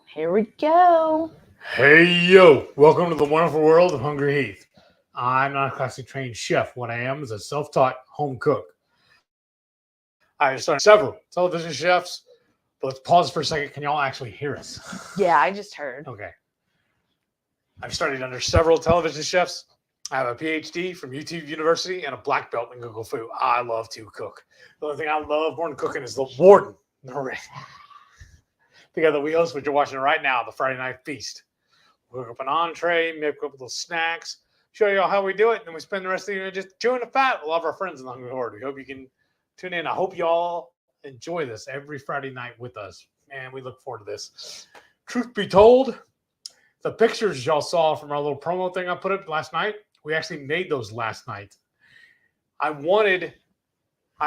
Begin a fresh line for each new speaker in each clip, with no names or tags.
Here we go.
Hey, yo. Welcome to the wonderful world of HungryHeath. I'm not a classically trained chef. What I am is a self-taught home cook. I started several television chefs, but let's pause for a second. Can y'all actually hear us?
Yeah, I just heard.
Okay. I've studied under several television chefs. I have a PhD from YouTube University and a black belt in Kung Fu. I love to cook. The only thing I love more than cooking is the warden. Together we host what you're watching right now, the Friday Night Feast. We cook up an entree, make up little snacks, show you all how we do it, and then we spend the rest of the year just chewing the fat with all of our friends in the HungryHorde. We hope you can tune in. I hope you all enjoy this every Friday night with us. Man, we look forward to this. Truth be told, the pictures y'all saw from our little promo thing I put up last night, we actually made those last night. I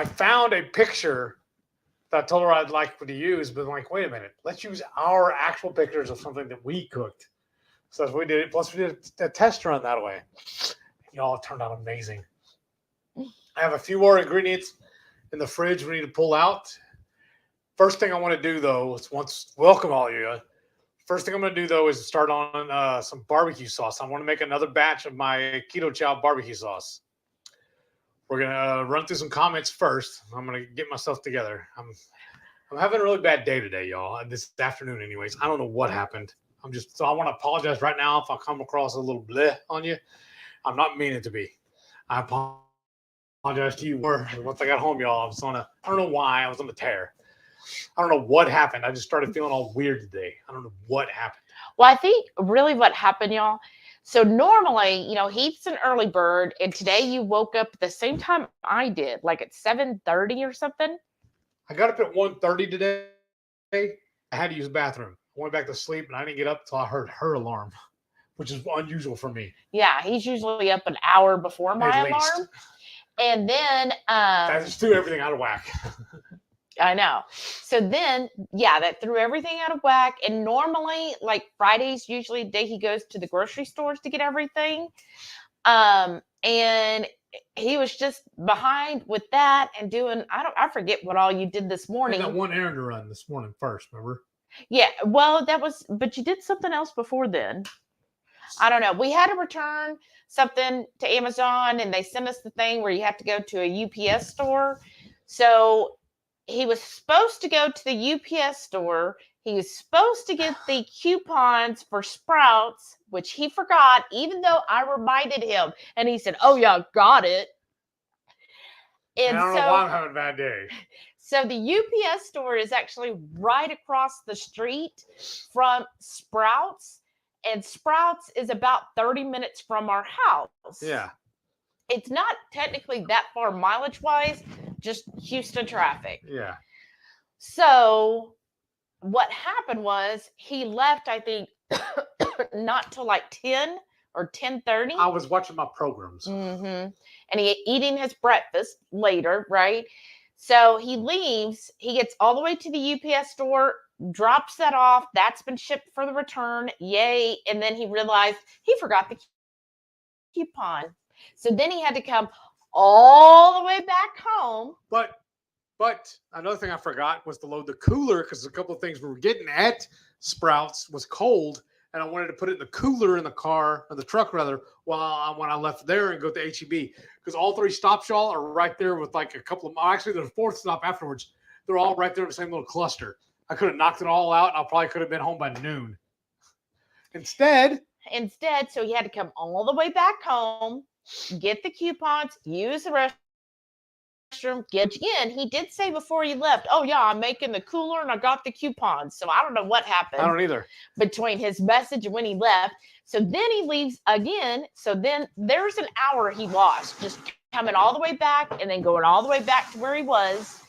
found a picture that I told her I'd like to use, but I'm like, wait a minute, let's use our actual pictures of something that we cooked. So that's what we did. Plus, we did a test run that way. Y'all, it turned out amazing. I have a few more ingredients in the fridge we need to pull out. First thing I want to do, though, is welcome all of you. First thing I'm going to do, though, is start on some barbecue sauce. I want to make another batch of my Ketochow barbecue sauce. We're going to run through some comments first. I'm going to get myself together. I'm having a really bad day today, y'all. This afternoon, anyways. I don't know what happened. So I want to apologize right now if I come across a little bleh on you. I'm not meaning to be. I apologize to you. Once I got home, y'all, I don't know why, I was on the tear. I don't know what happened. I just started feeling all weird today. I don't know what happened.
Well, I think really what happened, y'all. So normally, Heath's an early bird, and today you woke up at the same time I did, like at 7:30 or something.
I got up at 1:30 today. I had to use the bathroom. I went back to sleep, and I didn't get up until I heard her alarm, which is unusual for me.
Yeah, he's usually up an hour before my alarm. And then
that just threw everything out of whack.
I know. So then, yeah, that threw everything out of whack. And normally, like Friday's usually the day he goes to the grocery stores to get everything. And he was just behind with that and doing, I forget what all you did this morning.
That one errand to run this morning first, remember?
Yeah, well, but you did something else before then. I don't know. We had to return something to Amazon, and they sent us the thing where you have to go to a UPS store. So he was supposed to go to the UPS store. He was supposed to get the coupons for Sprouts, which he forgot, even though I reminded him. And he said, "Oh, yeah, got it."
And I don't know why I'm having a bad day.
So the UPS store is actually right across the street from Sprouts. And Sprouts is about 30 minutes from our house.
Yeah.
It's not technically that far mileage-wise, just Houston traffic.
Yeah.
So what happened was he left, I think, not till like 10 or 10:30.
I was watching my programs.
Mm-hmm. And he eating his breakfast later, right? So he leaves. He gets all the way to the UPS store, drops that off. That's been shipped for the return. Yay. And then he realized he forgot the coupon. So then he had to come all the way back home.
But another thing I forgot was to load the cooler, because a couple of things we were getting at Sprouts was cold, and I wanted to put it in the cooler in the car, or the truck rather, when I left there and go to HEB, because all three stops, y'all, are right there with like a couple of, actually there's a fourth stop afterwards. They're all right there in the same little cluster. I could have knocked it all out, and I probably could have been home by noon. Instead,
so he had to come all the way back home, get the coupons, use the restroom, get in. He did say before he left, "Oh yeah, I'm making the cooler and I got the coupons." So I don't know what happened.
I don't either.
Between his message and when he left. So then he leaves again. So then there's an hour he lost just coming all the way back and then going all the way back to where he was.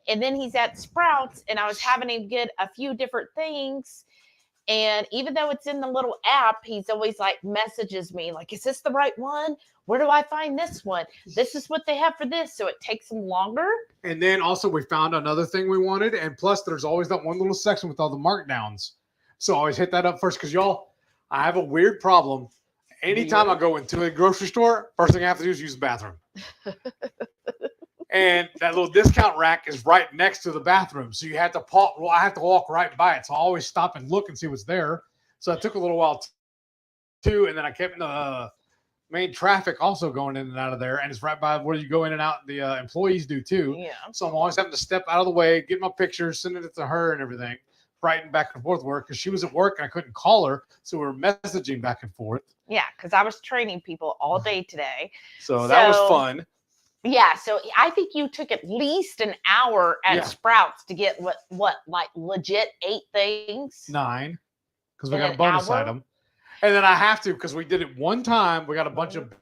And then he's at Sprouts, and I was having him get a few different things. And even though it's in the little app, he's always like messages me like, "Is this the right one? Where do I find this one? This is what they have for this." So it takes him longer. And
then also we found another thing we wanted. And plus there's always that one little section with all the markdowns. So I always hit that up first, because y'all, I have a weird problem. Anytime I go into a grocery store, first thing I have to do is use the bathroom. And that little discount rack is right next to the bathroom. So you have to I have to walk right by it. So I always stop and look and see what's there. So it took a little while too. And then I kept in the main traffic also going in and out of there. And it's right by where you go in and out. The employees do too.
Yeah.
So I'm always having to step out of the way, get my pictures, sending it to her and everything, writing back and forth with her because she was at work and I couldn't call her. So we were messaging back and forth.
Yeah, because I was training people all day today.
So that was fun.
Yeah, so I think you took at least an hour at Sprouts to get what like legit 8 things.
9, because we got a bonus item. And then I have to, because we did it one time, we got a bunch of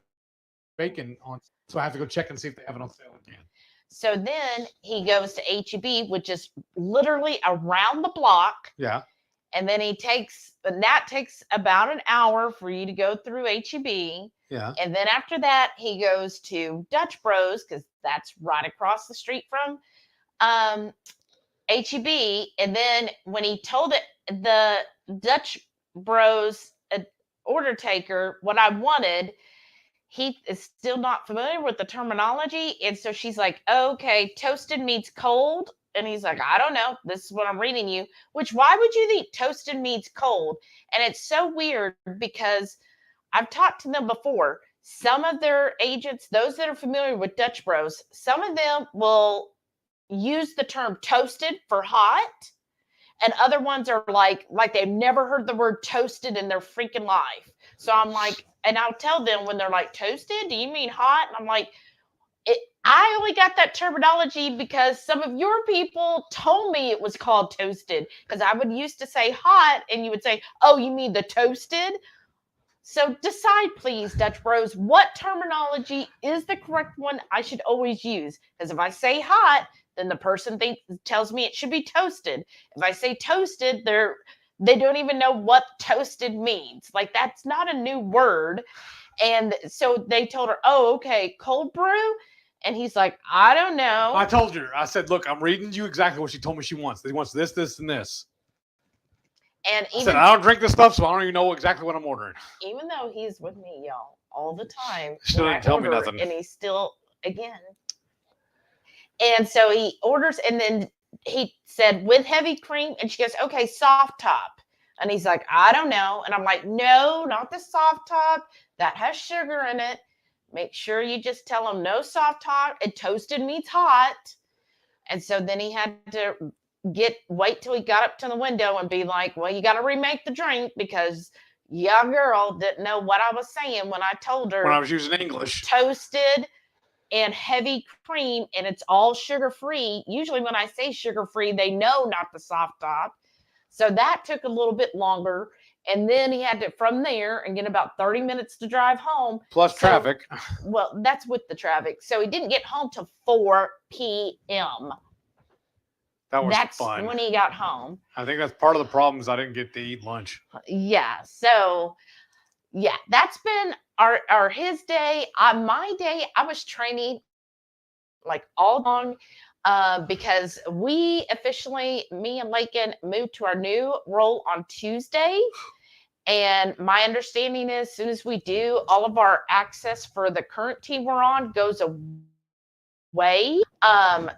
bacon on, so I have to go check and see if they have it on sale again.
So then he goes to HEB, which is literally around the block.
Yeah.
And then that takes about an hour for you to go through HEB.
Yeah.
And then after that, he goes to Dutch Bros, because that's right across the street from HEB. And then when he told the Dutch Bros order taker what I wanted, he is still not familiar with the terminology. And so she's like, okay, toasted means cold. And he's like, I don't know. This is what I'm reading you. Which, why would you think toasted means cold? And it's so weird because I've talked to them before. Some of their agents, those that are familiar with Dutch Bros, some of them will use the term toasted for hot. And other ones are like they've never heard the word toasted in their freaking life. So I'm like, and I'll tell them when they're like, toasted, do you mean hot? And I'm like, I only got that terminology because some of your people told me it was called toasted, because I would used to say hot and you would say, oh, you mean the toasted? So decide, please, Dutch Bros, what terminology is the correct one I should always use? Because if I say hot, then the person tells me it should be toasted. If I say toasted, they don't even know what toasted means. Like, that's not a new word. And so they told her, oh, okay, cold brew. And he's like, I don't know.
I told her. I said, look, I'm reading you exactly what she told me she wants. She wants this, this, and this.
And
I said, I don't drink this stuff, so I don't even know exactly what I'm ordering.
Even though he's with me, y'all, all the time.
Still didn't tell me nothing.
And he's still, again. And so he orders, and then he said, with heavy cream. And she goes, okay, soft top. And he's like, I don't know. And I'm like, no, not the soft top. That has sugar in it. Make sure you just tell him no soft top. And toasted means hot. And so then he had to wait till he got up to the window and be like, well, you got to remake the drink, because your girl didn't know what I was saying when I told her.
When I was using English.
Toasted and heavy cream, and it's all sugar-free. Usually when I say sugar-free, they know not the soft top. So that took a little bit longer. And then he had to, from there, and get about 30 minutes to drive home.
Plus traffic.
Well, that's with the traffic. So he didn't get home till 4 p.m.
That's fun.
That's when he got home.
I think that's part of the problem is I didn't get to eat lunch.
Yeah. So, yeah, that's been his day. My day, I was training like all along because we officially, me and Lakin, moved to our new role on Tuesday. And my understanding is, as soon as we do, all of our access for the current team we're on goes away.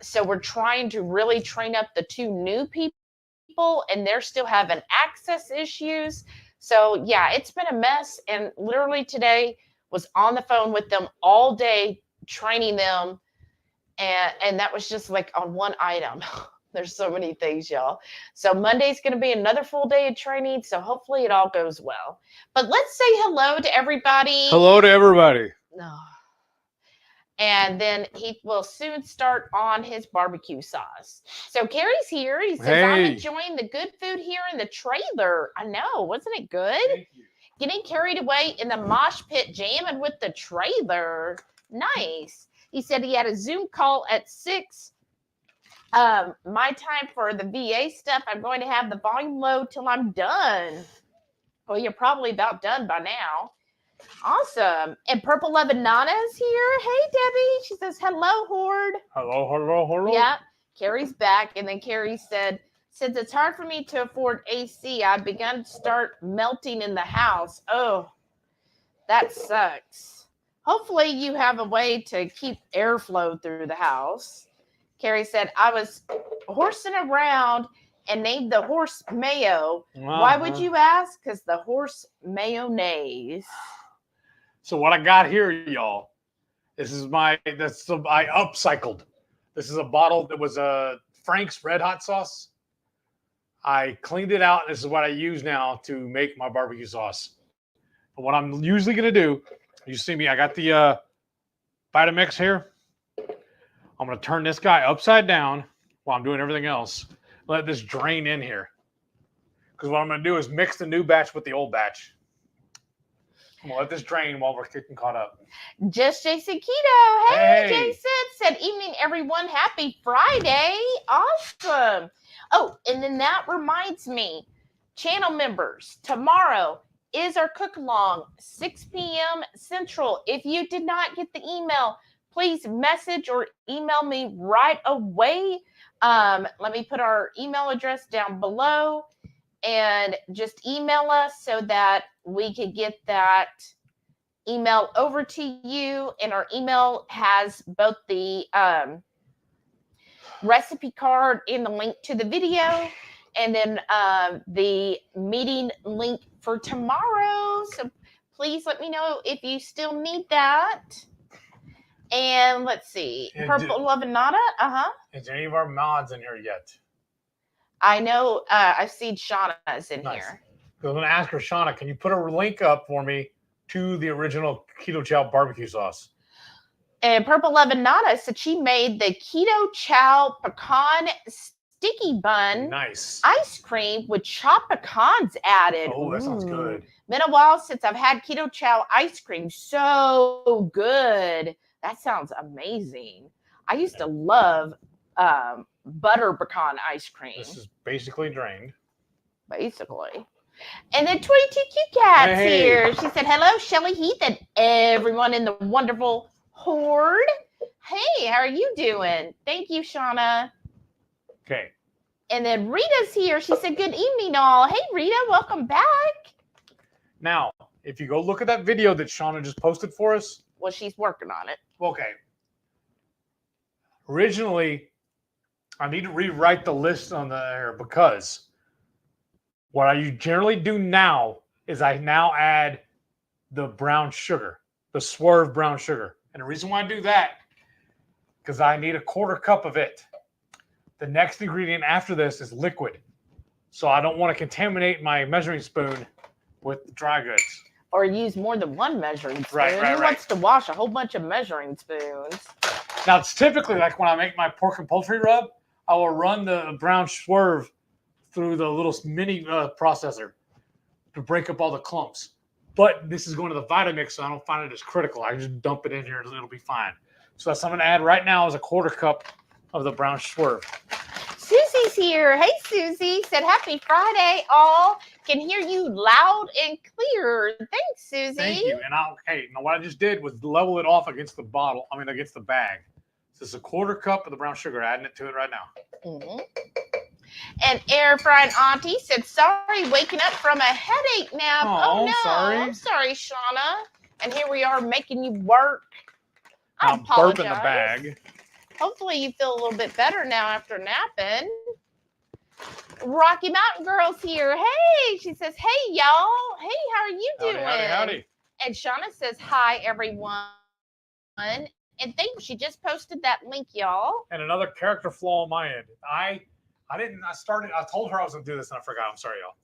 So we're trying to really train up the 2 new people, and they're still having access issues. So yeah, it's been a mess. And literally today was on the phone with them all day, training them. And that was just like on one item. There's so many things, y'all. So Monday's going to be another full day of training. So hopefully it all goes well. But let's say hello to everybody.
Hello to everybody.
No. And then he will soon start on his barbecue sauce. So Carrie's here. He says, I'm enjoying the good food here in the trailer. I know. Wasn't it good?
Thank you.
Getting carried away in the mosh pit, jamming with the trailer. Nice. He said he had a Zoom call at 6. My time for the VA stuff, I'm going to have the volume low till I'm done. Well, you're probably about done by now. Awesome. And Purple Lovin' Nana is here. Hey, Debbie. She says, hello, Horde.
Hello, hello, hello.
Yeah. Carrie's back. And then Carrie said, since it's hard for me to afford AC, I've begun to start melting in the house. Oh, that sucks. Hopefully you have a way to keep airflow through the house. Carrie said, I was horsing around and named the horse Mayo. Why would you ask? Because the horse mayonnaise.
So what I got here, y'all, I upcycled. This is a bottle that was Frank's Red Hot sauce. I cleaned it out. This is what I use now to make my barbecue sauce. But what I'm usually going to do, you see me, I got the Vitamix here. I'm going to turn this guy upside down while I'm doing everything else. Let this drain in here. Because what I'm going to do is mix the new batch with the old batch. I'm going to let this drain while we're getting caught up.
Just Jason Keto. Hey, Jason. Said, evening, everyone. Happy Friday. Awesome. Oh, and then that reminds me, channel members, tomorrow is our cook-along, 6 p.m. Central. If you did not get the email, please message or email me right away. Let me put our email address down below and just email us so that we could get that email over to you. And our email has both the recipe card and the link to the video, and then the meeting link for tomorrow. So please let me know if you still need that. And let's see, Purple Lavanada.
Is any of our mods in here yet?
I know I've seen Shauna's in here.
So I'm going to ask her, Shauna, can you put a link up for me to the original Ketochow barbecue sauce?
And Purple Lavanada said she made the Ketochow pecan sticky bun ice cream with chopped pecans added.
Oh, that sounds good.
Been a while since I've had Ketochow ice cream. So good. That sounds amazing. I used to love butter pecan ice cream.
This is basically drained.
Basically. And then 22 Cute Cats here. She said, hello, Shelly Heath and everyone in the wonderful Horde. Hey, how are you doing? Thank you, Shauna.
Okay.
And then Rita's here. She said, good evening, all. Hey, Rita, welcome back.
Now, if you go look at that video that Shauna just posted for us.
Well, she's working on it.
Okay. Originally, I need to rewrite the list on there because what I generally do now is I now add the brown sugar, the swerve brown sugar. And the reason why I do that, because I need a 1/4 cup of it. The next ingredient after this is liquid. So I don't want to contaminate my measuring spoon with dry goods.
Or use more than one measuring spoon. Who wants to wash a whole bunch of measuring spoons?
Now, it's typically like when I make my pork and poultry rub, I will run the brown swerve through the little mini processor to break up all the clumps. But this is going to the Vitamix, so I don't find it as critical. I can just dump it in here and it'll be fine. So that's what I'm going to add right now is a 1/4 cup of the brown swerve.
Susie's here. Hey, Susie. Said, happy Friday, all. Can hear you loud and clear. Thanks, Susie.
Thank you. And now what I just did was level it off against the bottle. I mean, against the bag. So it's a 1/4 cup of the brown sugar. Adding it to it right now.
Mm-hmm. And Air Frying Auntie said, sorry, waking up from a headache nap. Oh no.
Sorry.
I'm sorry, Shauna. And here we are making you work.
I'm burping the bag.
Hopefully you feel a little bit better now after napping. Rocky Mountain Girl's here. Hey, she says, hey, y'all. Hey, how are you doing?
Howdy.
And Shauna says, hi, everyone. And she just posted that link, y'all.
And another character flaw on my end. I told her I was going to do this and I forgot. I'm sorry, y'all.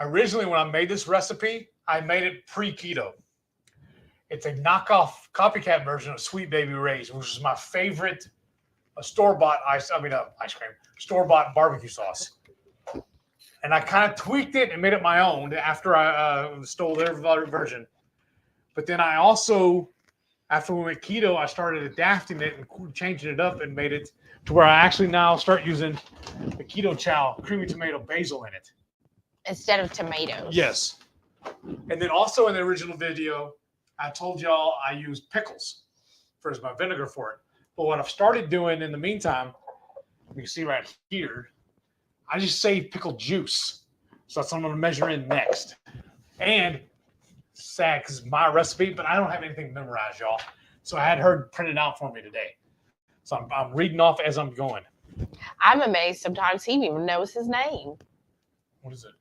Originally, when I made this recipe, I made it pre-keto. It's a knockoff copycat version of Sweet Baby Ray's, which is my favorite store-bought store-bought barbecue sauce. And I kind of tweaked it and made it my own after I stole their version. But then I also, after we went keto, I started adapting it and changing it up and made it to where I actually now start using the Ketochow creamy tomato basil in it.
Instead of tomatoes.
Yes. And then also in the original video, I told y'all I used pickles as my vinegar for it. But what I've started doing in the meantime, you can see right here, I just save pickle juice. So that's what I'm going to measure in next. And sad because it's my recipe, but I don't have anything memorized, y'all. So I had her print it out for me today. So I'm reading off as I'm going.
I'm amazed sometimes he even knows his name.
What is it?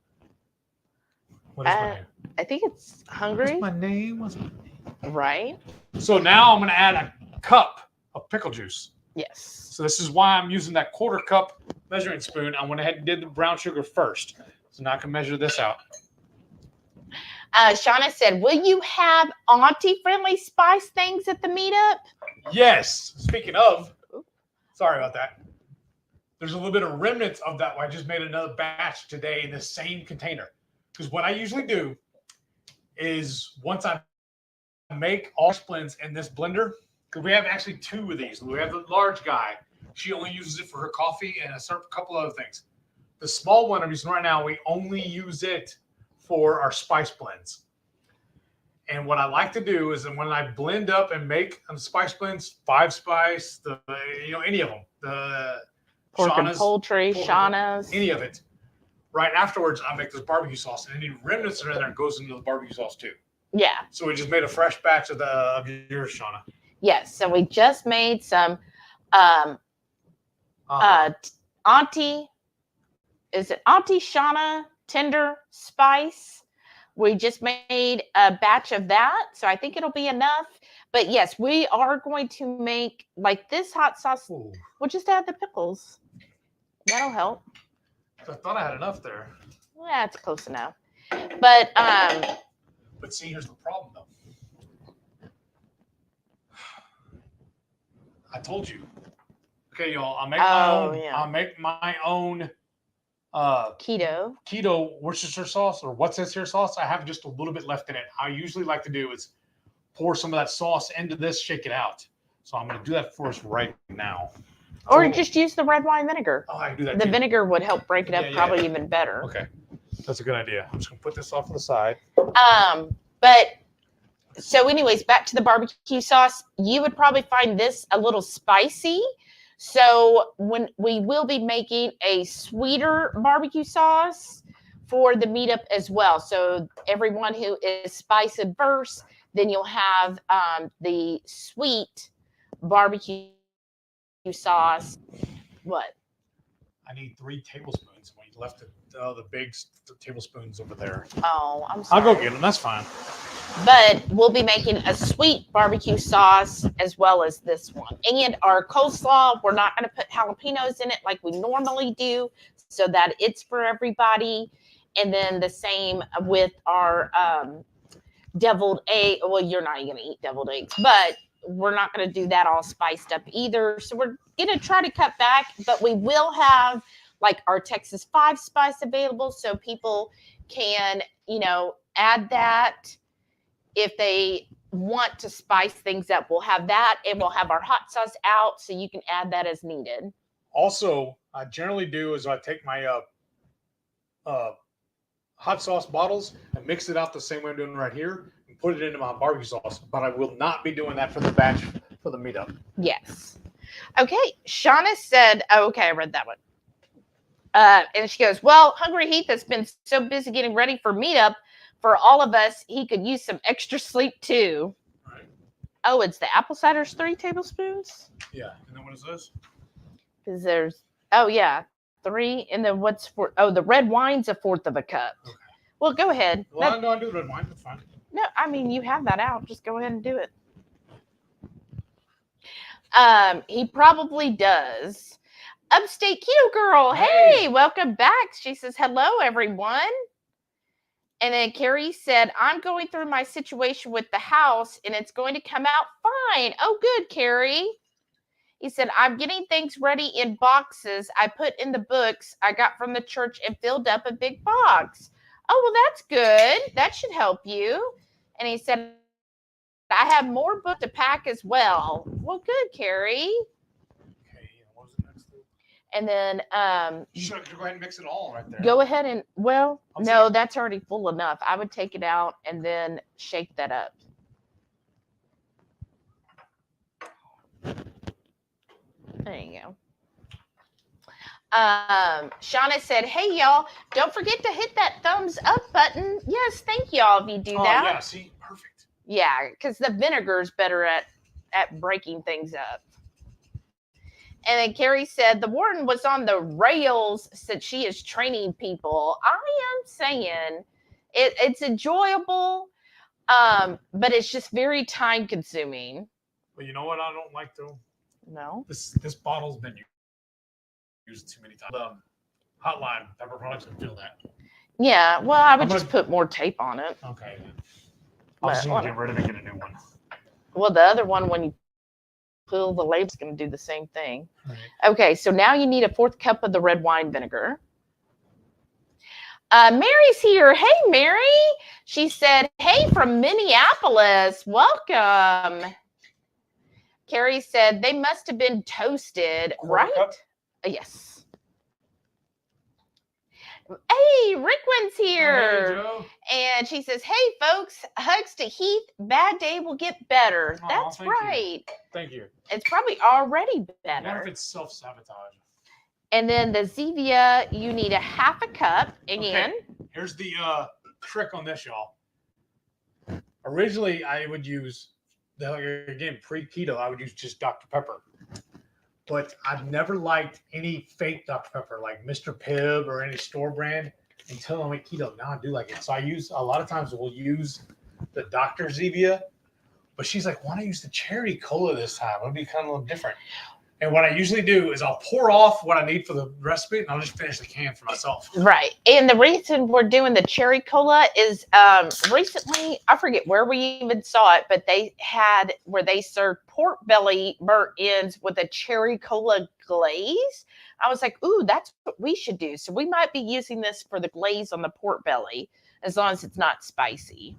What is my name?
I think it's Hungry.
What's my name? What's my name?
Right?
So now I'm going to add a cup of pickle juice.
Yes.
So this is why I'm using that 1/4 cup measuring spoon. I went ahead and did the brown sugar first. So now I can measure this out.
Shauna said, will you have auntie-friendly spice things at the meetup?
Yes. Speaking of, sorry about that. There's a little bit of remnants of that. I just made another batch today in the same container. Because what I usually do is once I make all blends in this blender, because we have actually 2 of these. We have the large guy. She only uses it for her coffee and a couple other things. The small one I'm using right now, we only use it for our spice blends. And what I like to do is when I blend up and make spice blends, 5 Spice, any of them, the
Pork
Shauna's,
and poultry, Shauna's.
any of it. Right afterwards, I make this barbecue sauce, and any remnants that are in there goes into the barbecue sauce too.
Yeah.
So we just made a fresh batch of yours, Shauna.
Yes. So we just made some Auntie Shauna tender spice. We just made a batch of that. So I think it'll be enough. But yes, we are going to make like this hot sauce.
Ooh.
We'll just add the pickles. That'll help.
I thought I had enough there.
Yeah, it's close enough. But
see, here's the problem though. I told you. Okay, y'all. I'll make my own.
Yeah.
I'll make my own
keto
Worcestershire sauce, or what's this here sauce. I have just a little bit left in it. I usually like to do is pour some of that sauce into this, shake it out. So I'm going to do that for us right now.
Or just use the red wine vinegar.
Oh, I can do that
The
too.
vinegar would help break it up probably even better.
Okay. That's a good idea. I'm just going to put this off to the side.
But so anyways, back to the barbecue sauce. You would probably find this a little spicy. So when we will be making a sweeter barbecue sauce for the meetup as well. So everyone who is spice averse, then you'll have the sweet barbecue sauce. What?
I need 3 tablespoons. We left the big tablespoons over there.
Oh, I'm sorry.
I'll go get them. That's fine.
But we'll be making a sweet barbecue sauce as well as this one. And our coleslaw, we're not going to put jalapenos in it like we normally do so that it's for everybody. And then the same with our deviled egg. Well, you're not going to eat deviled eggs, but we're not going to do that all spiced up either. So we're going to try to cut back, but we will have like our Texas 5 Spice available so people can, add that. If they want to spice things up, we'll have that, and we'll have our hot sauce out so you can add that as needed.
Also, I generally do is I take my hot sauce bottles and mix it out the same way I'm doing right here and put it into my barbecue sauce, but I will not be doing that for the batch for the meetup.
Yes. Okay. Shauna said, okay, I read that one. And she goes, well, HungryHeath has been so busy getting ready for meetup. For all of us, he could use some extra sleep too.
Right.
Oh, it's the apple cider's 3 tablespoons?
Yeah. And then what is this?
Because there's, 3. And then the red wine's 1/4 of a cup. Okay. Well, go ahead.
Well, I know I do red wine. That's fine.
No, I mean, you have that out. Just go ahead and do it. He probably does. Upstate Keto Girl. Hey, welcome back. She says, hello, everyone. And then Carrie said, I'm going through my situation with the house and it's going to come out fine. Oh, good, Carrie. He said, I'm getting things ready in boxes I put in the books I got from the church and filled up a big box. Oh, well, that's good. That should help you. And he said, I have more book to pack as well. Well, good, Carrie.
Okay, what was the next thing?
And then
Should I go ahead and mix it all right there?
Go ahead and, that's already full enough. I would take it out and then shake that up. There you go. Shauna said, hey, y'all, don't forget to hit that thumbs up button. Yes, thank y'all if you do that.
Yeah, see, perfect.
Yeah, because the vinegar is better at breaking things up. And then Carrie said, the warden was on the rails since she is training people. I am saying it's enjoyable, but it's just very time consuming.
Well, you know what I don't like though?
No.
This bottle's been used too many times. HotLine pepper products can feel that.
Yeah, well, I would just put more tape on it.
Okay. I'm just going to get rid of it and get a new one.
Well, the other one, when you pull the label, is going to do the same thing.
Right.
Okay, so now you need a 4th cup of the red wine vinegar. Mary's here. Hey, Mary. She said, hey, from Minneapolis. Welcome. Carrie said, they must have been toasted, right? Yes. Hey, Rickwin's here.
Hey, Joe.
And she says, hey, folks, hugs to Heath. Bad day will get better. That's right.
Thank you.
It's probably already better.
I wonder if it's self-sabotage.
And then the Zevia, you need a 1/2 cup again.
Okay. Here's the trick on this, y'all. Originally, I would use, again, pre-keto, I would use just Dr. Pepper. But I've never liked any fake Dr. Pepper, like Mr. Pibb or any store brand, until I went keto. Now I do like it. So a lot of times we'll use the Dr. Zevia, but she's like, why don't I use the cherry cola this time? It'll be kind of a little different. And what I usually do is I'll pour off what I need for the recipe, and I'll just finish the can for myself.
Right. And the reason we're doing the cherry cola is recently, I forget where we even saw it, but they had where they served pork belly burnt ends with a cherry cola glaze. I was like, ooh, that's what we should do. So we might be using this for the glaze on the pork belly, as long as it's not spicy.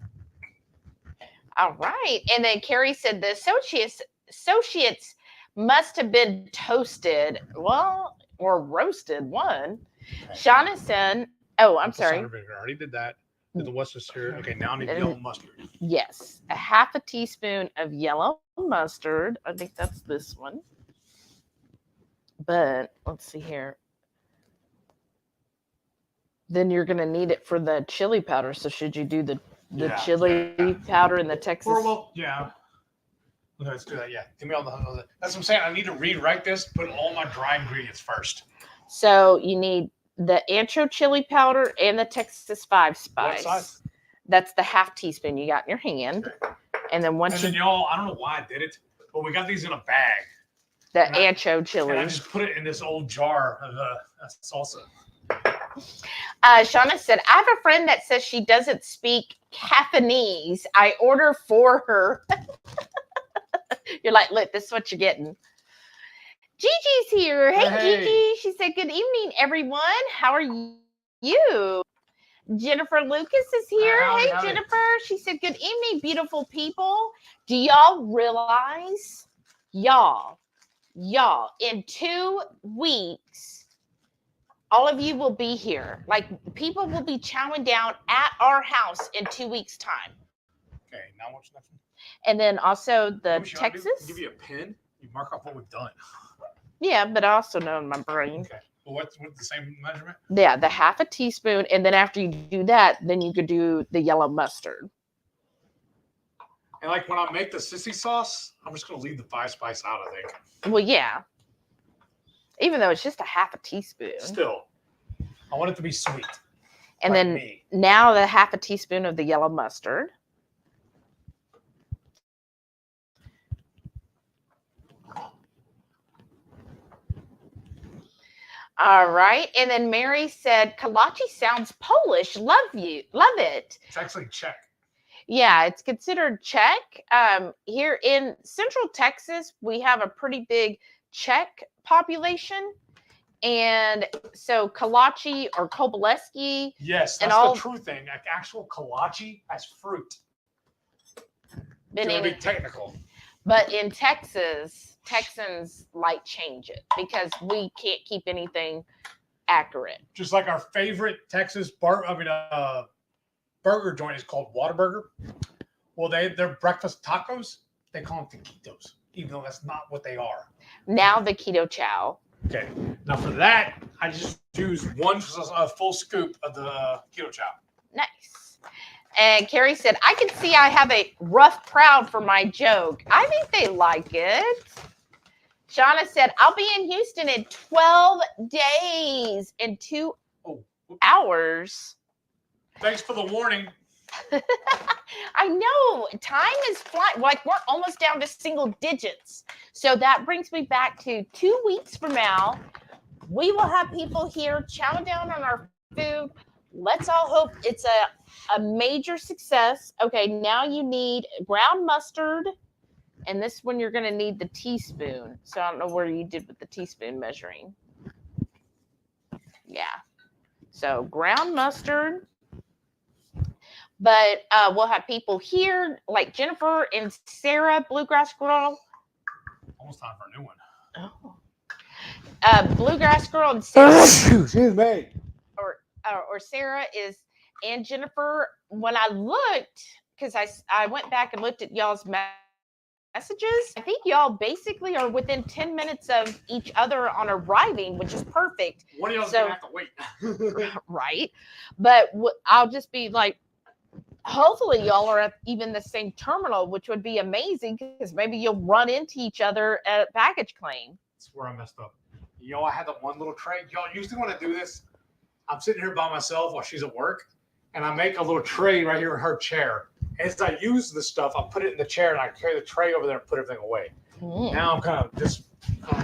All right. And then Carrie said the associates must have been toasted, well, or roasted one. Shauna said, oh, I'm sorry.
I already did that. Did the Worcestershire. Okay, now I need yellow mustard.
Yes, a 1/2 teaspoon of yellow mustard. I think that's this one. But let's see here. Then you're going to need it for the chili powder. So should you do the chili powder in the Texas?
Well, yeah. Okay, let's do that. Yeah, give me all the. That's what I'm saying. I need to rewrite this. Put all my dry ingredients first.
So you need the ancho chili powder and the Texas 5 spice.
What size?
That's the 1/2 teaspoon you got in your hand. Okay. And then
y'all, I don't know why I did it, but we got these in a bag.
The ancho chili.
And I just put it in this old jar of salsa.
Shauna said, I have a friend that says she doesn't speak Japanese. I order for her. You're like, look, this is what you're getting. Gigi's here. Hey, Gigi. She said, good evening, everyone. How are you? Jennifer Lucas is here. Hey, Jennifer. She said, good evening, beautiful people. Do y'all realize, y'all, in 2 weeks, all of you will be here. Like, people will be chowing down at our house in 2 weeks' time.
Okay, now what's next? And
then also the Texas.
Give you a pen. You mark off what we've done.
Yeah, but I also know in my brain.
Okay. Well, what's the same measurement?
Yeah, the 1/2 teaspoon, and then after you do that, then you could do the yellow mustard.
And like when I make the sissy sauce, I'm just gonna leave the 5 spice out, I think.
Well, yeah. Even though it's just a 1/2 teaspoon.
Still, I want it to be sweet.
And like then now the 1/2 teaspoon of the yellow mustard. All right. And then Mary said, Kolache sounds Polish. Love it.
It's actually Czech.
Yeah, it's considered Czech. Here in Central Texas, we have a pretty big Czech population. And so Kolache or Kobaleski.
Yes, that's the true thing. Like actual Kolache has fruit. It's going to be technical.
But in Texas, Texans like change it because we can't keep anything accurate.
Just like our favorite Texas burger joint is called Whataburger. Well, their breakfast tacos, they call them taquitos, even though that's not what they are.
Now the Ketochow.
Okay. Now for that, I just use one full scoop of the Ketochow.
Nice. And Carrie said, I can see I have a rough crowd for my joke. I think they like it. Shauna said, I'll be in Houston in 12 days and 2 hours.
Thanks for the warning.
I know. Time is flying. Like, we're almost down to single digits. So that brings me back to 2 weeks from now. We will have people here chowing down on our food. Let's all hope it's a major success. Okay, now you need ground mustard. And this one you're going to need the teaspoon. So I don't know where you did with the teaspoon measuring. Yeah. So ground mustard. But we'll have people here like Jennifer and Sara, Bluegrass Girl.
Almost time for a new one.
Oh. Bluegrass Girl and Sara.
Excuse me.
Or Sara is, and Jennifer. When I looked, because I went back and looked at y'all's messages, I think y'all basically are within 10 minutes of each other on arriving, which is perfect.
One of y'all's going to have to wait.
Right. But I'll just be like, hopefully y'all are at even the same terminal, which would be amazing because maybe you'll run into each other at baggage claim.
That's where I messed up. Y'all, I had that one little tray. Y'all usually want to do this. I'm sitting here by myself while she's at work, and I make a little tray right here in her chair. As I use the stuff, I put it in the chair, and I carry the tray over there and put everything away. Now I'm kind of just...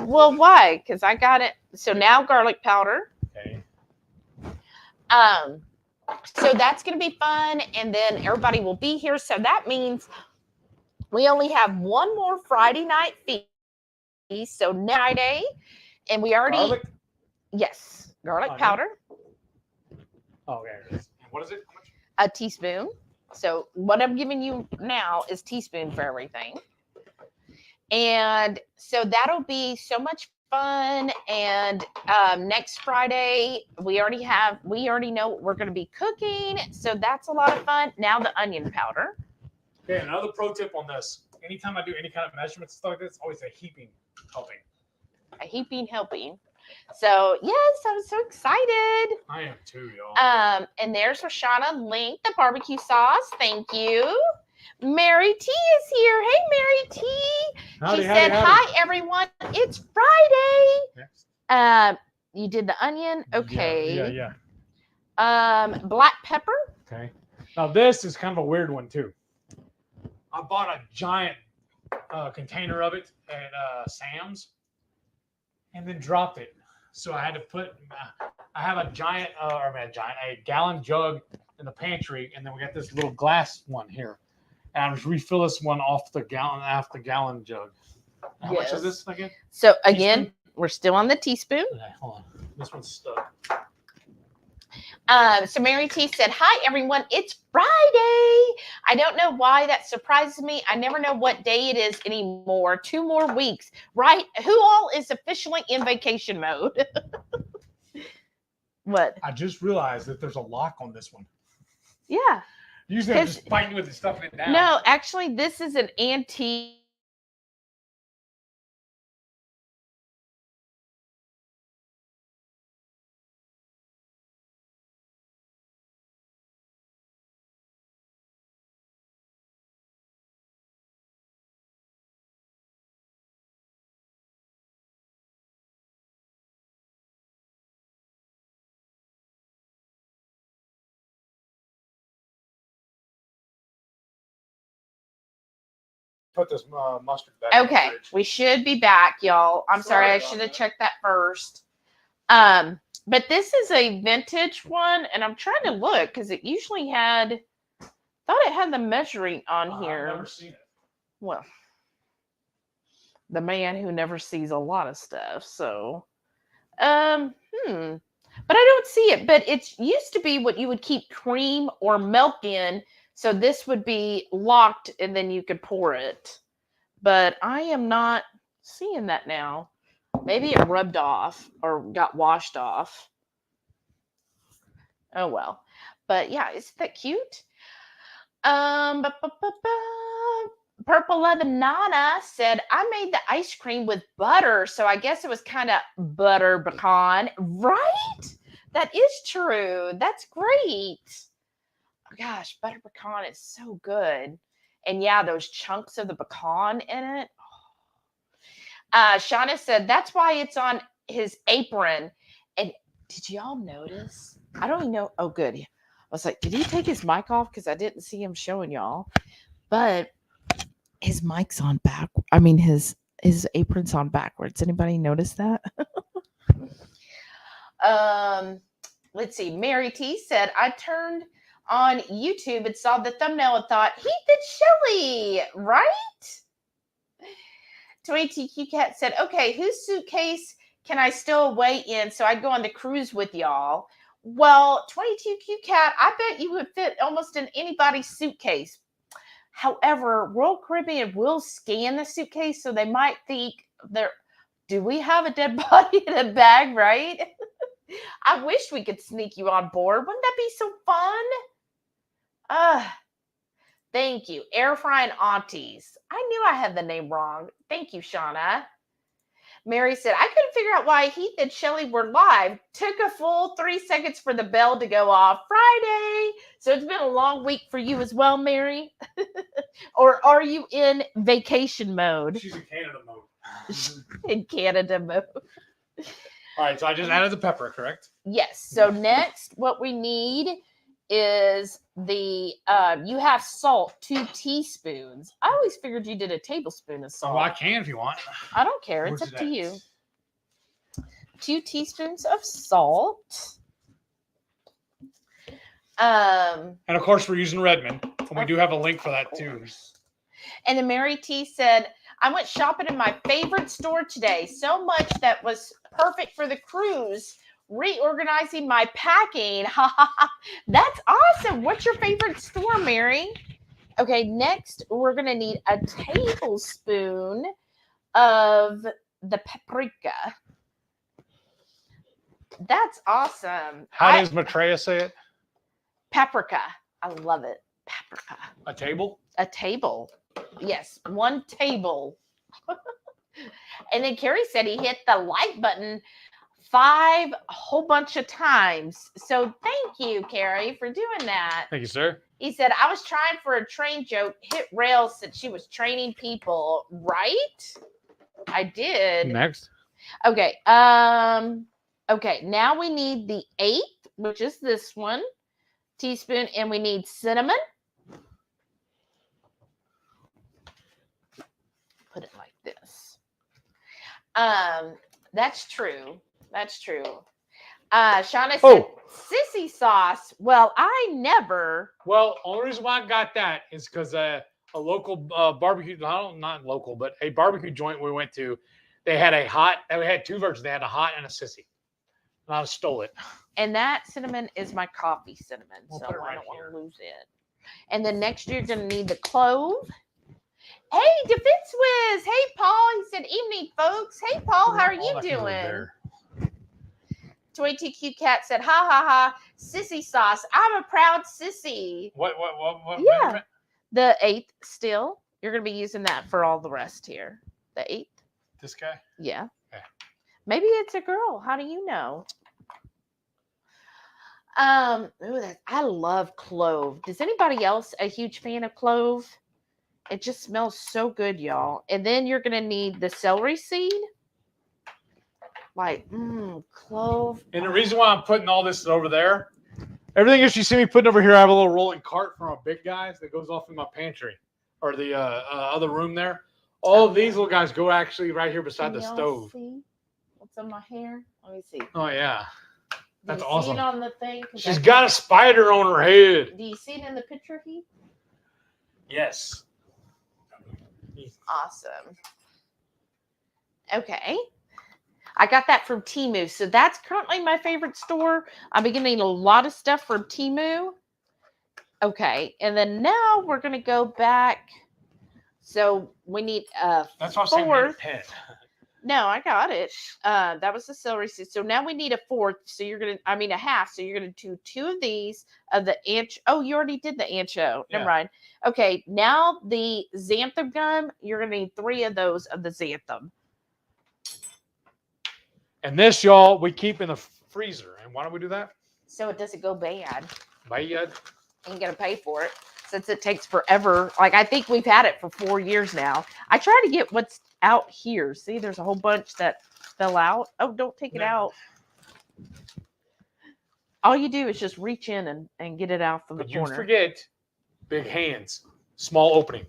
Well, why? Because I got it. So now garlic powder.
Okay.
So that's going to be fun, and then everybody will be here. So that means we only have one more Friday night feast. So Friday, and we already...
Garlic?
Yes, garlic powder.
Oh, there it is. And what is it? How much?
A teaspoon. So what I'm giving you now is teaspoon for everything. And so that'll be so much fun. And next Friday, we already know what we're going to be cooking. So that's a lot of fun. Now the onion powder.
Okay, another pro tip on this. Anytime I do any kind of measurements stuff like this, always a heaping helping.
A heaping helping. So yes, I'm so excited.
I am too, y'all.
And there's Shauna Link, the barbecue sauce. Thank you. Mary T is here. Hey, Mary T. She said, hi, everyone. It's Friday.
Next.
You did the onion. Okay.
Yeah.
Black pepper.
Okay. Now this is kind of a weird one too. I bought a giant container of it at Sam's and then dropped it. So I had to put, I have a gallon jug in the pantry, and then we got this little glass one here. And I just refill this one off the gallon jug. How much is this again?
So again, we're still on the teaspoon.
Okay, hold on. This one's stuck.
So Mary T said, hi, everyone. It's Friday. I don't know why that surprises me. I never know what day it is anymore. 2 more weeks, right? Who all is officially in vacation mode? What?
I just realized that there's a lock on this one.
Yeah.
Usually I'm just fighting with it, stuffing it down.
No, actually, this is an antique.
Put this mustard back.
Okay, we should be back, y'all. I'm sorry, I should have checked that first. But this is a vintage one, and I'm trying to look because it usually thought it had the measuring on here.
I've never seen it.
Well, the man who never sees a lot of stuff. So, but I don't see it. But it used to be what you would keep cream or milk in. So this would be locked, and then you could pour it. But I am not seeing that now. Maybe it rubbed off or got washed off. Oh, well. But, yeah, isn't that cute? Purple 11 Nana said, I made the ice cream with butter, so I guess it was kind of butter pecan. Right? That is true. That's great. Oh, gosh, butter pecan is so good. And yeah, those chunks of the pecan in it. Shauna said, that's why it's on his apron. And did y'all notice? I don't even know. Oh, good. I was like, did he take his mic off? Because I didn't see him showing y'all. But his mic's on back. I mean, his apron's on backwards. Anybody notice that? Let's see. Mary T said, I turned on YouTube and saw the thumbnail and thought, Heath and Shelly, right? 22Q Cat said, okay, whose suitcase can I still weigh in so I go on the cruise with y'all? Well, 22Q Cat, I bet you would fit almost in anybody's suitcase. However, Royal Caribbean will scan the suitcase, so they might think, do we have a dead body in a bag, right? I wish we could sneak you on board. Wouldn't that be so fun? Thank you. Air frying aunties. I knew I had the name wrong. Thank you, Shauna. Mary said, I couldn't figure out why Heath and Shelly were live. Took a full 3 seconds for the bell to go off. Friday. So it's been a long week for you as well, Mary. Or are you in vacation mode?
She's in Canada mode.
In Canada mode.
All right, so I just added the pepper, correct?
Yes. So next, what we need is the you have salt, 2 teaspoons. I always figured you did a tablespoon of salt.
Well, I can if you want.
I don't care. It's up to you. 2 teaspoons of salt.
And of course, we're using Redmond, and we do have a link for that too.
And then Mary T said, I went shopping in my favorite store today. So much that was perfect for the cruise. Reorganizing my packing. That's awesome. What's your favorite store, Mary? Okay, next we're going to need a tablespoon of the paprika. That's awesome.
How does Maitreya say it?
Paprika. I love it. Paprika.
A table?
A table. Yes, 1 table. And then Carrie said he hit the like button 5 a whole bunch of times. So thank you, Carrie, for doing that.
Thank you, sir.
He said, I was trying for a train joke, hit rails since she was training people. Right? I did.
Next.
Okay. Okay, now we need the 8th, which is this one, teaspoon, and we need cinnamon. Put it like this. That's true. That's true. Shauna said, sissy sauce. Well, I never.
Well, only reason why I got that is because a local barbecue, not local, but a barbecue joint we went to, they had a hot, and we had 2 versions. They had a hot and a sissy. And I stole it.
And that cinnamon is my coffee cinnamon, so I don't want to lose it. And then next you're going to need the clove. Hey, Defense Wiz. Hey, Paul. He said, evening, folks. Hey, Paul, how are you doing? 22Q Cat said, ha, ha, ha, sissy sauce. I'm a proud sissy.
What?
Yeah. The 8th still. You're going to be using that for all the rest here. The 8th.
This guy?
Yeah.
Okay.
Maybe it's a girl. How do you know? I love clove. Is anybody else a huge fan of clove? It just smells so good, y'all. And then you're going to need the celery seed. Like, clove.
And the reason why I'm putting all this over there, everything else you see me putting over here, I have a little rolling cart from a big guys that goes off in my pantry or the other room there. All of these little guys go actually right here beside the stove.
See what's on my hair? Let me see.
Oh, yeah. That's
do you
awesome.
See it on the thing?
She's got a spider on her head.
Do you see it in the picture, Heath?
Yes.
Awesome. Okay. I got that from Temu. So that's currently my favorite store. I'm getting a lot of stuff from Temu. Okay. And then now we're going to go back. So we need a
That's what I'm saying.
4th. No, I got it. That was the celery seed. So now we need a fourth. So you're gonna, I mean, a half. So you're gonna do 2 of these of the ancho. Oh, you already did the ancho.
Yeah.
Never mind. Okay, now the xanthan gum. You're gonna need 3 of those of the xanthan.
And this, y'all, we keep in the freezer. And why don't we do that?
So it doesn't go bad.
Bye.
Ain't gonna pay for it since it takes forever. Like I think we've had it for 4 years now. I try to get what's out here. See, there's a whole bunch that fell out. Oh, don't take it out. All you do is just reach in and get it out from the corner.
You forget big hands, small opening.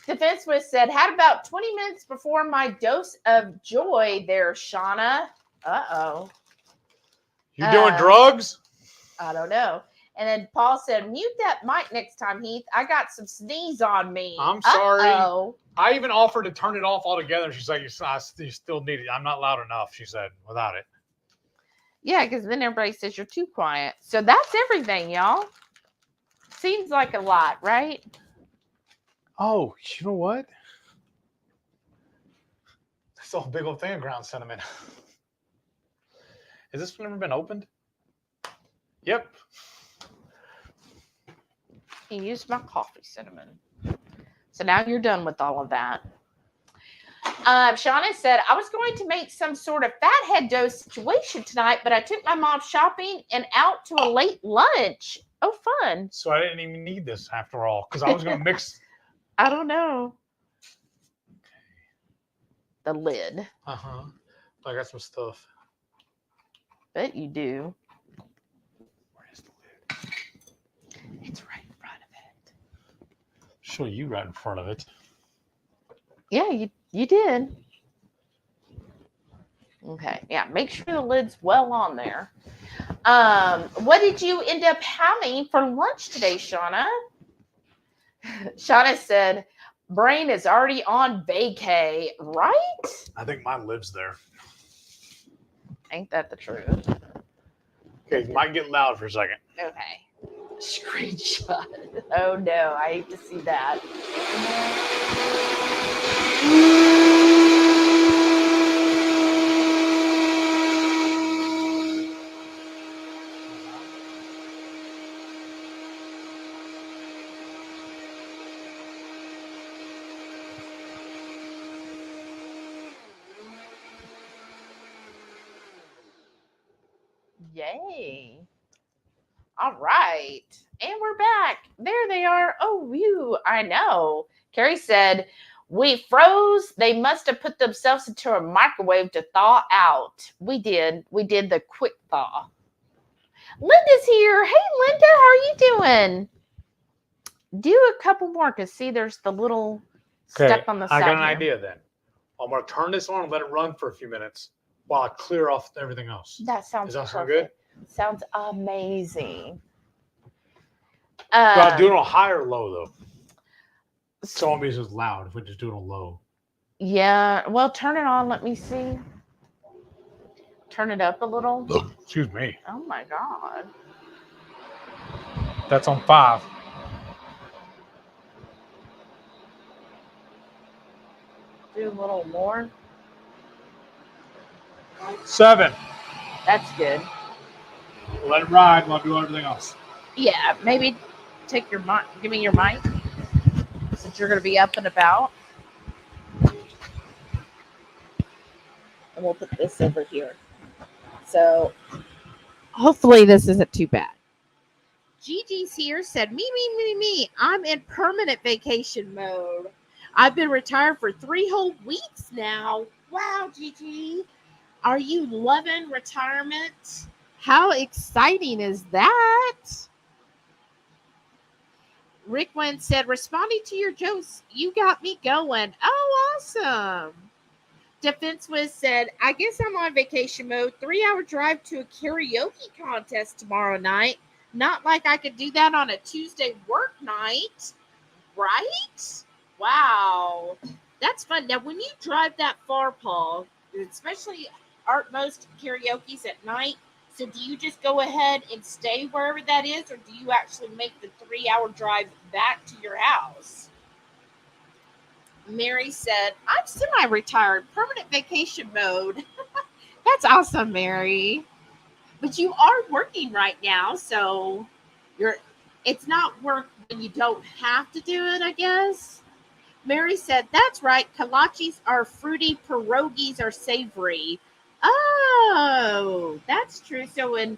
Defenseless said, had about 20 minutes before my dose of joy there, Shauna. Uh-oh.
You doing drugs?
I don't know. And then Paul said, mute that mic next time, Heath. I got some sneeze on me.
I'm sorry.
Uh-oh.
I even offered to turn it off altogether. She's like, you still need it. I'm not loud enough, she said, without it.
Yeah, because then everybody says you're too quiet. So that's everything, y'all. Seems like a lot, right?
Oh, you know what? That's a big old thing of ground cinnamon. Has this one ever been opened? Yep.
You used my coffee cinnamon. So now you're done with all of that. Shauna said, I was going to make some sort of fathead dough situation tonight, but I took my mom shopping and out to a late lunch. Oh, fun.
So I didn't even need this after all, because I was going to mix.
I don't know. The lid.
Uh-huh. I got some stuff.
Bet you do.
Where is the lid?
It's right in front of it.
Show you right in front of it.
Yeah, you did. Okay. Yeah, make sure the lid's well on there. What did you end up having for lunch today, Shauna? Shauna said, brain is already on vacay, right?
I think mine lives there.
Ain't that the truth?
Okay, might get loud for a second.
Okay. Screenshot. Oh no, I hate to see that. Yay. All right. And we're back. There they are. Oh, you. I know. Carrie said, we froze. They must have put themselves into a microwave to thaw out. We did. We did the quick thaw. Linda's here. Hey, Linda. How are you doing? Do a couple more because, see, there's the little step on the side.
I got an
here.
idea then. I'm going to turn this on and let it run for a few minutes while I clear off everything else.
That sounds
Does that sound
perfect. Sounds amazing.
But do it on high or low, though. So it means it's loud if we just do it on low.
Yeah. Well, turn it on. Let me see. Turn it up a little.
Excuse me.
Oh, my God.
That's on 5.
Do a little more.
7.
That's good.
Let it ride while I do everything else.
Yeah, maybe take your mic. Give me your mic since you're going to be up and about. And we'll put this over here. So hopefully this isn't too bad. Gigi's here said, me. I'm in permanent vacation mode. I've been retired for 3 whole weeks now. Wow, Gigi. Are you loving retirement? How exciting is that? Rick Wynn said, responding to your jokes, you got me going. Oh, awesome. Defense Wiz said, I guess I'm on vacation mode. 3-hour drive to a karaoke contest tomorrow night. Not like I could do that on a Tuesday work night. Right? Wow. That's fun. Now, when you drive that far, Paul, especially aren't most karaoke's at night, So do you just go ahead and stay wherever that is, or do you actually make the 3-hour drive back to your house? Mary said, I'm semi-retired, permanent vacation mode. That's awesome, Mary. But you are working right now, so it's not work when you don't have to do it, I guess. Mary said, that's right. Kolaches are fruity, pierogies are savory. Oh, that's true. So in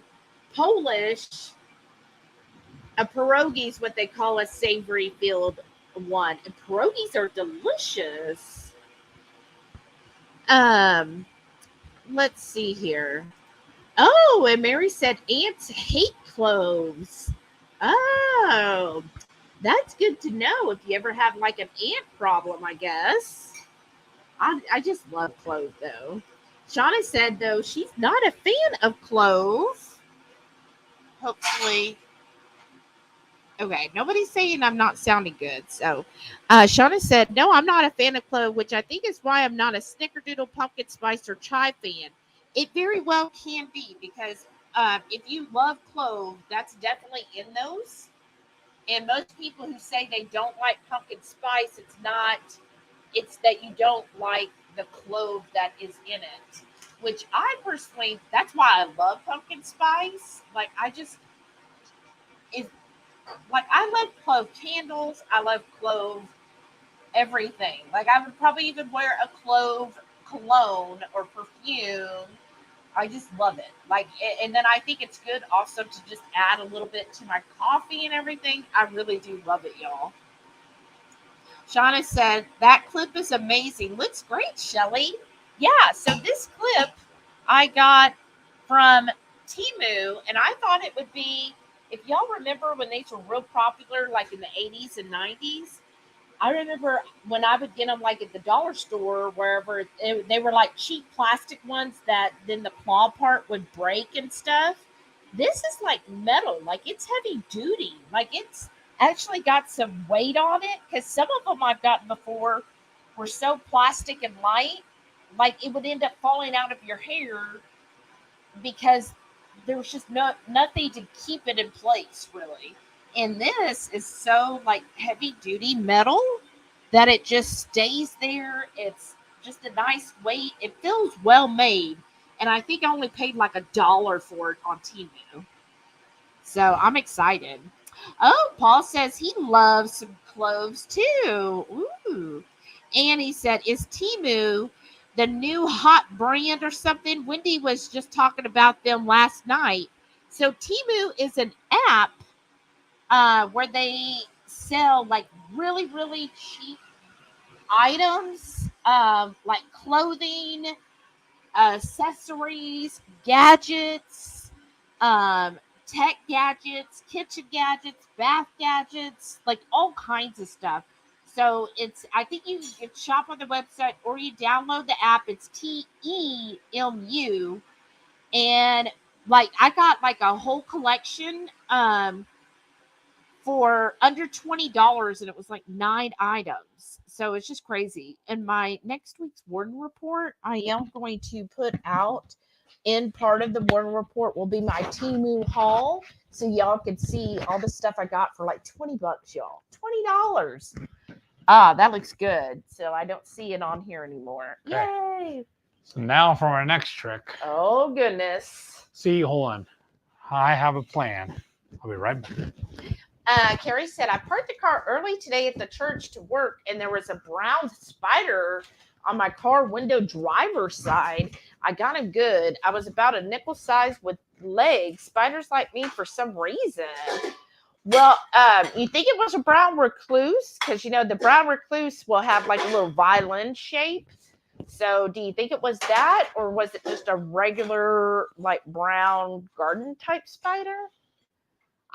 Polish, a pierogi is what they call a savory filled one. And pierogies are delicious. Let's see here. Oh, and Mary said ants hate cloves. Oh, that's good to know if you ever have like an ant problem, I guess. I just love clove though. Shauna said though she's not a fan of clove. Hopefully. Okay, nobody's saying I'm not sounding good. So Shauna said, no, I'm not a fan of clove, which I think is why I'm not a snickerdoodle, pumpkin spice, or chive fan. It very well can be because if you love clove, that's definitely in those. And most people who say they don't like pumpkin spice, it's that you don't like the clove that is in it. Which I personally, that's why I love pumpkin spice. Like I love clove candles. I love clove everything. Like I would probably even wear a clove cologne or perfume. I just love it. And then I think it's good also to just add a little bit to my coffee and everything. I really do love it, y'all. Shauna said, that clip is amazing. Looks great, Shelly. Yeah, so this clip I got from Temu, and I thought it would be, if y'all remember when these were real popular, like in the 80s and 90s, I remember when I would get them like at the dollar store or wherever, they were like cheap plastic ones that then the claw part would break and stuff. This is like metal, like it's heavy duty. Like it's actually got some weight on it because some of them I've gotten before were so plastic and light, like it would end up falling out of your hair because there was just nothing to keep it in place really. And this is so like heavy duty metal that it just stays there. It's just a nice weight. It feels well made. And I think I only paid like $1 for it on Temu. So I'm excited. Oh, Paul says he loves some cloves too. Ooh. Annie said, is Temu the new hot brand or something? Wendy was just talking about them last night. So Temu is an app where they sell like really, really cheap items, like clothing, accessories, gadgets, tech gadgets, kitchen gadgets, bath gadgets, like all kinds of stuff. So I think you can shop on the website or you download the app. It's TEMU. And like I got like a whole collection for under $20, and it was like 9 items. So it's just crazy. And my next week's Warden report, I am going to put out in part of the Warden report will be my Temu haul. So y'all can see all the stuff I got for like $20, y'all. $20. Ah, that looks good. So I don't see it on here anymore. Okay. Yay.
So now for our next trick.
Oh, goodness.
See, hold on. I have a plan. I'll be right back.
Carrie said, I parked the car early today at the church to work, and there was a brown spider on my car window driver's side. I got him good. I was about a nickel size with legs. Spiders like me for some reason. Well, you think it was a brown recluse? Because, you know, the brown recluse will have like a little violin shape. So do you think it was that, or was it just a regular like brown garden type spider?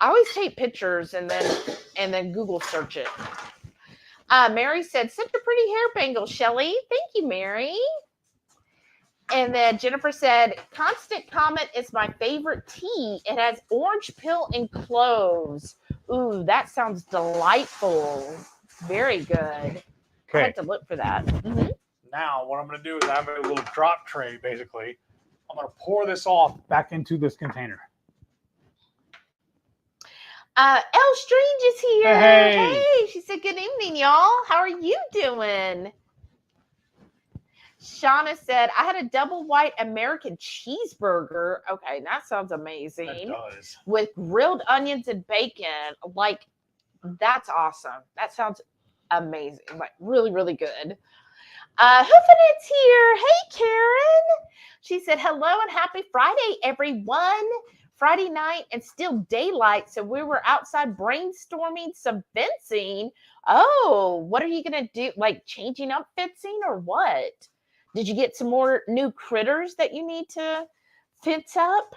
I always take pictures and then Google search it. Mary said, such a pretty hair bangle, Shelly. Thank you, Mary. And then Jennifer said, constant comment is my favorite tea. It has orange peel and cloves. Ooh, that sounds delightful. Very good. Okay. I had to look for that. Mm-hmm.
Now, what I'm going to do is I have a little drop tray, basically, I'm going to pour this off back into this container.
Elle Strange is here.
Hey.
Hey, she said, good evening, y'all. How are you doing? Shauna said, I had a double white American cheeseburger. Okay, that sounds amazing.
It does.
With grilled onions and bacon. Like, that's awesome. That sounds amazing. Like, really, really good. Hoofinit's here. Hey, Karen. She said, hello and happy Friday, everyone. Friday night and still daylight, so we were outside brainstorming some fencing. Oh, what are you going to do? Like changing up fencing or what? Did you get some more new critters that you need to fence up?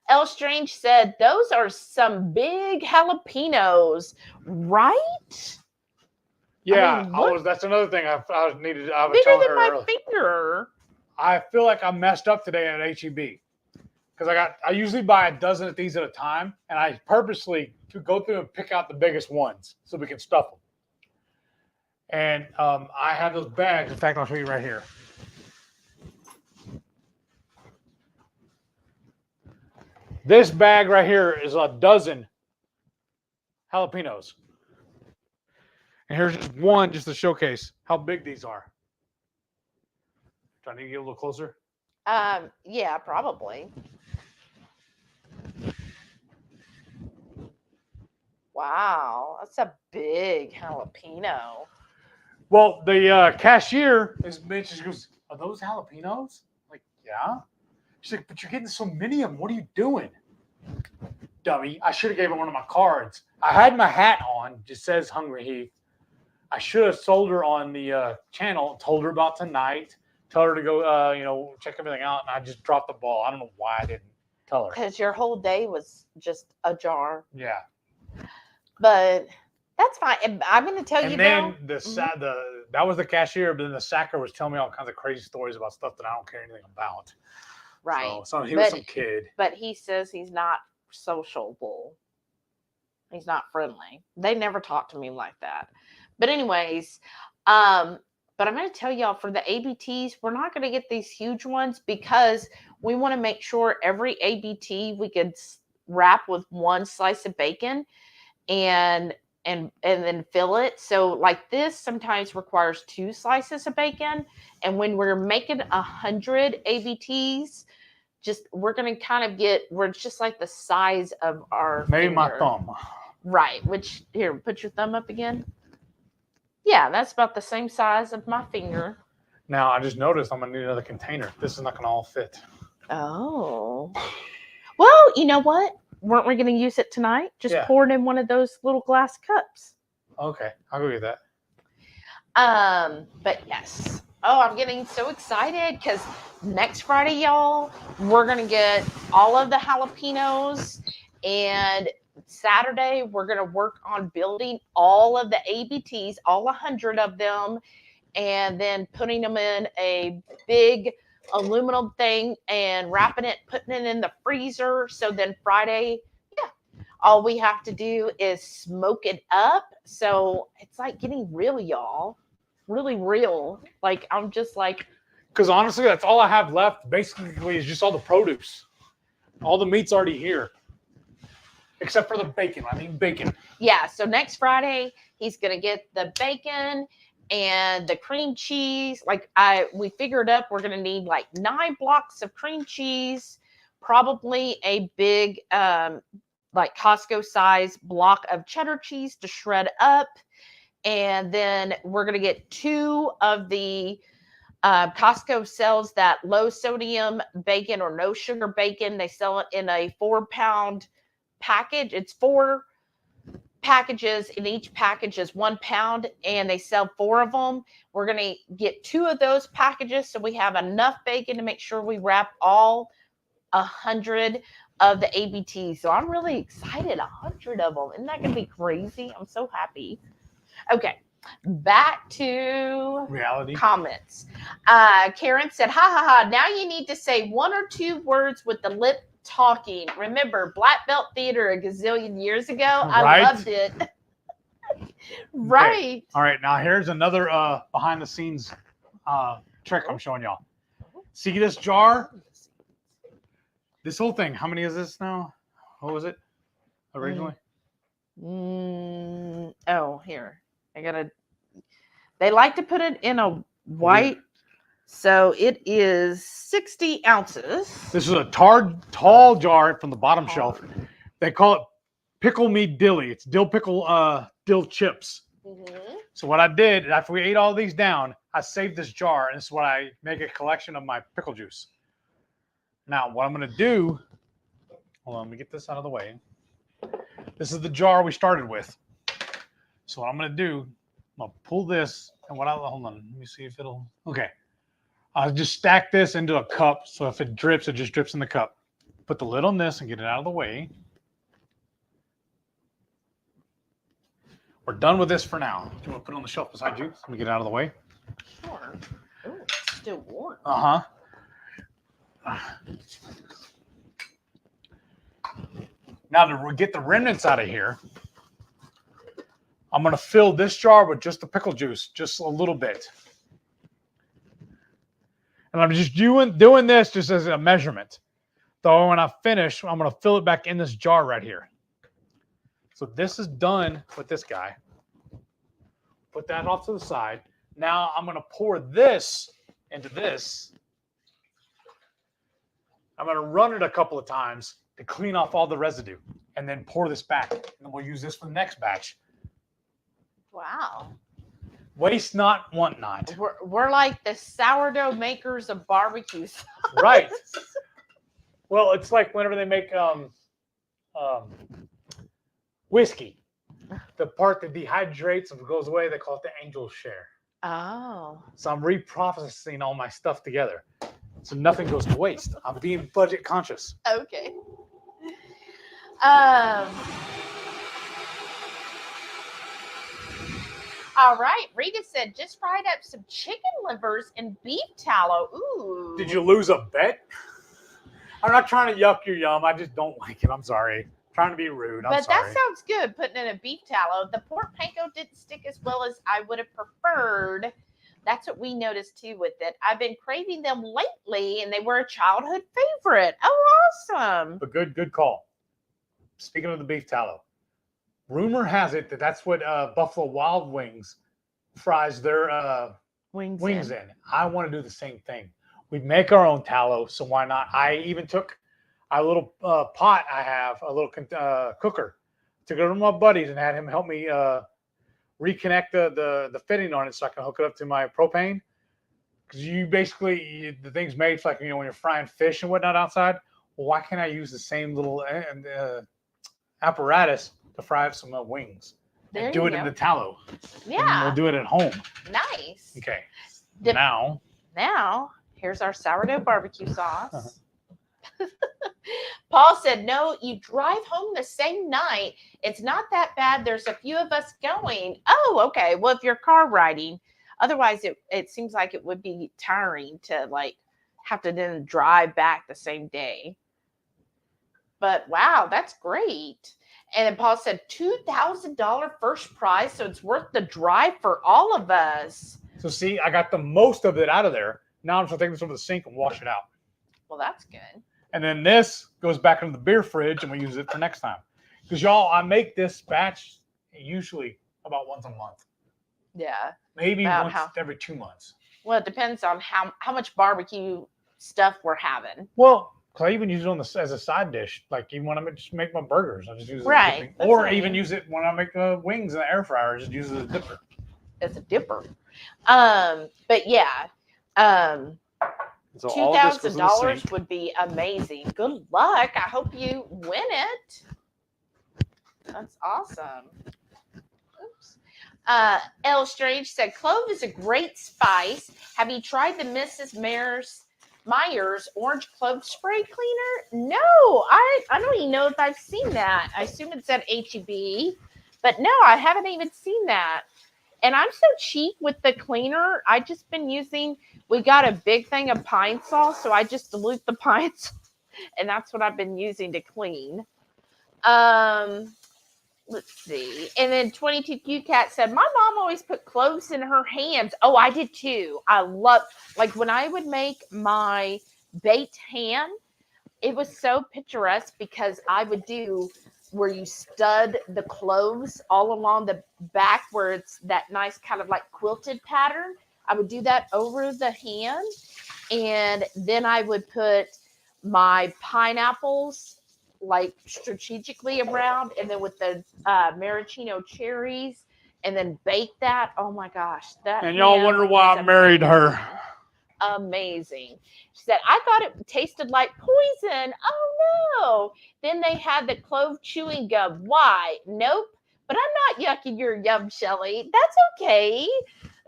Elle Strange said, those are some big jalapenos, right?
Yeah,
I mean,
that's another thing I was
bigger than my
earlier.
finger.
I feel like I messed up today at HEB. Because I usually buy a dozen of these at a time, and I purposely go through and pick out the biggest ones so we can stuff them. And I have those bags. In fact, I'll show you right here. This bag right here is a dozen jalapenos. And here's just one just to showcase how big these are. Do I need to get a little closer?
Yeah, probably. Wow, that's a big jalapeno.
Well, the cashier she goes, are those jalapenos? I'm like, yeah. She's like, but you're getting so many of them. What are you doing? Dummy. I should have gave her one of my cards. I had my hat on. Just says HungryHeath. I should have sold her on the channel, told her about tonight, tell her to go, check everything out. And I just dropped the ball. I don't know why I didn't tell her.
Because your whole day was just ajar.
Yeah.
But that's fine. And I'm going to tell you,
and then
though,
that was the cashier, but then the sacker was telling me all kinds of crazy stories about stuff that I don't care anything about.
right.
So he was some kid.
But he says he's not sociable. He's not friendly. They never talk to me like that. But anyways, but I'm going to tell y'all, for the ABTs, we're not going to get these huge ones because we want to make sure every ABT we could wrap with one slice of bacon and then fill it. So like this sometimes requires 2 slices of bacon. And when we're making 100 ABTs, we're going to kind of we're just like the size of our
maybe
finger.
my thumb.
Right. Which, here, put your thumb up again. Yeah, that's about the same size of my finger.
Now, I just noticed I'm going to need another container. This is not going to all fit.
Oh. Well, you know what? Weren't we going to use it tonight? Just pour it in one of those little glass cups.
Okay, I'll go get that.
But yes. Oh, I'm getting so excited because next Friday, y'all, we're going to get all of the jalapenos, and Saturday, we're going to work on building all of the ABTs, all 100 of them, and then putting them in a big aluminum thing and wrapping it, putting it in the freezer. So then Friday, all we have to do is smoke it up. So it's like getting real, y'all. Really real. Like, I'm just like.
Because honestly, that's all I have left. Basically, is just all the produce. All the meat's already here. Except for the bacon. I mean, bacon.
Yeah. So next Friday, he's going to get the bacon and the cream cheese. Like we figured up, we're going to need like 9 blocks of cream cheese, probably a big, like Costco size block of cheddar cheese to shred up. And then we're going to get 2 of the Costco sells that low sodium bacon or no sugar bacon. They sell it in a 4-pound package. It's 4 packages, and each package is 1 pound, and they sell 4 of them. We're going to get 2 of those packages so we have enough bacon to make sure we wrap all 100 of the ABTs. So I'm really excited. 100 of them. Isn't that going to be crazy? I'm so happy. Okay, back to
reality
comments. Karen said, ha ha ha, now you need to say 1 or 2 words with the lip talking. Remember Black Belt Theater a gazillion years ago? I loved it. Right.
Okay. All right, now here's another behind the scenes trick I'm showing y'all. See this jar? This whole thing, how many is this now? What was it originally?
Oh, here. They like to put it in a white. So it is 60 ounces.
This is a tall jar from the bottom shelf. They call it Pickle Me Dilly. It's dill pickle dill chips. So what I did, after we ate all these down, I saved this jar, and this is what I make a collection of my pickle juice. Now, what I'm going to do, hold on, let me get this out of the way. This is the jar we started with. So what I'm going to do, I'm going to pull this, and hold on, let me see if it'll, okay. I'll just stack this into a cup, so if it drips, it just drips in the cup. Put the lid on this and get it out of the way. We're done with this for now. Do you want to put it on the shelf beside you? Let me get it out of the way.
Sure. Oh, it's still warm.
Uh-huh. Now to get the remnants out of here, I'm going to fill this jar with just the pickle juice, just a little bit. And I'm just doing this just as a measurement. So when I finish, I'm going to fill it back in this jar right here. So this is done with this guy. Put that off to the side. Now I'm going to pour this into this. I'm going to run it a couple of times to clean off all the residue and then pour this back. And then we'll use this for the next batch.
Wow.
Waste not, want not.
We're like the sourdough makers of barbecue sauce.
Right. Well, it's like whenever they make whiskey, the part that dehydrates and goes away, they call it the angel's share.
Oh.
So I'm reprocessing all my stuff together, so nothing goes to waste. I'm being budget conscious.
Okay. All right. Rita said, just fried up some chicken livers and beef tallow. Ooh.
Did you lose a bet? I'm not trying to yuck your yum. I just don't like it. I'm sorry. I'm trying to be rude. I'm sorry.
That sounds good, putting in a beef tallow. The pork panko didn't stick as well as I would have preferred. That's what we noticed too with it. I've been craving them lately, and they were a childhood favorite. Oh, awesome.
But good call. Speaking of the beef tallow, rumor has it that that's what Buffalo Wild Wings fries their wings in. I want to do the same thing. We make our own tallow, so why not? I even took a little pot I have, a little cooker, took it over to my buddies and had him help me reconnect the fitting on it so I can hook it up to my propane. Because the thing's made for, like, when you're frying fish and whatnot outside. Well, why can't I use the same little apparatus to fry some wings and do it in the tallow?
Yeah.
And we'll do it at home.
Nice.
Okay.
Now, here's our sourdough barbecue sauce. Paul said, no, you drive home the same night. It's not that bad. There's a few of us going. Oh, okay. Well, if you're car riding, otherwise it seems like it would be tiring to have to then drive back the same day. But wow, that's great. And then Paul said $2,000 first prize. So it's worth the drive for all of us.
So see, I got the most of it out of there. Now I'm just going to take this over the sink and wash it out.
Well, that's good.
And then this goes back into the beer fridge and we use it for next time. Because y'all, I make this batch usually about once a month.
Yeah.
Maybe once every 2 months.
Well, it depends on how much barbecue stuff we're having.
Well, I even use it as a side dish. Like even when I just make my burgers, I just use it as a dipping. Or even use it when I make wings in the air fryer. I just use it as a dipper.
As a dipper. But yeah. So $2,000 would be amazing. Good luck. I hope you win it. That's awesome. Oops. L Strange said, clove is a great spice. Have you tried the Mrs. Meyer's orange clove spray cleaner? No, I don't even know if I've seen that. I assume it's at HEB, but no, I haven't even seen that. And I'm so cheap with the cleaner. I just been using, we got a big thing of pine sol, so I just dilute the pine sol, and that's what I've been using to clean. Let's see. And then 22Q Cat said, my mom always put cloves in her hands. Oh, I did too. I love, like when I would make my baked ham, it was so picturesque because I would do where you stud the cloves all along the back where it's that nice kind of like quilted pattern. I would do that over the hand. And then I would put my pineapples like strategically around, and then with the maraschino cherries, and then bake that. Oh my gosh.
And y'all wonder why I married her.
Amazing. She said, I thought it tasted like poison. Oh no. Then they had the clove chewing gum. Why? Nope. But I'm not yucking your yum, Shelly. That's okay.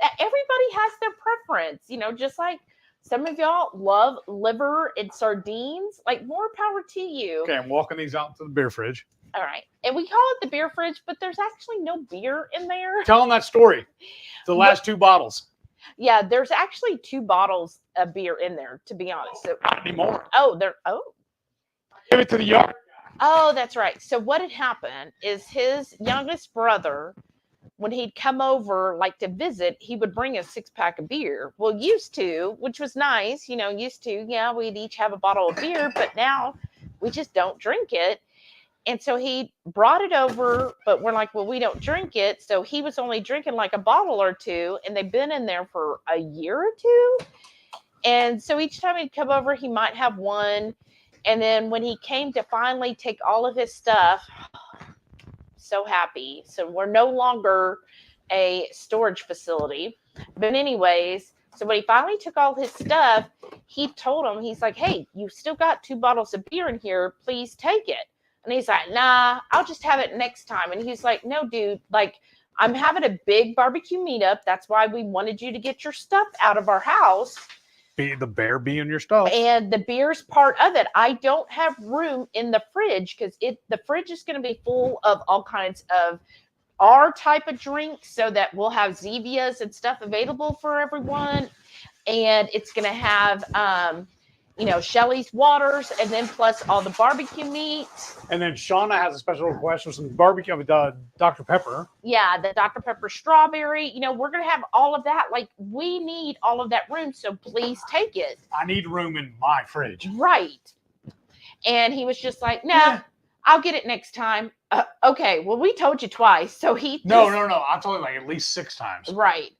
Everybody has their preference, just like some of y'all love liver and sardines. Like, more power to you.
Okay, I'm walking these out to the beer fridge.
All right. And we call it the beer fridge, but there's actually no beer in there.
Tell them that story. The last 2 bottles.
Yeah, there's actually 2 bottles of beer in there, to be honest. So,
not anymore. Give it to the yard.
Oh, that's right. So what had happened is his youngest brother, when he'd come over like to visit, he would bring a 6-pack of beer. Well, used to, which was nice, yeah, we'd each have a bottle of beer, but now we just don't drink it. And so he brought it over, but we're like, well, we don't drink it. So he was only drinking like a bottle or 2, and they've been in there for a year or 2. And so each time he'd come over, he might have one. And then when he came to finally take all of his stuff, so happy. So we're no longer a storage facility. But anyways, so when he finally took all his stuff, he told him, he's like, hey, you still got 2 bottles of beer in here. Please take it. And he's like, nah, I'll just have it next time. And he's like, no, dude, like, I'm having a big barbecue meetup. That's why we wanted you to get your stuff out of our house.
The bear being your stuff.
And the beer's part of it. I don't have room in the fridge because the fridge is going to be full of all kinds of our type of drinks, so that we'll have Zevias and stuff available for everyone. And it's going to have, Shelly's waters, and then plus all the barbecue meat.
And then Shauna has a special request for some barbecue with Dr. Pepper.
Yeah, the Dr. Pepper strawberry. We're going to have all of that. Like, we need all of that room, so please take it.
I need room in my fridge.
Right. And he was just like, nah, I'll get it next time. Okay, well, we told you twice. So he
No. I told him like at least 6 times.
Right.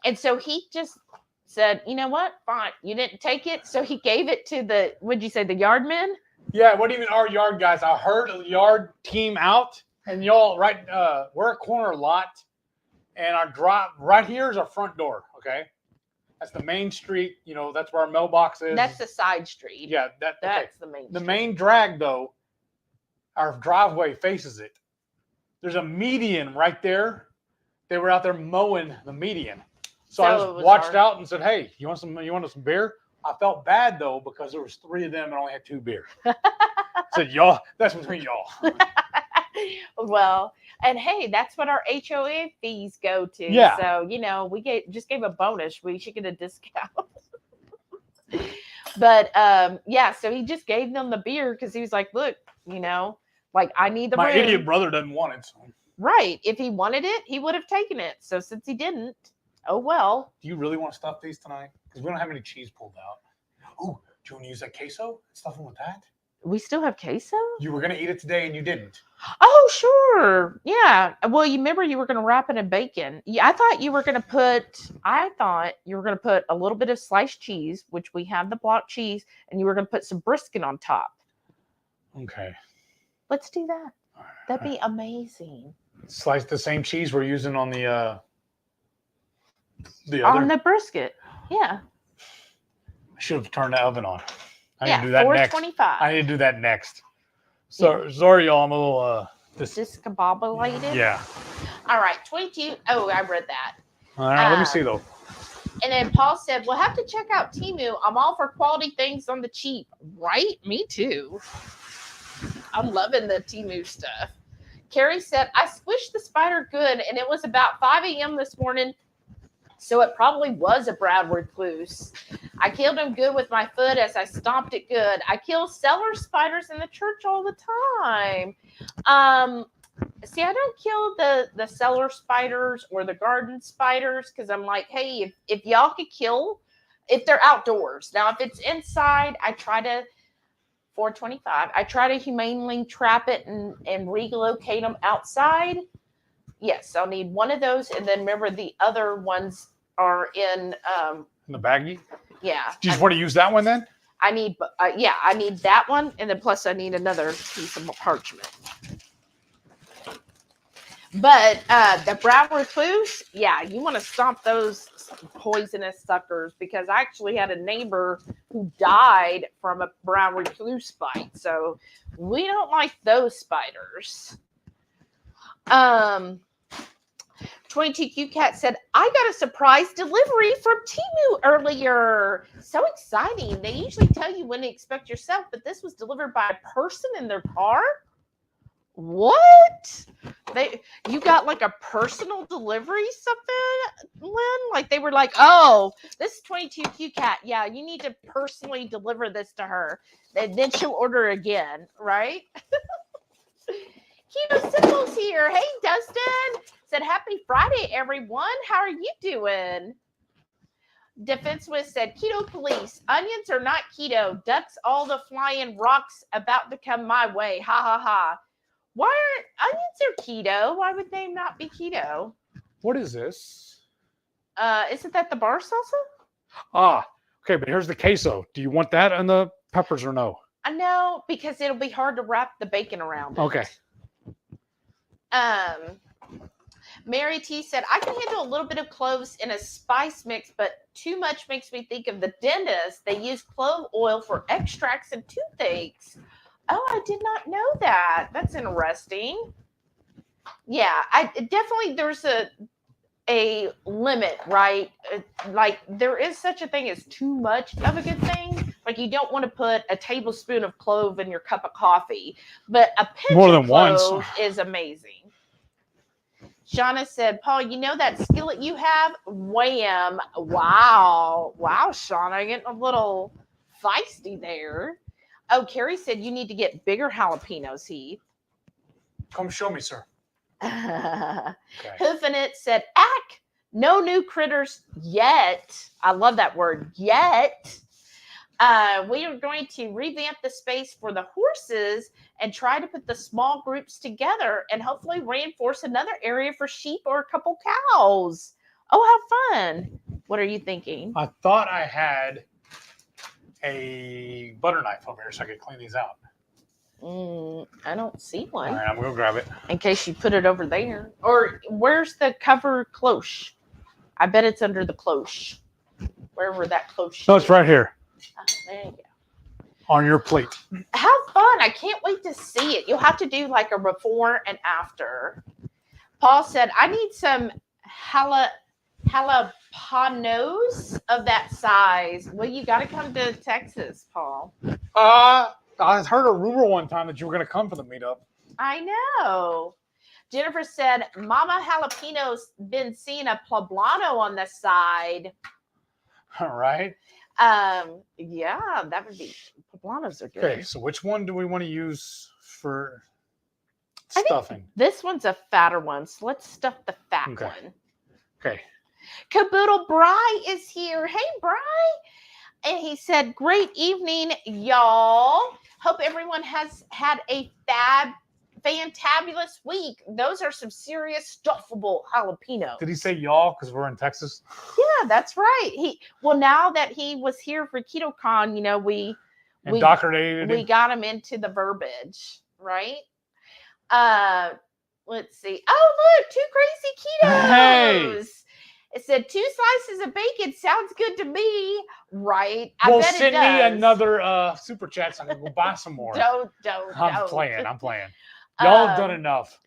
And so he just said, you know what? Fine. You didn't take it. So he gave it to the yard men?
Yeah, what do you mean our yard guys? I heard a yard team out, and y'all, right, we're a corner lot, and our drive, right here is our front door, okay? That's the main street, that's where our mailbox is.
That's the side street.
Yeah,
that's the main street.
The main drag, though, our driveway faces it. There's a median right there. They were out there mowing the median. So I just watched out and said, hey, you want some beer? I felt bad, though, because there was 3 of them and I only had 2 beer. I said, y'all, that's between y'all.
Well, and hey, that's what our HOA fees go to.
Yeah.
So, we just gave a bonus. We should get a discount. But, so he just gave them the beer because he was like, look, like, I need the room.
My idiot brother doesn't want it. So.
Right. If he wanted it, he would have taken it. So since he didn't, oh, well.
Do you really want to stuff these tonight? Because we don't have any cheese pulled out. Oh, do you want to use that queso? Stuff them with that?
We still have queso?
You were going to eat it today and you didn't.
Oh, sure. Yeah. Well, you remember you were going to wrap it in bacon. Yeah, I thought you were going to put a little bit of sliced cheese, which we have the block cheese, and you were going to put some brisket on top.
Okay.
Let's do that. That'd be amazing.
Slice the same cheese we're using on the other.
On the brisket. Yeah.
I should have turned the oven on. I need to do that next.
425.
I need to do that next. So sorry, y'all. I'm a little
discombobulated.
Yeah.
All right. 22. Oh, I read that.
All right. Let me see though.
And then Paul said, we'll have to check out Temu. I'm all for quality things on the cheap. Right? Me too. I'm loving the Temu stuff. Carrie said, I squished the spider good, and it was about 5 a.m. this morning, so it probably was a brown recluse. I killed him good with my foot as I stomped it good. I kill cellar spiders in the church all the time. See, I don't kill the cellar spiders or the garden spiders because I'm like, hey, if y'all could kill, if they're outdoors. Now, if it's inside, I try to $4.25. I try to humanely trap it and relocate them outside. Yes, I'll need one of those, and then remember the other ones are in
the baggie.
Yeah.
Do you just want to use that one then?
I need I need that one, and then plus I need another piece of parchment. But the brown recluse, yeah, you want to stomp those poisonous suckers, because I actually had a neighbor who died from a brown recluse bite. So we don't like those spiders. 22Q Cat said, I got a surprise delivery from Temu earlier. So exciting. They usually tell you when to expect yourself, but this was delivered by a person in their car. What? You got like a personal delivery something, Lynn? Like they were like, oh, this is 22Q Cat. Yeah, you need to personally deliver this to her. And then she'll order again, right? Keto Symbols here. Hey, Dustin. Said, happy Friday, everyone. How are you doing? Defenseless said, keto police. Onions are not keto. Ducks all the flying rocks about to come my way. Ha, ha, ha. Why aren't onions are keto? Why would they not be keto?
What is this?
Isn't that the bar salsa?
Ah, okay, but here's the queso. Do you want that and the peppers or no?
No, because it'll be hard to wrap the bacon around it.
Okay.
Mary T said, I can handle a little bit of cloves in a spice mix, but too much makes me think of the dentist. They use clove oil for extracts and toothaches. Oh, I did not know that. That's interesting. Yeah, definitely there's a limit, right? Like there is such a thing as too much of a good thing. Like you don't want to put a tablespoon of clove in your cup of coffee, but a pinch
more than
of clove
once
is amazing. Shauna said, Paul, you know that skillet you have? Wham. Wow. Wow, Shauna, getting a little feisty there. Oh, Carrie said you need to get bigger jalapenos, Heath.
Come show me, sir.
Okay. Hoofinit said, ack, no new critters yet. I love that word, yet. We are going to revamp the space for the horses and try to put the small groups together and hopefully reinforce another area for sheep or a couple cows. Oh, how fun. What are you thinking?
I thought I had a butter knife over here so I could clean these out.
I don't see one.
All right, I'm going to grab it.
In case you put it over there. Or where's the cover cloche? I bet it's under the cloche. Wherever that cloche
No, it's right here.
Oh, there you go.
On your plate.
How fun. I can't wait to see it. You'll have to do like a before and after. Paul said, I need some jalapenos of that size. Well, you got to come to Texas, Paul.
I heard a rumor one time that you were going to come for the meetup.
I know. Jennifer said, Mama Jalapeno's been seeing a poblano on the side.
All right.
Yeah, that would be, poblanos are good.
Okay, so which one do we want to use for stuffing?
This one's a fatter one, so let's stuff the fat one.
Okay.
Caboodle Bry is here. Hey, Bry. And he said, great evening, y'all. Hope everyone has had a fantabulous week. Those are some serious stuffable jalapenos.
Did he say y'all because we're in Texas?
Yeah, that's right. Now that he was here for KetoCon, you know, we got him into the verbiage, right? Let's see. Oh, look, 2 crazy ketos.
Hey.
It said 2 slices of bacon sounds good to me, right?
Well, send me another super chat so I can go buy some more.
Don't.
I'm playing. Y'all have done enough.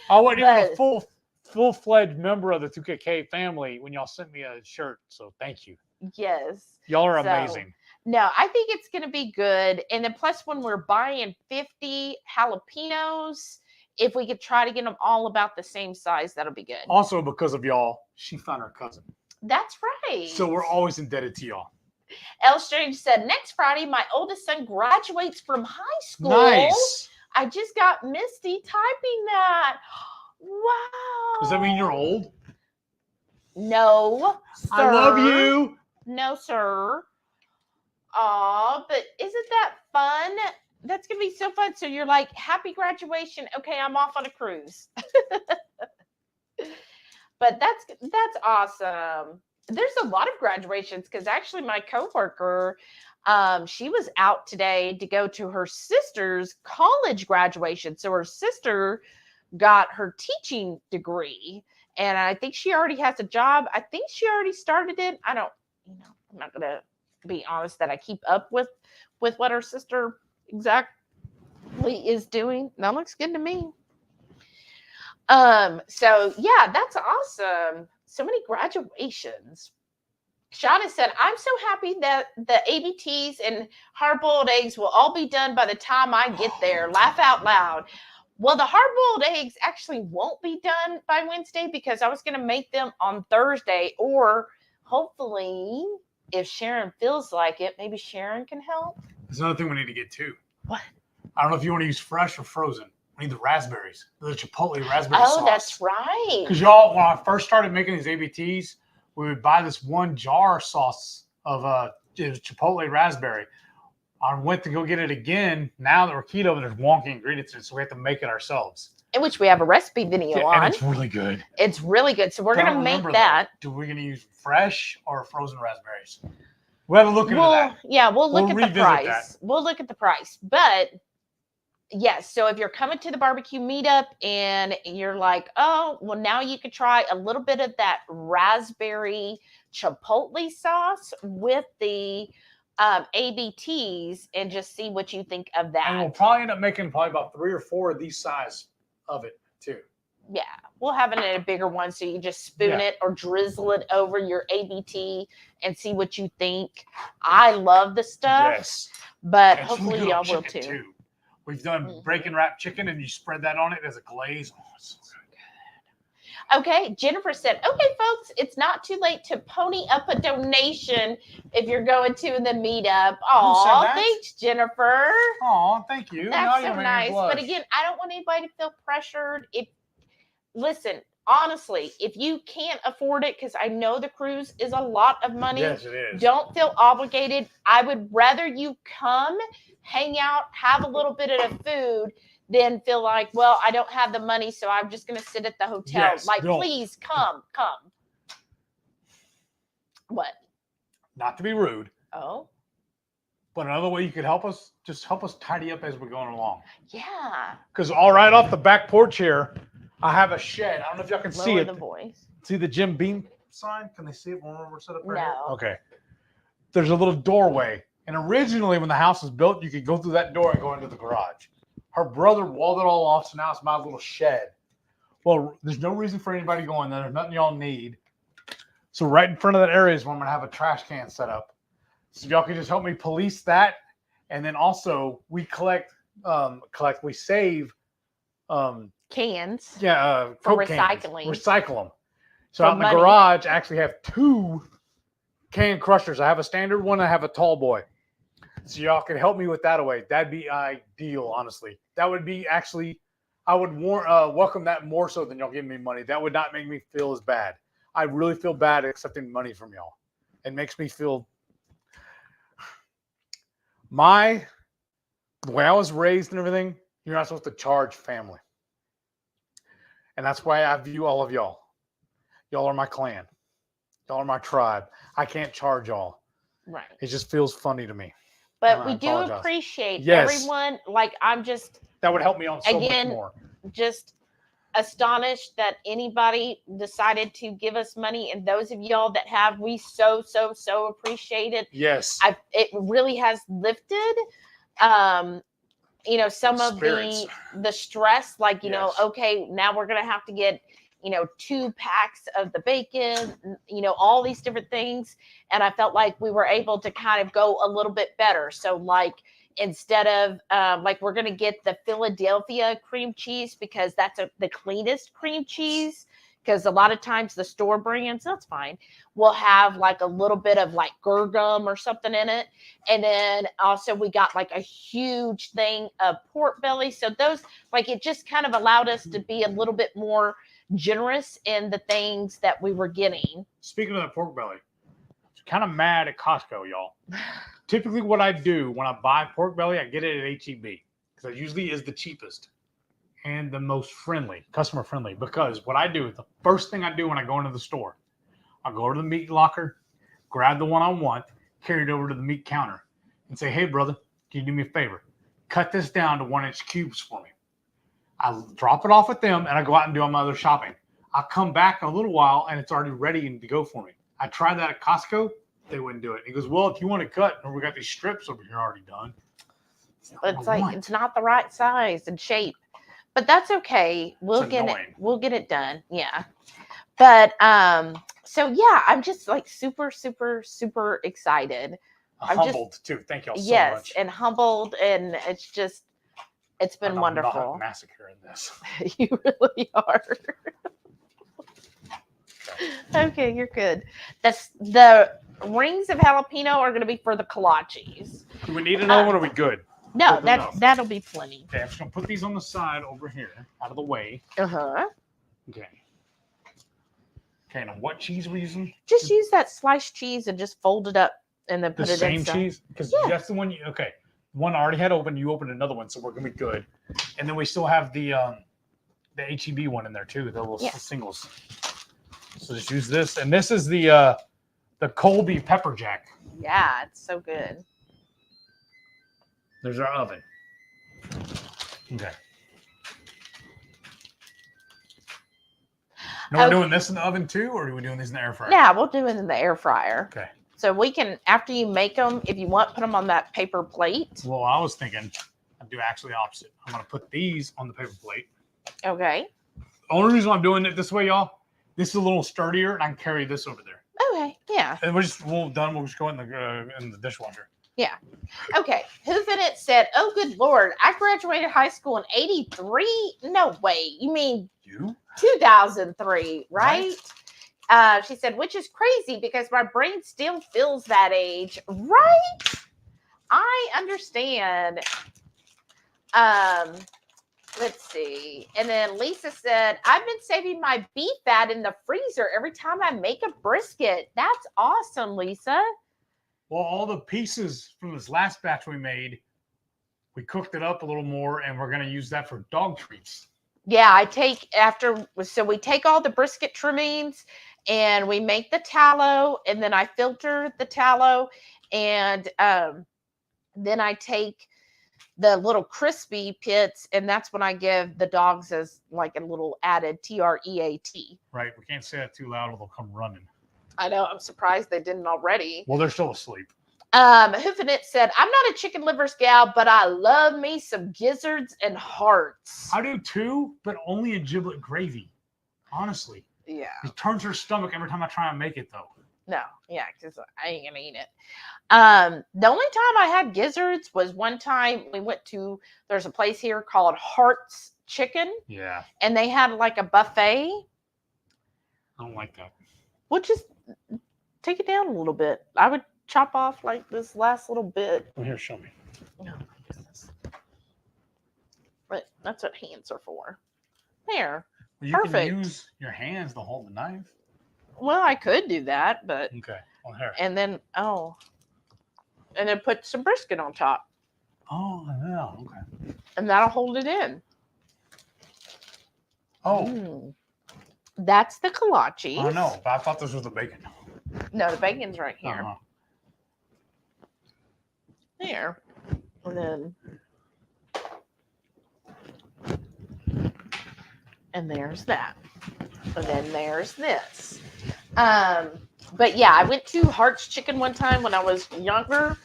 I wasn't even a full-fledged member of the 2KK family when y'all sent me a shirt, so thank you.
Yes.
Y'all are amazing.
No, I think it's going to be good. And then plus when we're buying 50 jalapenos, if we could try to get them all about the same size, that'll be good.
Also, because of y'all, she found her cousin.
That's right.
So we're always indebted to y'all.
L. Strange said, next Friday, my oldest son graduates from high school.
Nice.
I just got Misty typing that. Wow.
Does that mean you're old?
No, sir.
I love you.
No, sir. Aw, but isn't that fun? That's gonna be so fun. So you're like, happy graduation. Okay, I'm off on a cruise. But that's awesome. There's a lot of graduations because actually my coworker, she was out today to go to her sister's college graduation. So her sister got her teaching degree, and I think she already has a job. I think she already started it. I don't, I'm not gonna be honest that I keep up with what her sister exactly is doing. That looks good to me. So yeah, that's awesome. So many graduations. Shauna said, I'm so happy that the ABTs and hard-boiled eggs will all be done by the time I get there. Laugh out loud. Well, the hard-boiled eggs actually won't be done by Wednesday because I was going to make them on Thursday, or hopefully, if Sharon feels like it, maybe Sharon can help.
There's another thing we need to get too.
What?
I don't know if you want to use fresh or frozen. We need the raspberries, the Chipotle raspberry sauce.
Oh, that's right.
Because y'all, when I first started making these ABTs, we would buy this one jar sauce of it was Chipotle raspberry. I went to go get it again. Now that we're keto, there's wonky ingredients in it, so we have to make it ourselves.
In which we have a recipe video on.
And it's really good.
It's really good. So we're going to make that.
Though. We're going to use fresh or frozen raspberries? We'll have to look into that.
Yeah, we'll look at the price.
That.
We'll look at the price. But yes, so if you're coming to the barbecue meetup and you're like, oh, well, now you could try a little bit of that raspberry Chipotle sauce with the ABTs and just see what you think of that.
And we'll probably end up making about 3 or 4 of these size of it too.
Yeah, we'll have it in a bigger one so you just spoon it or drizzle it over your ABT and see what you think. I love the stuff, but hopefully y'all will too.
We've done bacon wrapped chicken, and you spread that on it as a glaze. Oh, it's so
good. Okay, Jennifer said, okay, folks, it's not too late to pony up a donation if you're going to the meetup. Oh, thanks, Jennifer.
Oh, thank you.
That's so nice. But again, I don't want anybody to feel pressured. Listen, honestly, if you can't afford it, because I know the cruise is a lot of money.
Yes, it is.
Don't feel obligated. I would rather you come, hang out, have a little bit of food, than feel like, well, I don't have the money, so I'm just going to sit at the hotel.
Yes,
please come. What?
Not to be rude.
Oh.
But another way you could help us, just help us tidy up as we're going along.
Yeah.
Because all right off the back porch here, I have a shed. I don't know if y'all can see it.
The voice.
See the Jim Beam sign? Can they see it when we're set up right here?
No.
Okay. There's a little doorway. And originally, when the house was built, you could go through that door and go into the garage. Her brother walled it all off, so now it's my little shed. Well, there's no reason for anybody going there. There's nothing y'all need. So right in front of that area is where I'm going to have a trash can set up. So y'all can just help me police that. And then also, we we save
cans.
Yeah,
for
Coke
recycling.
Cans. Recycle them. So out in the garage, I actually have 2 can crushers. I have a standard one. I have a tall boy. So y'all can help me with that away. That'd be ideal, honestly. That would be actually, I would welcome that more so than y'all giving me money. That would not make me feel as bad. I really feel bad accepting money from y'all. It makes me feel, the way I was raised and everything, you're not supposed to charge family. And that's why I view all of y'all. Y'all are my clan. Y'all are my tribe. I can't charge y'all.
Right.
It just feels funny to me.
But we do appreciate everyone. Like, I'm just.
That would help me on so much more.
Just astonished that anybody decided to give us money. And those of y'all that have, we so appreciate it.
Yes.
It really has lifted. Some of the stress, like, okay, now we're going to have to get, 2 packs of the bacon, all these different things. And I felt like we were able to kind of go a little bit better. So like, instead of we're going to get the Philadelphia cream cheese because that's the cleanest cream cheese. Because a lot of times the store brands, that's fine, will have like a little bit of like gurgum or something in it. And then also we got like a huge thing of pork belly. So those, it just kind of allowed us to be a little bit more generous in the things that we were getting.
Speaking of that pork belly, I'm kind of mad at Costco, y'all. typically what I do when I buy pork belly, I get it at HEB because it usually is the cheapest and the most friendly, customer friendly. Because what I do is the first thing I do when I go into the store, I'll go to the meat locker, grab the one I want, carry it over to the meat counter, and say, "Hey, brother, can you do me a favor? Cut this down to 1-inch cubes for me." I drop it off with them, and I go out and do all my other shopping. I'll come back in a little while, and it's already ready and to go for me. I tried that at Costco. They wouldn't do it. He goes, "Well, if you want to cut, we got these strips over here already done."
It's like it's not the right size and shape, but that's okay. We'll get it done. Yeah. But so yeah, I'm just like super, super, super excited. I'm
humbled too. Thank y'all so much.
Yes, and humbled, and it's been wonderful.
I'm not massacring this.
You really are. Okay, you're good. The rings of jalapeno are going to be for the kolaches.
Do we need another one? Or are we good?
No, that'll be plenty.
Okay, I'm just going to put these on the side over here, out of the way.
Uh-huh.
Okay. Okay, now what cheese are we using?
Just use that sliced cheese and just fold it up and then put it inside.
The same cheese? Because that's the one okay. One I already had open, you opened another one, so we're going to be good. And then we still have the HEB one in there too, the little singles. So just use this. And this is the Colby pepper jack.
Yeah, it's so good.
There's our oven. Okay. Now we're doing this in the oven too, or are we doing this in the air fryer?
Yeah, we'll do it in the air fryer.
Okay.
So we can, after you make them, if you want, put them on that paper plate.
Well, I was thinking I'd do actually the opposite. I'm going to put these on the paper plate.
Okay.
The only reason I'm doing it this way, y'all, this is a little sturdier, and I can carry this over there.
Okay, yeah.
And we're done. We'll just go in the dishwasher.
Yeah. Okay. It said, "Oh, good Lord, I graduated high school in '83. No way. You mean
you?
2003, right?" She said, "Which is crazy because my brain still feels that age." Right? I understand. Let's see. And then Lisa said, "I've been saving my beef fat in the freezer every time I make a brisket." That's awesome, Lisa.
Well, all the pieces from this last batch we made, we cooked it up a little more, and we're going to use that for dog treats.
Yeah, we take all the brisket trimmings and we make the tallow, and then I filter the tallow, and then I take the little crispy pits, and that's when I give the dogs as like a little added TREAT.
Right. We can't say that too loud or they'll come running.
I know. I'm surprised they didn't already.
Well, they're still asleep.
Hoofinit said, "I'm not a chicken livers gal, but I love me some gizzards and hearts."
I do too, but only in giblet gravy. Honestly.
Yeah.
It turns her stomach every time I try and make it, though.
No, yeah, because I ain't gonna eat it. The only time I had gizzards was one time we went to, there's a place here called Hearts Chicken.
Yeah.
And they had like a buffet.
I don't like that.
Well, just take it down a little bit. I would chop off like this last little bit.
Well, here, show me.
Oh, but that's what hands are for. There.
Well, you
Perfect.
can use your hands to hold the knife.
Well, I could do that, but
okay. Well, here.
And then put some brisket on top.
Oh, yeah. Okay.
And that'll hold it in.
Oh.
That's the kolaches.
I know, but I thought this was the bacon.
No, the bacon's right here.
Uh-huh.
There. And there's that. And then there's this. But yeah, I went to Heart's Chicken one time when I was younger,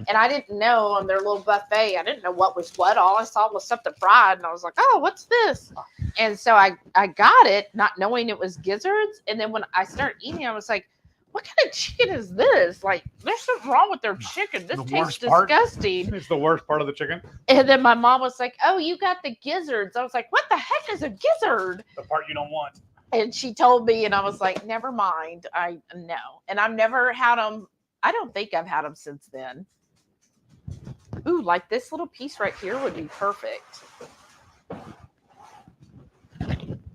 and I didn't know on their little buffet, I didn't know what was what. All I saw was something fried, and I was like, "Oh, what's this?" And so I got it, not knowing it was gizzards. And then when I started eating, I was like, "What kind of chicken is this? Like, there's something wrong with their chicken. This tastes disgusting."
It's the worst part of the chicken.
And then my mom was like, "Oh, you got the gizzards." I was like, "What the heck is a gizzard?"
The part you don't want.
And she told me, and I was like, "Never mind. I know." And I've never had them. I don't think I've had them since then. Ooh, like this little piece right here would be perfect.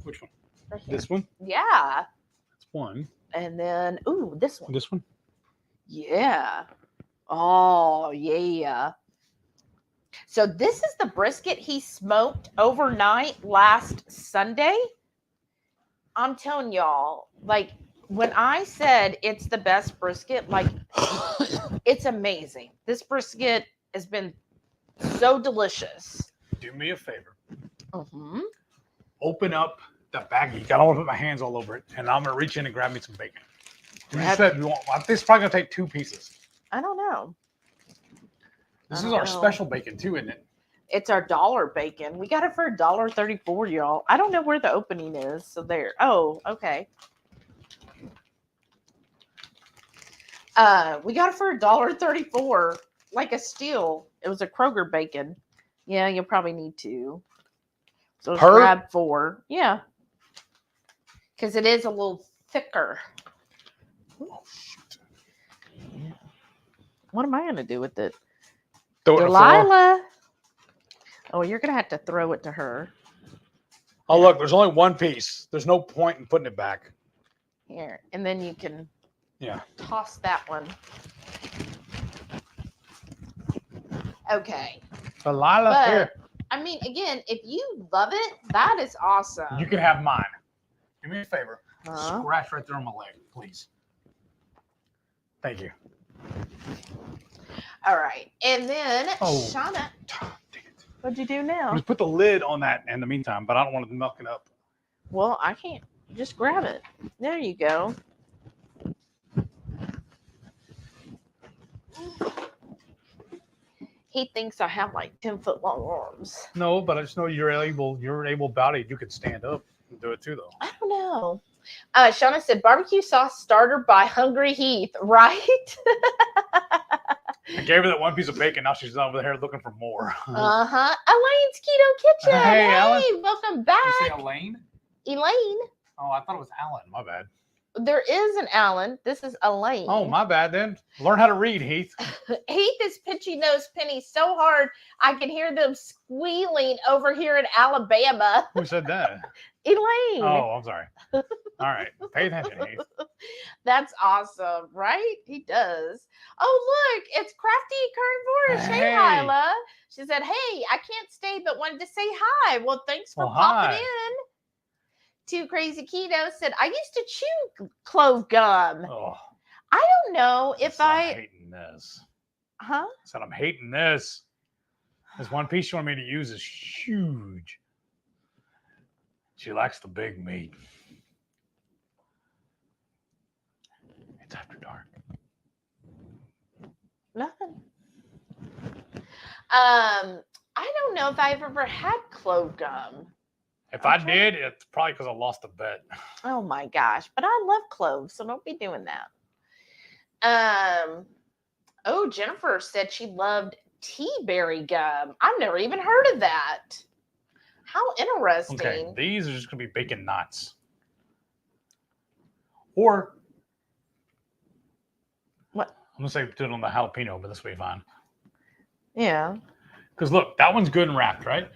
Which one?
Right here.
This one?
Yeah.
That's one.
And then, ooh, this one.
This one?
Yeah. Oh, yeah. So this is the brisket he smoked overnight last Sunday. I'm telling y'all, like, when I said it's the best brisket, like, it's amazing. This brisket has been so delicious.
Do me a favor.
Mm-hmm.
Open up the baggie. I don't want to put my hands all over it. And I'm going to reach in and grab me some bacon. You said you want, this is probably going to take 2 pieces.
I don't know.
This is our special bacon too, isn't it?
It's our dollar bacon. We got it for $1.34, y'all. I don't know where the opening is. So there. Oh, okay. We got it for $1.34, like a steal. It was a Kroger bacon. Yeah, you'll probably need 2. So let's grab 4. Yeah. Because it is a little thicker.
Oh, shoot.
Yeah. What am I going to do with it?
Delilah.
Oh, you're going to have to throw it to her.
Oh, look, there's only 1 piece. There's no point in putting it back.
Here. And then you can toss that one. Okay.
Delilah, here.
I mean, again, if you love it, that is awesome.
You can have mine. Do me a favor. Scratch right there on my leg, please. Thank you.
All right. And then, Shauna. What'd you do now?
Just put the lid on that in the meantime, but I don't want to milk it up.
Well, I can't. Just grab it. There you go. He thinks I have like 10-foot long arms.
No, but I just know you're able-bodied. You could stand up and do it too, though.
I don't know. Shauna said barbecue sauce starter by HungryHeath, right?
I gave her that 1 piece of bacon. Now she's over there looking for more.
Uh-huh. Elaine's Keto Kitchen.
Hey, Ellen.
Welcome back.
Did you say Elaine?
Elaine.
Oh, I thought it was Alan. My bad.
There is an Alan. This is Elaine.
Oh, my bad then. Learn how to read, Heath.
Heath is pinching those pennies so hard I can hear them squealing over here in Alabama.
Who said that?
Elaine.
Oh, I'm sorry. All right. Pay attention, Heath.
That's awesome, right? He does. Oh, look, it's Crafty Kern Forest. Hey, Hyla. She said, hey, I can't stay, but wanted to say hi. Well, thanks for popping in. Too Crazy Keto said, I used to chew clove gum.
Oh,
I don't know if
I'm hating this.
Huh?
I said, I'm hating this. This 1 piece you want me to use is huge. She likes the big meat. It's after dark.
Nothing. I don't know if I've ever had clove gum.
If I did, it's probably because I lost a bet.
Oh my gosh. But I love cloves, so don't be doing that. Oh, Jennifer said she loved tea berry gum. I've never even heard of that. How interesting.
Okay, these are just going to be bacon knots. Or,
what?
I'm going to say do it on the jalapeno, but this will be fine.
Yeah.
Because look, that one's good and wrapped, right?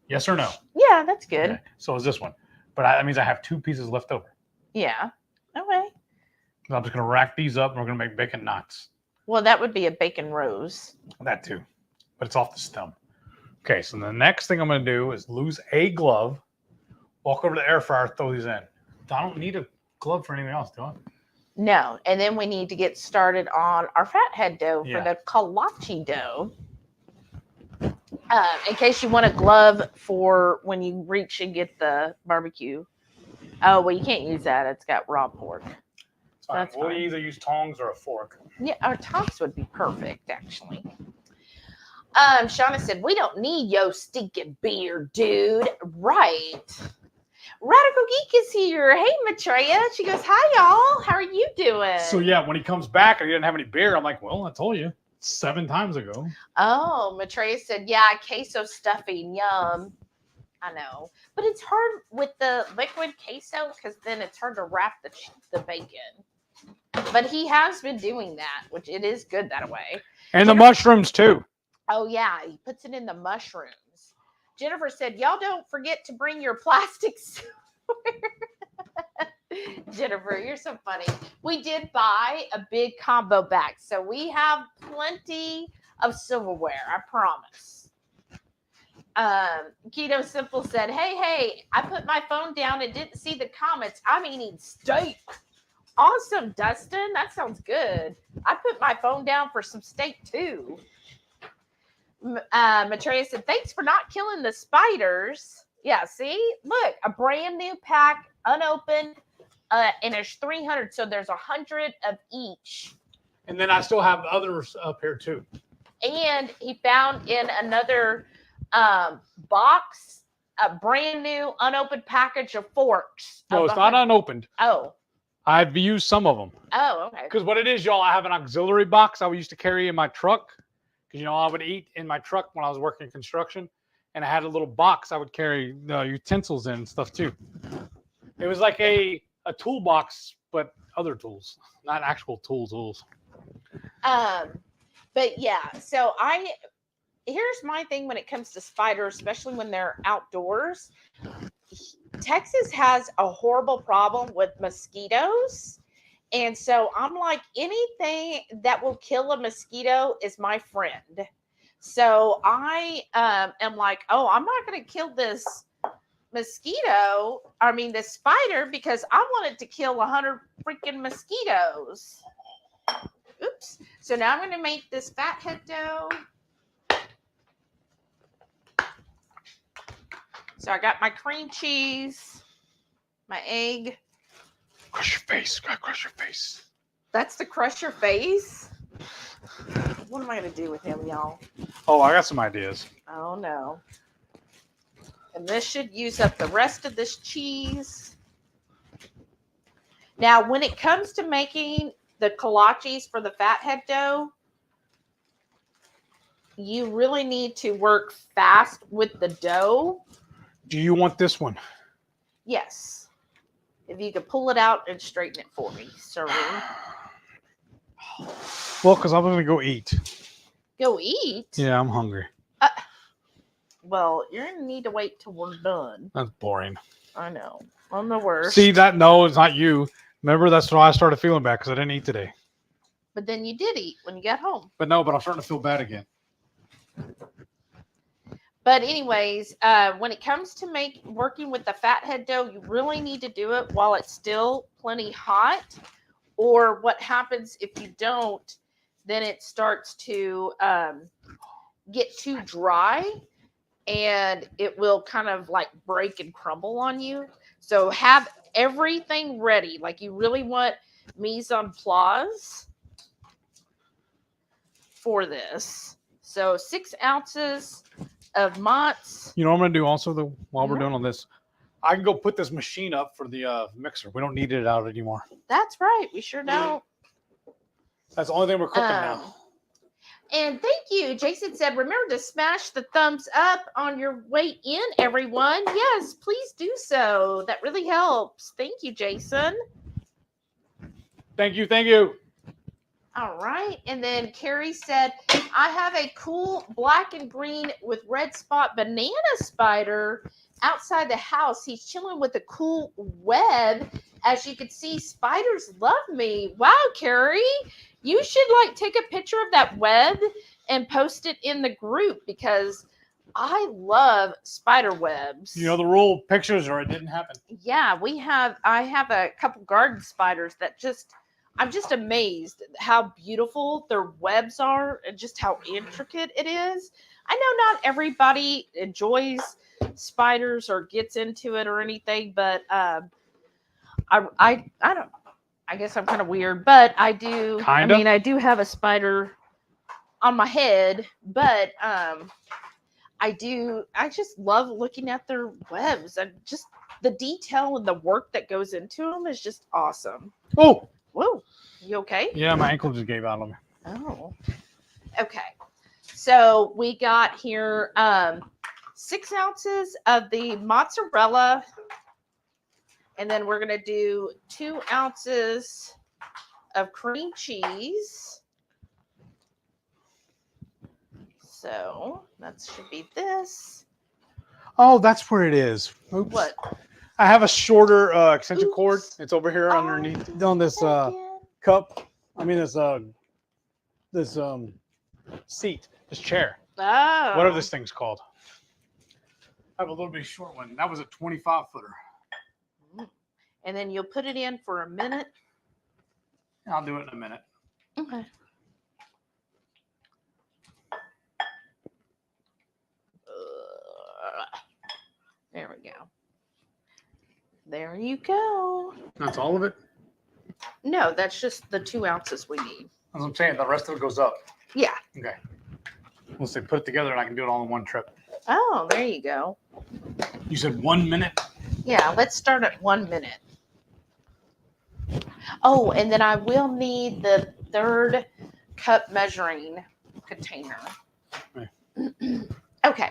Yes or no?
Yeah, that's good.
Okay. So is this one. But that means I have 2 pieces left over.
Yeah. Okay.
So I'm just going to rack these up and we're going to make bacon knots.
Well, that would be a bacon rose.
That too. But it's off the stem. Okay, so the next thing I'm going to do is lose a glove, walk over to the air fryer, throw these in. I don't need a glove for anything else, do I?
No. And then we need to get started on our fathead dough for the kolache dough. In case you want a glove for when you reach and get the barbecue. Oh, well, you can't use that. It's got raw pork.
So that's we'll either use tongs or a fork.
Yeah, our tongs would be perfect, actually. Shauna said, we don't need yo stinking beer, dude. Right. Radical Geek is here. Hey, Maitreya. She goes, hi, y'all. How are you doing?
So, yeah, when he comes back and he didn't have any beer, I'm like, well, I told you 7 times ago.
Oh, Maitreya said, yeah, queso stuffing. Yum. I know. But it's hard with the liquid queso because then it's hard to wrap the bacon. But he has been doing that, which it is good that way.
And the mushrooms, too.
Oh, yeah. He puts it in the mushrooms. Jennifer said, y'all don't forget to bring your plastics. Jennifer, you're so funny. We did buy a big combo bag, so we have plenty of silverware, I promise. Keto Simple said, hey, I put my phone down and didn't see the comments. I'm eating steak. Awesome, Dustin. That sounds good. I put my phone down for some steak too. Matreya said, thanks for not killing the spiders. Yeah, see? Look, a brand new pack, unopened, and there's 300, so there's 100 of each.
And then I still have others up here too.
And he found in another box a brand new unopened package of forks.
No, it's not unopened.
Oh.
I've used some of them.
Oh, okay.
Because what it is, y'all, I have an auxiliary box I used to carry in my truck. Because, you know, I would eat in my truck when I was working construction. And I had a little box I would carry utensils in and stuff too. It was like a toolbox, but other tools, not actual tools.
But yeah, so here's my thing when it comes to spiders, especially when they're outdoors. Texas has a horrible problem with mosquitoes. And so I'm like, anything that will kill a mosquito is my friend. So I am like, oh, I'm not going to kill this this spider, because I wanted to kill 100 freaking mosquitoes. Oops. So now I'm going to make this fathead dough. So I got my cream cheese, my egg.
Crush your face. Gotta crush your face.
That's the crush your face? What am I going to do with him, y'all?
Oh, I got some ideas.
Oh, no. And this should use up the rest of this cheese. Now, when it comes to making the kolaches for the fathead dough, you really need to work fast with the dough.
Do you want this one?
Yes. If you could pull it out and straighten it for me, sir.
Well, because I'm going to go eat.
Go eat?
Yeah, I'm hungry.
Well, you're going to need to wait till we're done.
That's boring.
I know. I'm the worst.
See, no, it's not you. Remember, that's why I started feeling bad, because I didn't eat today.
But then you did eat when you got home.
But I'm starting to feel bad again.
But anyways, when it comes to working with the fathead dough, you really need to do it while it's still plenty hot. Or what happens if you don't, then it starts to get too dry, and it will kind of like break and crumble on you. So have everything ready. Like, you really want mise en place for this. So 6 ounces of Mott's.
You know what I'm going to do also, while we're doing all this? I can go put this machine up for the mixer. We don't need it out anymore.
That's right. We sure don't.
That's the only thing we're cooking now.
And thank you. Jason said, remember to smash the thumbs up on your way in, everyone. Yes, please do so. That really helps. Thank you, Jason.
Thank you.
All right. And then Carrie said, I have a cool black and green with red spot banana spider outside the house. He's chilling with a cool web. As you can see, spiders love me. Wow, Carrie. You should take a picture of that web and post it in the group, because I love spider webs.
You know the rule, pictures or it didn't happen.
Yeah, I have a couple garden spiders that I'm just amazed how beautiful their webs are and just how intricate it is. I know not everybody enjoys spiders or gets into it or anything, but I don't. I guess I'm kind of weird, but I do.
Kinda?
I mean, I do have a spider on my head, but I just love looking at their webs, and just the detail and the work that goes into them is just awesome.
Oh,
whoa! You okay?
Yeah, my ankle just gave out on me.
Oh, okay. So we got here 6 ounces of the mozzarella. And then we're going to do 2 ounces of cream cheese. So that should be this.
Oh, that's where it is. Oops.
What?
I have a shorter extension cord.
Oops.
It's over here
Oh,
underneath on this
again.
cup. I mean this seat, this chair,
Oh.
whatever this thing's called. I have a little bit short one. That was a 25-footer.
And then you'll put it in for a minute.
I'll do it in a minute.
Okay. There we go. There you go.
That's all of it?
No, that's just the 2 ounces we need.
That's what I'm saying. The rest of it goes up.
Yeah.
Okay. Once they put it together and I can do it all in one trip.
Oh, there you go.
You said 1 minute?
Yeah, let's start at 1 minute. Oh, and then I will need the 3rd cup measuring container.
Okay.
Okay.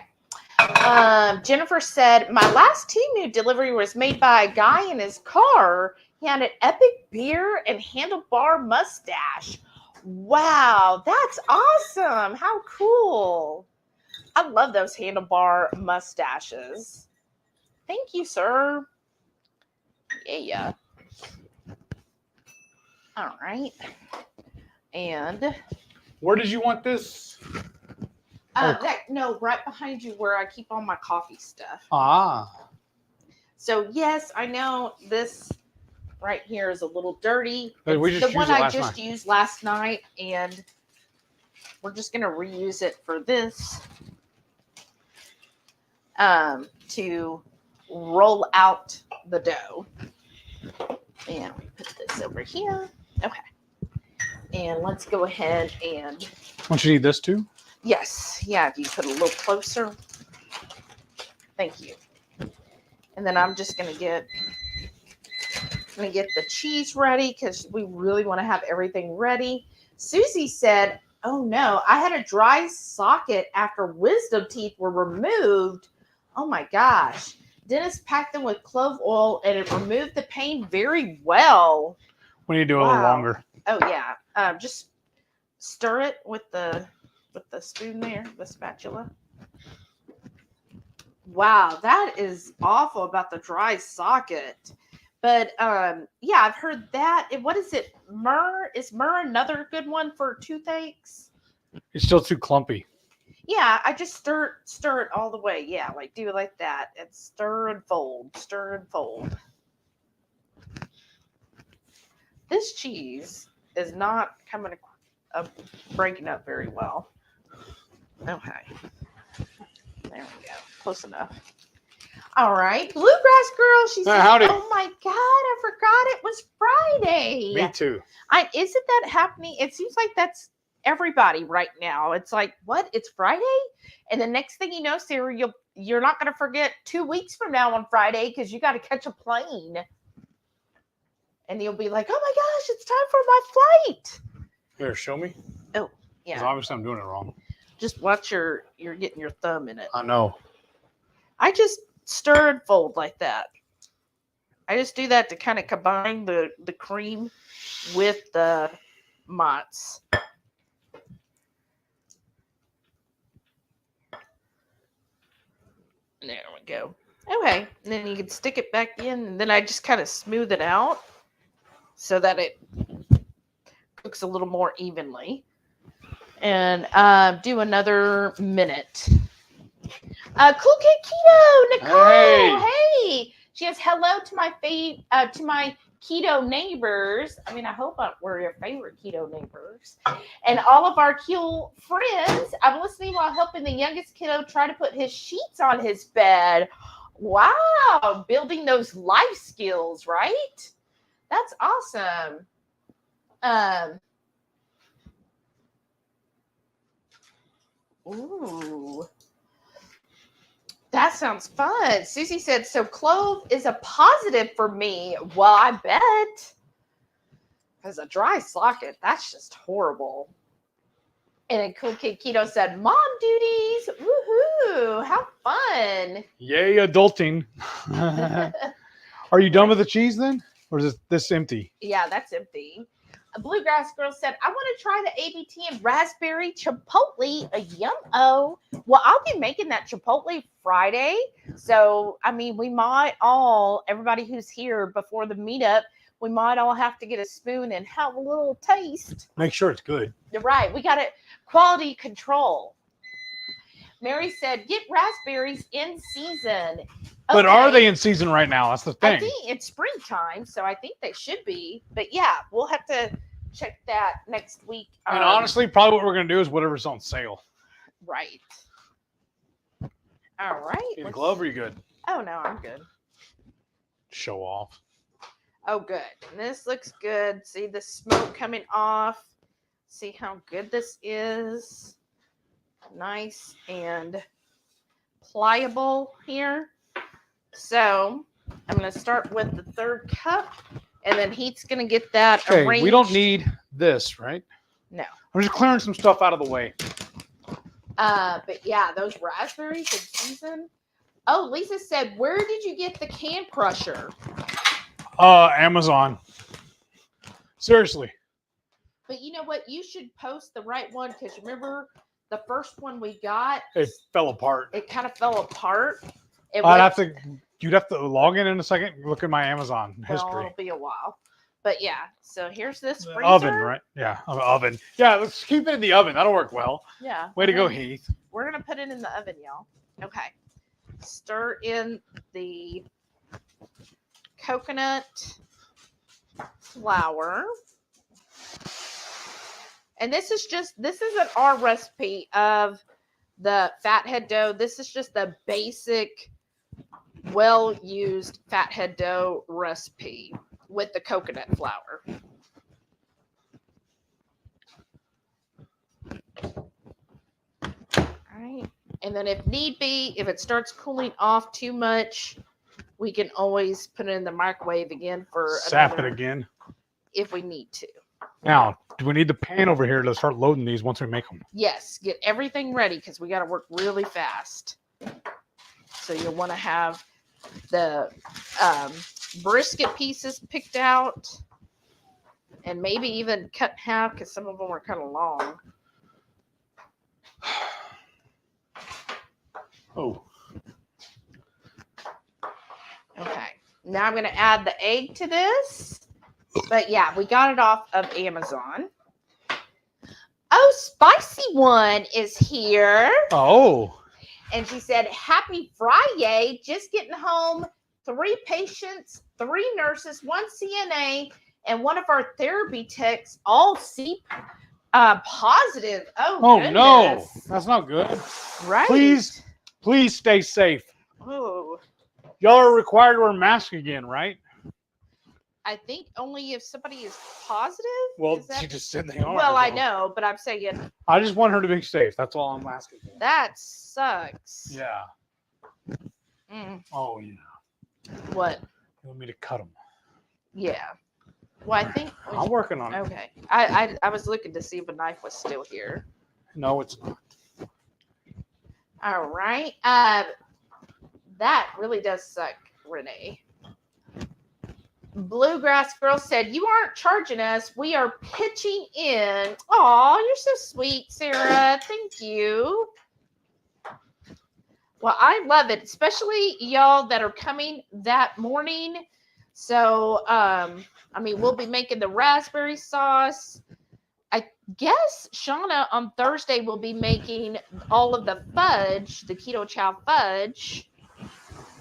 Jennifer said, my last Temu delivery was made by a guy in his car. He had an epic beard and handlebar mustache. Wow, that's awesome. How cool. I love those handlebar mustaches. Thank you, sir. Yeah. All right. And
where did you want this?
no, right behind you where I keep all my coffee stuff.
Ah.
So yes, I know this right here is a little dirty.
But we
It's
just
the one
used it
I
last
just
night.
used last night, and we're just gonna reuse it for this. To roll out the dough. And we put this over here. Okay. And let's go ahead and
Don't you need this too?
yes, yeah, if you put a little closer. Thank you. And then I'm just gonna get the cheese ready because we really want to have everything ready. Susie said, oh no, I had a dry socket after wisdom teeth were removed. Oh my gosh. Dennis packed them with clove oil and it removed the pain very well.
We need to do it a little longer.
Oh yeah. Just stir it with the spoon there, the spatula. Wow, that is awful about the dry socket. But yeah, I've heard that. And what is it? Myrrh? Is myrrh another good one for toothaches?
It's still too clumpy.
Yeah, I just stir it all the way. Yeah, like do it like that. And stir and fold, stir and fold. This cheese is not coming breaking up very well. Okay. There we go. Close enough. All right. Bluegrass Girl, she said,
howdy.
oh my God, I forgot it was Friday.
Me too.
Isn't that happening? It seems like that's everybody right now. It's like, what? It's Friday? And the next thing you know, Sarah, you're not going to forget 2 weeks from now on Friday because you got to catch a plane. And you'll be like, oh my gosh, it's time for my flight.
Here, show me.
Oh, yeah.
'Cause obviously I'm doing it wrong.
Just watch you're getting your thumb in it.
I know.
I just stir and fold like that. I just do that to kind of combine the cream with the mozz. There we go. Okay, and then you can stick it back in, and then I just kind of smooth it out so that it cooks a little more evenly. And do another minute. Cool Kid Keto, Nicole. Hey. She says hello to my keto neighbors. I mean, I hope we're your favorite keto neighbors. And all of our cool friends. I'm listening while helping the youngest kiddo try to put his sheets on his bed. Wow, building those life skills, right? That's awesome. Ooh. That sounds fun. Susie said, so clove is a positive for me. Well, I bet. Because a dry socket, that's just horrible. And then Cool Kid Keto said, mom duties. Woohoo. How fun.
Yay, adulting. Are you done with the cheese then? Or is this empty?
Yeah, that's empty. Bluegrass Girl said, I want to try the ABT and raspberry chipotle. A yum-o. Well, I'll be making that chipotle Friday. So, I mean, we might all, everybody who's here before the meetup, we might all have to get a spoon and have a little taste.
Make sure it's good.
You're right. We got it. Quality control. Mary said, get raspberries in season.
But are they in season right now? That's the thing.
I think it's springtime, so I think they should be. But yeah, we'll have to check that next week.
And honestly, probably what we're going to do is whatever's on sale.
Right. All right.
You need a glove or you good?
Oh, no, I'm good.
Show off.
Oh, good. And this looks good. See the smoke coming off. See how good this is. Nice and pliable here. So I'm going to start with the third cup, and then Heath's going to get that arranged.
We don't need this, right?
No.
I'm just clearing some stuff out of the way.
But yeah, those raspberries in season. Oh, Lisa said, where did you get the can crusher?
Amazon. Seriously.
But you know what? You should post the right one, because remember the first one we got?
It fell apart.
It kind of fell apart.
You'd have to log in a second. Look at my Amazon history.
Well, it'll be a while. But yeah, so here's this freezer.
Oven, right? Yeah, oven. Yeah, let's keep it in the oven. That'll work well.
Yeah.
Way to go, Heath.
We're going to put it in the oven, y'all. Okay. Stir in the coconut flour. And this isn't our recipe of the fathead dough. This is just the basic, well-used fathead dough recipe with the coconut flour. All right. And then if need be, if it starts cooling off too much, we can always put it in the microwave again for
Sap it again.
If we need to.
Now, do we need the pan over here to start loading these once we make them?
Yes, get everything ready because we got to work really fast. So you'll want to have the brisket pieces picked out and maybe even cut in half because some of them are kind of long.
Oh.
Okay. Now I'm going to add the egg to this. But yeah, we got it off of Amazon. Oh, Spicy One is here.
Oh.
And she said, happy Friday. Just getting home. 3 patients, 3 nurses, 1 CNA, and one of our therapy techs, all C positive. Oh, goodness.
No. That's not good.
Right.
Please stay safe.
Oh.
Y'all are required to wear masks again, right?
I think only if somebody is positive.
Well, she just said they are.
Well, I know, but I'm saying.
I just want her to be safe. That's all I'm asking for.
That sucks.
Yeah.
Mm.
Oh, yeah.
What?
You want me to cut them?
Yeah. Well, I think.
I'm working on it.
Okay. I was looking to see if a knife was still here.
No, it's not.
All right. That really does suck, Renee. Bluegrass Girl said, you aren't charging us. We are pitching in. Aw, you're so sweet, Sarah. Thank you. Well, I love it, especially y'all that are coming that morning. So, I mean, we'll be making the raspberry sauce. I guess Shauna on Thursday will be making all of the fudge, the Ketochow fudge,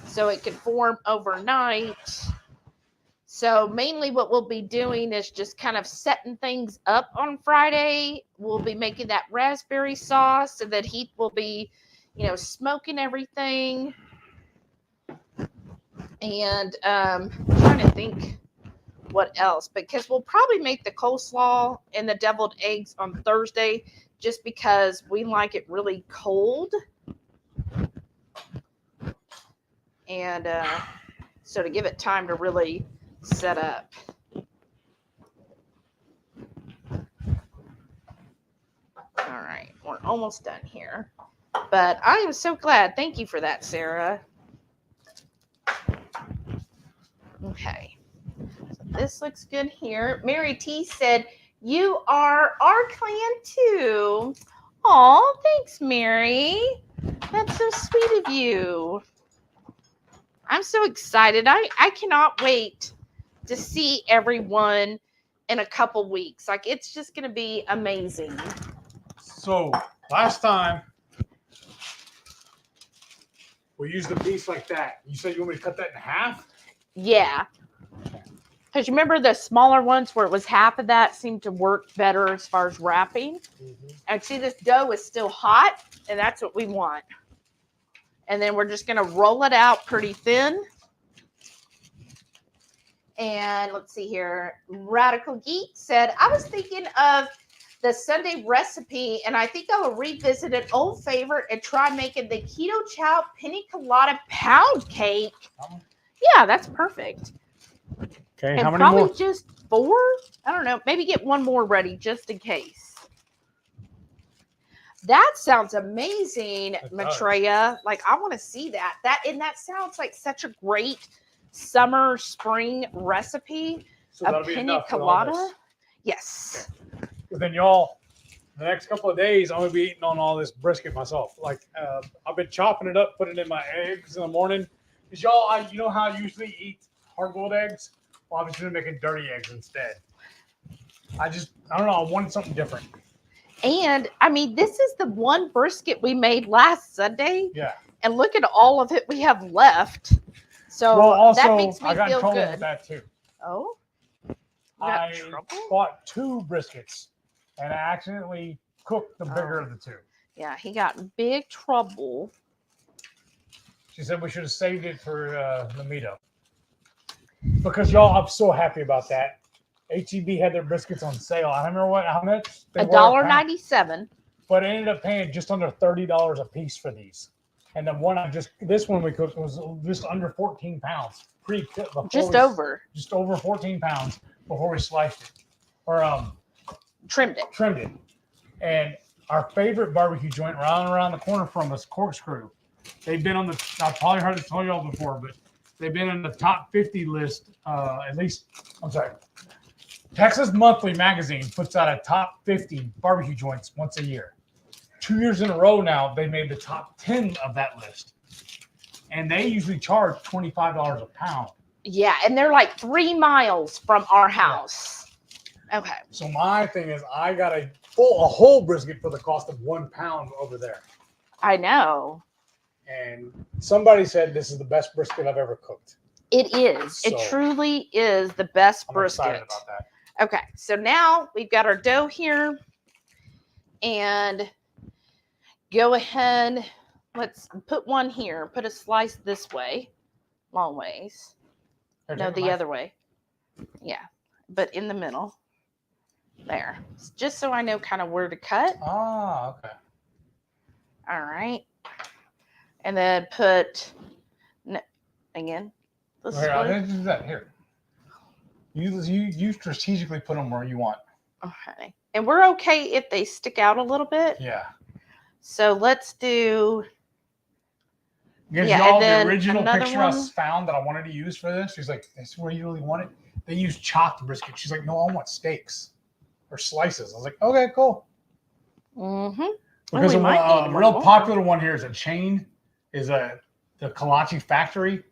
so it can form overnight. So mainly what we'll be doing is just kind of setting things up on Friday. We'll be making that raspberry sauce so that Heath will be, smoking everything. And I'm trying to think what else, because we'll probably make the coleslaw and the deviled eggs on Thursday just because we like it really cold. And so to give it time to really set up. All right, we're almost done here. But I am so glad. Thank you for that, Sarah. Okay. So this looks good here. Mary T said, You are our clan too. Aw, thanks, Mary. That's so sweet of you. I'm so excited. I cannot wait to see everyone in a couple weeks. Like, it's just going to be amazing.
So last time we used a piece like that. You said you want me to cut that in half?
Yeah. Because you remember the smaller ones where it was half of that seemed to work better as far as wrapping.
Mm-hmm.
And see, this dough is still hot, and that's what we want. And then we're just going to roll it out pretty thin. And let's see here. Radical Geek said, I was thinking of the Sunday recipe, and I think I will revisit an old favorite and try making the Ketochow Pina Colada pound cake. Yeah, that's perfect.
Okay,
And
how many
probably
more?
just 4? I don't know. Maybe get one more ready just in case. That sounds amazing, Maitreya. Like, I want to see that. And that sounds like such a great summer, spring recipe.
So
a pina colada. Yes.
Okay. But then y'all, the next couple of days, I'm gonna be eating on all this brisket myself. Like, I've been chopping it up, putting it in my eggs in the morning. Cause y'all, you know how I usually eat hard-boiled eggs? Well, I'm just gonna make dirty eggs instead. I don't know. I wanted something different.
And I mean, this is the one brisket we made last Sunday.
Yeah.
And look at all of it we have left. So
well, also,
that makes me
I got in
feel
trouble
good.
with that too.
Oh.
I bought 2 briskets and I accidentally cooked the bigger of the 2.
Yeah, he got in big trouble.
She said we should have saved it for the meetup. Because y'all, I'm so happy about that. HEB had their briskets on sale. I don't remember how much they were.
$1.97.
But I ended up paying just under $30 a piece for these. And the one this one we cooked was just under 14 pounds. Just over 14 pounds before we sliced it. Or
trimmed it.
And our favorite barbecue joint around the corner from us, Corkscrew. They've been on the, I've probably heard it told y'all before, but they've been in the top 50 list, at least, I'm sorry. Texas Monthly Magazine puts out a top 50 barbecue joints once a year. 2 years in a row now, they made the top 10 of that list. And they usually charge $25 a pound.
Yeah, and they're like 3 miles from our house. Yeah. Okay.
So my thing is, I got a whole brisket for the cost of 1 pound over there.
I know.
And somebody said this is the best brisket I've ever cooked.
It is. So, it truly is the best brisket. I'm excited about that. Okay, so now we've got our dough here. And go ahead. Let's put one here. Put a slice this way. Long ways. No, the other way. Yeah, but in the middle. There. Just so I know kind of where to cut.
Ah, okay.
All right. And then put, again, this way.
Here. You strategically put them where you want.
Okay. And we're okay if they stick out a little bit.
Yeah.
So let's do.
Because y'all, the original picture I found that I wanted to use for this, she's like, "That's where you really want it." They use chopped brisket. She's like, "No, I want steaks or slices." I was like, "Okay, cool."
Mm-hmm.
Because a real popular one here is a chain, is the Kolache factory,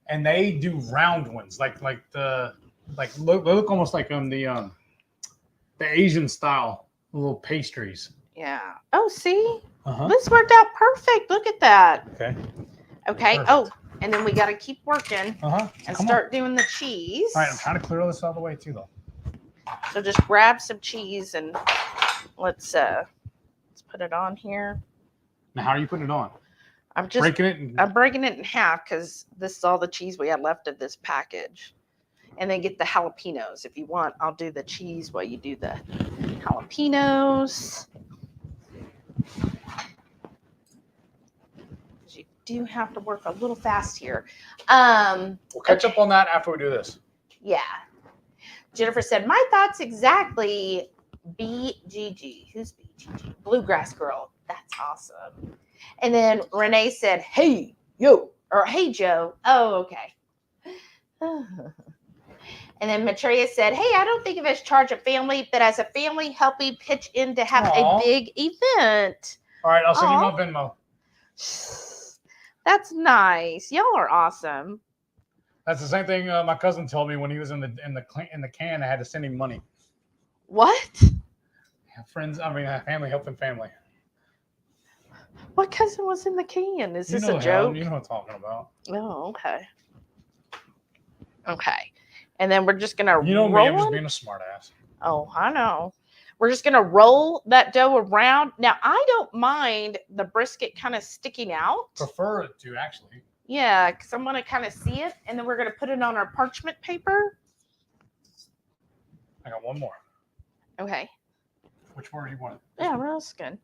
and they do round ones, like look almost like the Asian style little pastries.
Yeah. Oh, see, this worked out perfect. Look at that.
Okay.
Okay. Perfect. Oh, and then we got to keep working and start doing the cheese.
All right, I'm trying to clear this all the way too, though.
So just grab some cheese and let's put it on here.
Now, how are you putting it on?
I'm just breaking it. I'm breaking it in half because this is all the cheese we had left of this package. And then get the jalapenos. If you want, I'll do the cheese while you do the jalapenos. You do have to work a little fast here.
We'll catch up on that after we do this.
Yeah. Jennifer said, my thoughts exactly. BGG. Who's BGG? Bluegrass Girl. That's awesome. And then Renee said, hey, yo. Or hey, Joe. Oh, okay. And then Maitreya said, hey, I don't think of it as charge of family, but as a family, help me pitch in to have
Aw.
a big event.
All right, I'll send you
Aw.
my Venmo.
That's nice. Y'all are awesome.
That's the same thing my cousin told me when he was in the can. I had to send him money.
What?
Friends, family helping family.
What cousin was in the can? Is this a joke?
Helen, you know what I'm talking about.
Oh, okay. Okay. And then we're just going to
roll me, I'm just
on.
being a smart ass.
Oh, I know. We're just going to roll that dough around. Now, I don't mind the brisket kind of sticking out.
Prefer it to, actually.
Yeah, because I'm going to kind of see it. And then we're going to put it on our parchment paper.
I got one more.
Okay.
Which one do you want?
Yeah, that's good.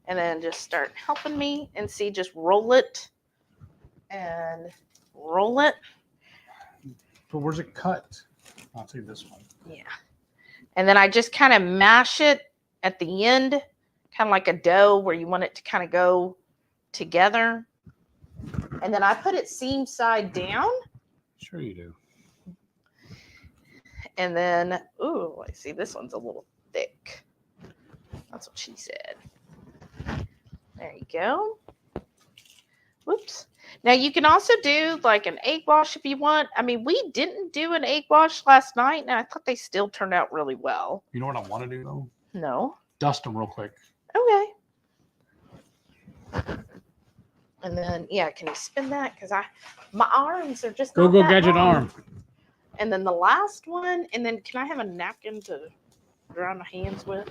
And then just start helping me and see, just roll it and roll it.
But where's it cut? I'll see this one.
Yeah. And then I just kind of mash it at the end, kind of like a dough where you want it to kind of go together. And then I put it seam side down.
Sure you do.
And then, ooh, I see this one's a little thick. That's what she said. There you go. Whoops. Now you can also do like an egg wash if you want. I mean, we didn't do an egg wash last night, and I thought they still turned out really well.
You know what I want to do though?
No.
Dust them real quick.
Okay. And then, yeah, can you spin that? Because my arms are just
Go gadget
long.
arm.
And then the last one, and then can I have a napkin to dry my hands with?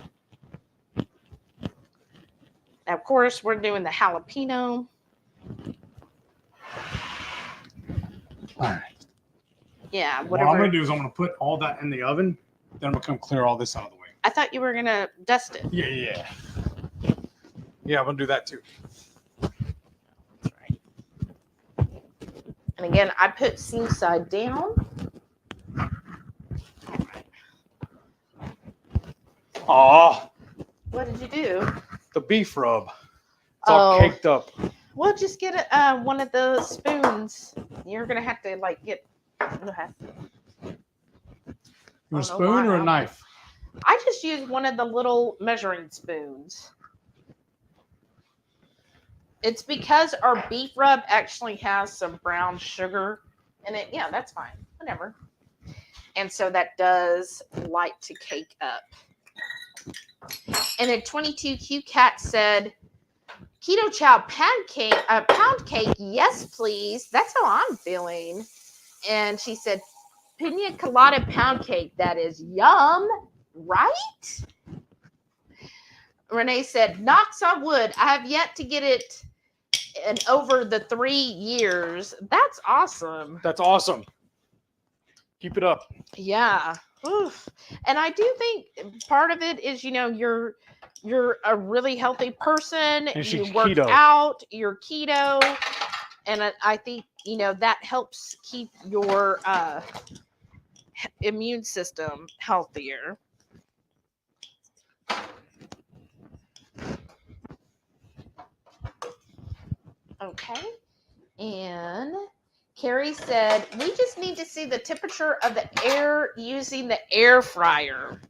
Now, of course, we're doing the jalapeno.
All right.
Yeah,
What
whatever.
I'm going to do is I'm going to put all that in the oven. Then I'm going to come clear all this out of the way.
I thought you were going to dust it.
Yeah. Yeah, I'm going to do that too.
That's right. And again, I put seam side down.
Aw.
What did you do?
The beef rub. It's all caked up.
Well, just get one of the spoons. You're going to have to get.
You want a spoon or a knife?
I just use one of the little measuring spoons. It's because our beef rub actually has some brown sugar in it. Yeah, that's fine. Whatever. And so that does like to cake up. And then 22Q Cat said, Ketochow pound cake, yes, please. That's how I'm feeling. And she said, pina colada pound cake. That is yum, right? Renee said, knocks on wood. I have yet to get it in over the 3 years. That's awesome.
That's awesome. Keep it up.
Yeah. Oof. And I do think part of it is, you're a really healthy person.
And
you work out, you're keto. And I think, that helps keep your immune system healthier. Okay. And Carrie said, we just need to see the temperature of the air using the air fryer.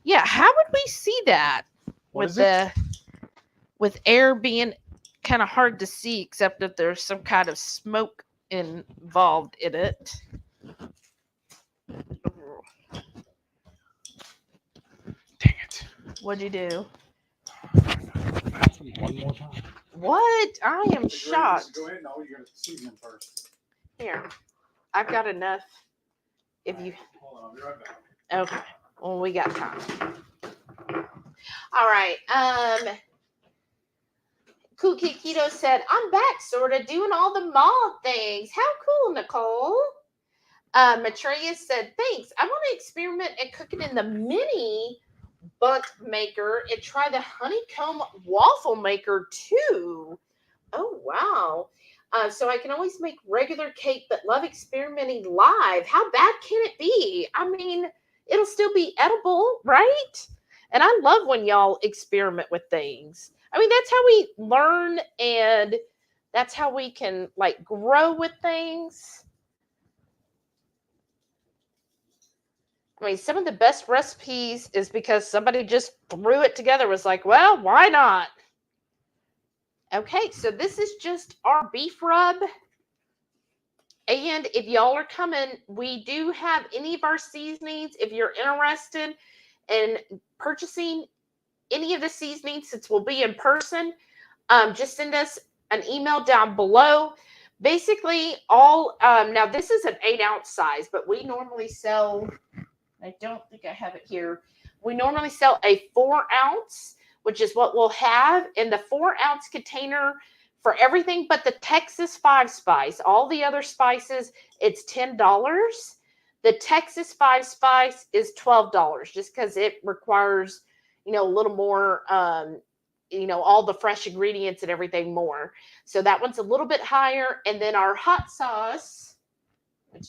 Yeah, how would we see that? With air being kind of hard to see, except if there's some kind of smoke involved in it.
Dang it.
What'd you do?
One more time.
What? I am shocked.
Go ahead. No, you got to season them first.
Here. I've got enough. If you.
Hold on, I'll be right back.
Okay. Well, we got time. All right. Cool Kid Keto said, I'm back, sort of, doing all the mall things. How cool, Nicole. Maitreya said, thanks. I want to experiment and cook it in the mini bunt maker and try the honeycomb waffle maker too. Oh, wow. So I can always make regular cake, but love experimenting live. How bad can it be? I mean, it'll still be edible, right? And I love when y'all experiment with things. I mean, that's how we learn, and that's how we can grow with things. I mean, some of the best recipes is because somebody just threw it together, was like, well, why not? Okay, so this is just our beef rub. And if y'all are coming, we do have any of our seasonings. If you're interested in purchasing any of the seasonings, since we'll be in person, just send us an email down below. Basically, all now this is an 8-ounce size, but we normally sell, I don't think I have it here. We normally sell a 4-ounce, which is what we'll have in the 4-ounce container for everything but the Texas 5 spice. All the other spices, it's $10. The Texas 5 spice is $12, just because it requires, a little more, all the fresh ingredients and everything more. So that one's a little bit higher. And then our hot sauce, which,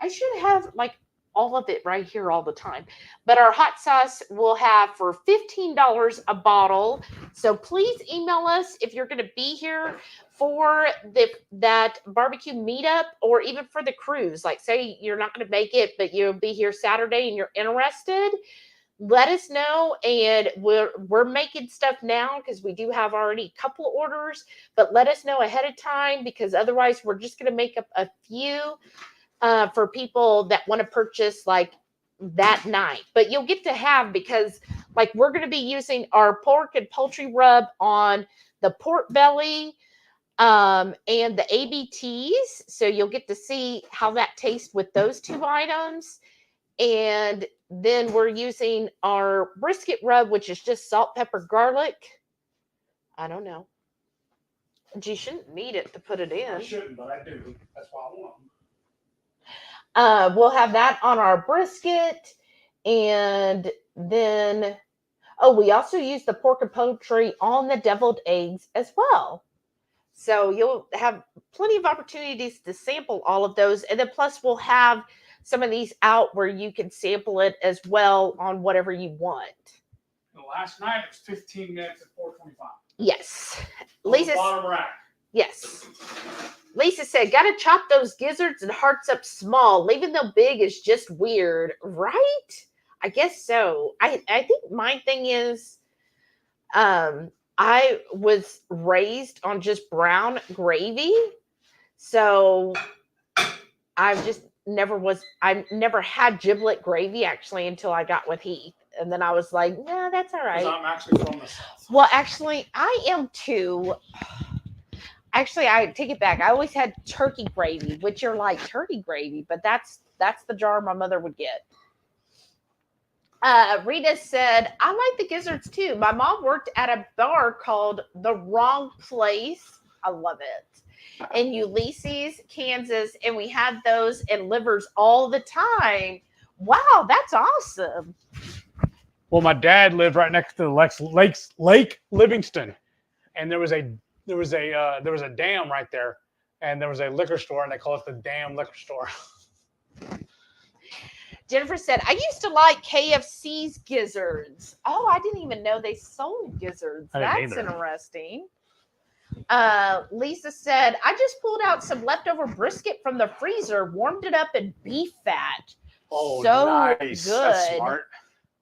I should have like all of it right here all the time. But our hot sauce we'll have for $15 a bottle. So please email us if you're going to be here for that barbecue meetup, or even for the cruise. Like, say you're not going to make it, but you'll be here Saturday and you're interested. Let us know, and we're making stuff now because we do have already a couple of orders. But let us know ahead of time, because otherwise we're just going to make up a few for people that want to purchase like that night. But you'll get to have, because like we're going to be using our pork and poultry rub on the pork belly and the ABTs. So you'll get to see how that tastes with those two items. And then we're using our brisket rub, which is just salt, pepper, garlic. I don't know. You shouldn't need it to put it in.
I shouldn't, but I do. That's why I want them.
We'll have that on our brisket. And then, we also use the pork and poultry on the deviled eggs as well. So you'll have plenty of opportunities to sample all of those. And then plus we'll have some of these out where you can sample it as well on whatever you want.
Last night it was 15 minutes at 4:25.
Yes. Lisa.
Bottom rack.
Yes. Lisa said, gotta chop those gizzards and hearts up small. Leaving them big is just weird. Right? I guess so. I think my thing is, I was raised on just brown gravy. So I never had giblet gravy actually until I got with Heath. And then I was like, no, that's all right.
I'm actually from the South.
Well, actually, I am too. Actually, I take it back. I always had turkey gravy, which you're like, turkey gravy, but that's the jar my mother would get. Rita said, I like the gizzards too. My mom worked at a bar called The Wrong Place. I love it. In Ulysses, Kansas, and we had those and livers all the time. Wow, that's awesome.
Well, my dad lived right next to the Lake Livingston, and there was a dam right there, and there was a liquor store, and they call it the Dam Liquor Store.
Jennifer said, I used to like KFC's gizzards. Oh, I didn't even know they sold gizzards. That's interesting. Lisa said, I just pulled out some leftover brisket from the freezer, warmed it up in beef fat.
Oh,
so
nice.
Good.
That's smart.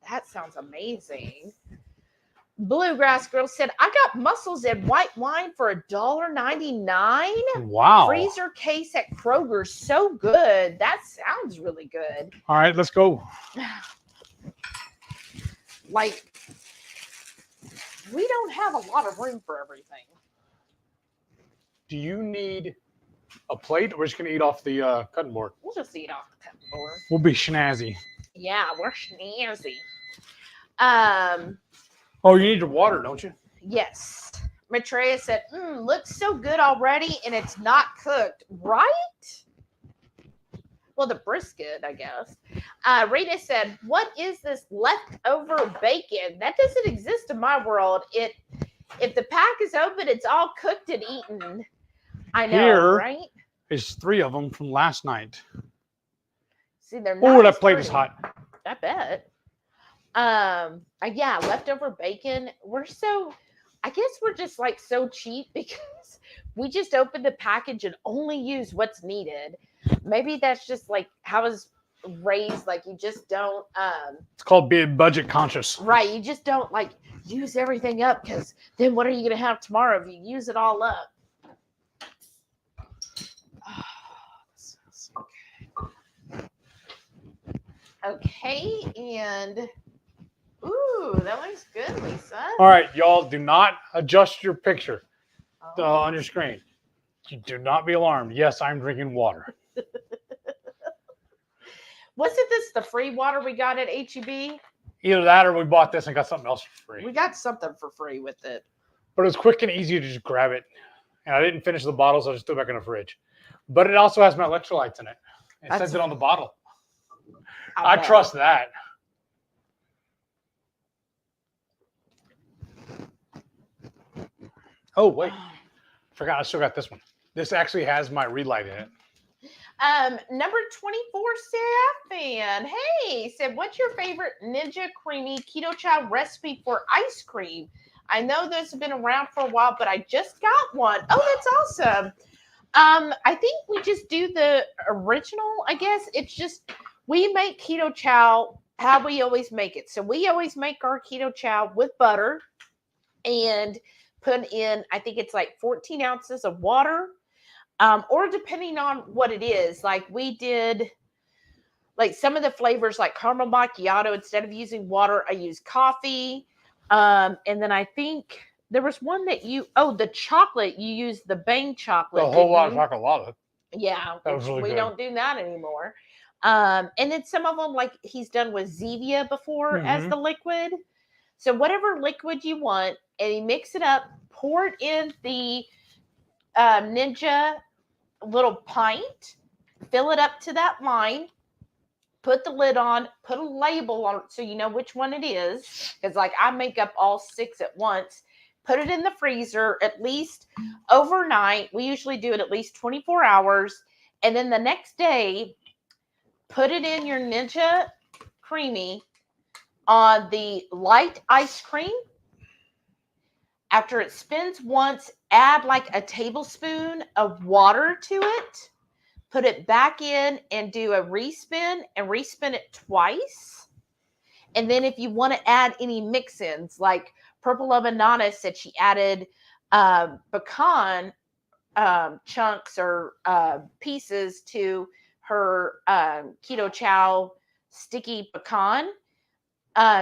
That sounds amazing. Bluegrassgirl said, I got mussels and white wine for $1.99.
Wow.
Freezer case at Kroger. So good. That sounds really good.
All right, let's go.
Like, we don't have a lot of room for everything.
Do you need a plate, or we're just going to eat off the cutting board?
We'll just eat off the cutting board.
We'll be snazzy.
Yeah, we're snazzy.
Oh, you need your water, don't you?
Yes. Maitreya said, looks so good already, and it's not cooked. Right? Well, the brisket, I guess. Rita said, what is this leftover bacon? That doesn't exist in my world. If the pack is open, it's all cooked and eaten. I know,
Here
right?
Is 3 of them from last night.
See, they're not.
Oh, that plate is hot.
I bet. Yeah, leftover bacon. I guess we're just like so cheap because we just open the package and only use what's needed. Maybe that's just like, how is raise, like you just don't
It's called being budget conscious.
right, you just don't like use everything up, because then what are you gonna have tomorrow if you use it all up? Oh, this smells so good. Okay, and ooh, that looks good, Lisa.
All right, y'all, do not adjust your picture on your screen. You do not be alarmed. Yes, I'm drinking water.
Wasn't this the free water we got at HEB?
Either that or we bought this and got something else for free.
We got something for free with it.
But it was quick and easy to just grab it. And I didn't finish the bottle, so I just threw it back in the fridge. But it also has my electrolytes in it. It says it on the bottle. I trust that. Oh, wait. Forgot I still got this one. This actually has my relight in it.
Number 24, Seraphim. Hey, said, what's your favorite Ninja Creamy Ketochow recipe for ice cream? I know those have been around for a while, but I just got one. Oh, that's awesome. I think we just do the original, I guess. It's just, we make Ketochow how we always make it. So we always make our Ketochow with butter and put in, I think it's like 14 ounces of water. Or depending on what it is, like we did, like some of the flavors like caramel macchiato, instead of using water, I use coffee. And then I think there was one that the chocolate, you use the Bang chocolate.
A whole lot of chocolate.
Yeah,
that was really
we
good.
don't do that anymore. And then some of them, like he's done with Zevia before as the liquid. So whatever liquid you want, and you mix it up, pour it in the Ninja little pint, fill it up to that line, put the lid on, put a label on it so you know which one it is, because like I make up all 6 at once, put it in the freezer at least overnight. We usually do it at least 24 hours, and then the next day put it in your Ninja Creamy on the light ice cream. After it spins once, add like a tablespoon of water to it, put it back in and do a respin and respin it twice. And then if you want to add any mix-ins, like Purple Lemonada said she added pecan chunks or pieces to her Ketochow sticky pecan.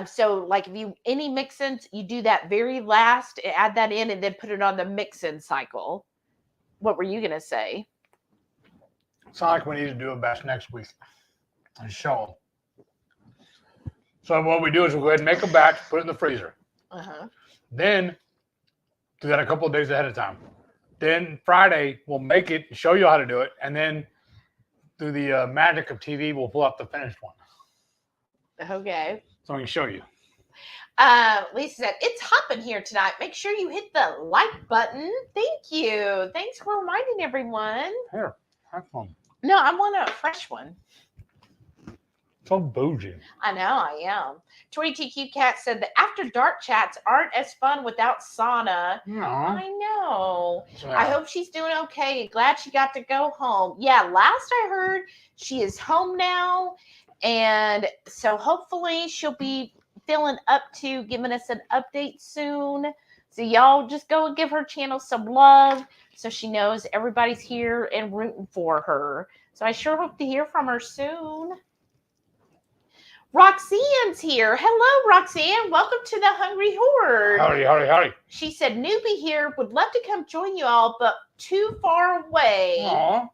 So like if you any mix-ins, you do that very last, add that in, and then put it on the mix-in cycle. What were you gonna say?
It's not like we need to do a batch next week and show them. So what we do is we'll go ahead and make a batch, put it in the freezer. Then do that a couple of days ahead of time. Then Friday we'll make it, show you how to do it, and then through the magic of TV, we'll pull out the finished one.
Okay.
So I can show you.
Lisa said, it's hopping here tonight. Make sure you hit the like button. Thank you. Thanks for reminding everyone.
Here, have fun.
No, I want a fresh one.
So bougie.
I know, I am. 22Q Cat said the after dark chats aren't as fun without Sana.
No.
I know.
Yeah.
I hope she's doing okay. Glad she got to go home. Yeah, last I heard, she is home now. And so hopefully she'll be feeling up to giving us an update soon. So y'all just go and give her channel some love so she knows everybody's here and rooting for her. So I sure hope to hear from her soon. Roxanne's here. Hello, Roxanne. Welcome to the HungryHorde.
Howdy, howdy, howdy.
She said, newbie here. Would love to come join you all, but too far away.
Aww.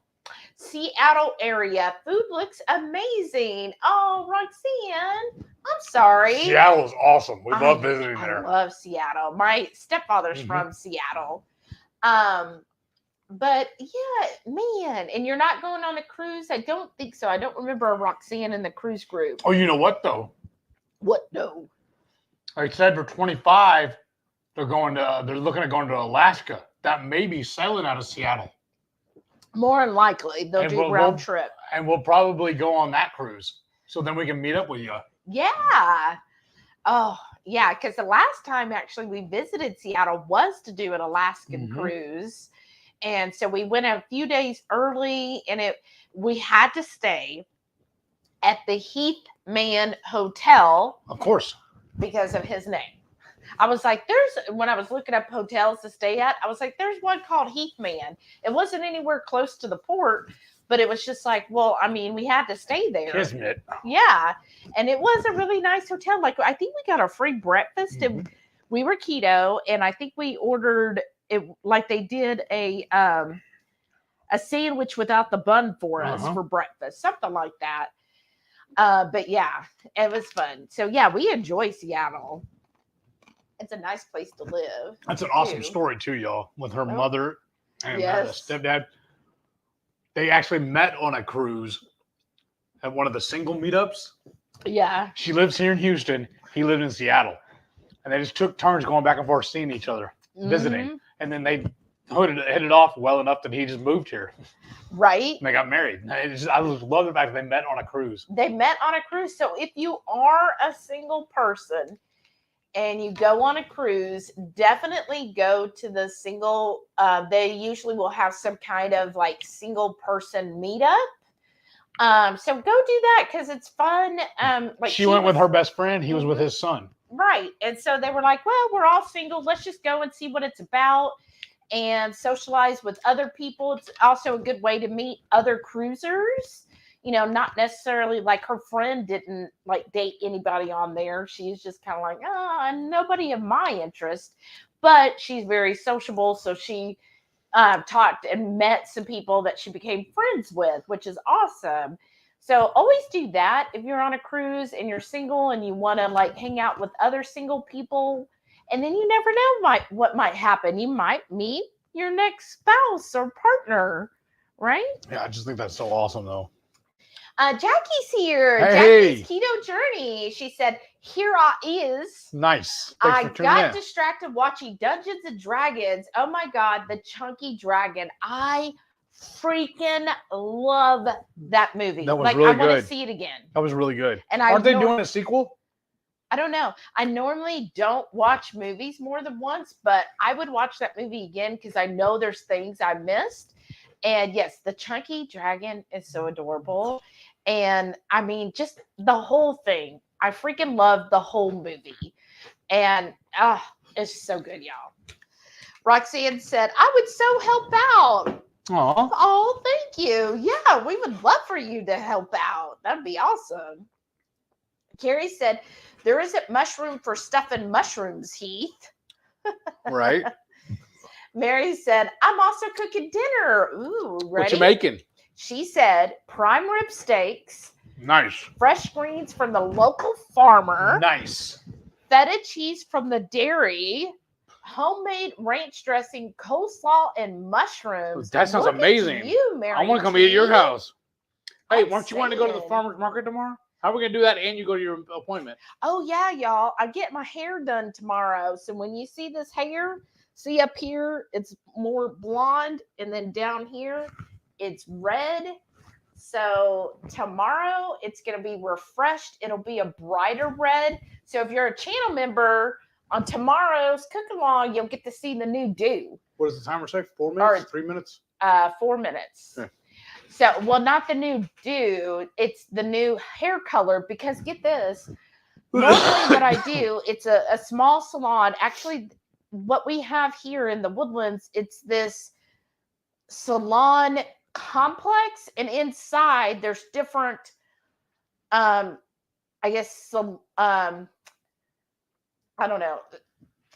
Seattle area. Food looks amazing. Oh, Roxanne. I'm sorry.
Seattle's awesome. We love visiting there.
I love Seattle. My stepfather's from Seattle. But yeah, man. And you're not going on a cruise? I don't think so. I don't remember a Roxanne in the cruise group.
Oh, you know what though?
What no?
Like I said, for 25, they're looking at going to Alaska. That may be sailing out of Seattle.
More than likely, they'll do round trip.
And we'll probably go on that cruise. So then we can meet up with you.
Yeah. Oh, yeah. Because the last time actually we visited Seattle was to do an Alaskan cruise. And so we went a few days early, and we had to stay at the Heath Man Hotel
Of course.
because of his name. I was like, when I was looking up hotels to stay at, I was like, there's one called Heath Man. It wasn't anywhere close to the port, but it was just like, well, I mean, we had to stay there.
Kismet.
Yeah. And it was a really nice hotel. Like, I think we got a free breakfast and we were keto. And I think we ordered it like they did a sandwich without the bun for us for breakfast, something like that. But yeah, it was fun. So yeah, we enjoy Seattle. It's a nice place to live.
That's an awesome story too, y'all. With her mother and stepdad. They actually met on a cruise at one of the single meetups. Yeah. She lives here in Houston. He lived in Seattle. And they just took turns going back and forth, seeing each other, visiting. And then they hit it off well enough that he just moved here. Right. And they got married. I just love the fact that they met on a cruise. They met on a cruise. So if you are a single person and you go on a cruise, definitely go to the single. They usually will have some kind of like single person meetup. So go do that because it's fun. Like she went with her best friend. He was with his son. Right. And so they were like, well, we're all single. Let's just go and see what it's about and socialize with other people. It's also a good way to meet other cruisers. You know, not necessarily like her friend didn't like date anybody on there. She's just kind of like, nobody of my interest, but she's very sociable. So she talked and met some people that she became friends with, which is awesome. So always do that. If you're on a cruise and you're single and you want to like hang out with other single people, and then you never know what might happen. You might meet your next spouse or partner, right? Yeah, I just think that's so awesome though. Jackie's here. Hey. Jackie's Keto Journey. She said, here I is. Nice. I got distracted watching Dungeons and Dragons. Oh my God, the chunky dragon. I freaking love that movie. That was really good. I want to see it again. That was really good. And aren't they doing a sequel? I don't know. I normally don't watch movies more than once, but I would watch that movie again because I know there's things I missed. And yes, the chunky dragon is so adorable. And I mean, just the whole thing. I freaking love the whole movie. And it's so good, y'all. Roxanne said, I would so help out. Aww. Oh, thank you. Yeah, we would love for you to help out. That'd be awesome. Carrie said, there isn't mushroom for stuffing mushrooms, Heath. Right. Mary said, I'm also cooking dinner. Ooh, ready? What you making? She said, prime rib steaks. Nice. Fresh greens from the local farmer. Nice. Feta cheese from the dairy. Homemade ranch dressing, coleslaw, and mushrooms. That sounds amazing. You, Mary. I want to come eat at your house. Hey, weren't you wanting to go to the farmer's market tomorrow? How are we going to do that and you go to your appointment? Oh, yeah, y'all. I get my hair done tomorrow. So when you see this hair, see up here, it's more blonde. And then down here, it's red. So tomorrow, it's going to be refreshed. It'll be a brighter red. So if you're a channel member on tomorrow's cook along, you'll get to see the new do. What does the timer say? 4 minutes? 3 minutes? 4 minutes. Okay. So, well, not the new do, it's the new hair color because get this. Normally what I do, it's a small salon. Actually, what we have here in the Woodlands, it's this salon complex, and inside there's different, I guess some, I don't know,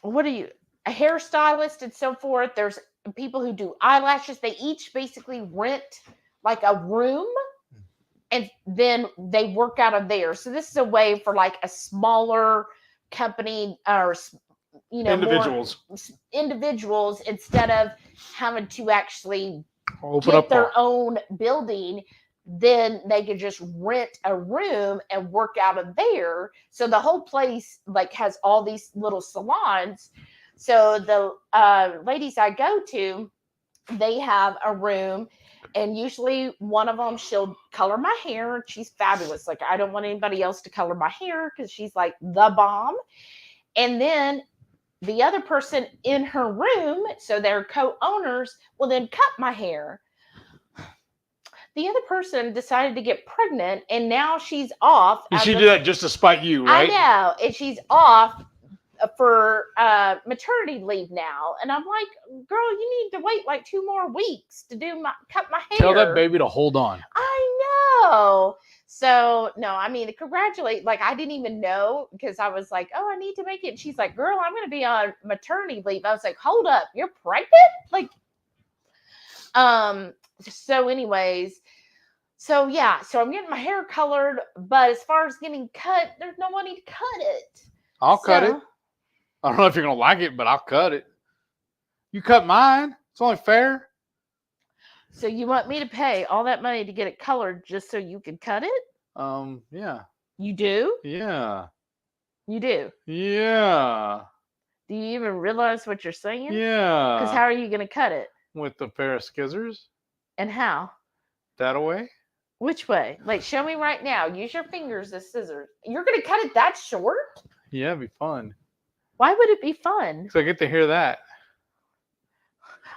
what are you, a hairstylist and so forth. There's people who do eyelashes. They each basically rent like a room and then they work out of there. So this is a way for like a smaller company or, you know, individuals instead of having to actually get their own building, then they could just rent a room and work out of there. So the whole place like has all these little salons. So the ladies I go to, they have a room, and usually one of them, she'll color my hair. She's fabulous. Like, I don't want anybody else to color my hair because she's like the bomb. And then the other person in her room, so they're co-owners, will then cut my hair.
The other person decided to get pregnant, and now she's off.
And she did that just to spite you, right?
I know, and she's off for maternity leave now, and I'm like, girl, you need to wait like 2 more weeks to cut my hair.
Tell that baby to hold on.
I know. So no, I mean, congratulate. Like, I didn't even know, because I was like, oh, I need to make it. And she's like, girl, I'm going to be on maternity leave. I was like, hold up, you're pregnant? Like, so anyways, so yeah, so I'm getting my hair colored, but as far as getting cut, there's nobody to cut it.
I'll cut it. I don't know if you're going to like it, but I'll cut it. You cut mine. It's only fair.
So you want me to pay all that money to get it colored just so you can cut it?
Yeah.
You do?
Yeah.
You do?
Yeah.
Do you even realize what you're saying?
Yeah.
Because how are you going to cut it?
With a pair of scissors.
And how?
That away?
Which way? Like, show me right now. Use your fingers as scissors. You're going to cut it that short?
Yeah, it'd be fun.
Why would it be fun?
Because I get to hear that.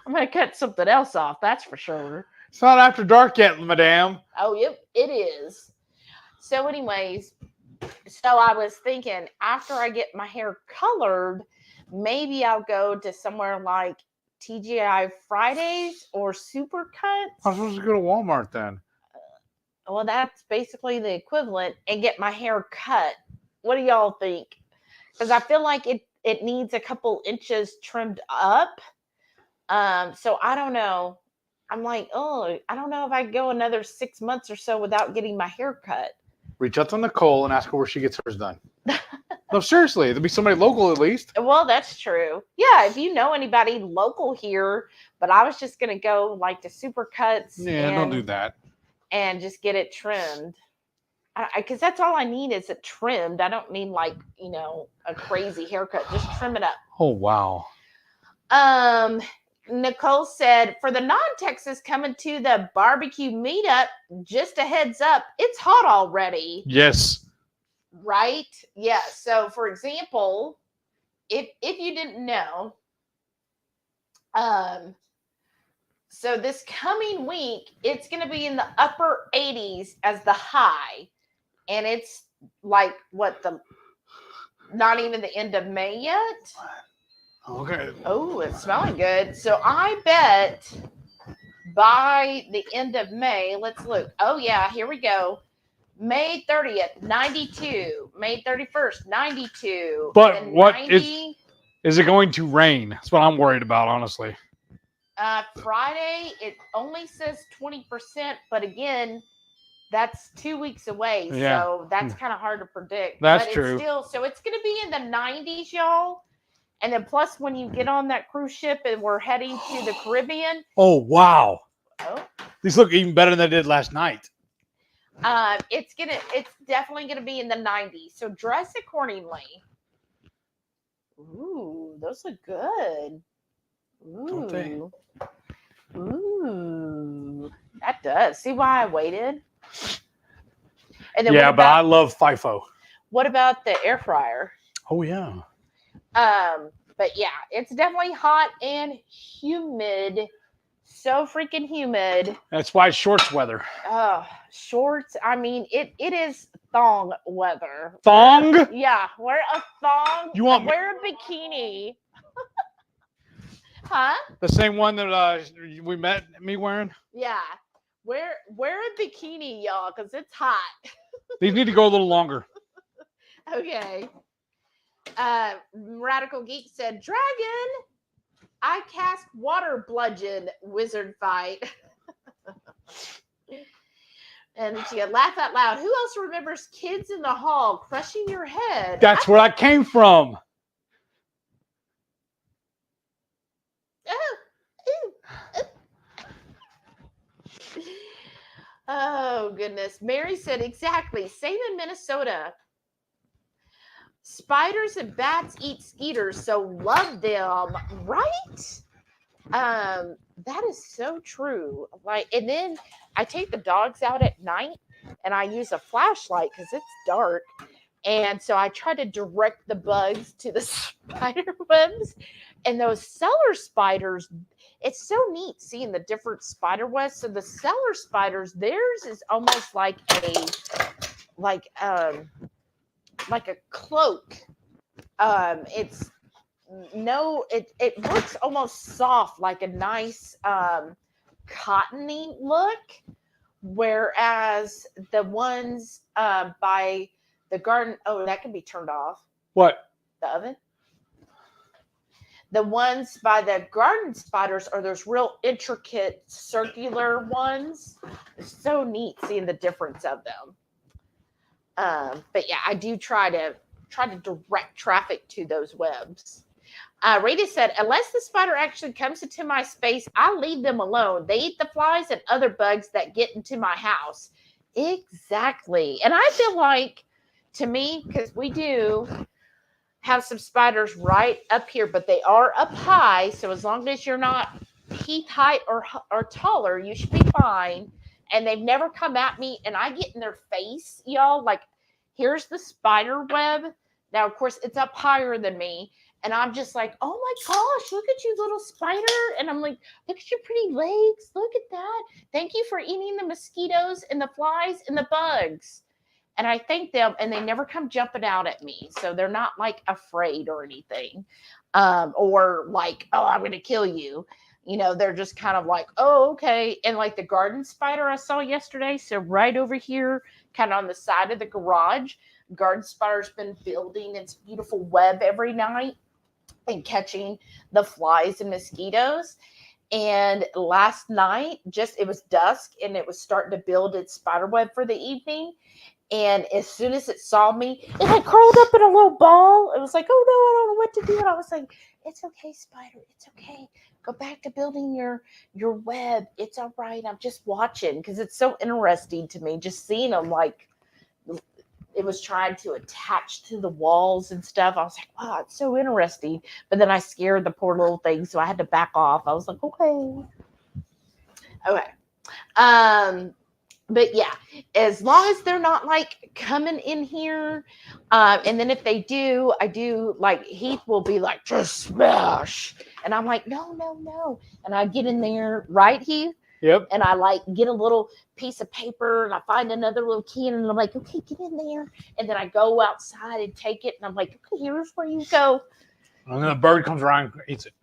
I'm going to cut something else off, that's for sure.
It's not after dark yet, madame.
Oh, it is. So anyways, so I was thinking, after I get my hair colored, maybe I'll go to somewhere like TGI Fridays or Supercuts.
I'm supposed to go to Walmart then.
Well, that's basically the equivalent, and get my hair cut. What do y'all think? Because I feel like it needs a couple inches trimmed up. So I don't know. I'm like, oh, I don't know if I go another 6 months or so without getting my hair cut.
Reach out to Nicole and ask her where she gets hers done. No, seriously, there'll be somebody local at least.
Well, that's true. Yeah, if you know anybody local here, but I was just gonna go like to Supercuts.
Yeah, don't do that.
And just get it trimmed. Because that's all I need is it trimmed. I don't need like, a crazy haircut. Just trim it up.
Oh, wow.
Nicole said, for the non-Texas coming to the barbecue meetup, just a heads up, it's hot already.
Yes.
Right? Yeah. So, for example, if you didn't know, so this coming week, it's going to be in the upper 80s as the high. And it's like, not even the end of May yet?
Okay.
Oh, it's smelling good. So I bet by the end of May, let's look. Oh, yeah, here we go. May 30th, 92. May 31st, 92.
But what
90,
is it going to rain? That's what I'm worried about, honestly.
Friday, it only says 20%, but again, that's 2 weeks away.
Yeah.
So that's kind of hard to predict.
That's
but
true.
So it's going to be in the 90s, y'all. And then plus when you get on that cruise ship and we're heading to the Caribbean.
Oh, wow.
Oh.
These look even better than they did last night.
It's definitely gonna be in the 90s. So dress accordingly. Ooh, those look good. Ooh.
Don't they?
Ooh. That does. See why I waited? And then
Yeah, but I love FIFO.
What about the air fryer?
Oh, yeah.
But yeah, it's definitely hot and humid. So freaking humid.
That's why it's shorts weather.
Oh, shorts. I mean, it is thong weather.
Thong?
Yeah, wear a thong.
You want
wear a bikini. Huh?
The same one that we met me wearing?
Yeah. Wear a bikini, y'all, because it's hot.
These need to go a little longer.
Okay. Radical Geek said, Dragon, I cast water bludgeon wizard fight. And she had laugh out loud. Who else remembers kids in the hall crushing your head?
That's where that came from.
Oh, goodness. Mary said, exactly. Same in Minnesota. Spiders and bats eat skeeters, so love them, right? That is so true. Like, and then I take the dogs out at night and I use a flashlight because it's dark. And so I try to direct the bugs to the spider webs And those cellar spiders, it's so neat seeing the different spider webs. So the cellar spiders, theirs is almost like a cloak. It's it looks almost soft, like a nice cottony look, whereas the ones by the garden, oh, that can be turned off.
What?
The oven. The ones by the garden spiders are those real intricate circular ones. It's so neat seeing the difference of them. But yeah, I do try to direct traffic to those webs. Rita said, unless the spider actually comes into my space, I leave them alone. They eat the flies and other bugs that get into my house. Exactly. And I feel like, to me, because we do have some spiders right up here, but they are up high. So as long as you're not Heath height or taller, you should be fine. And they've never come at me, and I get in their face, y'all. Like, here's the spider web. Now, of course, it's up higher than me. And I'm just like, oh my gosh, look at you, little spider. And I'm like, look at your pretty legs. Look at that. Thank you for eating the mosquitoes and the flies and the bugs. And I thank them, and they never come jumping out at me. So they're not like afraid or anything, or like, oh, I'm going to kill you. You know, they're just kind of like, oh, okay. And like the garden spider I saw yesterday. So right over here, kind of on the side of the garage, garden spider's been building its beautiful web every night and catching the flies and mosquitoes. And last night, it was dusk, and it was starting to build its spider web for the evening. And as soon as it saw me, it had curled up in a little ball. It was like, oh no, I don't know what to do. And I was like, it's okay, spider. It's okay. Go back to building your web. It's all right. I'm just watching, because it's so interesting to me, just seeing them, like, it was trying to attach to the walls and stuff. I was like, wow, it's so interesting. But then I scared the poor little thing, so I had to back off. I was like, okay. But yeah, as long as they're not like coming in here, and then if they do, I do, like, Heath will be like, just smash, and I'm like, no, and I get in there, right, Heath?
Yep.
And I like get a little piece of paper, and I find another little can, and I'm like, okay, get in there, and then I go outside and take it, and I'm like, okay, here's where you go.
And then the bird comes around and eats it.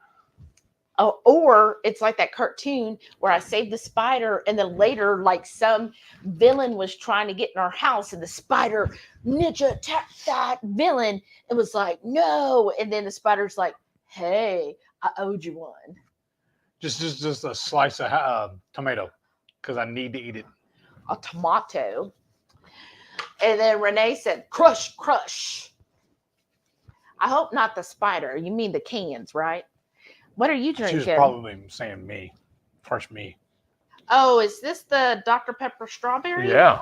Oh, or it's like that cartoon where I saved the spider, and then later, like, some villain was trying to get in our house, and the spider ninja attacked that villain. It was like, no, and then the spider's like, hey, I owed you one.
Just a slice of tomato, because I need to eat it.
A tomato. And then Renee said, crush. I hope not the spider. You mean the cans, right? What are you drinking?
She was probably saying me. First me.
Oh, is this the Dr. Pepper strawberry?
Yeah.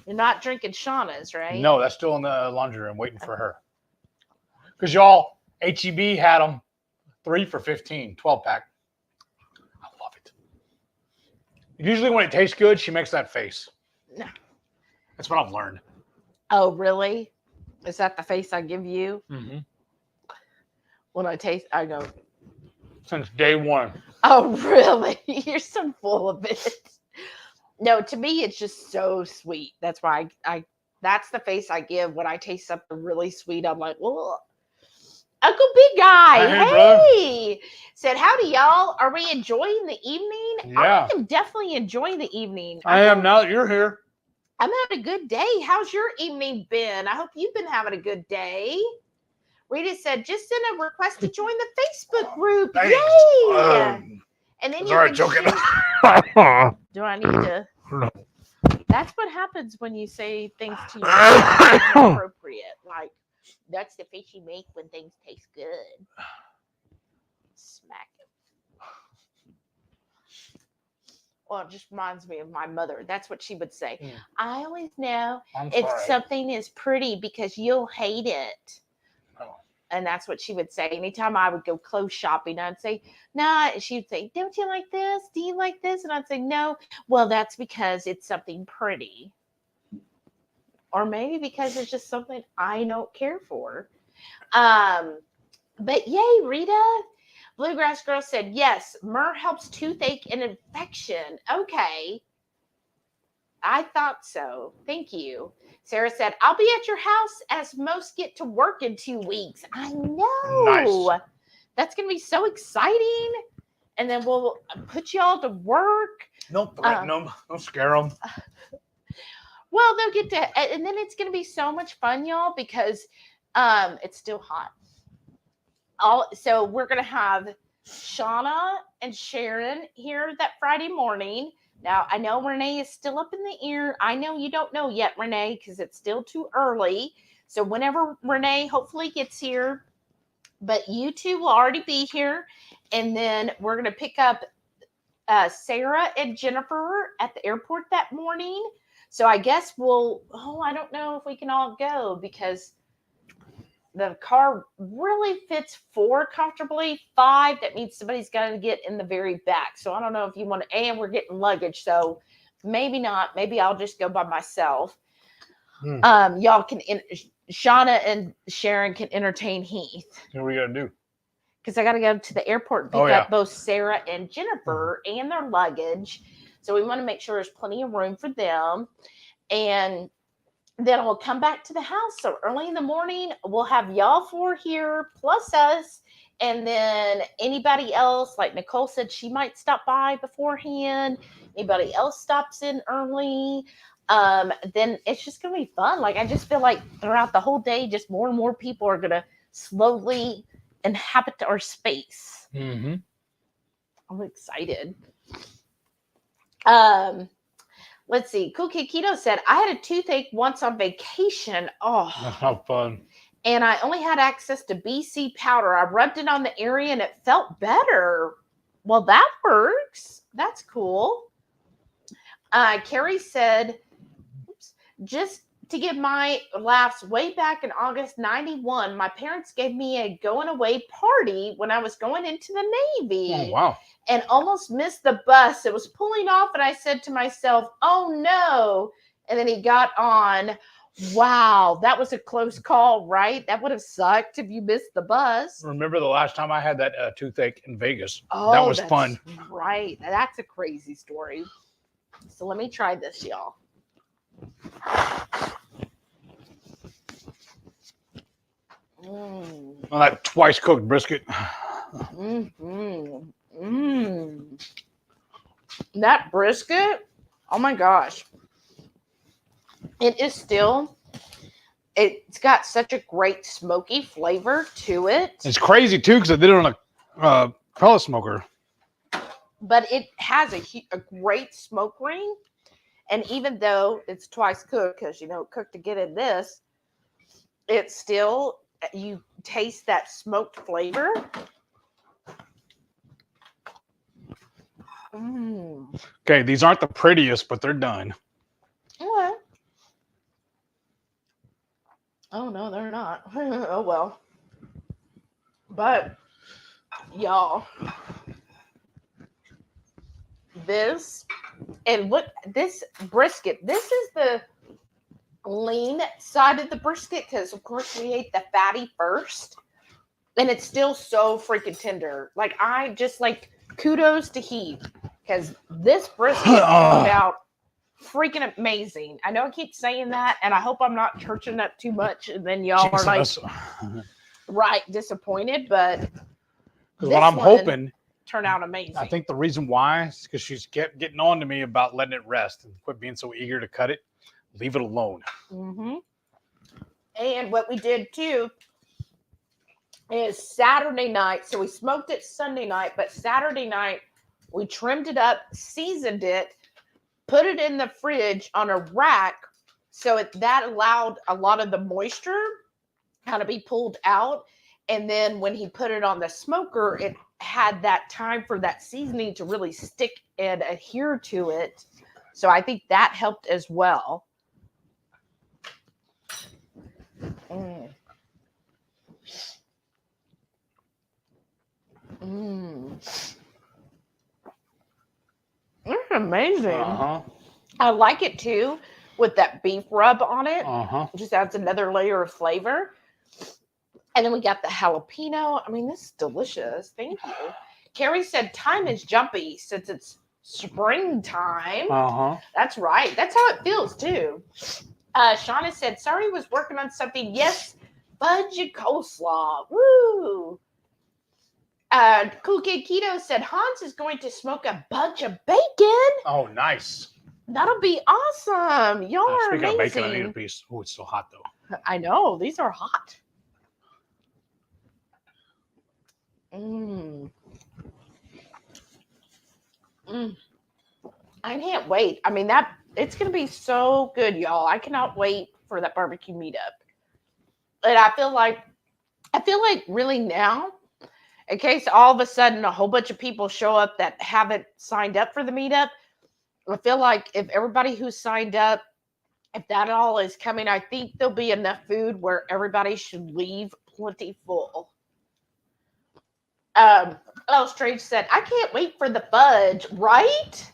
You're not drinking Shauna's, right?
No, that's still in the laundry room waiting for her. Because y'all, HEB had them 3 for $15, 12-pack. I love it. Usually when it tastes good, she makes that face.
No.
That's what I've learned.
Oh, really? Is that the face I give you?
Mm-hmm.
When I taste, I go,
Since day one.
oh, really? You're so full of it. No, to me, it's just so sweet. That's why that's the face I give when I taste something really sweet. I'm like, well, Uncle Big Guy, hey, said, howdy, y'all. Are we enjoying the evening?
Yeah.
I am definitely enjoying the evening.
I am now that you're here.
I'm having a good day. How's your evening been? I hope you've been having a good day. Rita said, just send a request to join the Facebook group.
Thanks.
Yay! And then you
Sorry,
can
joking.
Do I need to?
No.
That's what happens when you say things to yourself inappropriate. Like, that's the face you make when things taste good. Smack it. Well, it just reminds me of my mother. That's what she would say.
Mm.
I always know
I'm
if
sorry.
something is pretty because you'll hate it.
Oh.
And that's what she would say. Anytime I would go clothes shopping, I'd say, nah. She'd say, don't you like this? Do you like this? And I'd say, no. Well, that's because it's something pretty. Or maybe because it's just something I don't care for. But yay, Rita. Bluegrass Girl said, yes, myrrh helps toothache and infection. Okay. I thought so. Thank you. Sarah said, I'll be at your house as most get to work in 2 weeks. I know.
Nice.
That's going to be so exciting. And then we'll put y'all to work.
Don't threaten them. Don't scare them.
Well, they'll get to, and then it's going to be so much fun, y'all, because it's still hot. So we're going to have Shauna and Sharon here that Friday morning. Now, I know Renee is still up in the air. I know you don't know yet, Renee, because it's still too early. So whenever Renee hopefully gets here, but you two will already be here. And then we're going to pick up Sara and Jennifer at the airport that morning. So I guess I don't know if we can all go because the car really fits 4 comfortably. 5, that means somebody's got to get in the very back. So I don't know if you want to, and we're getting luggage. So maybe not. Maybe I'll just go by myself. Y'all can, Shauna and Sharon can entertain Heath.
What are we going to do?
Because I got to go to the airport and pick up both Sara and Jennifer and their luggage. So we want to make sure there's plenty of room for them. And then we'll come back to the house. So early in the morning, we'll have y'all 4 here plus us. And then anybody else, like Nicole said, she might stop by beforehand. Anybody else stops in early. Then it's just going to be fun. Like, I just feel like throughout the whole day, just more and more people are going to slowly inhabit our space.
Mm-hmm.
I'm excited. Let's see. Cool Kid Keto said, I had a toothache once on vacation. Oh,
how fun.
And I only had access to BC powder. I rubbed it on the area and it felt better. Well, that works. That's cool. Carrie said, just to give my laughs, way back in August 91, my parents gave me a going away party when I was going into the Navy.
Oh, wow.
And almost missed the bus. It was pulling off, and I said to myself, oh no. And then he got on. Wow, that was a close call, right? That would have sucked if you missed the bus.
Remember the last time I had that toothache in Vegas?
Oh,
that was fun.
Right. That's a crazy story. So let me try this, y'all.
Well, that twice cooked brisket.
That brisket, oh my gosh. It's got such a great smoky flavor to it.
It's crazy too because I did it on a pellet smoker.
But it has a great smoke ring. And even though it's twice cooked, because, cooked to get in this, it's still, you taste that smoked flavor.
Okay, these aren't the prettiest, but they're done.
Okay. Oh, no, they're not. Oh, well. But, y'all, this, and look, this brisket, this is the lean side of the brisket because, of course, we ate the fatty first. And it's still so freaking tender. Like, I just, kudos to Heath because this brisket turned out freaking amazing. I know I keep saying that, and I hope I'm not churching up too much, and then y'all are like, right, disappointed. But
what I'm hoping
turned out amazing.
I think the reason why is because she's kept getting on to me about letting it rest and quit being so eager to cut it. Leave it alone.
Mm-hmm. And what we did too is Saturday night. So we smoked it Sunday night, but Saturday night we trimmed it up, seasoned it, put it in the fridge on a rack. So that allowed a lot of the moisture kind of be pulled out. And then when he put it on the smoker, it had that time for that seasoning to really stick and adhere to it. So I think that helped as well. It's amazing. I like it too with that beef rub on it. It just adds another layer of flavor. And then we got the jalapeno. I mean, this is delicious. Thank you. Carrie said time is jumpy since it's springtime. That's right. That's how it feels too. Shauna said, sorry, was working on something. Yes, fudge and coleslaw. Woo. Cool Kid Keto said, Hans is going to smoke a bunch of bacon.
Oh, nice.
That'll be awesome. Y'all are
Speaking
amazing.
of bacon, I need a piece. Oh, it's so hot though.
I know. These are hot. I can't wait. I mean, it's going to be so good, y'all. I cannot wait for that barbecue meetup. And I feel like really now, in case all of a sudden a whole bunch of people show up that haven't signed up for the meetup, I feel like if everybody who signed up, if that all is coming, I think there'll be enough food where everybody should leave plenty full. Strange said, I can't wait for the fudge, right?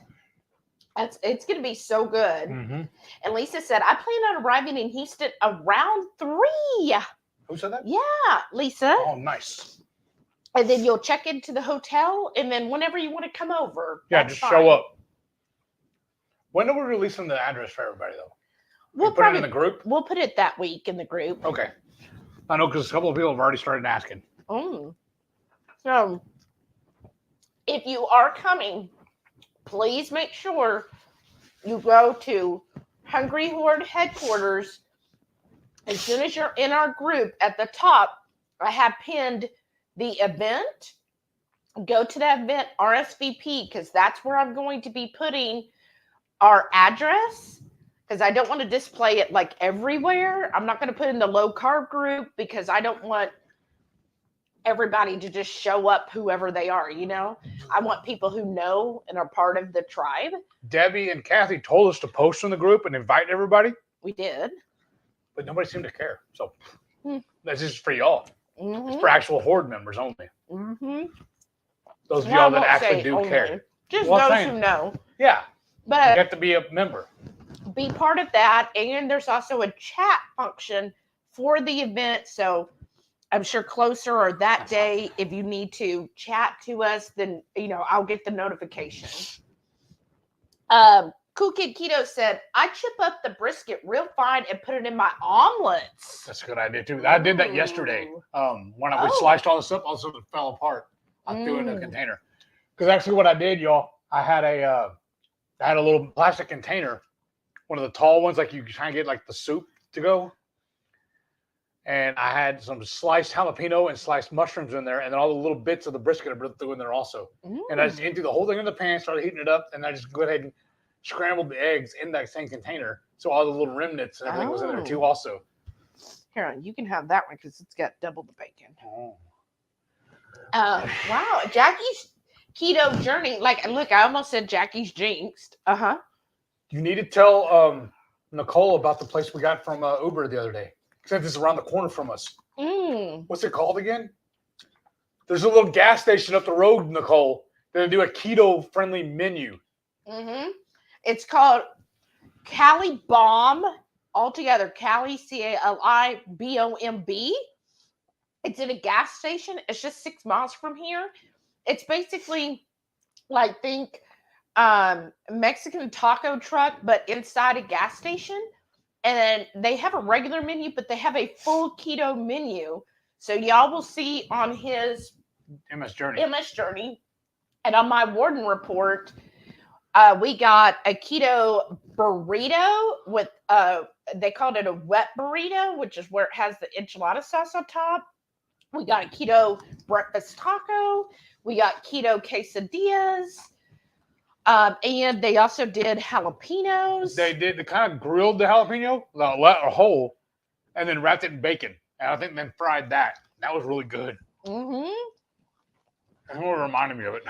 It's going to be so good.
Mm-hmm.
And Lisa said, I plan on arriving in Houston around 3.
Who said that?
Yeah, Lisa.
Oh, nice.
And then you'll check into the hotel, and then whenever you want to come over.
Yeah, just show up. When are we releasing the address for everybody, though?
We'll
put it in the group?
We'll put it that week in the group.
Okay. I know because a couple of people have already started asking.
So, if you are coming, please make sure you go to HungryHorde headquarters. As soon as you're in our group, at the top, I have pinned the event. Go to that event, RSVP, because that's where I'm going to be putting our address, because I don't want to display it like everywhere. I'm not going to put in the low carb group because I don't want everybody to just show up, whoever they are, you know? I want people who know and are part of the tribe.
Debbie and Kathy told us to post in the group and invite everybody.
We did.
But nobody seemed to care. So that's just for y'all.
Mm-hmm.
It's for actual Horde members only.
Mm-hmm.
Those of y'all that actually do care.
Just those who know.
Yeah.
But
you have to be a member.
Be part of that. And there's also a chat function for the event. So I'm sure closer or that day, if you need to chat to us, then, I'll get the notification. Cool Kid Keto said, I chip up the brisket real fine and put it in my omelets.
That's a good idea, too. I did that yesterday. When we sliced all this up, all of a sudden it fell apart. I threw it in a container. Because actually what I did, y'all, I had a little plastic container, one of the tall ones, like you try and get like the soup to go. And I had some sliced jalapeno and sliced mushrooms in there, and then all the little bits of the brisket I threw in there also. And I just emptied the whole thing in the pan, started heating it up, and I just go ahead and scrambled the eggs in that same container. So all the little remnants and everything was in there too also.
Here, you can have that one because it's got double the bacon. Wow. Jackie's keto journey. Like, look, I almost said Jackie's jinxed.
You need to tell Nicole about the place we got from Uber the other day. Since it's around the corner from us. What's it called again? There's a little gas station up the road, Nicole. They do a keto-friendly menu.
It's called Cali Bomb. Altogether, Cali, CALIBOMB. It's in a gas station. It's just 6 miles from here. It's basically like Mexican taco truck, but inside a gas station. And then they have a regular menu, but they have a full keto menu. So y'all will see on his
MS Journey.
And on my Warden report, we got a keto burrito with, they called it a wet burrito, which is where it has the enchilada sauce on top. We got a keto breakfast taco. We got keto quesadillas. And they also did jalapenos.
They kind of grilled the jalapeno, a whole, and then wrapped it in bacon. And I think then fried that. That was really good. That's what reminded me of it.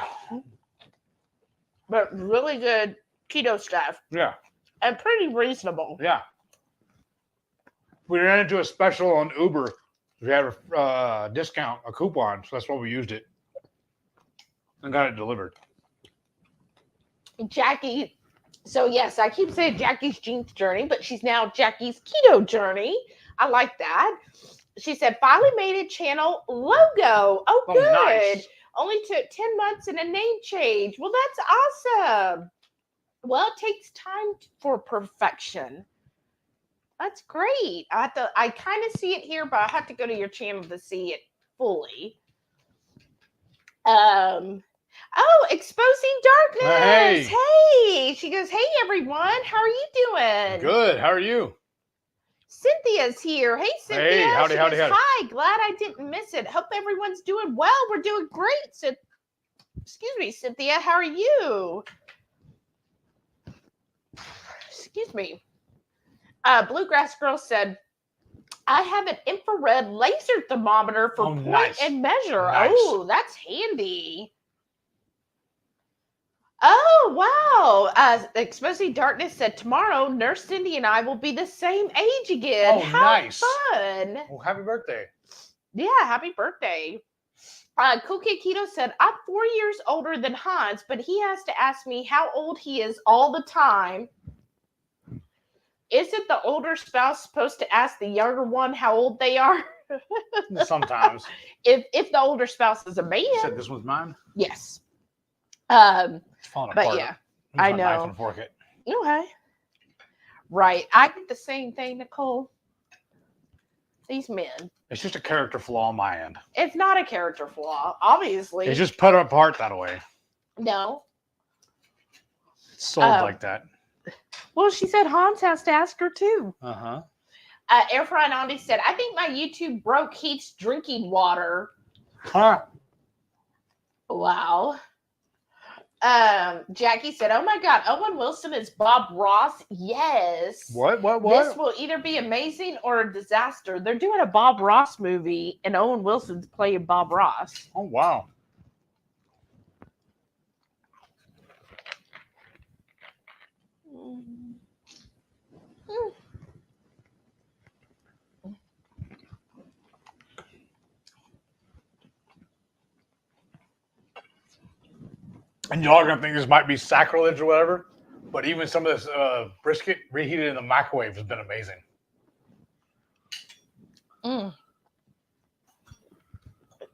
But really good keto stuff.
Yeah.
And pretty reasonable.
Yeah. We ran into a special on Uber. We had a discount, a coupon, so that's why we used it. And got it delivered.
Jackie, so yes, I keep saying Jackie's Jinx journey, but she's now Jackie's keto journey. I like that. She said, finally made a channel logo. Oh, good.
Nice.
Only took 10 months and a name change. Well, that's awesome. Well, it takes time for perfection. That's great. I kind of see it here, but I have to go to your channel to see it fully. Oh, exposing darkness. Hey. She goes, hey everyone, how are you doing?
Good. How are you?
Cynthia's here. Hey, Cynthia.
Hey, howdy,
She
howdy,
goes,
howdy.
hi, glad I didn't miss it. Hope everyone's doing well. We're doing great. Excuse me, Cynthia. How are you? Excuse me. Bluegrass Girl said, I have an infrared laser thermometer for point and measure.
Nice.
Oh, that's handy. Oh, wow. Exposing Darkness said, tomorrow, Nurse Cindy and I will be the same age again.
Oh,
how
nice.
Fun.
Well, happy birthday.
Yeah, happy birthday. Cool Kid Keto said, I'm 4 years older than Hans, but he has to ask me how old he is all the time. Isn't the older spouse supposed to ask the younger one how old they are?
Sometimes.
If the older spouse is a man.
You said this was mine?
Yes.
It's falling apart.
But yeah,
I
know.
Knife and fork it.
Okay. Right. I did the same thing, Nicole. These men.
It's just a character flaw on my end.
It's not a character flaw, obviously.
It's just put apart that way.
No.
It's sold like that.
Well, she said Hans has to ask her too.
Uh-huh.
Airfryer Andy said, I think my YouTube broke Heath's drinking water.
Huh.
Wow. Jackie said, oh my God, Owen Wilson is Bob Ross. Yes.
What?
This will either be amazing or a disaster. They're doing a Bob Ross movie and Owen Wilson's playing Bob Ross.
Oh, wow. And y'all are going to think this might be sacrilege or whatever, but even some of this brisket reheated in the microwave has been amazing.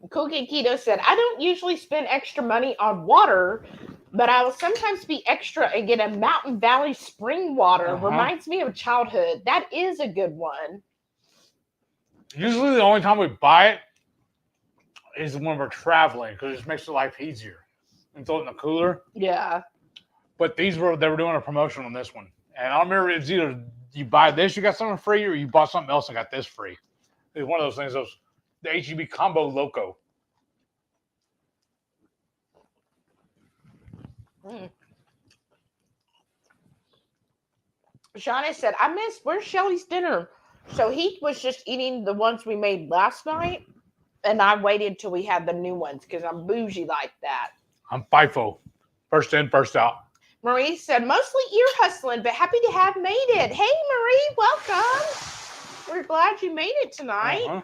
Cookie Keto said, I don't usually spend extra money on water, but I will sometimes be extra and get a Mountain Valley spring water. Reminds me of childhood. That is a good one.
Usually the only time we buy it is when we're traveling because it just makes life easier. And throw it in the cooler.
Yeah.
But they were doing a promotion on this one. And I don't remember, it's either you buy this, you got something free, or you bought something else and got this free. It's one of those things, the HEB Combo Loco.
Shauna said, I missed, where's Shelly's dinner? So he was just eating the ones we made last night, and I waited till we had the new ones because I'm bougie like that.
I'm FIFO. First in, first out.
Marie said, mostly ear hustling, but happy to have made it. Hey, Marie, welcome. We're glad you made it tonight.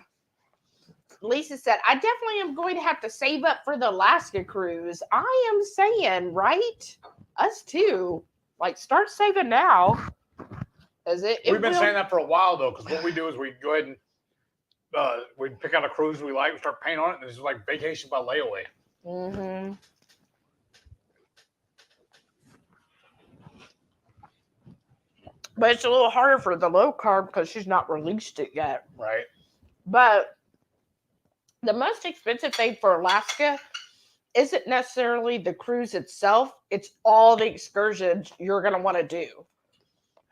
Lisa said, I definitely am going to have to save up for the Alaska cruise. I am saying, right? Us too. Like, start saving now.
We've been saying that for a while, though, because what we do is we go ahead and we pick out a cruise we like, we start paying on it, and it's like vacation by layaway.
Mm-hmm. But it's a little harder for the low carb because she's not released it yet.
Right.
But the most expensive thing for Alaska isn't necessarily the cruise itself. It's all the excursions you're going to want to do.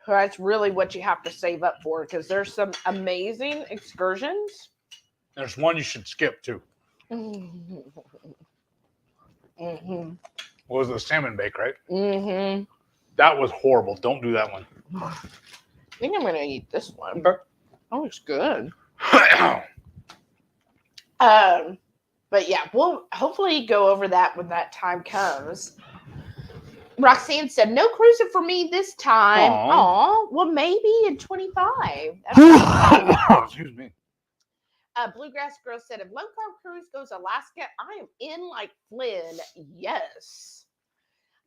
That's really what you have to save up for because there's some amazing excursions.
There's one you should skip, too.
Mm-hmm.
What was the salmon bake, right?
Mm-hmm.
That was horrible. Don't do that one.
I think I'm going to eat this one. That looks good. But yeah, we'll hopefully go over that when that time comes. Roxanne said, no cruising for me this time. Aw, well, maybe in 25.
Excuse me.
Bluegrass Girl said, if low carb cruise goes Alaska, I am in like Flynn. Yes.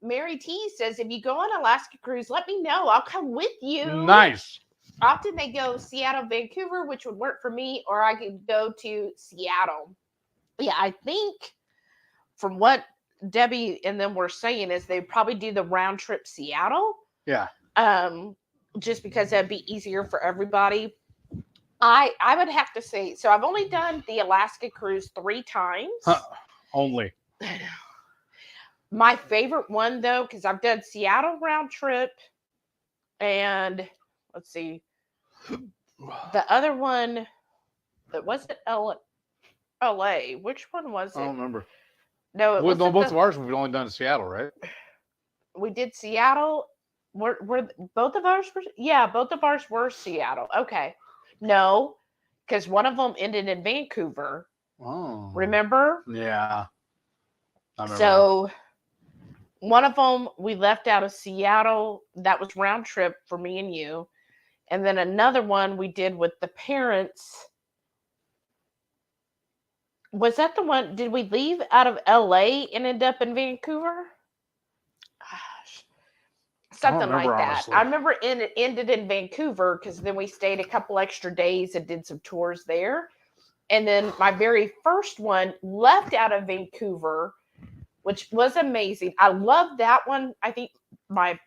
Mary T says, if you go on Alaska cruise, let me know. I'll come with you.
Nice.
Often they go Seattle, Vancouver, which would work for me, or I could go to Seattle. Yeah, I think from what Debbie and them were saying is they probably do the round trip Seattle.
Yeah.
Just because that'd be easier for everybody. I would have to say, so I've only done the Alaska cruise 3 times.
Only.
My favorite one though, because I've done Seattle round trip, and let's see, the other one that wasn't LA. Which one was it?
I don't remember.
No, it was
both of ours we've only done Seattle, right?
We did Seattle. Were both of ours were? Yeah, both of ours were Seattle. Okay, no, because one of them ended in Vancouver.
Oh,
Remember?
Yeah. I remember.
So one of them we left out of Seattle. That was round trip for me and you, and then another one we did with the parents. Was that the one? Did we leave out of LA and end up in Vancouver? Gosh, something like
remember,
that.
honestly.
I remember it ended in Vancouver because then we stayed a couple extra days and did some tours there. And then my very first one left out of Vancouver, which was amazing. I loved that one. I think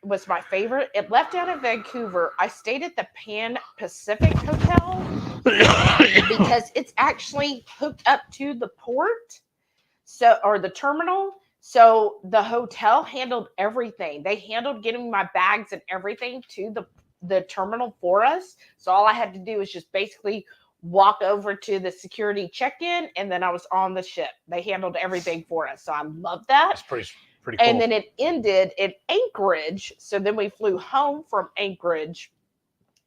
was my favorite. It left out of Vancouver. I stayed at the Pan Pacific Hotel because it's actually hooked up to the port, or the terminal. So the hotel handled everything. They handled getting my bags and everything to the terminal for us. So all I had to do was just basically walk over to the security check-in, and then I was on the ship. They handled everything for us. So I love that.
That's pretty cool.
And then it ended in Anchorage. So then we flew home from Anchorage.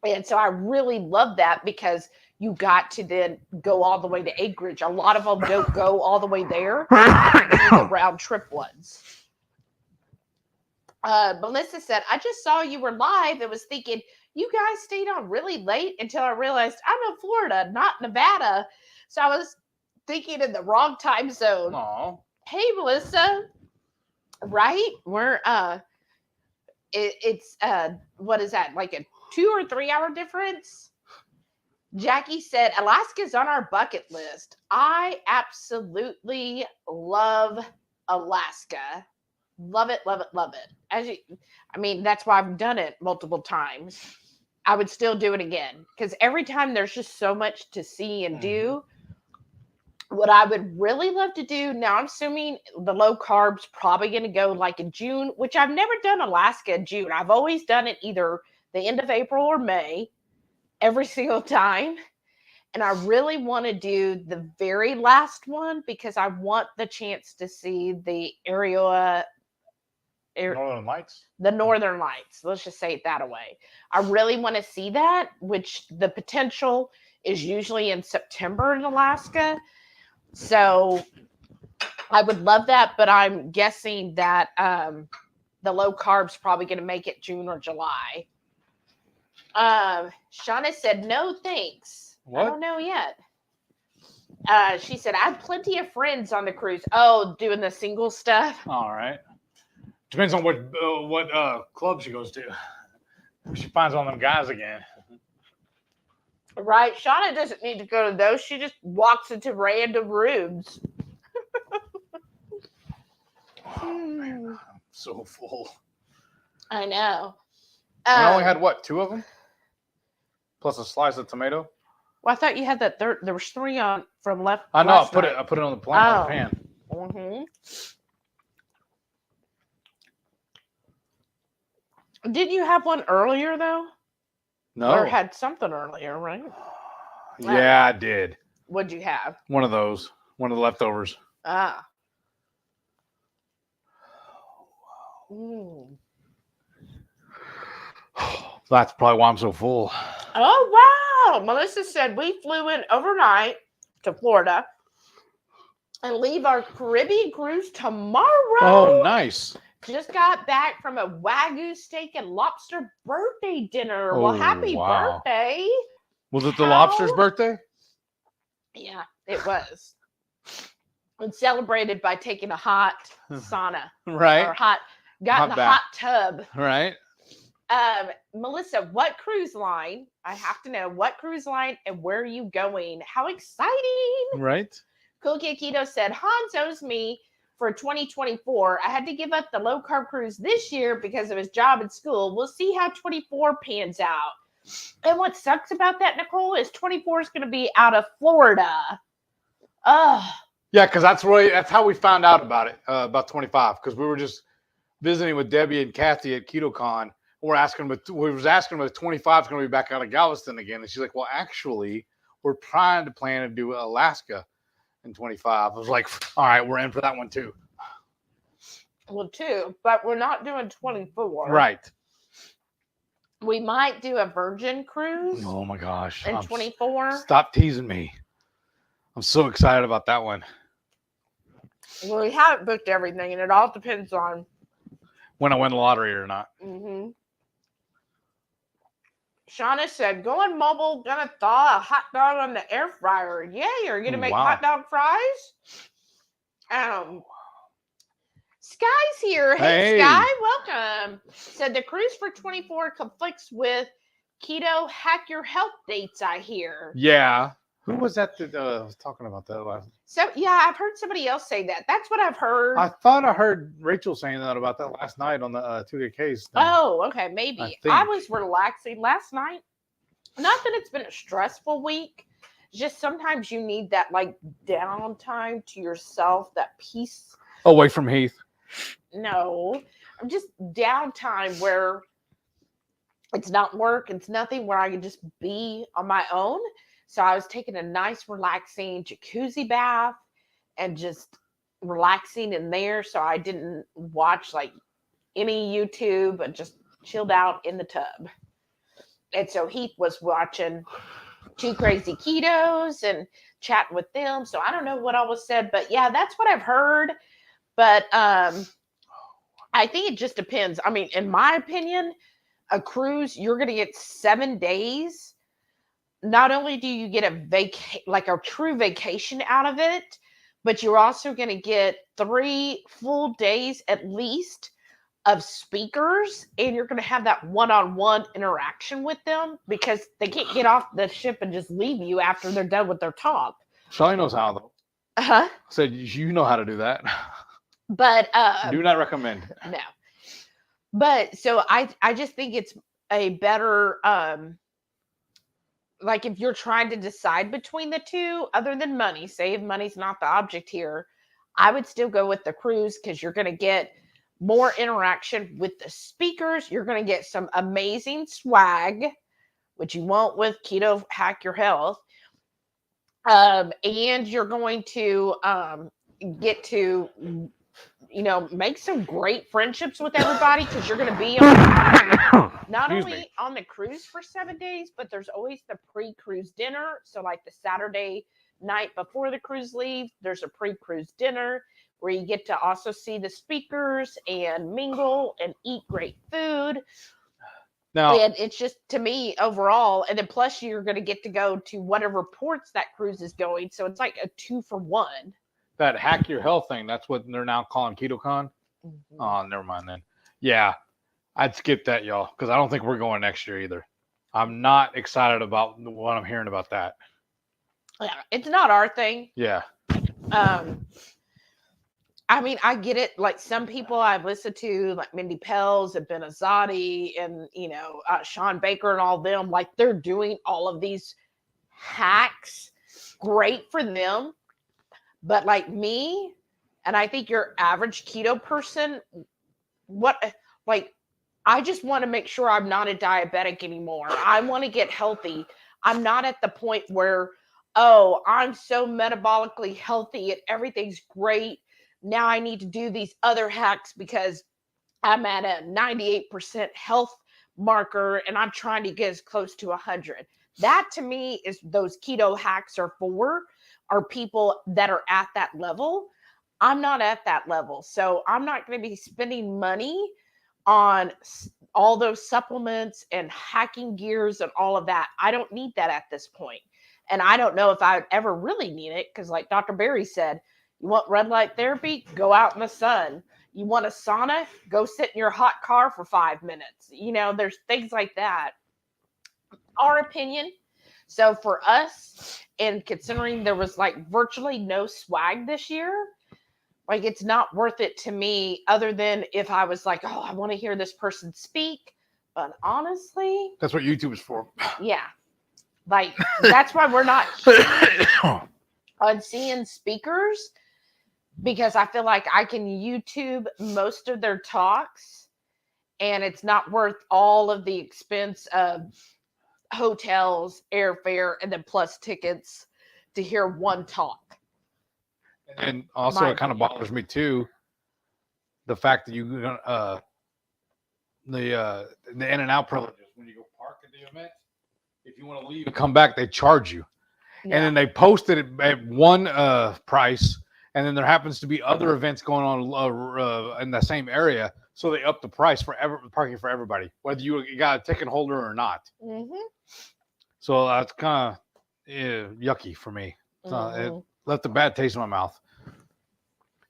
And so I really love that because you got to then go all the way to Anchorage. A lot of them don't go all the way there. The round trip ones. Melissa said, I just saw you were live and was thinking, you guys stayed on really late until I realized I'm in Florida, not Nevada. So I was thinking in the wrong time zone.
Aww.
Hey, Melissa. Right? We're, it's what is that? Like a 2 or 3 hour difference? Jackie said, Alaska's on our bucket list. I absolutely love Alaska. Love it, love it, love it. That's why I've done it multiple times. I would still do it again because every time there's just so much to see and do. What I would really love to do, now I'm assuming the low carb's probably going to go like in June, which I've never done Alaska in June. I've always done it either the end of April or May, every single time. And I really want to do the very last one because I want the chance to see the
Northern Lights?
The Northern Lights. Let's just say it that way. I really want to see that, which the potential is usually in September in Alaska. So I would love that, but I'm guessing that the low carb's probably going to make it June or July. Shauna said, no, thanks.
What?
I don't know yet. She said, I have plenty of friends on the cruise. Oh, doing the single stuff?
All right. Depends on what club she goes to. If she finds one of them guys again.
Right. Shauna doesn't need to go to those. She just walks into random rooms.
Oh, man, I'm so full.
I know.
I only had, 2 of them? Plus a slice of tomato?
Well, I thought you had that third. There was 3 on from left.
I know. I put it on the pan.
Mm-hmm. Didn't you have one earlier, though?
No.
Or had something earlier, right?
Yeah, I did.
What'd you have?
One of those. One of the leftovers.
Ah. Mm.
That's probably why I'm so full.
Oh, wow. Melissa said we flew in overnight to Florida and leave our Caribbean cruise tomorrow.
Oh, nice.
Just got back from a Wagyu steak and lobster birthday dinner. Well, happy birthday.
Was it the lobster's birthday?
Yeah, it was. And celebrated by taking a hot sauna.
Right.
Or got in a
bath.
hot tub.
Right.
Melissa, what cruise line? I have to know what cruise line and where are you going? How exciting!
Right?
Cool Kid Keto said, Hans owes me for 2024. I had to give up the low carb cruise this year because of his job and school. We'll see how 24 pans out. And what sucks about that, Nicole, is 24 is going to be out of Florida. Ugh.
Yeah, because that's how we found out about it, about 25, because we were just visiting with Debbie and Kathy at KetoCon. We was asking them if 25 is going to be back out of Galveston again. And she's like, well, actually, we're trying to plan to do Alaska in 25. I was like, all right, we're in for that one too.
Well, too, but we're not doing 24.
Right.
We might do a Virgin cruise
Oh my gosh.
in 24.
Stop teasing me. I'm so excited about that one.
Well, we haven't booked everything, and it all depends on
When I win the lottery or not.
Mm-hmm. Shauna said, going mobile, gonna thaw a hot dog on the air fryer. Yay, you're gonna make
Wow.
hot dog fries? Sky's here. Hey,
Hey.
Sky, welcome. Said the cruise for 24 conflicts with keto hack your health dates, I hear.
Yeah. Who was that was talking about that last?
So, yeah, I've heard somebody else say that. That's what I've heard.
I thought I heard Rachel saying that about that last night on the 2Ks thing.
Oh, okay, maybe.
I
I
think.
was relaxing last night. Not that it's been a stressful week. Just sometimes you need that like downtime to yourself, that peace.
Away from Heath.
No, I'm just downtime where it's not work, it's nothing, where I can just be on my own. So I was taking a nice, relaxing jacuzzi bath and just relaxing in there. So I didn't watch like any YouTube, but just chilled out in the tub. And so Heath was watching Two Crazy Ketos and chatting with them. So I don't know what all was said, but yeah, that's what I've heard. But I think it just depends. I mean, in my opinion, a cruise, you're going to get 7 days. Not only do you get a true vacation out of it, but you're also going to get 3 full days at least of speakers, and you're going to have that one-on-one interaction with them because they can't get off the ship and just leave you after they're done with their talk.
Shelly knows how, though.
Uh-huh.
I said, you know how to do that.
But
Do not recommend.
no. But so I just think it's a better like if you're trying to decide between the two, other than money, say if money's not the object here, I would still go with the cruise because you're going to get more interaction with the speakers. You're going to get some amazing swag, which you won't with Keto Hack Your Health. And you're going to get to, make some great friendships with everybody because you're going to be not only on the cruise for 7 days, but there's always the pre-cruise dinner. So like the Saturday night before the cruise leaves, there's a pre-cruise dinner where you get to also see the speakers and mingle and eat great food.
Now,
and it's just, to me, overall, and then plus you're going to get to go to whatever ports that cruise is going. So it's like a 2-for-1.
that hack your health thing, that's what they're now calling KetoCon.
Mm-hmm.
Oh, never mind then. Yeah, I'd skip that, y'all, because I don't think we're going next year either. I'm not excited about what I'm hearing about that.
Yeah, it's not our thing.
Yeah.
I mean, I get it. Like some people I've listened to, like Mindy Pels and Ben Azadi and, Sean Baker and all them, like they're doing all of these hacks. Great for them. But like me, and I think your average keto person, I just want to make sure I'm not a diabetic anymore. I want to get healthy. I'm not at the point where, I'm so metabolically healthy and everything's great. Now I need to do these other hacks because I'm at a 98% health marker and I'm trying to get as close to 100. That to me is those keto hacks are people that are at that level. I'm not at that level. So I'm not going to be spending money on all those supplements and hacking gears and all of that. I don't need that at this point. And I don't know if I would ever really need it because like Dr. Berry said, you want red light therapy? Go out in the sun. You want a sauna? Go sit in your hot car for 5 minutes. You know, there's things like that. Our opinion. So for us, and considering there was like virtually no swag this year, like it's not worth it to me other than if I was like, oh, I want to hear this person speak. But honestly,
That's what YouTube is for.
yeah, like that's why we're not on seeing speakers, because I feel like I can YouTube most of their talks and it's not worth all of the expense of hotels, airfare, and then plus tickets to hear one talk.
And also, it kind of bothers me too, the fact that you the in and out privileges when you go park at the event. If you want to leave and come back, they charge you, and then they posted it at one price, and then there happens to be other events going on in the same area, so they up the price for parking for everybody, whether you got a ticket holder or not.
Mm-hmm.
So that's kind of yucky for me. It left a bad taste in my mouth.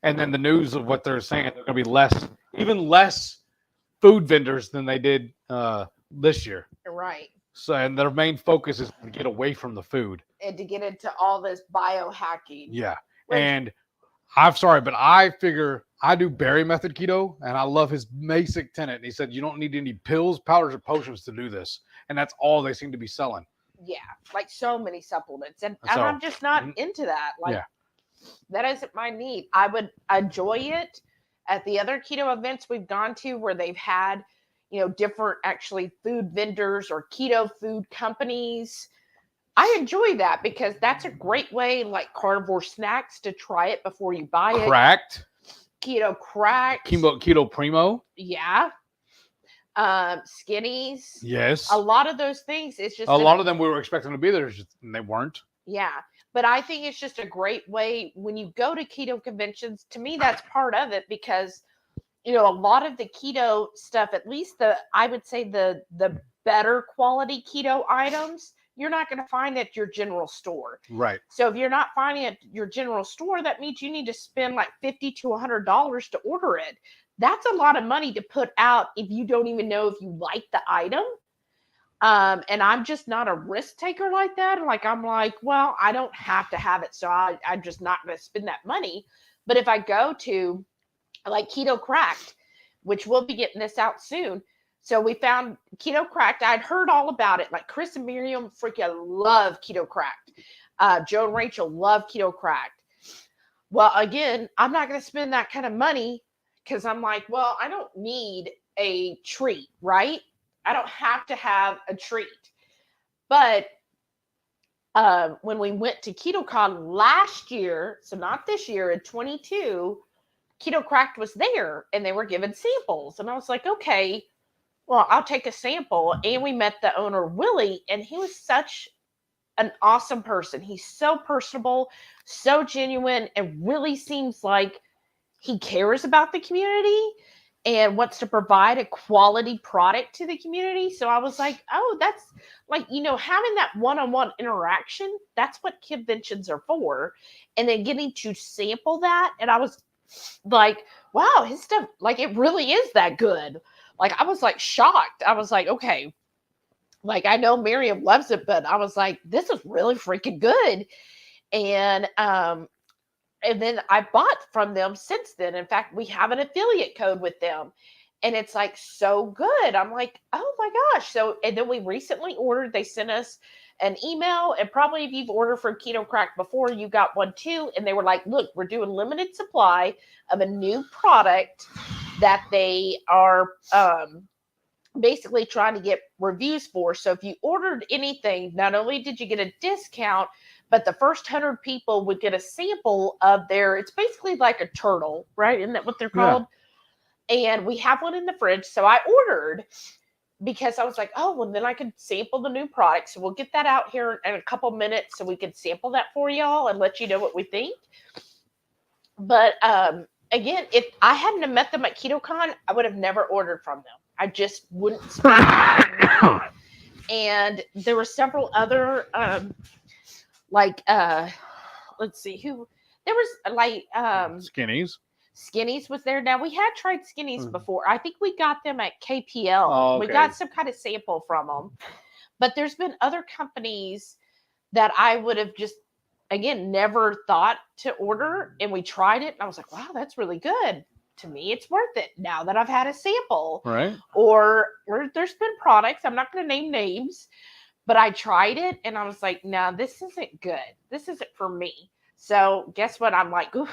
And then the news of what they're saying, they're going to be even less food vendors than they did this year.
Right.
So, and their main focus is to get away from the food
and to get into all this biohacking.
Yeah. And I'm sorry, but I figure I do Berry Method Keto, and I love his basic tenet. And he said, you don't need any pills, powders, or potions to do this. And that's all they seem to be selling.
Yeah. Like so many supplements. And I'm just not into that. Like, that isn't my need. I would enjoy it at the other keto events we've gone to where they've had, you know, different actually food vendors or keto food companies. I enjoy that because that's a great way, like carnivore snacks, to try it before you buy it.
Krack'd.
Keto Krack'd.
Keto Primo.
Yeah. Skinnies.
Yes.
A lot of those things. It's just
a lot of them we were expecting to be there, and they weren't.
Yeah. But I think it's just a great way when you go to keto conventions. To me, that's part of it because, you know, a lot of the keto stuff, at least I would say the better quality keto items, you're not going to find at your general store.
Right.
So if you're not finding it at your general store, that means you need to spend like $50 to $100 to order it. That's a lot of money to put out if you don't even know if you like the item. And I'm just not a risk taker like that. Like, I'm like, well, I don't have to have it. So I'm just not going to spend that money. But if I go to like Keto Krack'd, which we'll be getting this out soon. So we found Keto Krack'd. I'd heard all about it. Like Chris and Miriam freaking love Keto Krack'd. Joe and Rachel love Keto Krack'd. Well, again, I'm not going to spend that kind of money because I'm like, well, I don't need a treat, right? I don't have to have a treat. But when we went to KetoCon last year, so not this year, in 22, Keto Krack'd was there and they were giving samples. And I was like, okay, well, I'll take a sample. And we met the owner, Willie, and he was such an awesome person. He's so personable, so genuine, and really seems like he cares about the community and wants to provide a quality product to the community. So I was like, oh, that's like, you know, having that one-on-one interaction, that's what conventions are for. And then getting to sample that. And I was like, wow, his stuff, like, it really is that good. Like, I was like shocked. I was like, okay, like, I know Miriam loves it, but I was like, this is really freaking good. And then I bought from them since then. In fact, we have an affiliate code with them and it's like so good. I'm like, oh my gosh. So, and then we recently ordered, they sent us an email, and probably if you've ordered from Keto Krack'd before, you got one too. And they were like, look, we're doing limited supply of a new product that they are basically trying to get reviews for. So if you ordered anything, not only did you get a discount, but the first 100 people would get a sample of it's basically like a turtle, right? Isn't that what they're called? Yeah. And we have one in the fridge. So I ordered because I was like, oh, well, then I can sample the new product. So we'll get that out here in a couple minutes so we can sample that for y'all and let you know what we think. But again, if I hadn't have met them at KetoCon, I would have never ordered from them. I just wouldn't spend money. And there were several other let's see who there was, like
Skinnies.
Skinnies was there. Now we had tried Skinnies
Mm.
before. I think we got them at KPL.
Oh,
We
okay.
got some kind of sample from them. But there's been other companies that I would have just, again, never thought to order. And we tried it. And I was like, wow, that's really good. To me, it's worth it now that I've had a sample.
Right.
Or there's been products, I'm not going to name names, but I tried it and I was like, no, this isn't good. This isn't for me. So guess what? I'm like, oof,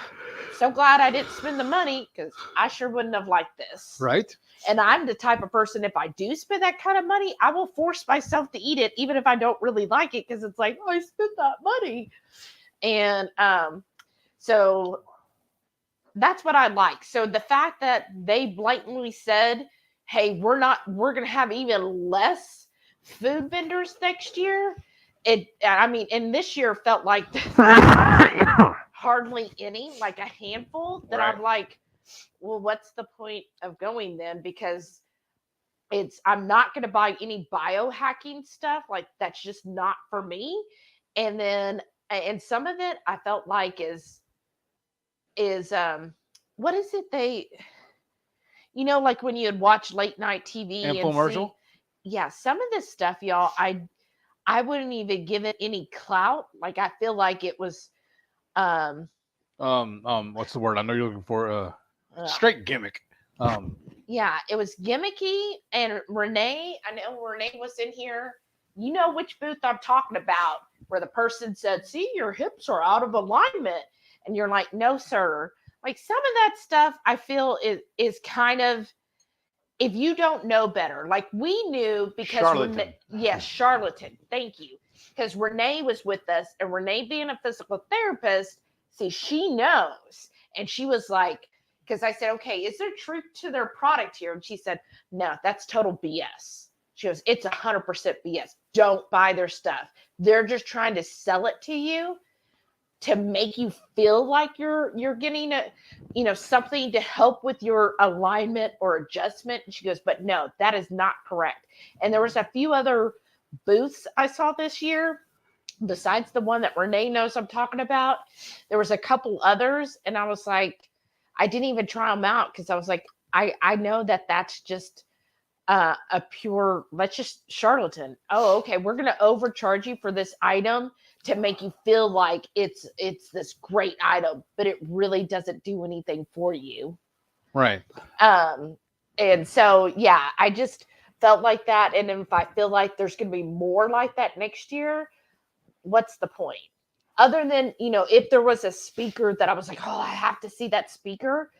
so glad I didn't spend the money because I sure wouldn't have liked this.
Right.
And I'm the type of person, if I do spend that kind of money, I will force myself to eat it, even if I don't really like it, because it's like, oh, I spent that money. And so that's what I like. So the fact that they blatantly said, hey, we're going to have even less food vendors next year. And this year felt like hardly any, like a handful that
Right.
I'm like, well, what's the point of going then? Because I'm not going to buy any biohacking stuff. Like that's just not for me. And then, and some of it I felt like is what is it like when you'd watch late night TV
Infomercial?
and some of this stuff, y'all, I wouldn't even give it any clout. Like I feel like it was
what's the word? I know you're looking for straight gimmick.
It was gimmicky. And Renee, I know Renee was in here. You know which booth I'm talking about, where the person said, see, your hips are out of alignment. And you're like, no, sir. Like some of that stuff I feel is kind of, if you don't know better, like we knew because
Charlatan.
Charlatan. Thank you. Because Renee was with us, and Renee being a physical therapist, see, she knows. And she was like, because I said, okay, is there truth to their product here? And she said, no, that's total BS. She goes, it's 100% BS. Don't buy their stuff. They're just trying to sell it to you to make you feel like you're getting something to help with your alignment or adjustment. And she goes, but no, that is not correct. And there was a few other booths I saw this year, besides the one that Renee knows I'm talking about. There was a couple others, and I was like, I didn't even try them out because I was like, I know that's just a pure, that's just charlatan. Oh, okay, we're going to overcharge you for this item to make you feel like it's this great item, but it really doesn't do anything for you.
Right.
And so, I just felt like that. And if I feel like there's going to be more like that next year, what's the point? Other than, if there was a speaker that I was like, oh, I have to see that speaker.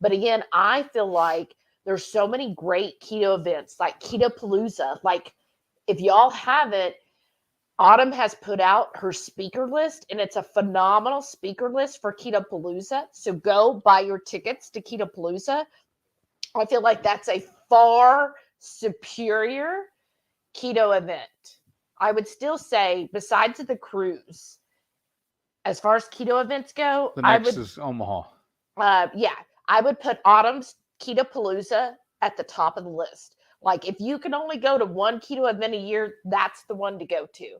But again, I feel like there's so many great keto events, like Ketopalooza. Like if y'all haven't, Autumn has put out her speaker list, and it's a phenomenal speaker list for Ketopalooza. So go buy your tickets to Ketopalooza. I feel like that's a far superior keto event. I would still say, besides the cruise, as far as keto events go,
The next is Omaha.
I would put Autumn's Ketopalooza at the top of the list. Like if you can only go to one keto event a year, that's the one to go to.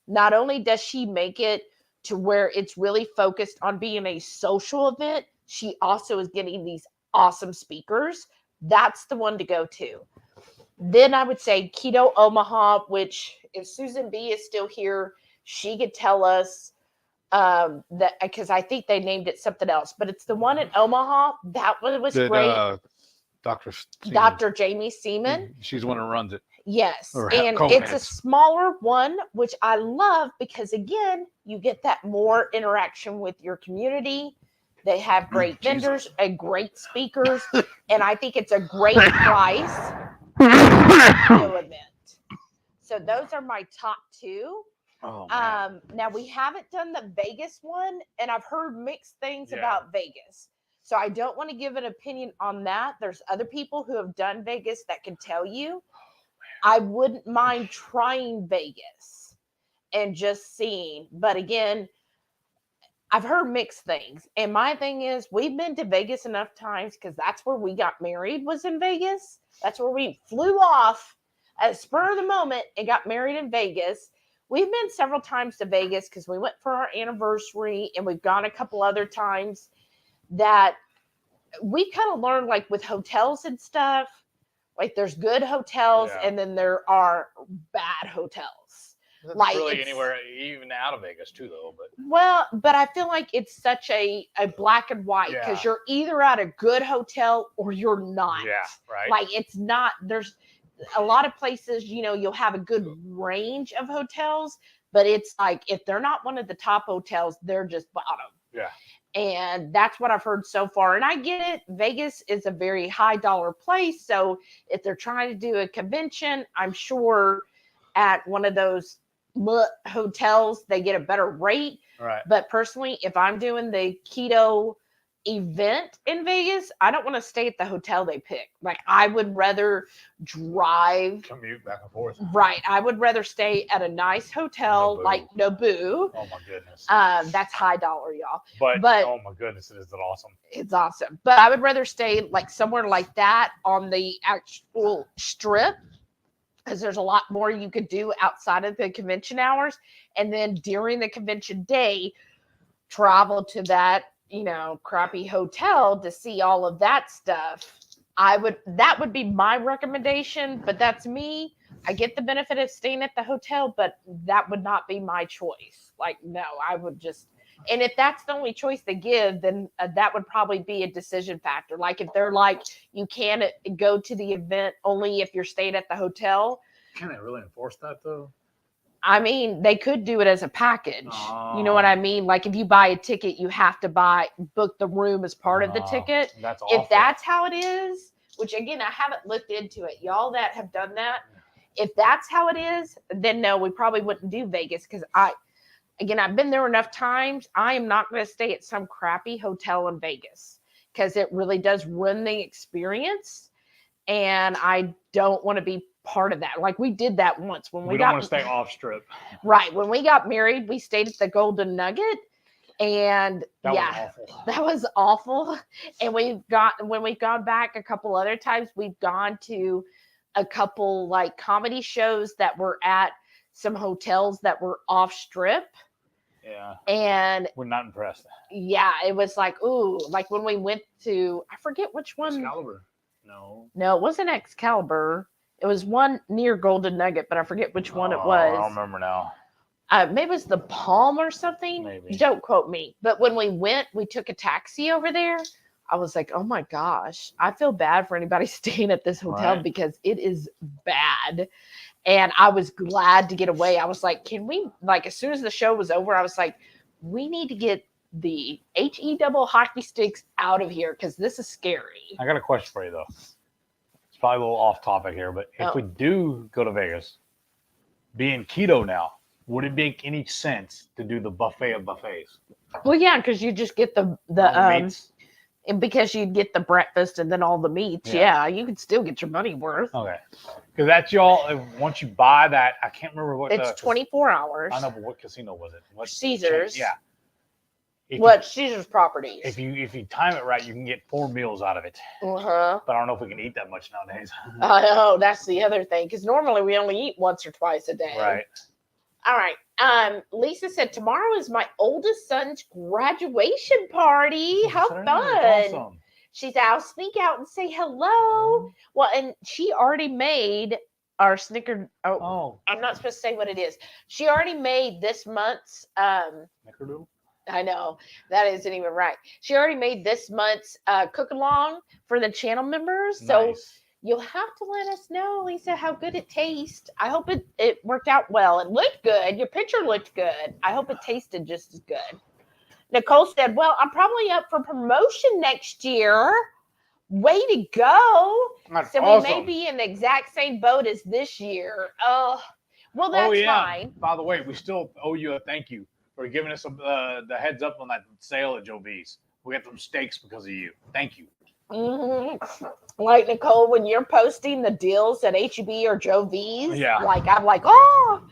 Not only does she make it to where it's really focused on being a social event, she also is getting these awesome speakers. That's the one to go to. Then I would say Keto Omaha, which if Susan B is still here, she could tell us that, because I think they named it something else, but it's the one in Omaha. That one was great. Dr. Jamie Seaman.
She's the one who runs it.
Yes. And it's a smaller one, which I love because, again, you get that more interaction with your community. They have great vendors and great speakers. And I think it's a great price event. So those are my top two.
Oh,
now we haven't done the Vegas one, and I've heard mixed things about Vegas. So I don't want to give an opinion on that. There's other people who have done Vegas that can tell you. I wouldn't mind trying Vegas and just seeing. But again, I've heard mixed things. And my thing is, we've been to Vegas enough times because that's where we got married, was in Vegas. That's where we flew off at a spur of the moment and got married in Vegas. We've been several times to Vegas because we went for our anniversary, and we've gone a couple other times that we kind of learned like with hotels and stuff, like there's good hotels
Yeah.
and then there are bad hotels.
That's
Like,
really
it's-
anywhere, even out of Vegas too, though. But
Well, but I feel like it's such a black and white because
Yeah.
you're either at a good hotel or you're not.
yeah, right.
Like it's not, there's a lot of places, you know, you'll have a good range of hotels, but it's like if they're not one of the top hotels, they're just bottom.
Yeah.
And that's what I've heard so far. And I get it. Vegas is a very high dollar place. So if they're trying to do a convention, I'm sure at one of those hotels, they get a better rate.
Right.
But personally, if I'm doing the keto event in Vegas, I don't want to stay at the hotel they pick. Like I would rather drive.
Commute back and forth.
Right. I would rather stay at a nice hotel
Nobu.
like Nobu.
Oh my goodness.
That's high dollar, y'all.
But oh my goodness, is it awesome?
It's awesome. But I would rather stay like somewhere like that on the actual strip, because there's a lot more you could do outside of the convention hours. And then during the convention day, travel to that, you know, crappy hotel to see all of that stuff. That would be my recommendation, but that's me. I get the benefit of staying at the hotel, but that would not be my choice. Like, no, I would just, and if that's the only choice they give, then that would probably be a decision factor. Like if they're like, you can't go to the event only if you're staying at the hotel.
Can they really enforce that though?
I mean, they could do it as a package. You know what I mean? Like if you buy a ticket, you have to book the room as part of the ticket.
That's awful.
If that's how it is, which again, I haven't looked into it. Y'all that have done that, if that's how it is, then no, we probably wouldn't do Vegas because I've been there enough times. I am not going to stay at some crappy hotel in Vegas because it really does ruin the experience. And I don't want to be part of that. Like we did that once when
we don't want to stay off strip.
Right. When we got married, we stayed at the Golden Nugget. And
That
yeah,
was awful.
that was awful. And when we've gone back a couple other times, we've gone to a couple like comedy shows that were at some hotels that were off strip.
Yeah.
And
We're not impressed.
yeah, it was like, ooh, like when we went to, I forget which one.
Excalibur. No.
No, it wasn't Excalibur. It was one near Golden Nugget, but I forget which one it
I
was.
don't remember now.
Maybe it was the Palm or something.
Maybe.
Don't quote me. But when we went, we took a taxi over there. I was like, oh my gosh, I feel bad for anybody staying at this hotel
Right.
because it is bad. And I was glad to get away. I was like, can we, like, as soon as the show was over, I was like, we need to get the HE double hockey sticks out of here because this is scary.
I got a question for you though. It's probably a little off topic here, but if
Oh.
we do go to Vegas, being keto now, would it make any sense to do the buffet of buffets?
Well, yeah, because you just get
All the meats?
and because you'd get the breakfast and then all the meats.
Yeah.
Yeah, you could still get your money worth.
Okay. Because that's y'all, once you buy that, I can't remember what
It's 24 hours.
I know, but what casino was it? What
Caesars.
Yeah. If
What Caesar's properties?
You, if you time it right, you can get 4 meals out of it.
Uh-huh.
But I don't know if we can eat that much nowadays.
I know, that's the other thing. Because normally we only eat once or twice a day.
Right.
All right. Lisa said tomorrow is my oldest son's graduation party. How fun!
Awesome.
She said I'll sneak out and say hello. Well, and she already made our snicker.
Oh,
I'm not supposed to say what it is. She already made this month's.
snickerdoodle?
I know that isn't even right. She already made this month's cook along for the channel members. So
Nice.
you'll have to let us know, Lisa, how good it tastes. I hope it worked out well. It looked good. Your picture looked good. I hope it tasted just as good. Nicole said, well, I'm probably up for promotion next year. Way to go.
That's
So
awesome.
we may be in the exact same boat as this year. Oh, well, that's fine.
By the way, we still owe you a thank you for giving us the heads up on that sale at Joe V's. We got some steaks because of you. Thank you.
Mm-hmm. Like Nicole, when you're posting the deals at HEB or Joe V's,
Yeah.
like I'm like, oh,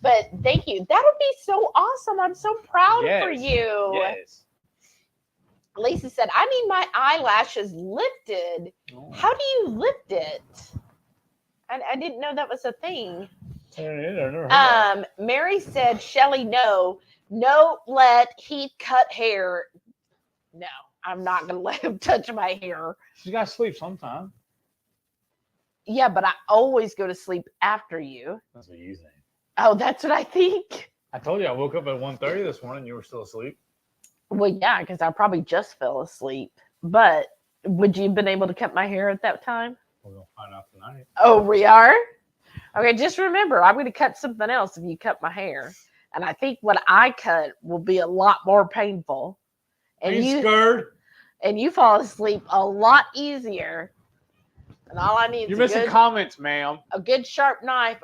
but thank you. That would be so awesome. I'm so proud for
Yes.
you.
Yes.
Lisa said, I need my eyelashes lifted.
Oh.
How do you lift it? I didn't know that was a thing. Mary said, Shelly, no, let Heath cut hair. No, I'm not going to let him touch my hair.
You got to sleep sometime.
Yeah, but I always go to sleep after you.
That's what you think.
Oh, that's what I think.
I told you I woke up at 1:30 this morning. You were still asleep.
Well, yeah, because I probably just fell asleep. But would you have been able to cut my hair at that time?
We're going to find out tonight.
Oh, we are? Okay, just remember, I'm going to cut something else if you cut my hair. And I think what I cut will be a lot more painful.
Are you scared?
And you fall asleep a lot easier. And all I need
You're
is
missing comments, ma'am.
a good sharp knife.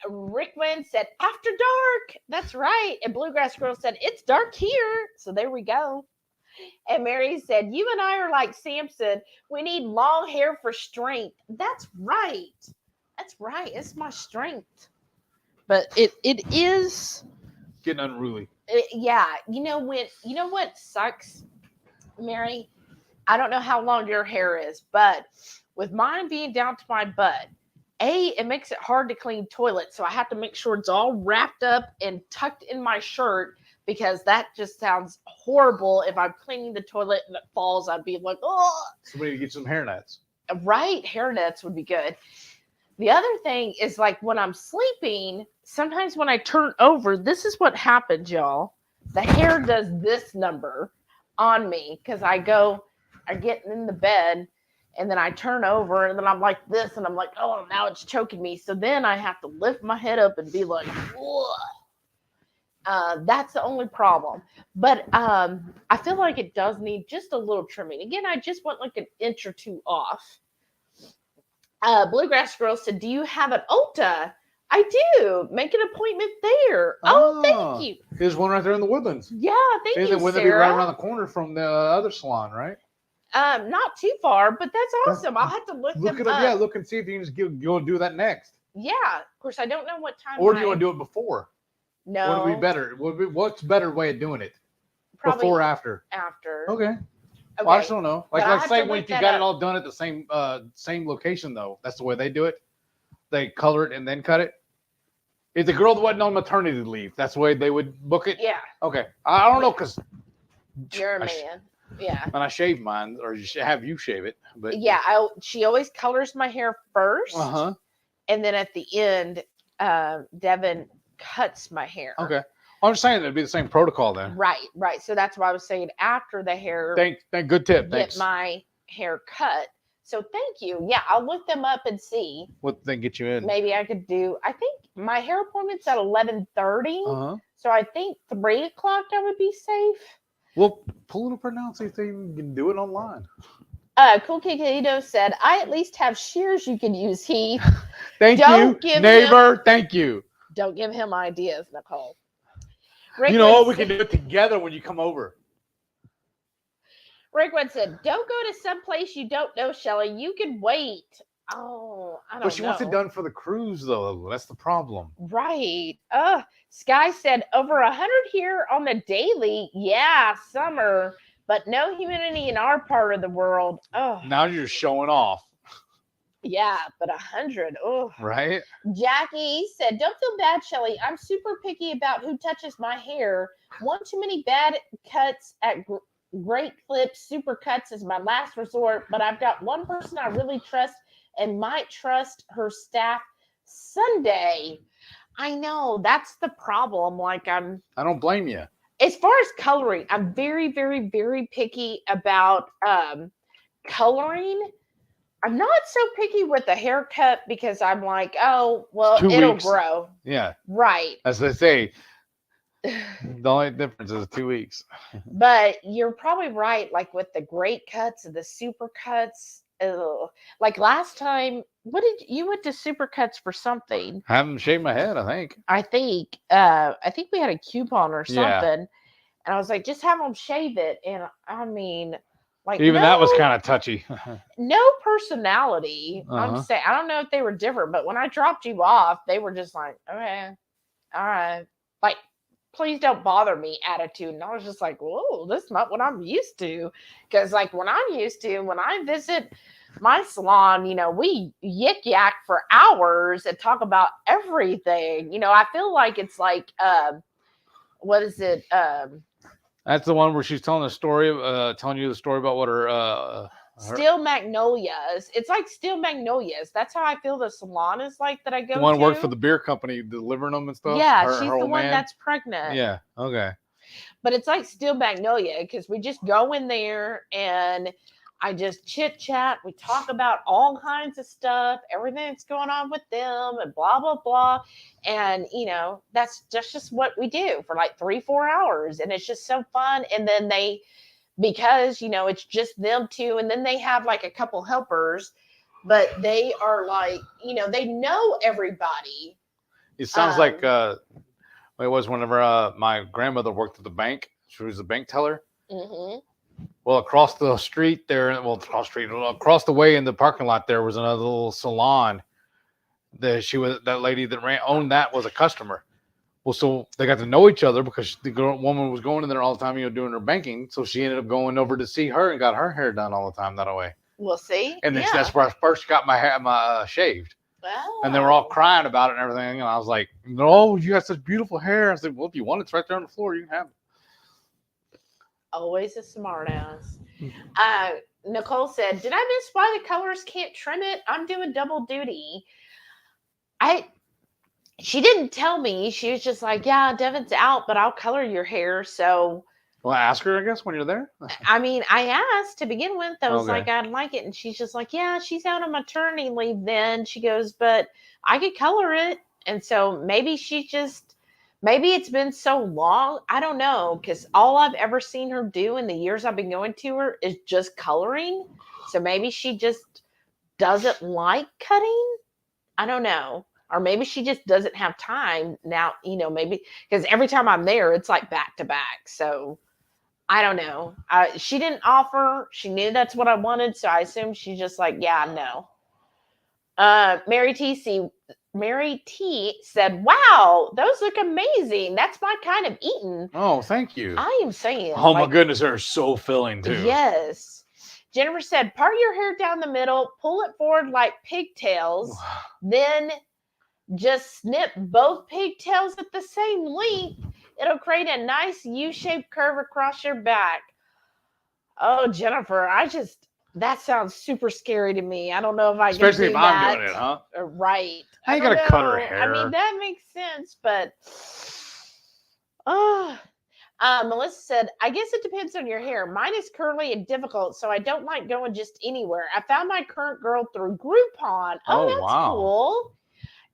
Rick Wynn said, after dark. That's right. And Bluegrass Girl said, it's dark here. So there we go. And Mary said, you and I are like Samson. We need long hair for strength. That's right. That's right. It's my strength. But it is
Getting unruly.
yeah. You know what sucks, Mary? I don't know how long your hair is, but with mine being down to my butt, it makes it hard to clean toilets. So I have to make sure it's all wrapped up and tucked in my shirt because that just sounds horrible. If I'm cleaning the toilet and it falls, I'd be like, oh.
Somebody get some hair nets.
Right. Hair nets would be good. The other thing is like when I'm sleeping, sometimes when I turn over, this is what happens, y'all. The hair does this number on me because I get in the bed and then I turn over and then I'm like this and I'm like, oh, now it's choking me. So then I have to lift my head up and be like, whoa. That's the only problem. But I feel like it does need just a little trimming. Again, I just want like an inch or two off. Bluegrass Girl said, do you have an Ulta? I do. Make an appointment there. Oh, thank you.
There's one right there in the Woodlands.
Yeah, thank you,
Wouldn't it be right around the corner from the other salon, right?
Not too far, but that's awesome. I'll have to look them
it
up.
up. Yeah, look and see if you can just go do that next.
Yeah, of course. I don't know what time.
Or do you want to do it before?
No.
Would it be better? What's a better way of doing it?
Probably
before or after?
After.
Okay.
Okay.
Well, I just don't know. Like say when you got it all done at the same location though. That's the way they do it. They color it and then cut it. If the girl wasn't on maternity leave, that's the way they would book it.
Yeah.
Okay. I don't know because
you're a man. Yeah.
And I shave mine, or have you shave it. But
yeah, she always colors my hair first. And then at the end, Devin cuts my hair.
Okay. I'm just saying it'd be the same protocol then.
Right. So that's why I was saying after the hair.
Thank good tip. Thanks.
Get my hair cut. So thank you. Yeah, I'll look them up and see.
What they get you in?
Maybe I could do. I think my hair appointment's at 11:30. So I think 3 o'clock I would be safe.
Well, pull it up right now and see if they can do it online.
Cool Kikito said, I at least have shears you can use, Heath.
Thank you, neighbor. Thank you.
Don't give him ideas, Nicole.
You know what? We can do it together when you come over.
Rickwood said, don't go to some place you don't know, Shelly. You can wait. Oh, I don't know.
But she wants it done for the cruise, though. That's the problem.
Right. Sky said, over 100 here on the daily. Yeah, summer. But no humidity in our part of the world. Oh.
Now you're showing off.
Yeah, but 100. Oh.
Right?
Jackie said, don't feel bad, Shelly. I'm super picky about who touches my hair. One too many bad cuts at Great Clips. Super Cuts is my last resort. But I've got one person I really trust and might trust her staff Sunday. I know. That's the problem. Like I
don't blame you.
As far as coloring, I'm very, very, very picky about coloring. I'm not so picky with the haircut because I'm like, oh, well, it'll grow.
Yeah.
Right.
As they say, the only difference is 2 weeks.
But you're probably right. Like with the great cuts and the super cuts. Like last time, you went to super cuts for something?
I haven't shaved my head, I think.
I think we had a coupon or something. Yeah. And I was like, just have them shave it. And I mean, like
even that was kind of touchy.
No personality. I'm saying, I don't know if they were different, but when I dropped you off, they were just like, okay, all right. Like, please don't bother me attitude. And I was just like, whoa, this is not what I'm used to. Because like when I visit my salon, you know, we yik yak for hours and talk about everything. You know, I feel like it's like, what is it?
That's the one where she's telling telling you the story about what her
Steel Magnolias. It's like Steel Magnolias. That's how I feel the salon is like that I go
the one
to.
worked for the beer company delivering them and stuff.
Yeah,
her
she's the
old
one
man.
that's pregnant.
Yeah. Okay.
But it's like Steel Magnolia because we just go in there and I just chit chat. We talk about all kinds of stuff, everything that's going on with them, and blah blah blah. And that's just what we do for like 3-4 hours, and it's just so fun. And then because it's just them two, and then they have like a couple helpers, but they are like they know everybody.
It sounds like it was whenever my grandmother worked at the bank. She was a bank teller.
Mm-hmm.
Well, across the street there, across the way in the parking lot, there was another little salon. That lady that owned that was a customer. Well, so they got to know each other because the woman was going in there all the time, doing her banking. So she ended up going over to see her and got her hair done all the time that way.
We'll see.
And that's where I first got my hair shaved.
Wow.
And they were all crying about it and everything. And I was like, "No, you got such beautiful hair." I said, "Well, if you want it, it's right there on the floor. You can have it."
Always a smart ass. Nicole said, "Did I miss why the colors can't trim it? I'm doing double duty." She didn't tell me. She was just like, "Yeah, Devin's out, but I'll color your hair." So,
well, ask her, I guess, when you're there.
I mean, I asked to begin with. I was
Okay.
like, "I'd like it," and she's just like, "Yeah, she's out on maternity leave." Then she goes, "But I could color it," and so maybe maybe it's been so long. I don't know, because all I've ever seen her do in the years I've been going to her is just coloring. So maybe she just doesn't like cutting. I don't know. Or maybe she just doesn't have time now, maybe because every time I'm there, it's like back to back. So I don't know. She didn't offer. She knew that's what I wanted. So I assume she's just like, yeah, no. Mary T said, "Wow, those look amazing. That's my kind of eating."
Oh, thank you.
I am saying.
Oh, my goodness, they're so filling, too.
Yes. Jennifer said, "Part your hair down the middle, pull it forward like pigtails, then just snip both pigtails at the same length. It'll create a nice U-shaped curve across your back." Oh, Jennifer, that sounds super scary to me. I don't know if I can do that.
Especially if I'm doing it, huh?
Right.
I ain't got to cut her hair.
I mean, that makes sense, but Melissa said, "I guess it depends on your hair. Mine is curly and difficult, so I don't like going just anywhere. I found my current girl through Groupon." Oh, that's
wow.
cool.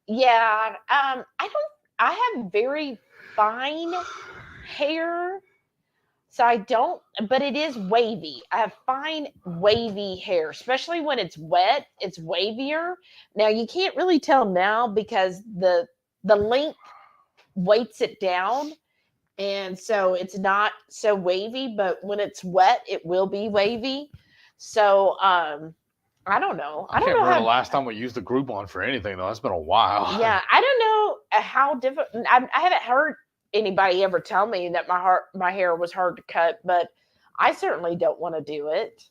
Yeah. I have very fine hair. So I don't, but it is wavy. I have fine wavy hair, especially when it's wet, it's wavier. Now you can't really tell now because the length weights it down. And so it's not so wavy, but when it's wet, it will be wavy. So, I don't know.
I can't remember the last time we used the Groupon for anything, though. That's been a while.
Yeah, I don't know how difficult. I haven't heard anybody ever tell me that my hair was hard to cut, but I certainly don't want to do it.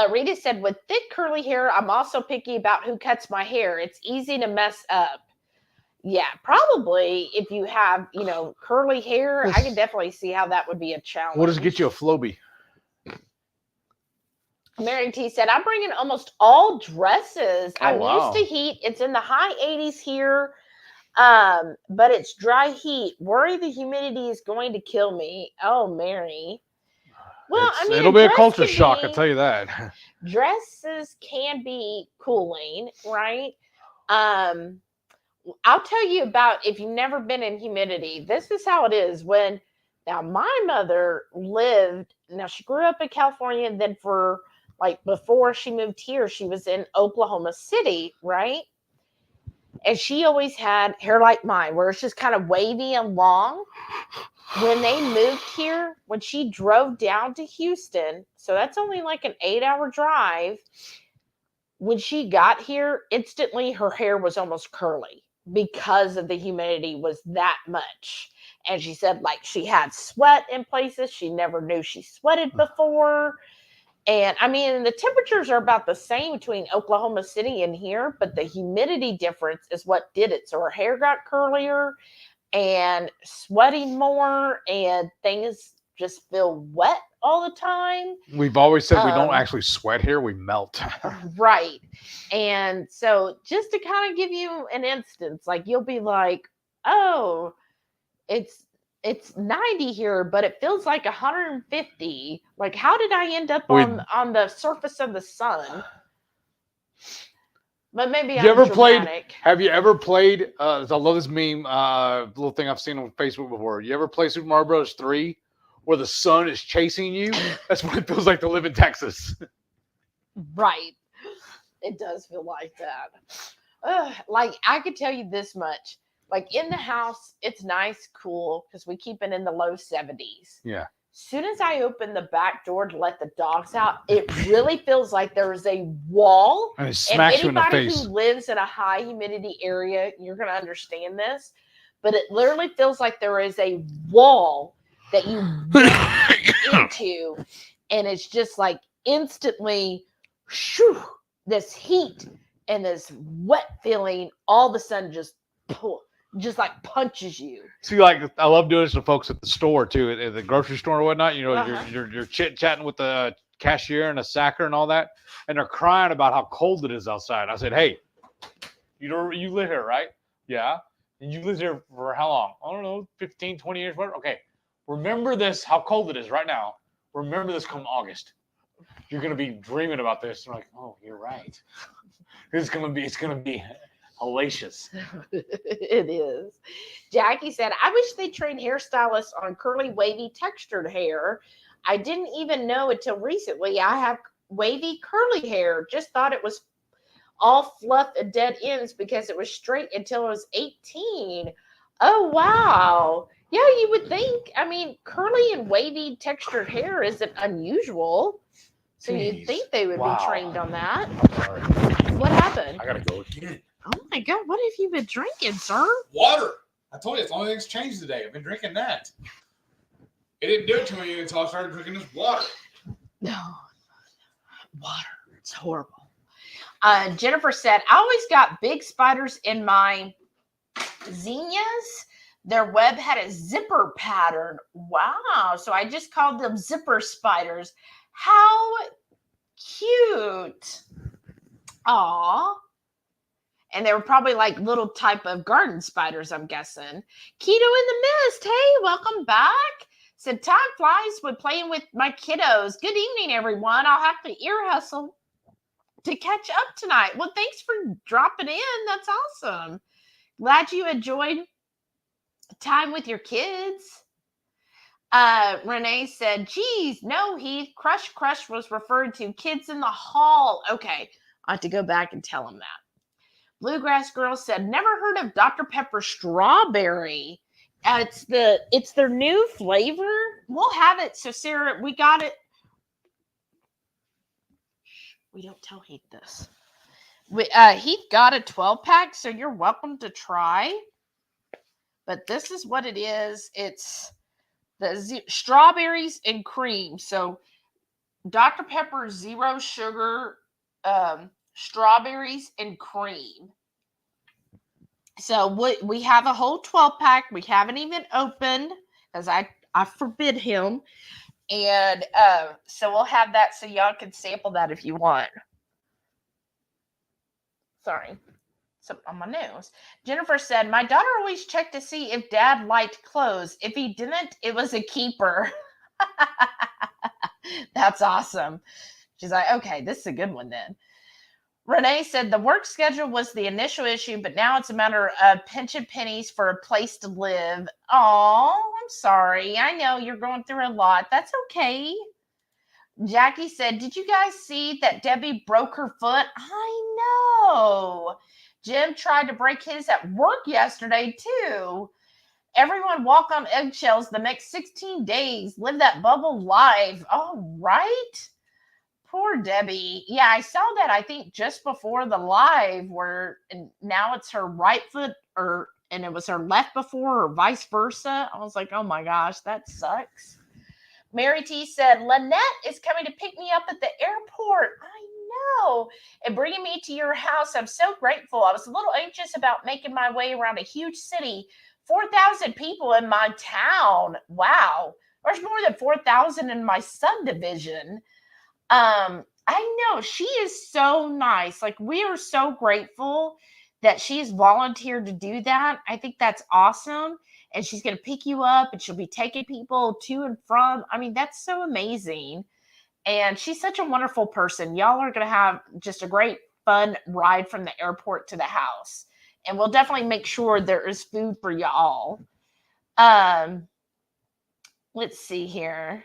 Rita said, "With thick curly hair, I'm also picky about who cuts my hair. It's easy to mess up." Yeah, probably if you have, curly hair, I can definitely see how that would be a challenge.
What does it get you a Flowbee?
Mary T said, "I'm bringing almost all dresses. I'm
wow.
used to heat. It's in the high 80s here, but it's dry heat. Worry the humidity is going to kill me." Oh, Mary. Well, I mean,
it'll be a culture shock, I'll tell you that.
Dresses can be cooling, right? I'll tell you about, if you've never been in humidity, this is how it is. Now my mother she grew up in California, and then before she moved here, she was in Oklahoma City, right? And she always had hair like mine, where it's just kind of wavy and long. When they moved here, when she drove down to Houston, so that's only like an 8-hour drive. When she got here, instantly her hair was almost curly because of the humidity was that much. And she said, she had sweat in places she never knew she sweated before. And I mean, the temperatures are about the same between Oklahoma City and here, but the humidity difference is what did it. So her hair got curlier. and sweating more, and things just feel wet all the time.
We've always said we don't actually sweat here; we melt.
Right. And so, just to kind of give you an instance, like you'll be like, "Oh, it's 90 here, but it feels like 150. Like, how did I end up on the surface of the sun?" But maybe I'm dramatic.
Have you ever played? I love this meme, little thing I've seen on Facebook before. You ever play Super Mario Bros. 3, where the sun is chasing you? That's what it feels like to live in Texas.
Right. It does feel like that. Like, I could tell you this much. Like, in the house, it's nice, cool, because we keep it in the low 70s.
Yeah.
Soon as I open the back door to let the dogs out, it really feels like there's a wall.
And it smacks you in the face.
Anybody who lives in a high humidity area, you're going to understand this. But it literally feels like there is a wall that you walk into, and it's just like instantly, shoo, this heat and this wet feeling all of a sudden just like punches you.
See, like, I love doing this to folks at the store too, at the grocery store or whatnot. You know, you're chit chatting with the cashier and a sacker and all that, and they're crying about how cold it is outside. I said, "Hey, you live here, right? Yeah. And you live here for how long? I don't know, 15, 20 years, whatever. Okay. Remember this, how cold it is right now. Remember this come August. You're gonna be dreaming about this." I'm like, "Oh, you're right. It's gonna be hellacious."
It is. Jackie said, "I wish they trained hairstylists on curly, wavy, textured hair. I didn't even know until recently I have wavy, curly hair. Just thought it was all fluff and dead ends because it was straight until I was 18. Oh, wow. Yeah, you would think. I mean, curly and wavy textured hair isn't unusual. So you'd think they would be trained on that."
Sorry.
What happened?
I gotta go again.
Oh my God, what have you been drinking, sir?
Water. I told you it's the only thing that's changed today. I've been drinking that. It didn't do it to me until I started drinking this water.
No, water. It's horrible. Jennifer said, "I always got big spiders in my zinnias. Their web had a zipper pattern." Wow. So I just called them zipper spiders. How cute. Aw. And they were probably like little type of garden spiders, I'm guessing. Keto in the Mist. Hey, welcome back. Said, "Time flies with playing with my kiddos. Good evening, everyone. I'll have to ear hustle to catch up tonight." Well, thanks for dropping in. That's awesome. Glad you enjoyed time with your kids. Renee said, "Geez, no, Heath. Crush was referred to kids in the hall." Okay, I have to go back and tell him that. Bluegrass Girl said, "Never heard of Dr. Pepper strawberry. It's their new flavor. We'll have it." So Sarah, we got it. We don't tell Heath this. Heath got a 12-pack, so you're welcome to try. But this is what it is. It's the strawberries and cream. So Dr. Pepper zero sugar, strawberries and cream. So we have a whole 12-pack. We haven't even opened because I forbid him. And so we'll have that so y'all can sample that if you want. Sorry. Something on my nose. Jennifer said, "My daughter always checked to see if Dad liked clothes. If he didn't, it was a keeper." That's awesome. She's like, "Okay, this is a good one then." Renee said, "The work schedule was the initial issue, but now it's a matter of pinching pennies for a place to live." Oh, I'm sorry. I know you're going through a lot. That's okay. Jackie said, "Did you guys see that Debbie broke her foot?" I know. Jim tried to break his at work yesterday, too. Everyone walk on eggshells the next 16 days. Live that bubble life. Oh, right? Poor Debbie. Yeah, I saw that, I think, just before the live, and now it's her right foot, and it was her left before, or vice versa. I was like, oh my gosh, that sucks. Mary T said, "Lynette is coming to pick me up at the airport." I know. "And bringing me to your house. I'm so grateful. I was a little anxious about making my way around a huge city 4,000 people in my town. Wow. There's more than 4,000 in my subdivision. I know, she is so nice. Like, we are so grateful that she's volunteered to do that. I think that's awesome. And she's going to pick you up and she'll be taking people to and from. I mean, that's so amazing. And she's such a wonderful person. Y'all are going to have just a great, fun ride from the airport to the house. And we'll definitely make sure there is food for y'all. Let's see here.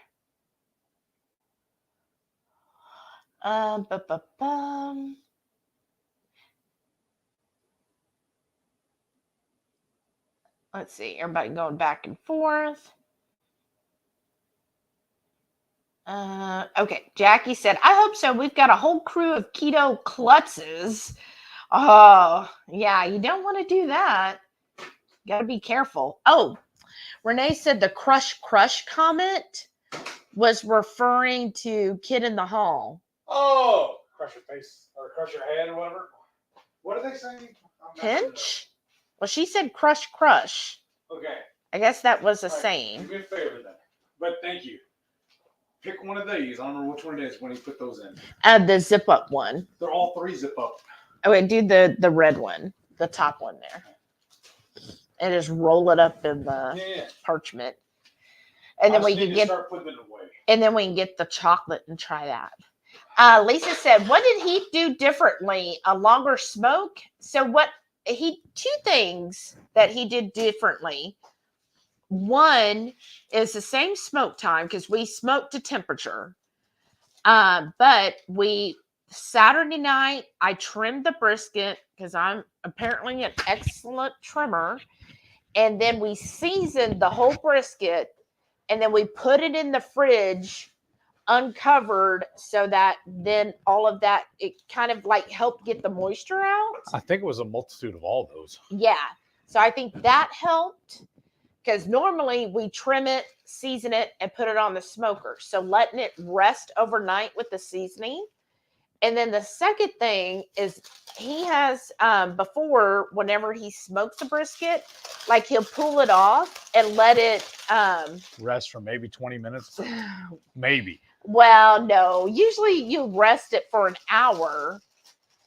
Let's see. Everybody going back and forth. Okay. Jackie said, I hope so. We've got a whole crew of keto klutzes. Oh, yeah. You don't want to do that. Got to be careful. Oh, Renee said the crush comment was referring to Kid in the Hall.
Oh, crush your face or crush your head or whatever. What are they saying?
Pinch? Well, she said crush.
Okay.
I guess that was a
All right,
saying.
do me a favor then. But thank you. Pick one of these. I don't remember which one it is when you put those in.
The zip up one.
They're all three zip up.
Okay, do the red one, the top one there. And just roll it up in the parchment. And then we can get
start putting it away.
And then we can get the chocolate and try that. Lisa said, what did he do differently? A longer smoke? So two things that he did differently. One is the same smoke time because we smoked to temperature. But Saturday night, I trimmed the brisket because I'm apparently an excellent trimmer. And then we seasoned the whole brisket and then we put it in the fridge uncovered so that then all of that, it kind of like helped get the moisture out.
I think it was a multitude of all those.
Yeah. So I think that helped because normally we trim it, season it, and put it on the smoker. So letting it rest overnight with the seasoning. And then the second thing is he has, before, whenever he smokes the brisket, like he'll pull it off and let it
rest for maybe 20 minutes. Maybe.
Well, no, usually you rest it for an hour.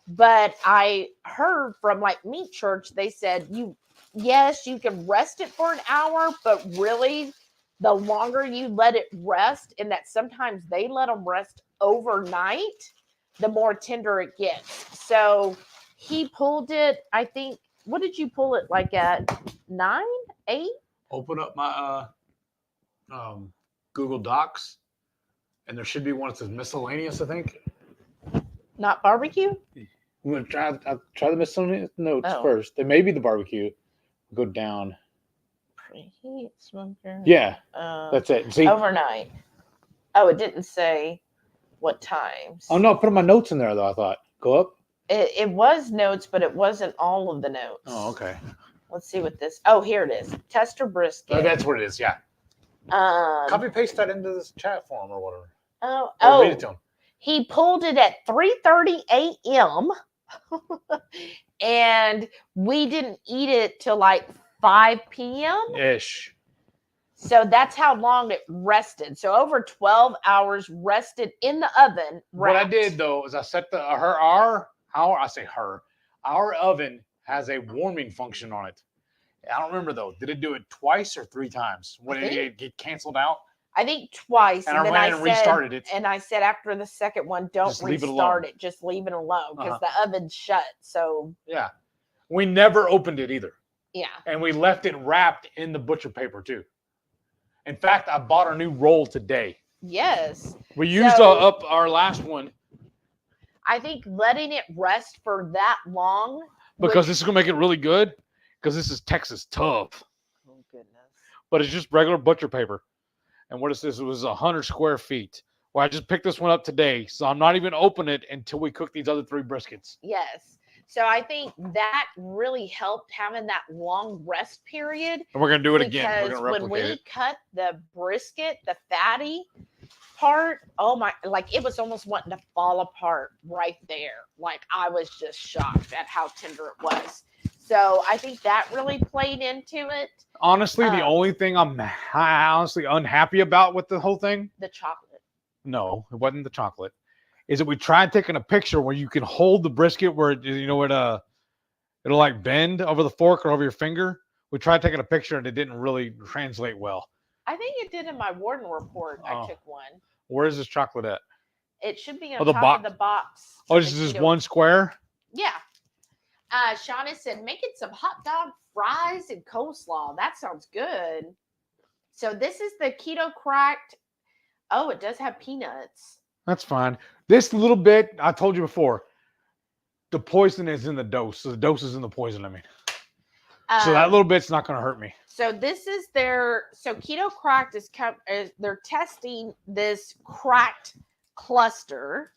But I heard from like Meat Church, they said, yes, you can rest it for an hour, but really the longer you let it rest, and that sometimes they let them rest overnight, the more tender it gets. So he pulled it, I think, what did you pull it like at 9, 8?
Open up my Google Docs, and there should be one that says miscellaneous, I think.
Not barbecue?
I'm going to try the miscellaneous notes first. There may be the barbecue. Go down.
Preheat smoker.
Yeah, that's it. See,
overnight. Oh, it didn't say what times.
Oh, no, put my notes in there, though, I thought. Go up.
It was notes, but it wasn't all of the notes.
Oh, okay.
Let's see what this. Oh, here it is. Tester brisket.
Oh, that's what it is, yeah. Copy paste that into this chat form or whatever. Read it to him.
He pulled it at 3:30 a.m. and we didn't eat it till like 5 p.m.
Ish.
So that's how long it rested. So over 12 hours rested in the oven.
What I did though is I set our oven has a warming function on it. I don't remember though. Did it do it twice or 3 times? When did it get canceled out?
I think twice.
And I ran and restarted it.
And I said after the second one, don't restart it. Just leave it alone because the oven's shut. So
yeah, we never opened it either.
Yeah,
and we left it wrapped in the butcher paper too. In fact, I bought a new roll today.
Yes.
We used up our last one.
I think letting it rest for that long.
Because this is going to make it really good. Because this is Texas tough.
Oh, goodness.
But it's just regular butcher paper. And what is this? It was 100 square feet. Well, I just picked this one up today. So I'm not even opening it until we cook these other 3 briskets.
Yes. So I think that really helped having that long rest period.
And we're going to do it again. We're going to replicate
when we
it.
cut the brisket, the fatty part, oh my, like it was almost wanting to fall apart right there. Like I was just shocked at how tender it was. So I think that really played into it.
Honestly, the only thing I'm honestly unhappy about with the whole thing,
The chocolate.
no, it wasn't the chocolate, is that we tried taking a picture where you can hold the brisket where it'll like bend over the fork or over your finger. We tried taking a picture and it didn't really translate well.
I think it did in my Warden report. I took one.
Where is this chocolate at?
It should be on
the
top of the box.
Oh, this is just one square?
Yeah. Shauna said, making some hot dog fries and coleslaw. That sounds good. So this is the Keto Krack'd. Oh, it does have peanuts.
That's fine. This little bit, I told you before, the poison is in the dose. So the dose is in the poison, I mean. So that little bit's not going to hurt me.
So this is so Keto Krack'd is they're testing this cracked cluster.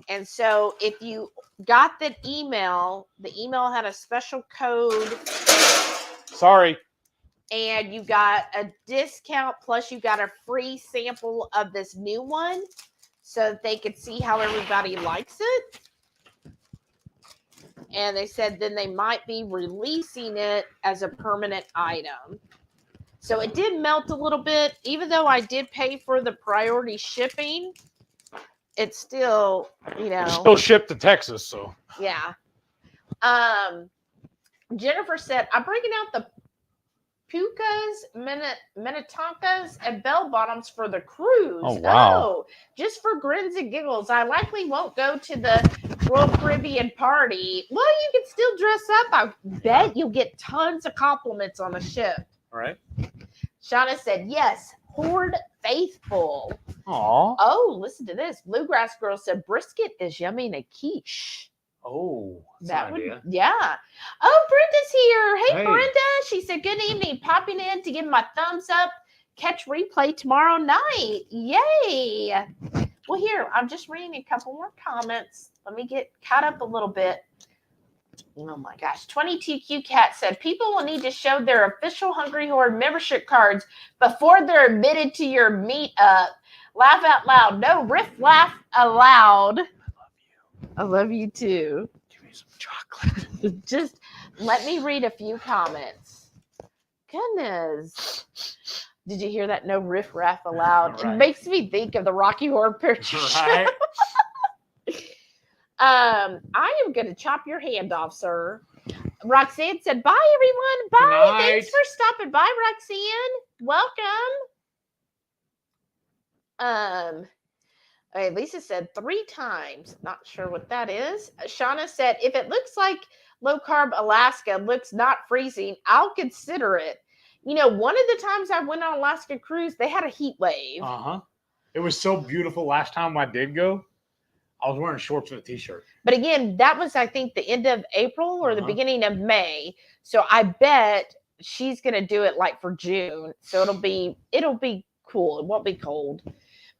And so if you got the email had a special code.
Sorry.
And you got a discount plus you got a free sample of this new one so that they could see how everybody likes it. And they said then they might be releasing it as a permanent item. So it did melt a little bit. Even though I did pay for the priority shipping, it's still,
It's still shipped to Texas, so.
Yeah. Jennifer said, I'm bringing out the pukas, minnetonkas, and bell bottoms for the cruise.
Oh, wow.
Oh, just for grins and giggles. I likely won't go to the Royal Caribbean party. Well, you can still dress up. I bet you'll get tons of compliments on the ship.
All right.
Shauna said, yes, Horde faithful.
Aw.
Oh, listen to this. Bluegrass Girl said, brisket is yummy in a quiche.
Oh,
That would, yeah. Oh, Brenda's here. Hey,
Hey.
Brenda. She said, good evening. Popping in to give my thumbs up. Catch replay tomorrow night. Yay. Well, here, I'm just reading a couple more comments. Let me get caught up a little bit. Oh, my gosh. 22Q Cat said, people will need to show their official Hungry Horde membership cards before they're admitted to your meetup. Laugh out loud. No riff laugh allowed. I love you too.
Give me some chocolate.
Just let me read a few comments. Goodness. Did you hear that? No riff raff allowed.
Right.
It makes me think of the Rocky Horror Picture Show.
Right.
I am going to chop your hand off, sir. Roxanne said, bye, everyone. Bye.
Good night.
Thanks for stopping by, Roxanne. Welcome. Okay, Lisa said 3 times. Not sure what that is. Shauna said, if it looks like low carb Alaska looks not freezing, I'll consider it. One of the times I went on Alaska cruise, they had a heat wave.
Uh-huh. It was so beautiful last time I did go. I was wearing shorts and a t-shirt.
But again, that was, I think, the end of April or the beginning of May. So I bet she's going to do it like for June. So it'll be cool. It won't be cold.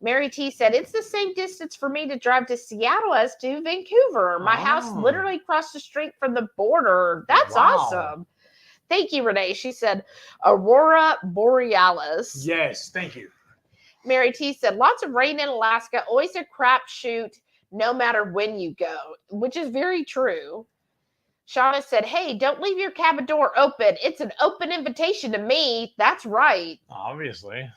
Mary T said, it's the same distance for me to drive to Seattle as to Vancouver. My house literally across the street from the border. That's awesome. Thank you, Renee. She said, Aurora Borealis.
Yes, thank you.
Mary T said, lots of rain in Alaska. Always a crapshoot no matter when you go, which is very true. Shauna said, hey, don't leave your cabin door open. It's an open invitation to me. That's right.
Obviously.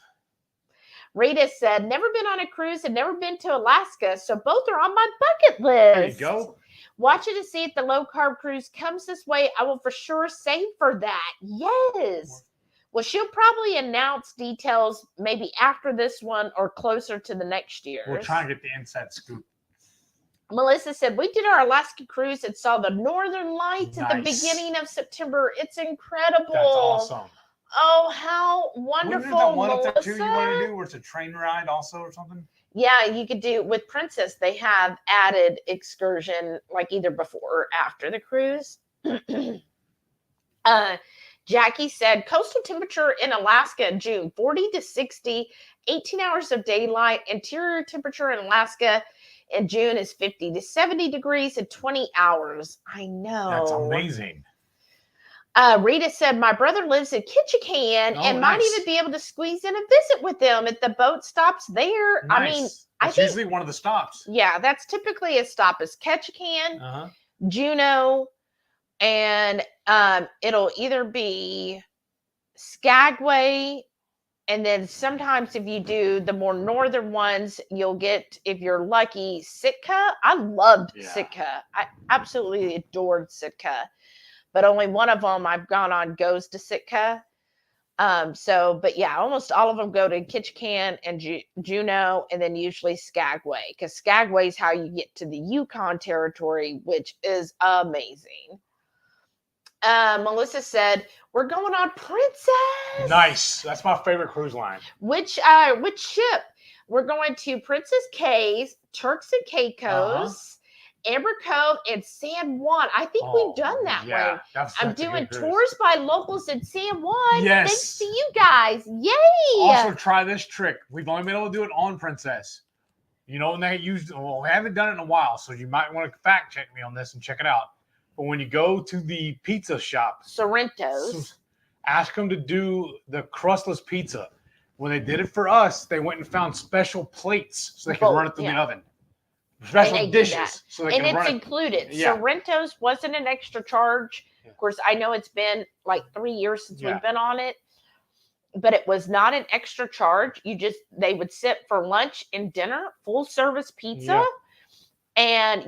Rita said, never been on a cruise and never been to Alaska, so both are on my bucket list.
There you go.
Watching to see if the low-carb cruise comes this way. I will for sure save for that. Yes. Well, she'll probably announce details maybe after this one or closer to the next year.
We're trying to get the inside scoop.
Melissa said, we did our Alaska cruise and saw the Northern Lights at the beginning of September. It's incredible.
That's awesome.
Oh, how wonderful,
Wasn't there one up there
Melissa.
too you want to do where it's a train ride also or something?
Yeah, you could do with Princess. They have added excursion like either before or after the cruise. Jackie said coastal temperature in Alaska in June 40 to 60, 18 hours of daylight. Interior temperature in Alaska in June is 50 to 70 degrees in 20 hours. I know.
That's amazing.
Rita said, my brother lives in Ketchikan and might even be able to squeeze in a visit with them if the boat stops there.
Nice.
I mean,
That's usually one of the stops.
Yeah, that's typically a stop is Ketchikan, Juneau, and it'll either be Skagway, and then sometimes if you do the more northern ones, you'll get, if you're lucky, Sitka. I loved Sitka. I absolutely adored Sitka, but only one of them I've gone on goes to Sitka. But yeah, almost all of them go to Ketchikan and Juneau, and then usually Skagway, because Skagway is how you get to the Yukon Territory, which is amazing. Melissa said, we're going on Princess.
Nice. That's my favorite cruise line.
Which ship? We're going to Princess K's, Turks and Caicos, Amber Cove, and San Juan. I think we've done that one. I'm doing tours by locals in San Juan.
Yes.
Thanks to you guys. Yay!
Also, try this trick. We've only been able to do it on Princess. You know, when they used, well, we haven't done it in a while, so you might want to fact check me on this and check it out. But when you go to the pizza shop,
Sorrento's,
ask them to do the crustless pizza. When they did it for us, they went and found special plates so they could run it through the oven. Special dishes. So they
and
can
it's
run
included.
Yeah.
Sorrento's wasn't an extra charge. Of course, I know it's been like 3 years since we've been on it, but it was not an extra charge. They would sit for lunch and dinner, full service pizza.
Yeah.
And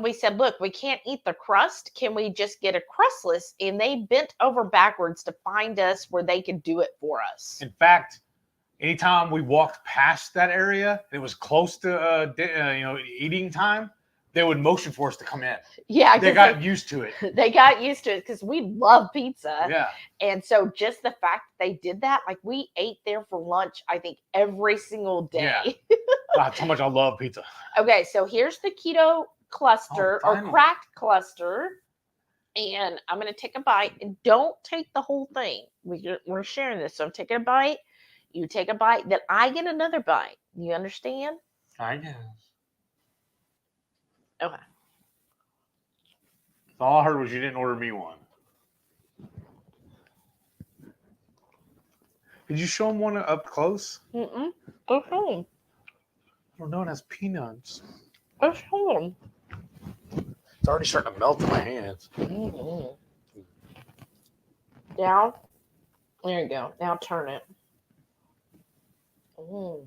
we said, look, we can't eat the crust. Can we just get a crustless? And they bent over backwards to find us where they could do it for us.
In fact, anytime we walked past that area, it was close to eating time, they would motion for us to come in.
Yeah,
they got used to it.
They got used to it because we love pizza.
Yeah.
And so just the fact that they did that, like we ate there for lunch, I think every single day.
Yeah. That's how much I love pizza.
Okay, so here's the keto cluster or cracked cluster. And I'm going to take a bite, and don't take the whole thing. We're sharing this. So I'm taking a bite. You take a bite, then I get another bite. You understand?
I guess.
Okay.
All I heard was you didn't order me one. Did you show him one up close?
Mm-mm. Go home.
I don't know. It has peanuts.
Go home.
It's already starting to melt in my hands.
Mm-hmm. Down. There you go. Now turn it. Mm.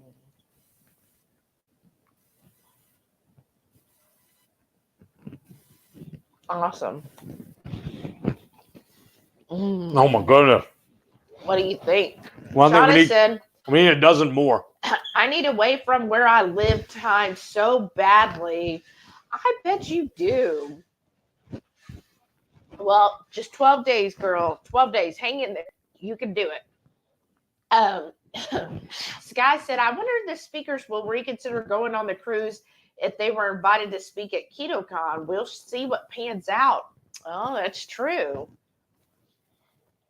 Awesome. Mm.
Oh my goodness.
What do you think?
Well,
Shauna said,
we need a dozen more.
I need away from where I live time so badly. I bet you do. Well, just 12 days, girl. 12 days. Hang in there. You can do it. Sky said, I wonder if the speakers will reconsider going on the cruise if they were invited to speak at KetoCon. We'll see what pans out. Oh, that's true.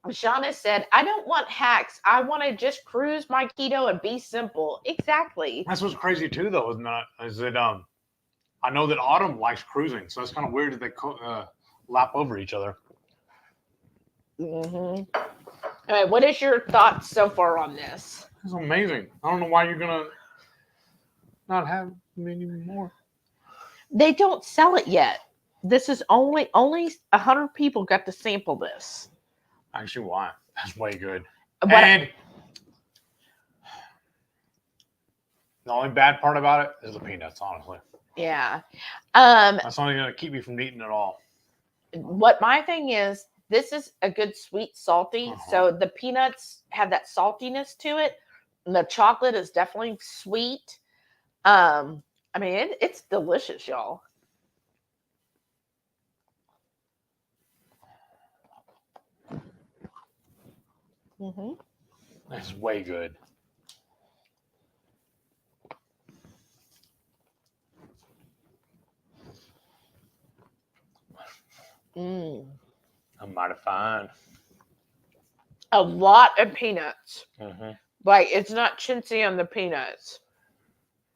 Shauna said, I don't want hacks. I want to just cruise my keto and be simple. Exactly.
That's what's crazy too, though, isn't it? Is that I know that Autumn likes cruising, so it's kind of weird that they lap over each other.
Mm-hmm. All right, what is your thoughts so far on this?
It's amazing. I don't know why you're gonna not have many more.
They don't sell it yet. This is only 100 people got to sample this.
Actually, why? That's way good.
And
the only bad part about it is the peanuts, honestly.
Yeah.
That's only going to keep me from eating it all.
What my thing is, this is a good sweet salty. So the peanuts have that saltiness to it. And the chocolate is definitely sweet. I mean, it's delicious, y'all. Mm-hmm.
That's way good. I'm mighty fine.
A lot of peanuts.
Mm-hmm.
Like, it's not chintzy on the peanuts.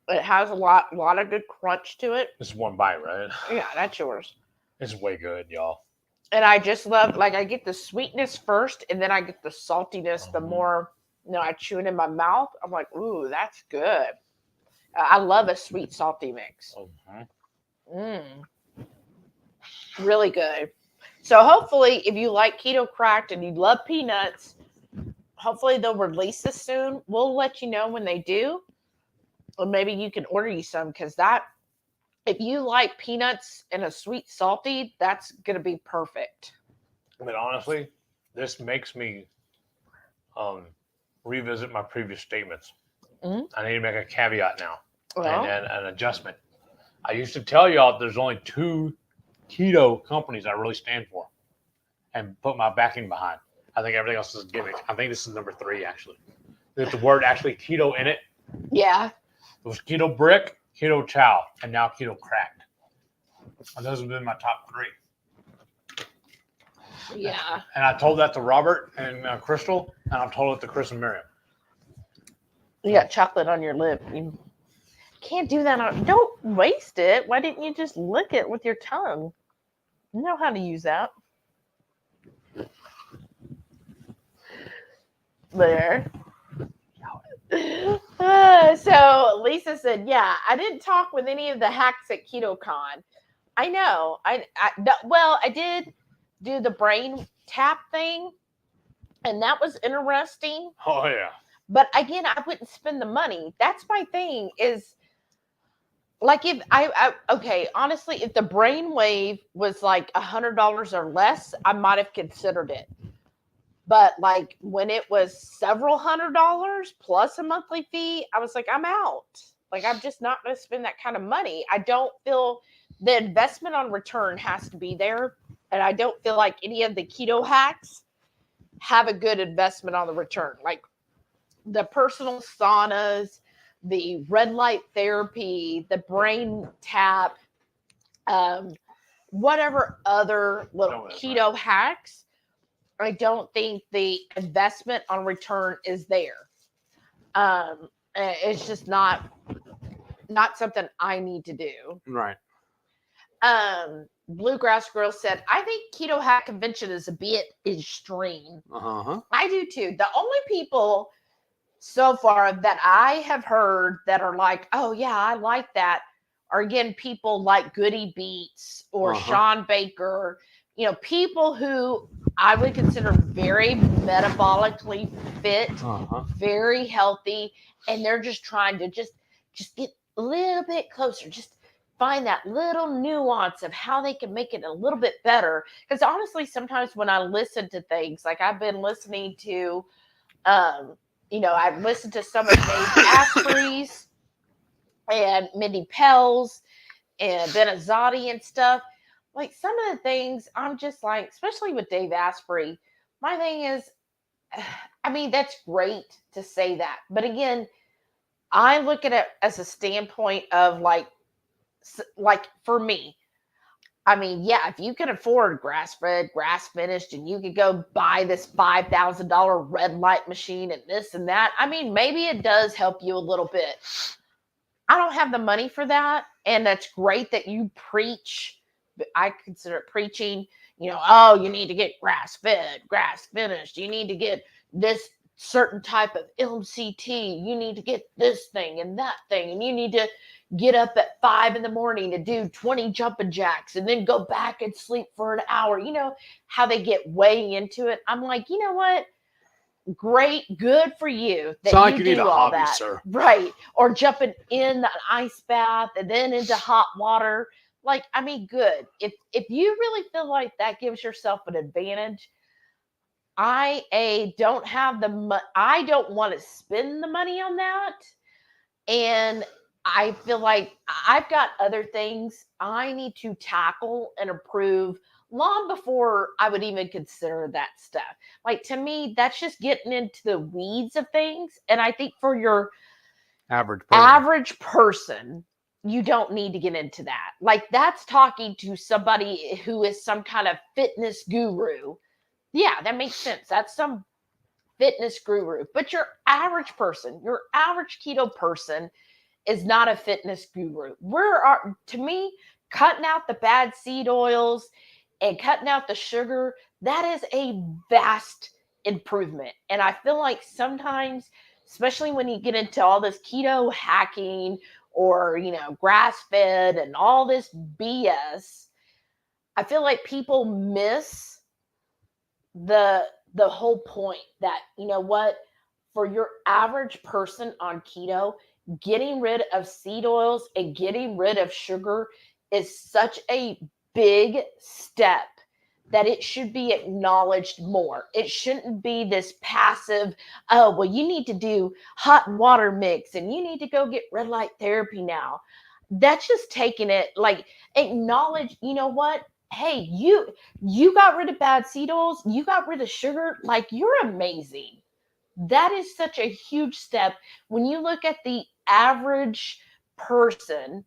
It has a lot of good crunch to it.
This is one bite, right?
Yeah, that's yours.
It's way good, y'all.
And I just love, like, I get the sweetness first, and then I get the saltiness. The more, I chew it in my mouth, I'm like, ooh, that's good. I love a sweet, salty mix. Really good. So hopefully, if you like Keto Krack'd and you love peanuts, hopefully they'll release this soon. We'll let you know when they do, or maybe you can order you some, because that, if you like peanuts and a sweet salty, that's gonna be perfect.
But honestly, this makes me revisit my previous statements.
Mhm.
I need to make a caveat now
Well,
and an adjustment. I used to tell y'all there's only 2 keto companies I really stand for and put my backing behind. I think everything else is a gimmick. I think this is number 3, actually. There's the word actually keto in it.
yeah.
It was Keto Brick, Ketochow, and now Keto Krack'd. And those have been my top 3.
Yeah.
And I told that to Robert and Crystal, and I've told it to Chris and Miriam.
You got chocolate on your lip. You can't do that. Don't waste it. Why didn't you just lick it with your tongue? You know how to use that. There. So Lisa said, yeah, I didn't talk with any of the hacks at KetoCon. I know. Well, I did do the brain tap thing, and that was interesting.
Oh, yeah.
But again, I wouldn't spend the money. That's my thing, is like, if okay, honestly, if the brainwave was like $100 or less, I might have considered it. But like when it was several $100s plus a monthly fee, I was like, I'm out. Like, I'm just not going to spend that kind of money. I don't feel the investment on return has to be there. And I don't feel like any of the keto hacks have a good investment on the return. Like the personal saunas, the red light therapy, the brain tap, whatever other little keto hacks, I don't think the investment on return is there. It's just not something I need to do.
Right.
Bluegrass Girl said, I think keto hack convention is a bit extreme.
Uh-huh.
I do too. The only people so far that I have heard that are like, oh yeah, I like that, are again people like Goody Beats or Sean Baker, people who I would consider very metabolically fit, very healthy, and they're just trying to just get a little bit closer, just find that little nuance of how they can make it a little bit better. Because honestly, sometimes when I listen to things, like I've been listening to, I've listened to some of Dave Asprey's and Mindy Pell's and Benazati and stuff. Like some of the things, I'm just like, especially with Dave Asprey, my thing is, I mean, that's great to say that. But again, I look at it as a standpoint of like for me, I mean, yeah, if you can afford grass-fed, grass-finished, and you could go buy this $5,000 red light machine and this and that, I mean, maybe it does help you a little bit. I don't have the money for that, and that's great that you preach. I consider it preaching, oh, you need to get grass-fed, grass-finished. You need to get this certain type of MCT. You need to get this thing and that thing, and you need to get up at 5 a.m. to do 20 jumping jacks and then go back and sleep for an hour. You know how they get way into it. I'm like, you know what? Great, good for you that
Sound like
you
you need
do
a
all
hobby,
that,
sir.
right? Or jumping in an ice bath and then into hot water. Like, I mean, good. If you really feel like that gives yourself an advantage, I don't have I don't want to spend the money on that, and I feel like I've got other things I need to tackle and improve long before I would even consider that stuff. Like, to me, that's just getting into the weeds of things. And I think for your average person, you don't need to get into that. Like, that's talking to somebody who is some kind of fitness guru. Yeah, that makes sense. That's some fitness guru. But your average person, your average keto person is not a fitness guru. To me, cutting out the bad seed oils and cutting out the sugar, that is a vast improvement. And I feel like sometimes, especially when you get into all this keto hacking or, grass-fed and all this BS, I feel like people miss the whole point that, you know what, for your average person on keto, getting rid of seed oils and getting rid of sugar is such a big step that it should be acknowledged more. It shouldn't be this passive, oh, well, you need to do hot water mix and you need to go get red light therapy now. That's just taking it, like, acknowledge, you know what? Hey, you got rid of bad seed oils, you got rid of sugar, like, you're amazing. That is such a huge step when you look at the average person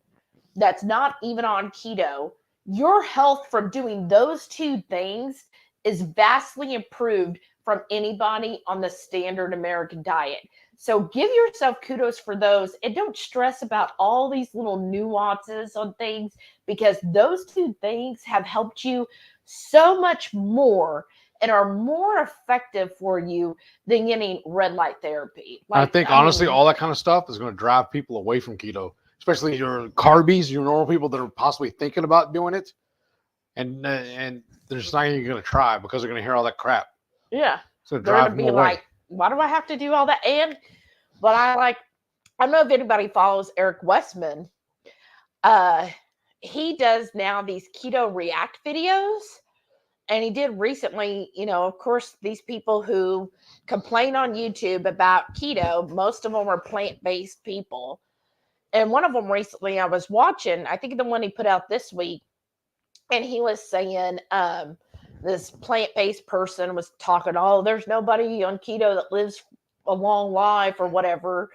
that's not even on keto. Your health from doing those two things is vastly improved from anybody on the standard American diet. So give yourself kudos for those and don't stress about all these little nuances on things, because those two things have helped you so much more and are more effective for you than getting red light therapy.
I think honestly, all that kind of stuff is going to drive people away from keto, especially your carbies, your normal people that are possibly thinking about doing it, and they're just not even going to try because they're going to hear all that crap.
Yeah,
So
they're going to be like, why do I have to do all that? But I don't know if anybody follows Eric Westman. He does now these keto react videos. And he did recently, you know, of course, these people who complain on YouTube about keto, most of them are plant-based people. And one of them recently I was watching, I think the one he put out this week, and he was saying this plant-based person was talking, oh, there's nobody on keto that lives a long life or whatever.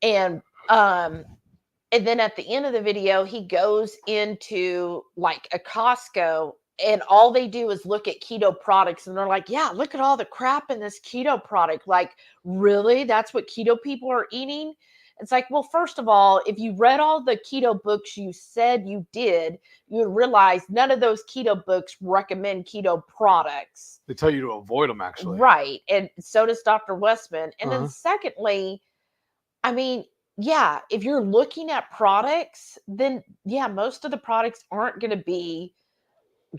And then at the end of the video, he goes into like a Costco, and all they do is look at keto products, and they're like, yeah, look at all the crap in this keto product. Like, really? That's what keto people are eating? It's like, well, first of all, if you read all the keto books you said you did, you would realize none of those keto books recommend keto products.
They tell you to avoid them, actually.
Right. And so does Dr. Westman. And then secondly, I mean, yeah, if you're looking at products, then yeah, most of the products aren't going to be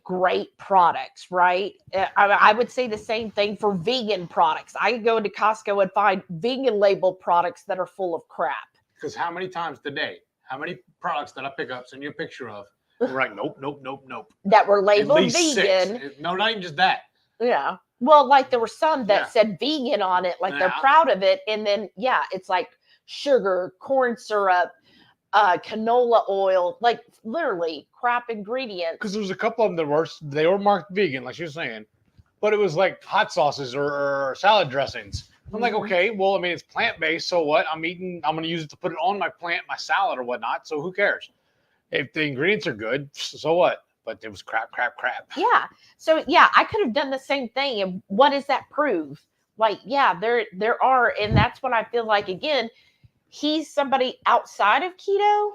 great products, right? I would say the same thing for vegan products. I could go into Costco and find vegan label products that are full of crap.
Because how many times today, how many products that I pick up, send you a picture of, we're like, nope, nope, nope, nope.
That were labeled
At least
vegan.
6. No, not even just that.
Yeah. Well, like there were some that said vegan on it, like they're proud of it. And then, yeah, it's like sugar, corn syrup, canola oil, like literally crap ingredients.
Because there was a couple of them that they were marked vegan, like she was saying, but it was like hot sauces or salad dressings. I'm like, okay, well, I mean, it's plant-based, so what? I'm going to use it to put it on my salad or whatnot, so who cares? If the ingredients are good, so what? But it was crap.
Yeah. So, yeah, I could have done the same thing. And what does that prove? Like, yeah, there are, and that's what I feel like, again, he's somebody outside of keto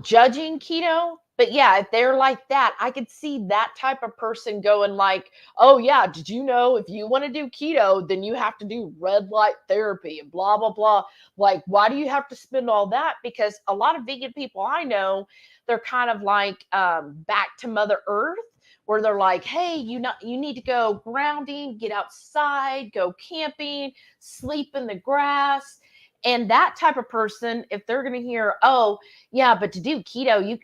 judging keto. But yeah, if they're like that, I could see that type of person going like, oh yeah, did you know if you want to do keto, then you have to do red light therapy and blah, blah, blah. Like, why do you have to spend all that? Because a lot of vegan people I know, they're kind of like back to Mother Earth, where they're like, hey, you need to go grounding, get outside, go camping, sleep in the grass. And that type of person, if they're going to hear, oh, yeah, but to do keto, you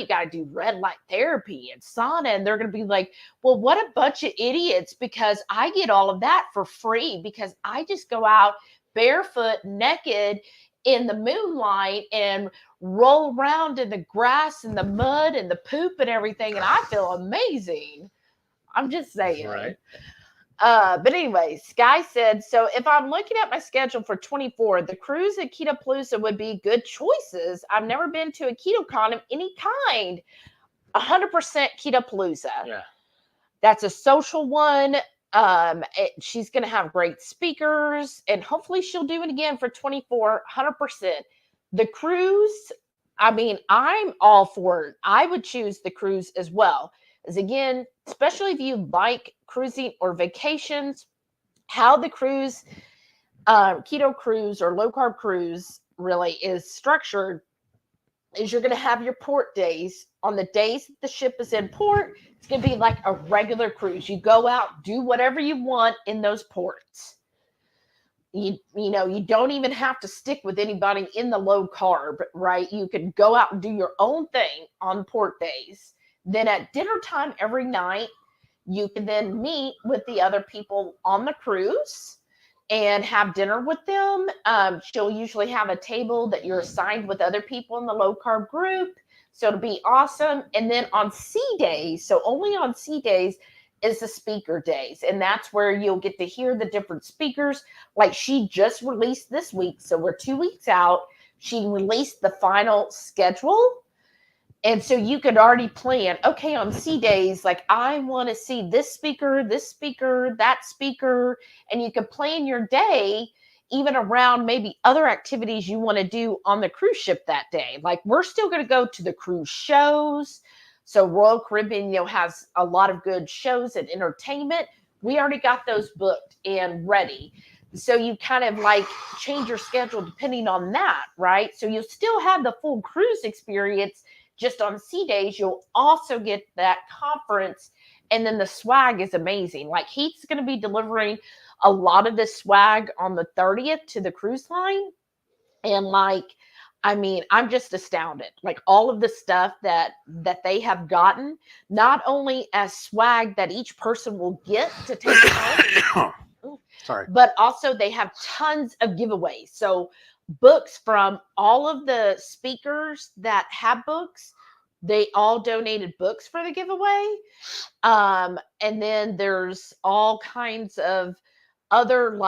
got to do red light therapy and sauna. And they're going to be like, well, what a bunch of idiots, because I get all of that for free because I just go out barefoot, naked in the moonlight and roll around in the grass and the mud and the poop and everything. And I feel amazing. I'm just saying.
Right.
But anyway, Sky said, so if I'm looking at my schedule for 24, the cruise at Ketopalooza would be good choices. I've never been to a keto con of any kind. 100% Ketopalooza. Yeah. That's a social one. She's going to have great speakers, and hopefully she'll do it again for 24, 100%. The cruise, I mean, I'm all for it. I would choose the cruise as well. As again, especially if you like cruising or vacations, how the cruise, keto cruise or low carb cruise really is structured is you're going to have your port days. On the days that the ship is in port, it's going to be like a regular cruise. You go out, do whatever you want in those ports. You know, you don't even have to stick with anybody in the low carb, right? You can go out and do your own thing on port days. Then at dinner time every night, you can then meet with the other people on the cruise and have dinner with them. She'll usually have a table that you're assigned with other people in the low carb group. So it'll be awesome. And then on sea days, so only on sea days, is the speaker days. And that's where you'll get to hear the different speakers. Like she just released this week. So we're 2 weeks out. She released the final schedule. And so you could already plan, okay, on sea days, like I want to see this speaker, that speaker. And you could plan your day even around maybe other activities you want to do on the cruise ship that day. Like we're still going to go to the cruise shows. So Royal Caribbean, has a lot of good shows and entertainment. We already got those booked and ready. So you kind of like change your schedule depending on that, right? So you'll still have the full cruise experience. Just on sea days, you'll also get that conference. And then the swag is amazing. Like Heath's going to be delivering a lot of this swag on the 30th to the cruise line. And I'm just astounded. Like all of the stuff that they have gotten, not only as swag that each person will get to take home,
Sorry.
but also they have tons of giveaways. So books from all of the speakers that have books, they all donated books for the giveaway. And then there's all kinds of other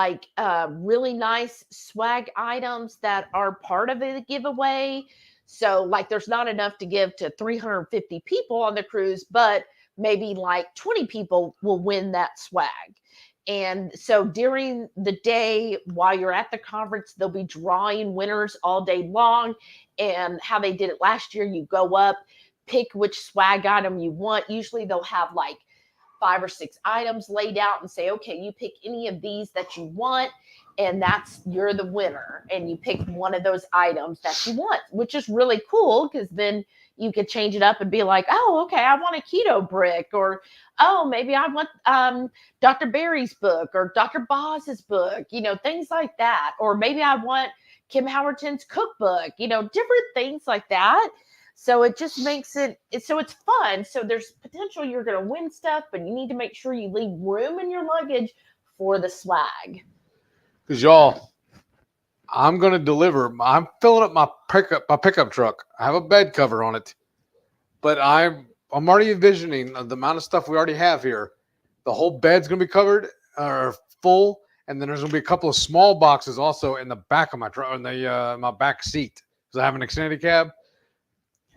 really nice swag items that are part of the giveaway. So like there's not enough to give to 350 people on the cruise, but maybe like 20 people will win that swag. And so during the day while you're at the conference, they'll be drawing winners all day long. And how they did it last year, you go up, pick which swag item you want. Usually they'll have like 5 or 6 items laid out and say, okay, you pick any of these that you want, and you're the winner. And you pick one of those items that you want, which is really cool because then you could change it up and be like, oh, okay, I want a keto brick, or oh, maybe I want Dr. Barry's book or Dr. Boz's book, things like that. Or maybe I want Kim Howerton's cookbook, different things like that. So it just makes so it's fun. So there's potential you're going to win stuff, but you need to make sure you leave room in your luggage for the swag.
Because y'all, I'm going to deliver. I'm filling up my pickup truck. I have a bed cover on it, but I'm already envisioning the amount of stuff we already have here. The whole bed's going to be covered or full, and then there's going to be a couple of small boxes also in the back of my truck, in the my back seat, because I have an extended cab.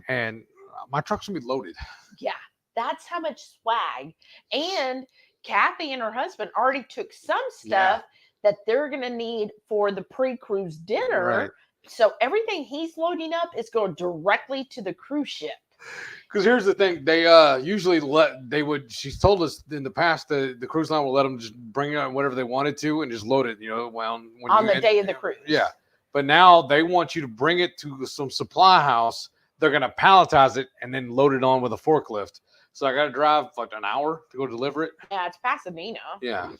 And my truck's gonna be loaded.
Yeah, that's how much swag. And Kathy and her husband already took some stuff that they're gonna need for the pre-cruise dinner.
Right.
So everything he's loading up is going directly to the cruise ship.
Because here's the thing, they usually she's told us in the past the cruise line will let them just bring out whatever they wanted to and just load it, on
the day of the cruise.
Yeah. But now they want you to bring it to some supply house. They're going to palletize it and then load it on with a forklift. So I got to drive like an hour to go deliver it.
Yeah, it's Pasadena.
Yeah.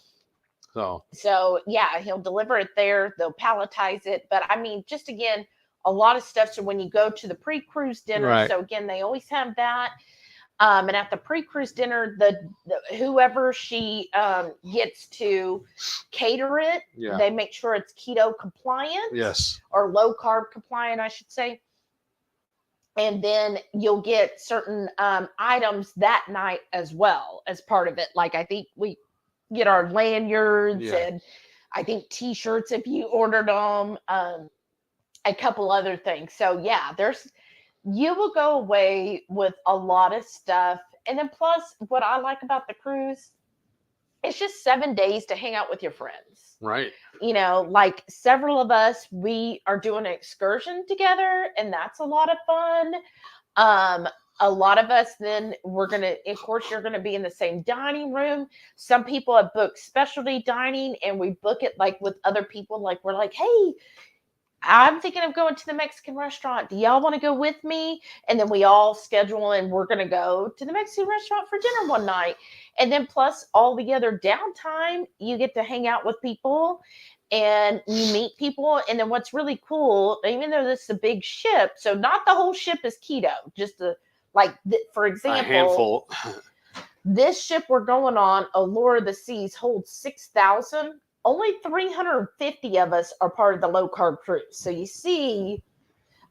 So yeah, he'll deliver it there. They'll palletize it. But just again, a lot of stuff. So when you go to the pre-cruise dinner,
right.
So again, they always have that. And at the pre-cruise dinner, the whoever she gets to cater it, they make sure it's keto compliant.
Yes.
Or low carb compliant, I should say. And then you'll get certain items that night as well as part of it. Like I think we get our lanyards and I think T-shirts if you ordered them, a couple other things. So yeah, you will go away with a lot of stuff. And then plus what I like about the cruise, it's just 7 days to hang out with your friends.
Right.
Like several of us, we are doing an excursion together and that's a lot of fun. A lot of us, then you're going to be in the same dining room. Some people have booked specialty dining and we book it like with other people. Like we're like, hey, I'm thinking of going to the Mexican restaurant. Do y'all want to go with me? And then we all schedule and we're going to go to the Mexican restaurant for dinner one night. And then plus all the other downtime, you get to hang out with people and you meet people. And then what's really cool, even though this is a big ship, so not the whole ship is keto, just for
A
example,
handful.
this ship we're going on, Allure of the Seas, holds 6,000. Only 350 of us are part of the low carb cruise. So you see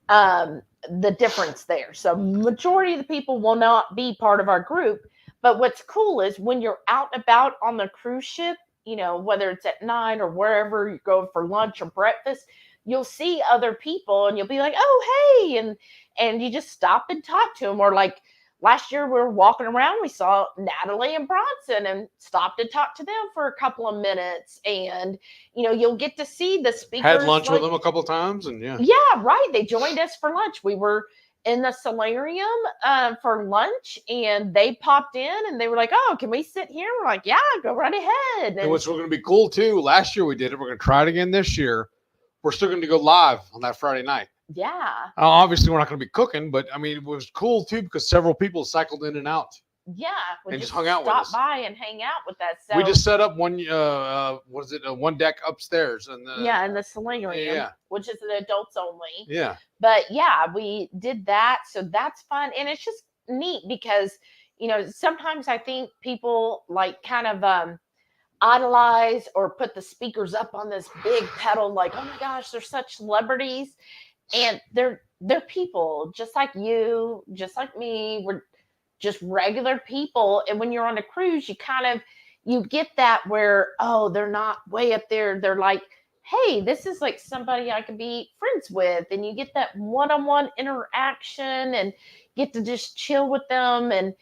the difference there. So majority of the people will not be part of our group. But what's cool is when you're out and about on the cruise ship, you know, whether it's at night or wherever you go for lunch or breakfast, you'll see other people and you'll be like, oh, hey. And you just stop and talk to them. Or like, last year we were walking around, we saw Natalie and Bronson and stopped and talked to them for a couple of minutes. And, you know, you'll get to see the speakers.
Had lunch with them a couple of times and yeah.
Yeah, right. They joined us for lunch. We were in the solarium for lunch and they popped in and they were like, oh, can we sit here? We're like, yeah, go right ahead.
And what's going to be cool too, last year we did it. We're going to try it again this year. We're still going to go live on that Friday night.
Yeah.
Obviously, we're not going to be cooking, but I mean, it was cool too because several people cycled in and out.
Yeah.
And just hung out with us.
Stop by and hang out with us. So,
We just set up one, one deck upstairs. And
in the solarium,
Yeah.
which is the adults only.
Yeah.
But yeah, we did that. So that's fun. And it's just neat because, you know, sometimes I think people like kind of idolize or put the speakers up on this big pedal, like, oh my gosh, they're such celebrities. And they're people just like you, just like me. We're just regular people. And when you're on a cruise, you get that where, oh, they're not way up there. They're like, hey, this is like somebody I could be friends with. And you get that one-on-one interaction and get to just chill with them. And,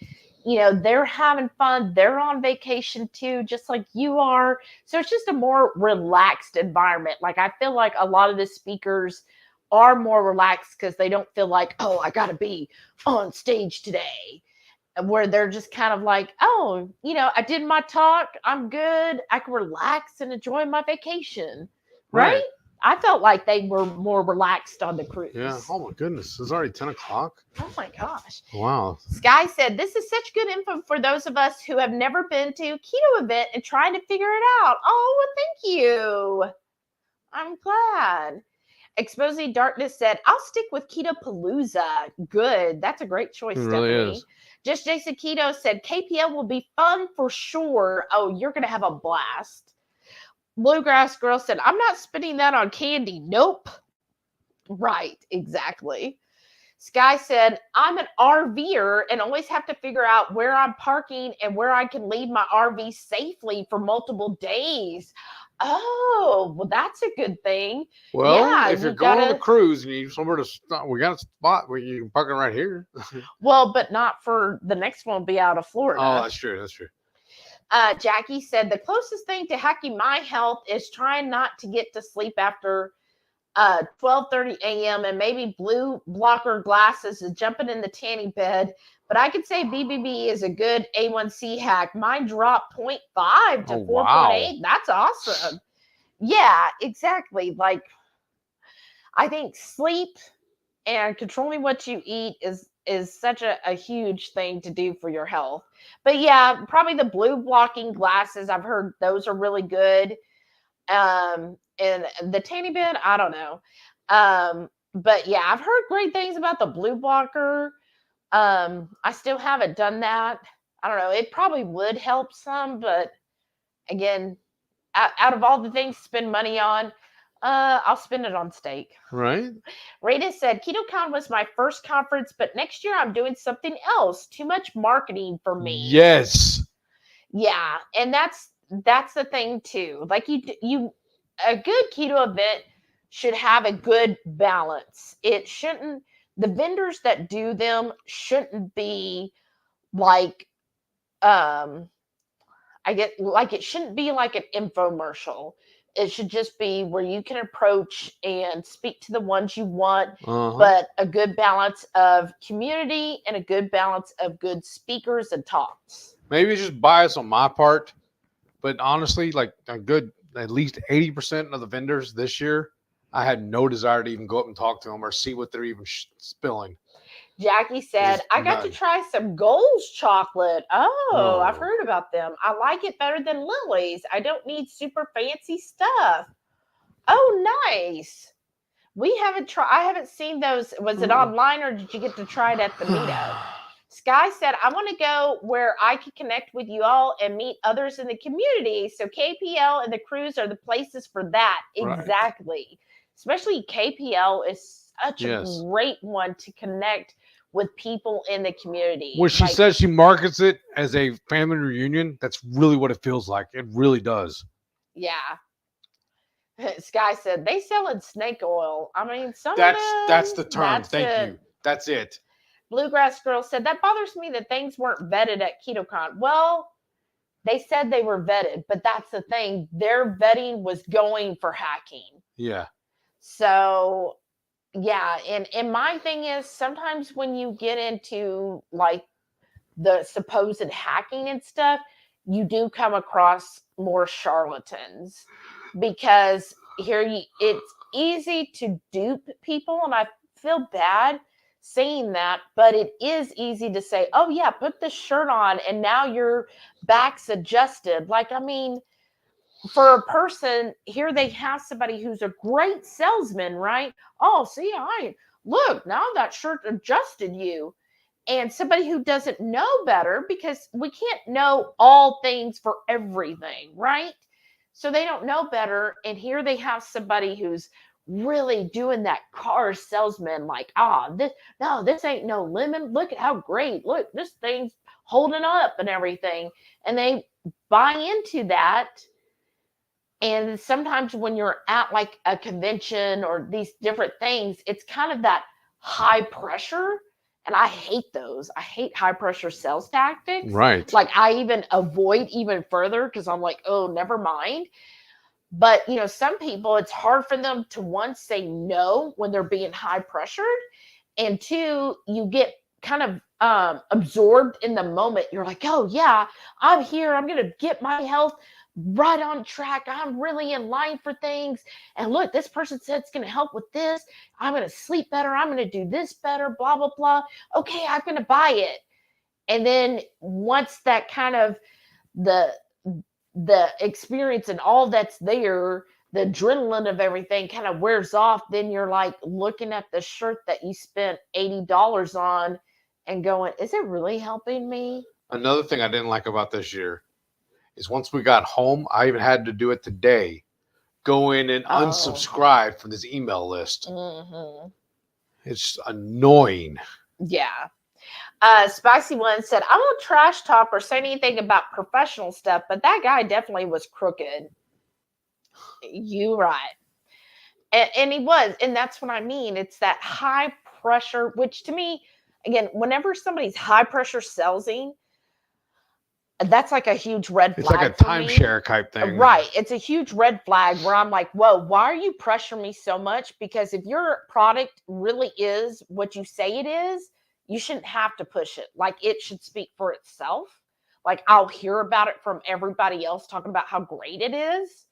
you know, they're having fun. They're on vacation too, just like you are. So it's just a more relaxed environment. Like, I feel like a lot of the speakers are more relaxed because they don't feel like, oh, I got to be on stage today. Where they're just kind of like, oh, you know, I did my talk. I'm good. I can relax and enjoy my vacation. Right? I felt like they were more relaxed on the cruise.
Yeah. Oh my goodness. It's already 10 o'clock.
Oh my gosh.
Wow.
Sky said, this is such good info for those of us who have never been to a keto event and trying to figure it out. Oh, well, thank you. I'm glad. Exposing Darkness said, I'll stick with Keto Palooza. Good. That's a great choice,
It
Stephanie.
really is.
Just Jason Keto said, KPL will be fun for sure. Oh, you're going to have a blast. Bluegrass Girl said, I'm not spending that on candy. Nope. Right. Exactly. Sky said, I'm an RVer and always have to figure out where I'm parking and where I can leave my RV safely for multiple days. Oh, well, that's a good thing.
Well,
Yeah,
if you're
you
going on
gotta-
a cruise and you need somewhere to stop, we got a spot where you can park it right here.
Well, but not for the next one will be out of Florida.
Oh, that's true. That's true.
Jackie said, the closest thing to hacking my health is trying not to get to sleep after 12:30 a.m. and maybe blue blocker glasses and jumping in the tanning bed. But I could say BBB is a good A1C hack. Mine dropped 0.5 to 4.8.
Wow.
That's awesome. Yeah, exactly. Like, I think sleep and controlling what you eat is such a huge thing to do for your health. But yeah, probably the blue blocking glasses. I've heard those are really good. And the tanning bed, I don't know. But yeah, I've heard great things about the blue blocker. I still haven't done that. I don't know. It probably would help some, but again, out of all the things to spend money on, I'll spend it on steak.
Right.
Rita said, KetoCon was my first conference, but next year I'm doing something else. Too much marketing for me.
Yes.
Yeah, and that's the thing too. Like you a good keto event should have a good balance. It shouldn't, the vendors that do them shouldn't be like it shouldn't be like an infomercial. It should just be where you can approach and speak to the ones you want, but a good balance of community and a good balance of good speakers and talks.
Maybe it's just bias on my part, but honestly, like a good at least 80% of the vendors this year I had no desire to even go up and talk to them or see what they're even spilling.
Jackie said,
Just
I got to
none.
try some Gold's chocolate. Oh, I've
Oh.
heard about them. I like it better than Lily's. I don't need super fancy stuff. Oh, nice. We haven't tried. I haven't seen those. Was it online or did you get to try it at the meetup? Sky said, I want to go where I can connect with you all and meet others in the community. So KPL and the cruise are the places for that.
Right.
Exactly. Especially KPL is such
Yes.
a great one to connect with people in the community.
When she
Like,
says she markets it as a family reunion, that's really what it feels like. It really does.
yeah. Sky said, they selling snake oil. I mean, some
That's
of them,
that's the term.
that's
Thank
it.
you. That's it.
Bluegrass Girl said, that bothers me that things weren't vetted at KetoCon. Well, they said they were vetted, but that's the thing. Their vetting was going for hacking.
Yeah.
So, yeah. And my thing is, sometimes when you get into like the supposed hacking and stuff, you do come across more charlatans because it's easy to dupe people. And I feel bad saying that, but it is easy to say, oh yeah, put this shirt on and now your back's adjusted. Like, I mean, for a person here, they have somebody who's a great salesman, right? Oh, see, look, now that shirt adjusted you. And somebody who doesn't know better, because we can't know all things for everything, right? So they don't know better. And here they have somebody who's really doing that car salesman, like, this ain't no lemon. Look at how great. Look, this thing's holding up and everything. And they buy into that. And sometimes when you're at like a convention or these different things, it's kind of that high pressure. And I hate those. I hate high pressure sales tactics.
Right.
Like I even avoid even further because I'm like, oh, never mind. But, some people, it's hard for them to, one, say no when they're being high pressured. And two, you get kind of absorbed in the moment. You're like, oh, yeah, I'm here. I'm going to get my health right on track. I'm really in line for things. And look, this person said it's going to help with this. I'm going to sleep better. I'm going to do this better, blah, blah, blah. Okay, I'm going to buy it. And then once that kind of the experience and all that's there, the adrenaline of everything kind of wears off, then you're like looking at the shirt that you spent $80 on and going, is it really helping me?
Another thing I didn't like about this year is once we got home, I even had to do it today. Go in and unsubscribe from this email list.
Mm-hmm.
It's annoying.
Yeah. Spicy One said, I won't trash talk or say anything about professional stuff, but that guy definitely was crooked. You right. And he was. And that's what I mean. It's that high pressure, which to me, again, whenever somebody's high pressure salesing, that's like a huge red flag.
It's like a timeshare type thing.
Right. It's a huge red flag where I'm like, whoa, why are you pressuring me so much? Because if your product really is what you say it is, you shouldn't have to push it. Like it should speak for itself. Like I'll hear about it from everybody else talking about how great it is.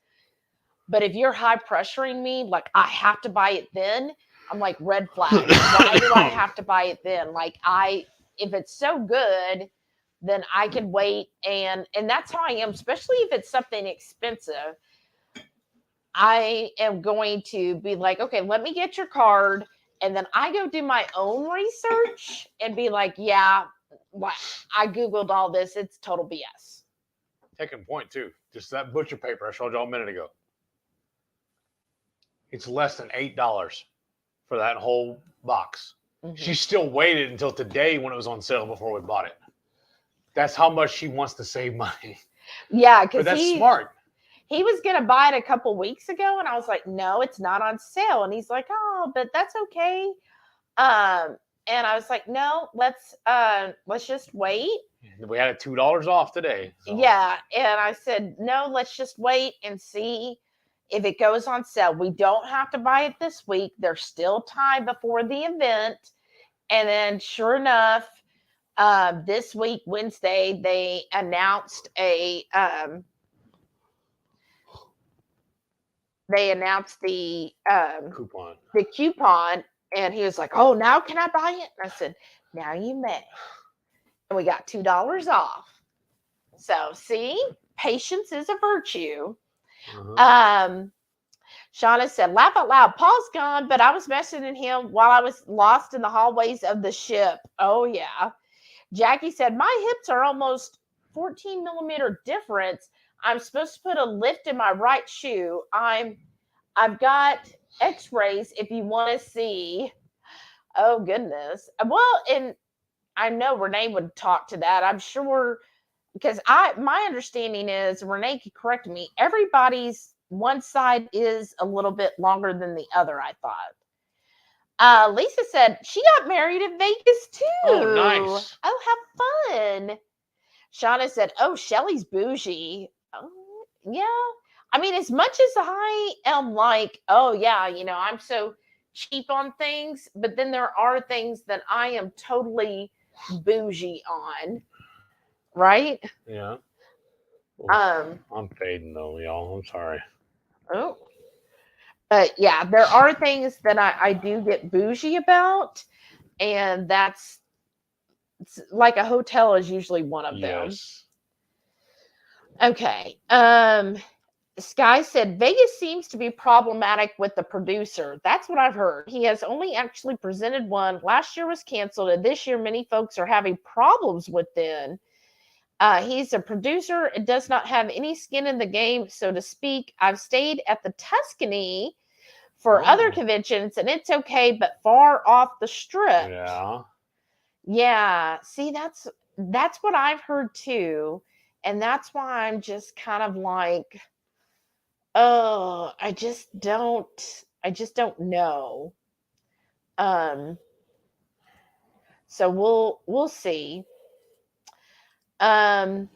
But if you're high pressuring me, like I have to buy it then, I'm like, red flag. Why do I have to buy it then? Like if it's so good, then I can wait. And that's how I am, especially if it's something expensive. I am going to be like, okay, let me get your card. And then I go do my own research and be like, yeah, I Googled all this. It's total BS.
Taking point too. Just that butcher paper I showed y'all a minute ago. It's less than $8 for that whole box.
Mm-hmm.
She still waited until today when it was on sale before we bought it. That's how much she wants to save money.
Yeah,
But
because
that's smart.
He was going to buy it a couple weeks ago, and I was like, no, it's not on sale. And he's like, oh, but that's okay. And I was like, no, let's just wait.
We had it $2 off today. So.
Yeah. And I said, no, let's just wait and see if it goes on sale. We don't have to buy it this week. There's still time before the event. And then sure enough, this week, Wednesday, they announced they announced the
Coupon.
coupon, and he was like, "Oh, now can I buy it?" And I said, "Now you may." And we got $2 off. So see, patience is a virtue.
Uh-huh.
Shauna said, "Laugh out loud. Paul's gone, but I was messaging him while I was lost in the hallways of the ship." Oh yeah. Jackie said, "My hips are almost 14 millimeter difference. I'm supposed to put a lift in my right shoe. I've got x-rays if you want to see." Oh goodness. Well, and I know Renee would talk to that. I'm sure, because my understanding is, Renee could correct me, everybody's one side is a little bit longer than the other, I thought. Lisa said she got married in Vegas too.
Oh, nice.
Oh, how fun. Shauna said, "Oh, Shelly's bougie." Oh, yeah. I mean, as much as I am like, oh yeah, I'm so cheap on things, but then there are things that I am totally bougie on, right?
Yeah.
Um,
I'm fading though, y'all. I'm sorry.
oh, but yeah, there are things that I do get bougie about, and that's like a hotel is usually one of them.
Yes.
Okay. Sky said Vegas seems to be problematic with the producer. That's what I've heard. He has only actually presented one. Last year was canceled, and this year many folks are having problems with them. He's a producer and does not have any skin in the game, so to speak. I've stayed at the Tuscany for other conventions, and it's okay, but far off the strip.
Yeah.
Yeah. See, that's what I've heard too, and that's why I'm just kind of like, oh, I just don't know. So we'll see. That's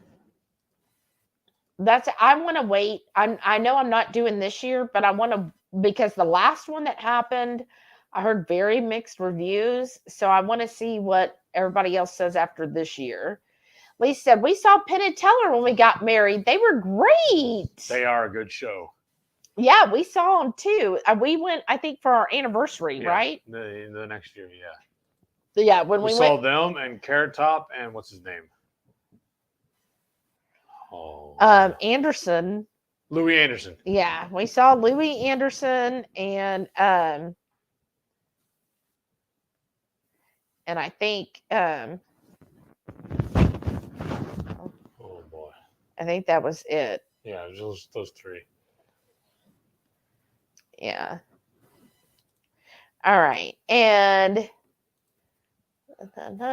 I want to wait. I know I'm not doing this year, but I want to, because the last one that happened, I heard very mixed reviews. So I want to see what everybody else says after this year. Lisa said, "We saw Penn and Teller when we got married. They were great."
They are a good show.
Yeah, we saw them too. We went, I think, for our anniversary,
Yeah,
right?
The next year, yeah.
Yeah, when
We
we
saw
went.
them and Carrot Top and what's his name? Oh.
Anderson.
Louis Anderson.
Yeah, we saw Louis Anderson and I think
Oh boy.
I think that was it.
Yeah, those three.
Yeah. All right. And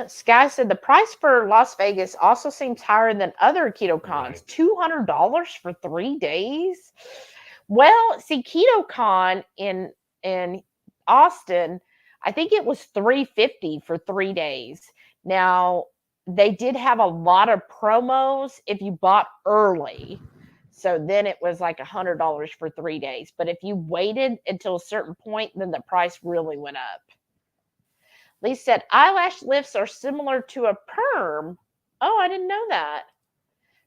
Sky said the price for Las Vegas also seems higher than other keto cons.
Right.
$200 for 3 days. Well, see, KetoCon in Austin, I think it was $350 for 3 days. Now, they did have a lot of promos if you bought early. So then it was like $100 for 3 days. But if you waited until a certain point, then the price really went up. Lee said eyelash lifts are similar to a perm. Oh, I didn't know that.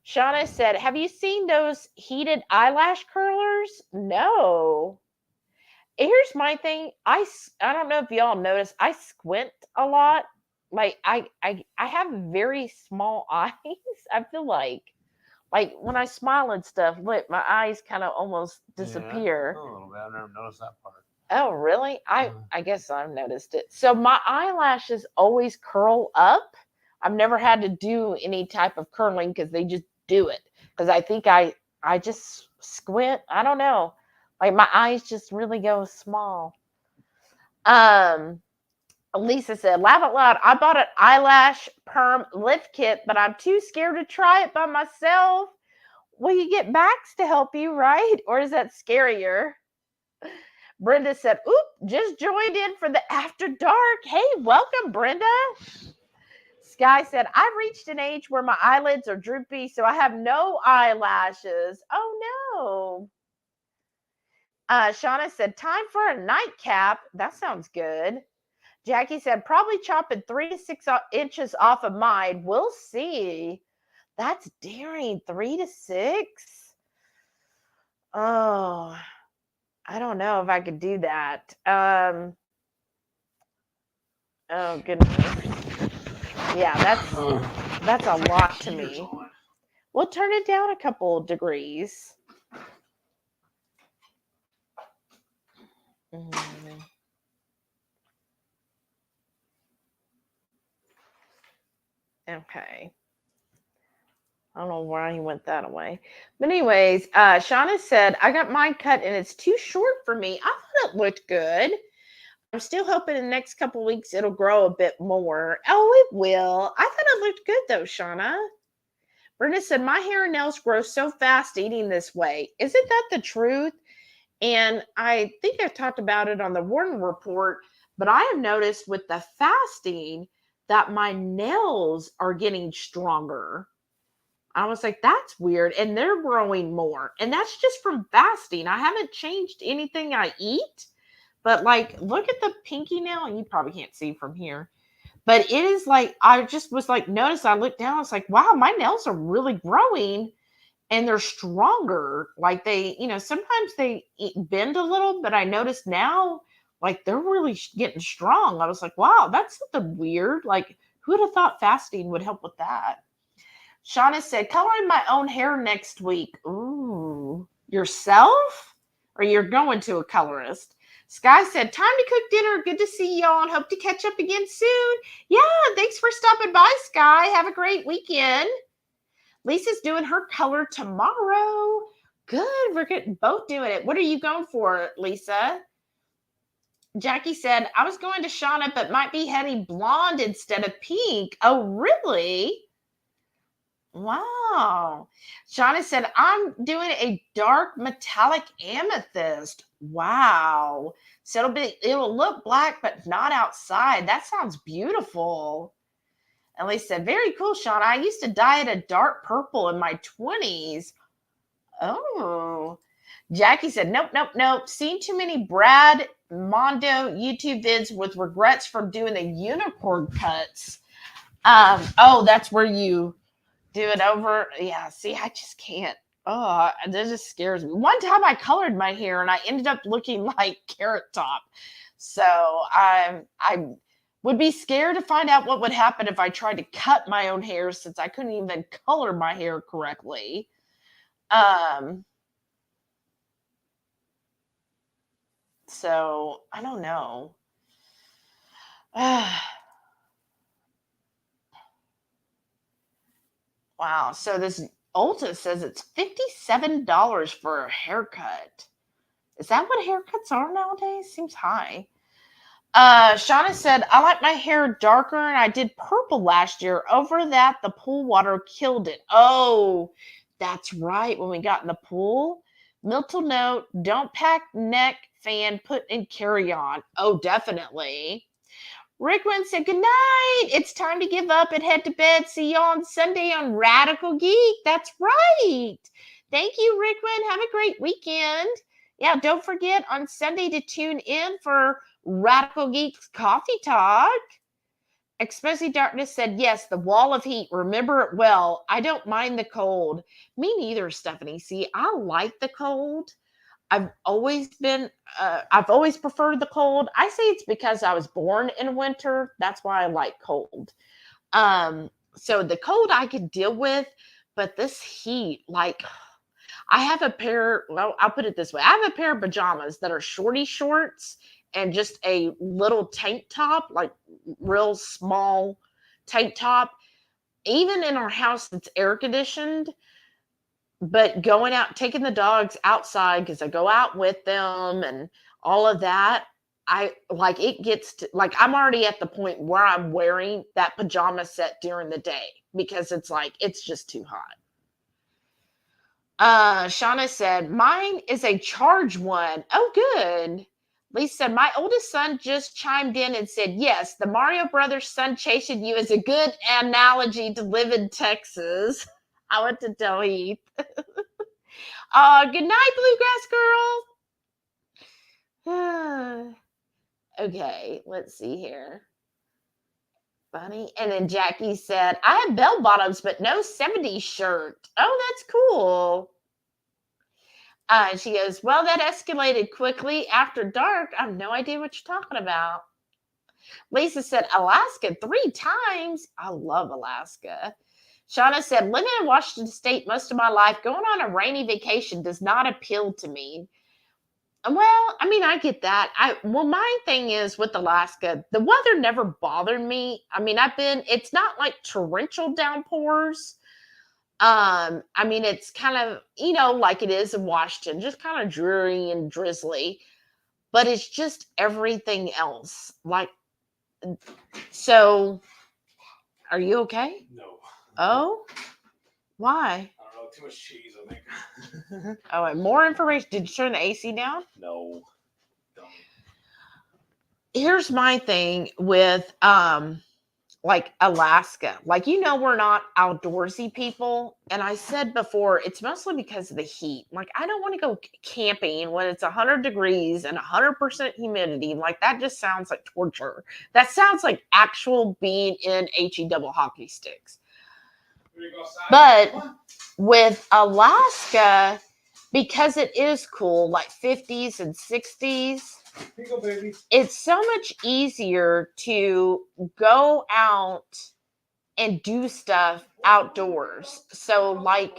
Shauna said, "Have you seen those heated eyelash curlers?" No. Here's my thing. I don't know if y'all notice, I squint a lot. Like I have very small eyes. I feel like when I smile and stuff, look, my eyes kind of almost disappear.
Yeah, a little bit. I've never noticed that part.
Oh, really? I guess I've noticed it. So my eyelashes always curl up. I've never had to do any type of curling because they just do it. Because I think I just squint. I don't know. Like my eyes just really go small. Lisa said, "Laugh out loud. I bought an eyelash perm lift kit, but I'm too scared to try it by myself." Well, you get Max to help you, right? Or is that scarier? Brenda said, "Oop, just joined in for the after dark. Hey, welcome, Brenda." Sky said, "I've reached an age where my eyelids are droopy, so I have no eyelashes." Oh, no. Shauna said, "Time for a nightcap." That sounds good. Jackie said, "Probably chopping 3 to 6 inches off of mine. We'll see." That's daring. 3 to 6. Oh. I don't know if I could do that. Oh goodness. Yeah, that's a lot to me. We'll turn it down a couple degrees. Okay. I don't know why he went that away. But anyways, Shauna said, I got mine cut and it's too short for me. I thought it looked good. I'm still hoping in the next couple weeks it'll grow a bit more. Oh, it will. I thought it looked good though, Shauna. Brenda said, my hair and nails grow so fast eating this way. Isn't that the truth? And I think I've talked about it on the Warden Report, but I have noticed with the fasting that my nails are getting stronger. I was like, that's weird. And they're growing more. And that's just from fasting. I haven't changed anything I eat. But like, look at the pinky nail. And you probably can't see from here. But it is like, I just was like, notice I looked down. It's like, wow, my nails are really growing. And they're stronger. Like they, sometimes they bend a little. But I noticed now, like they're really getting strong. I was like, wow, that's something weird. Like, who would have thought fasting would help with that? Shauna said, coloring my own hair next week. Ooh, yourself? Or you're going to a colorist? Sky said, time to cook dinner. Good to see y'all and hope to catch up again soon. Yeah, thanks for stopping by, Sky. Have a great weekend. Lisa's doing her color tomorrow. Good. We're both doing it. What are you going for, Lisa? Jackie said, I was going to Shauna, but might be heading blonde instead of pink. Oh, really? Wow. Shauna said, I'm doing a dark metallic amethyst. Wow. So it'll look black, but not outside. That sounds beautiful. Elise said, very cool, Shauna. I used to dye it a dark purple in my 20s. Oh. Jackie said, nope. Seen too many Brad Mondo YouTube vids with regrets from doing the unicorn cuts. That's where you do it over. Yeah, see, I just can't. Oh, that just scares me. One time I colored my hair and I ended up looking like Carrot Top. So I would be scared to find out what would happen if I tried to cut my own hair since I couldn't even color my hair correctly. So I don't know. Wow. So this Ulta says it's $57 for a haircut. Is that what haircuts are nowadays? Seems high. Shauna said, I like my hair darker and I did purple last year. Over that, the pool water killed it. Oh, that's right. When we got in the pool. Mental note, don't pack neck fan, put in carry-on. Oh, definitely. Rickman said, good night. It's time to give up and head to bed. See you on Sunday on Radical Geek. That's right. Thank you, Rickman. Have a great weekend. Yeah, don't forget on Sunday to tune in for Radical Geek's Coffee Talk. Exposing Darkness said, yes, the wall of heat. Remember it well. I don't mind the cold. Me neither, Stephanie. See, I like the cold. I've always preferred the cold. I say it's because I was born in winter. That's why I like cold. So the cold I could deal with, but this heat, like I have a pair, well, I'll put it this way. I have a pair of pajamas that are shorty shorts and just a little tank top, like real small tank top. Even in our house that's air conditioned, but going out, taking the dogs outside because I go out with them and all of that, it gets to, like, I'm already at the point where I'm wearing that pajama set during the day because it's just too hot. Shauna said, mine is a charge one. Oh, good. Lisa said, my oldest son just chimed in and said, yes, the Mario Brothers sun chasing you is a good analogy to live in Texas. I went to tell Heath. Good night, Bluegrass Girl. Okay, let's see here. Funny. And then Jackie said, I have bell bottoms, but no 70s shirt. Oh, that's cool. She goes, well, that escalated quickly after dark. I have no idea what you're talking about. Lisa said, Alaska 3 times. I love Alaska. Shauna said, living in Washington State most of my life, going on a rainy vacation does not appeal to me. Well, I mean, I get that. My thing is with Alaska, the weather never bothered me. I mean, it's not like torrential downpours. I mean, it's kind of, like it is in Washington, just kind of dreary and drizzly, but it's just everything else. Like, so are you okay?
No.
Oh, why?
I don't know. Too much cheese, I think.
Oh, and more information. Did you turn the AC down?
No. Don't.
Here's my thing with like Alaska. Like, we're not outdoorsy people. And I said before, it's mostly because of the heat. Like, I don't want to go camping when it's 100 degrees and 100% humidity. Like, that just sounds like torture. That sounds like actual being in HE double hockey sticks. But with Alaska, because it is cool, like 50s and 60s,
Here you go, baby.
it's so much easier to go out and do stuff outdoors. So like,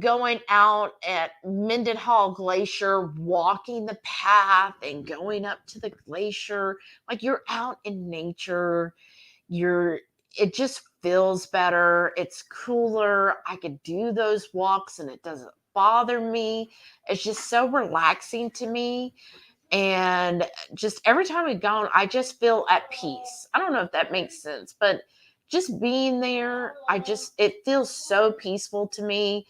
going out at Mendenhall Glacier, walking the path and going up to the glacier, like you're out in nature, it just feels better. It's cooler. I could do those walks and it doesn't bother me. It's just so relaxing to me. And just every time we've gone, I just feel at peace. I don't know if that makes sense, but just being there, it feels so peaceful to me.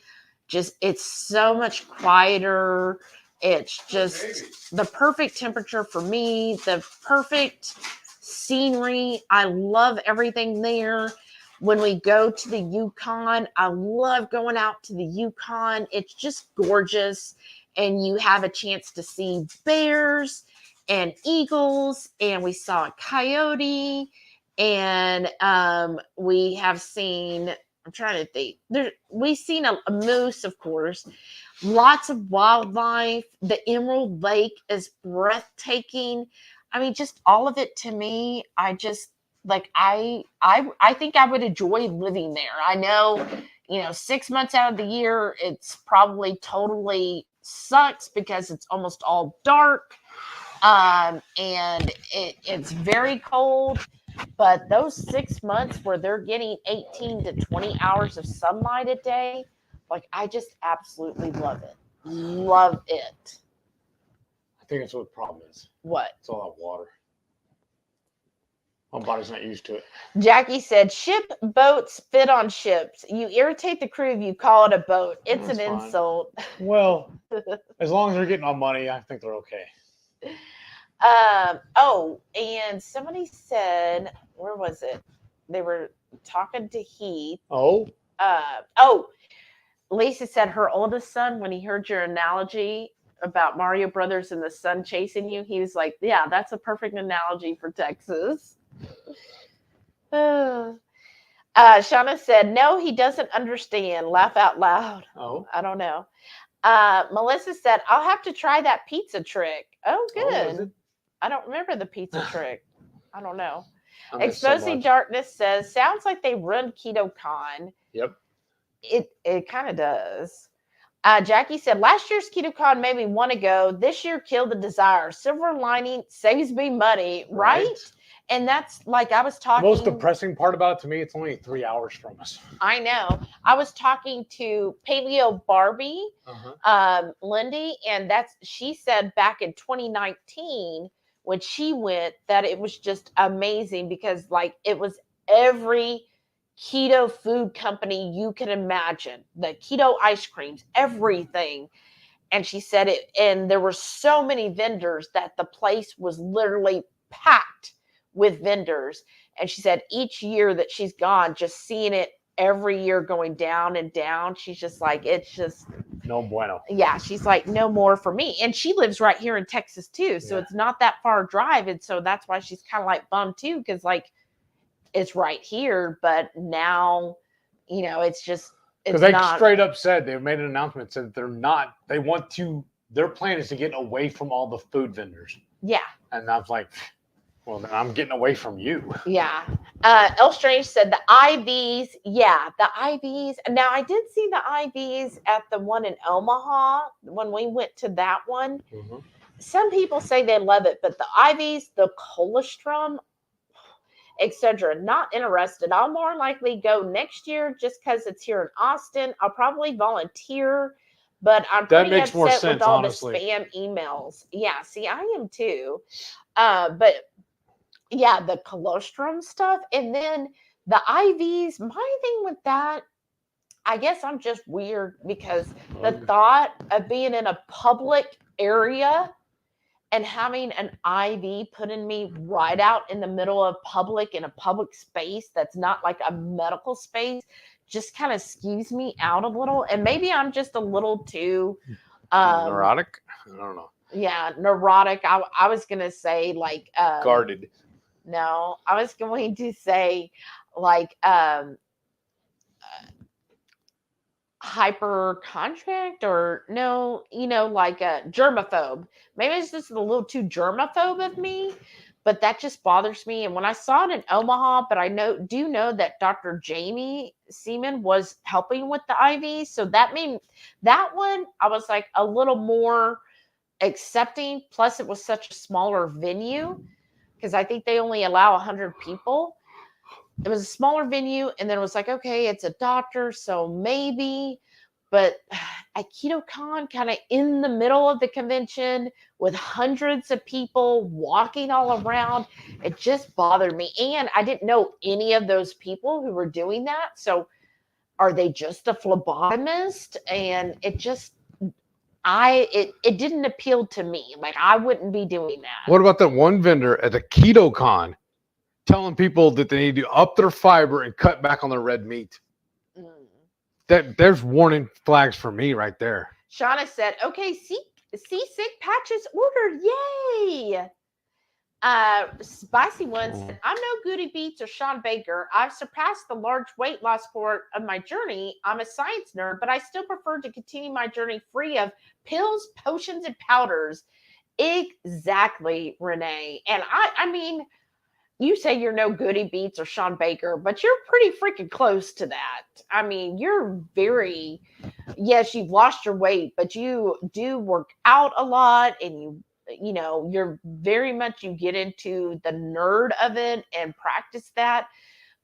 It's so much quieter. It's just the perfect temperature for me, the perfect scenery. I love everything there. When we go to the Yukon, I love going out to the Yukon. It's just gorgeous. And you have a chance to see bears and eagles. And we saw a coyote. And we have seen, I'm trying to think, we've seen a moose, of course. Lots of wildlife. The Emerald Lake is breathtaking. I mean, just all of it to me, I think I would enjoy living there. I know, 6 months out of the year, it's probably totally sucks because it's almost all dark. And it's very cold, but those 6 months where they're getting 18 to 20 hours of sunlight a day, like I just absolutely love it. Love it.
I think that's what the problem is.
What?
It's all that water. My body's not used to it.
Jackie said, ship boats fit on ships. You irritate the crew if you call it a boat. It's
That's
an
fine.
insult.
Well, as long as they're getting our money, I think they're okay.
And somebody said, where was it? They were talking to Heath. Lisa said her oldest son, when he heard your analogy about Mario Brothers and the sun chasing you, he was like, yeah, that's a perfect analogy for Texas. Shauna said, no, he doesn't understand. Laugh out loud.
Oh.
I don't know. Melissa said, I'll have to try that pizza trick. Oh, good. I don't remember the pizza trick. I don't know. Exposing Darkness says, sounds like they run KetoCon.
Yep.
It kind of does. Jackie said, last year's KetoCon made me want to go. This year killed the desire. Silver lining saves me money, right? And that's like I was talking.
The most depressing part about it to me, it's only 3 hours from us.
I know. I was talking to Paleo Barbie, Lindy, and she said back in 2019 when she went that it was just amazing because like it was every keto food company you can imagine, the keto ice creams, everything. And she said it, and there were so many vendors that the place was literally packed with vendors. And she said each year that she's gone, just seeing it every year going down and down, she's just like, it's just
no bueno.
Yeah, she's like, no more for me. And she lives right here in Texas too, so it's not that far a drive. And so that's why she's kind of like bummed too, because like it's right here, but now, it's just
Because they straight up said, they made an announcement, said that their plan is to get away from all the food vendors.
Yeah.
And I was like, well, then I'm getting away from you.
Yeah. El Strange said the IVs. Yeah, the IVs. Now, I did see the IVs at the one in Omaha when we went to that one.
Mm-hmm.
Some people say they love it, but the IVs, the colostrum, etc., not interested. I'll more likely go next year just because it's here in Austin. I'll probably volunteer, but I'm pretty
makes
upset
more sense,
with all
honestly.
the spam emails. Yeah, see, I am too. But yeah, the colostrum stuff. And then the IVs, my thing with that, I guess I'm just weird because the thought of being in a public area and having an IV put in me right out in the middle of public, in a public space that's not like a medical space, just kind of skews me out a little. And maybe I'm just a little too
Neurotic? I don't know.
Yeah, neurotic. I was gonna say like
Guarded.
No, I was going to say like hypercontract, or no, like a germaphobe. Maybe it's just a little too germaphobe of me, but that just bothers me. And when I saw it in Omaha, but I do know that Dr. Jamie Seaman was helping with the IV, so that made that one, I was like a little more accepting. Plus, it was such a smaller venue because I think they only allow 100 people. It was a smaller venue, and then it was like, okay, it's a doctor, so maybe. But at KetoCon, kind of in the middle of the convention with hundreds of people walking all around, it just bothered me. And I didn't know any of those people who were doing that. So are they just a phlebotomist? And it just, it didn't appeal to me. Like, I wouldn't be doing that.
What about that one vendor at the KetoCon telling people that they need to up their fiber and cut back on their red meat? There's warning flags for me right there.
Shauna said, okay, seasick patches ordered. Yay. Spicy One said, I'm no Goody Beats or Sean Baker. I've surpassed the large weight loss part of my journey. I'm a science nerd, but I still prefer to continue my journey free of pills, potions, and powders. Exactly, Renee. And I mean, you say you're no Goody Beats or Sean Baker, but you're pretty freaking close to that. I mean, you're very, yes, you've lost your weight, but you do work out a lot, and you're very much, you get into the nerd of it and practice that.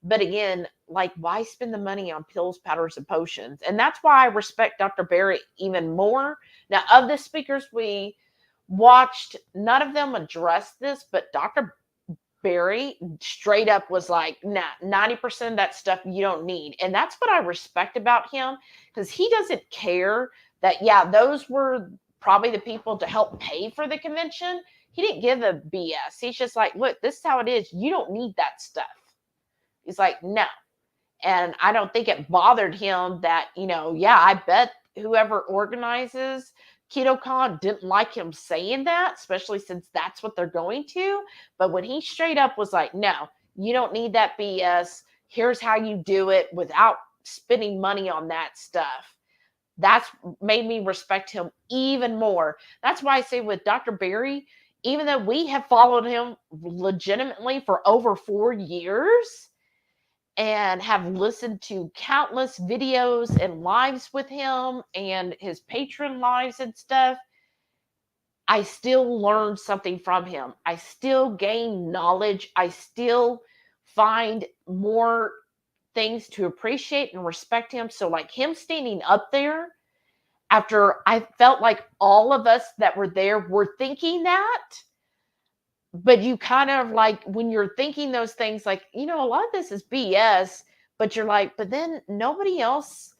But again, like, why spend the money on pills, powders, and potions? And that's why I respect Dr. Barry even more. Now, of the speakers we watched, none of them addressed this, but Dr. Barry straight up was like, nah, 90% of that stuff you don't need. And that's what I respect about him, because he doesn't care that, yeah, those were probably the people to help pay for the convention. He didn't give a BS. He's just like, look, this is how it is. You don't need that stuff. He's like, no. And I don't think it bothered him that, yeah, I bet whoever organizes KetoCon didn't like him saying that, especially since that's what they're going to. But when he straight up was like, no, you don't need that BS. Here's how you do it without spending money on that stuff. That's made me respect him even more. That's why I say with Dr. Barry, even though we have followed him legitimately for over 4 years and have listened to countless videos and lives with him and his patron lives and stuff, I still learn something from him. I still gain knowledge. I still find more things to appreciate and respect him. So like him standing up there after I felt like all of us that were there were thinking that, but you kind of like, when you're thinking those things, like, a lot of this is BS, but you're like, but then nobody else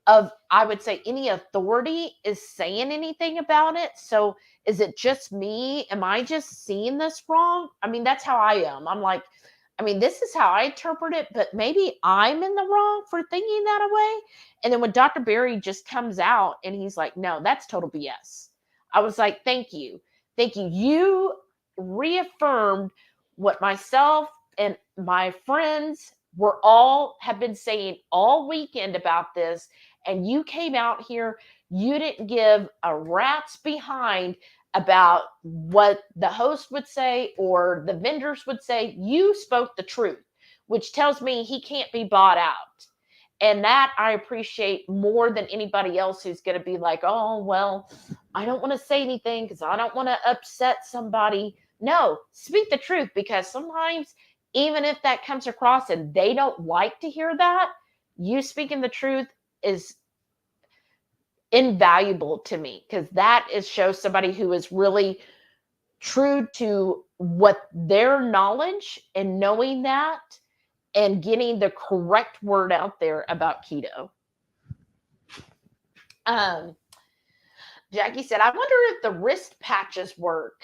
of, I would say, any authority is saying anything about it. So is it just me? Am I just seeing this wrong? I mean, that's how I am. I'm like, this is how I interpret it, but maybe I'm in the wrong for thinking that way. And then when Dr. Barry just comes out and he's like, no, that's total BS. I was like, thank you. Thank you. You reaffirmed what myself and my friends have been saying all weekend about this. and you came out here, you didn't give a rat's behind about what the host would say or the vendors would say. You spoke the truth, which tells me he can't be bought out. And that I appreciate more than anybody else who's going to be like, oh, well, I don't want to say anything because I don't want to upset somebody. No, speak the truth, because sometimes even if that comes across and they don't like to hear that, you speaking the truth is invaluable to me, because that shows somebody who is really true to what their knowledge and knowing that and getting the correct word out there about keto. Jackie said, I wonder if the wrist patches work.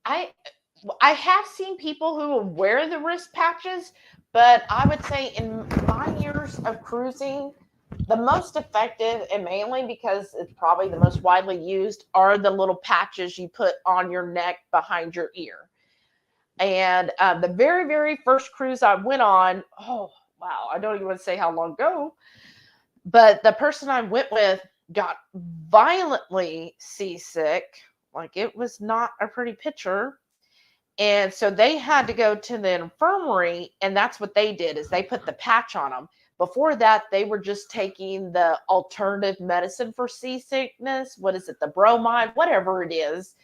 I have seen people who will wear the wrist patches, but I would say in my years of cruising, the most effective, and mainly because it's probably the most widely used, are the little patches you put on your neck behind your ear. And the very, very first cruise I went on, oh, wow, I don't even want to say how long ago, but the person I went with got violently seasick. Like, it was not a pretty picture. And so they had to go to the infirmary, and that's what they did, is they put the patch on them. Before that, they were just taking the alternative medicine for seasickness. What is it? The bromide, whatever it is.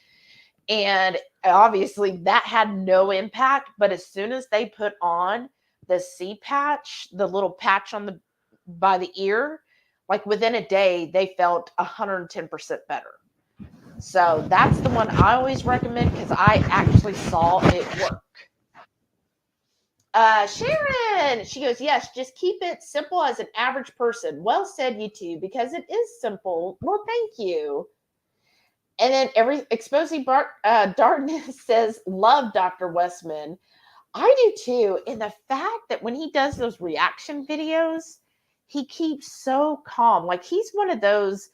And obviously that had no impact. But as soon as they put on the C patch, the little patch on by the ear, like within a day, they felt 110% better. So that's the one I always recommend, because I actually saw it work. Sharon, she goes, yes, just keep it simple as an average person. Well said, you two, because it is simple. Well, thank you. And then Exposing Darkness says, love Dr. Westman. I do too. And the fact that when he does those reaction videos, he keeps so calm. Like, he's one of those,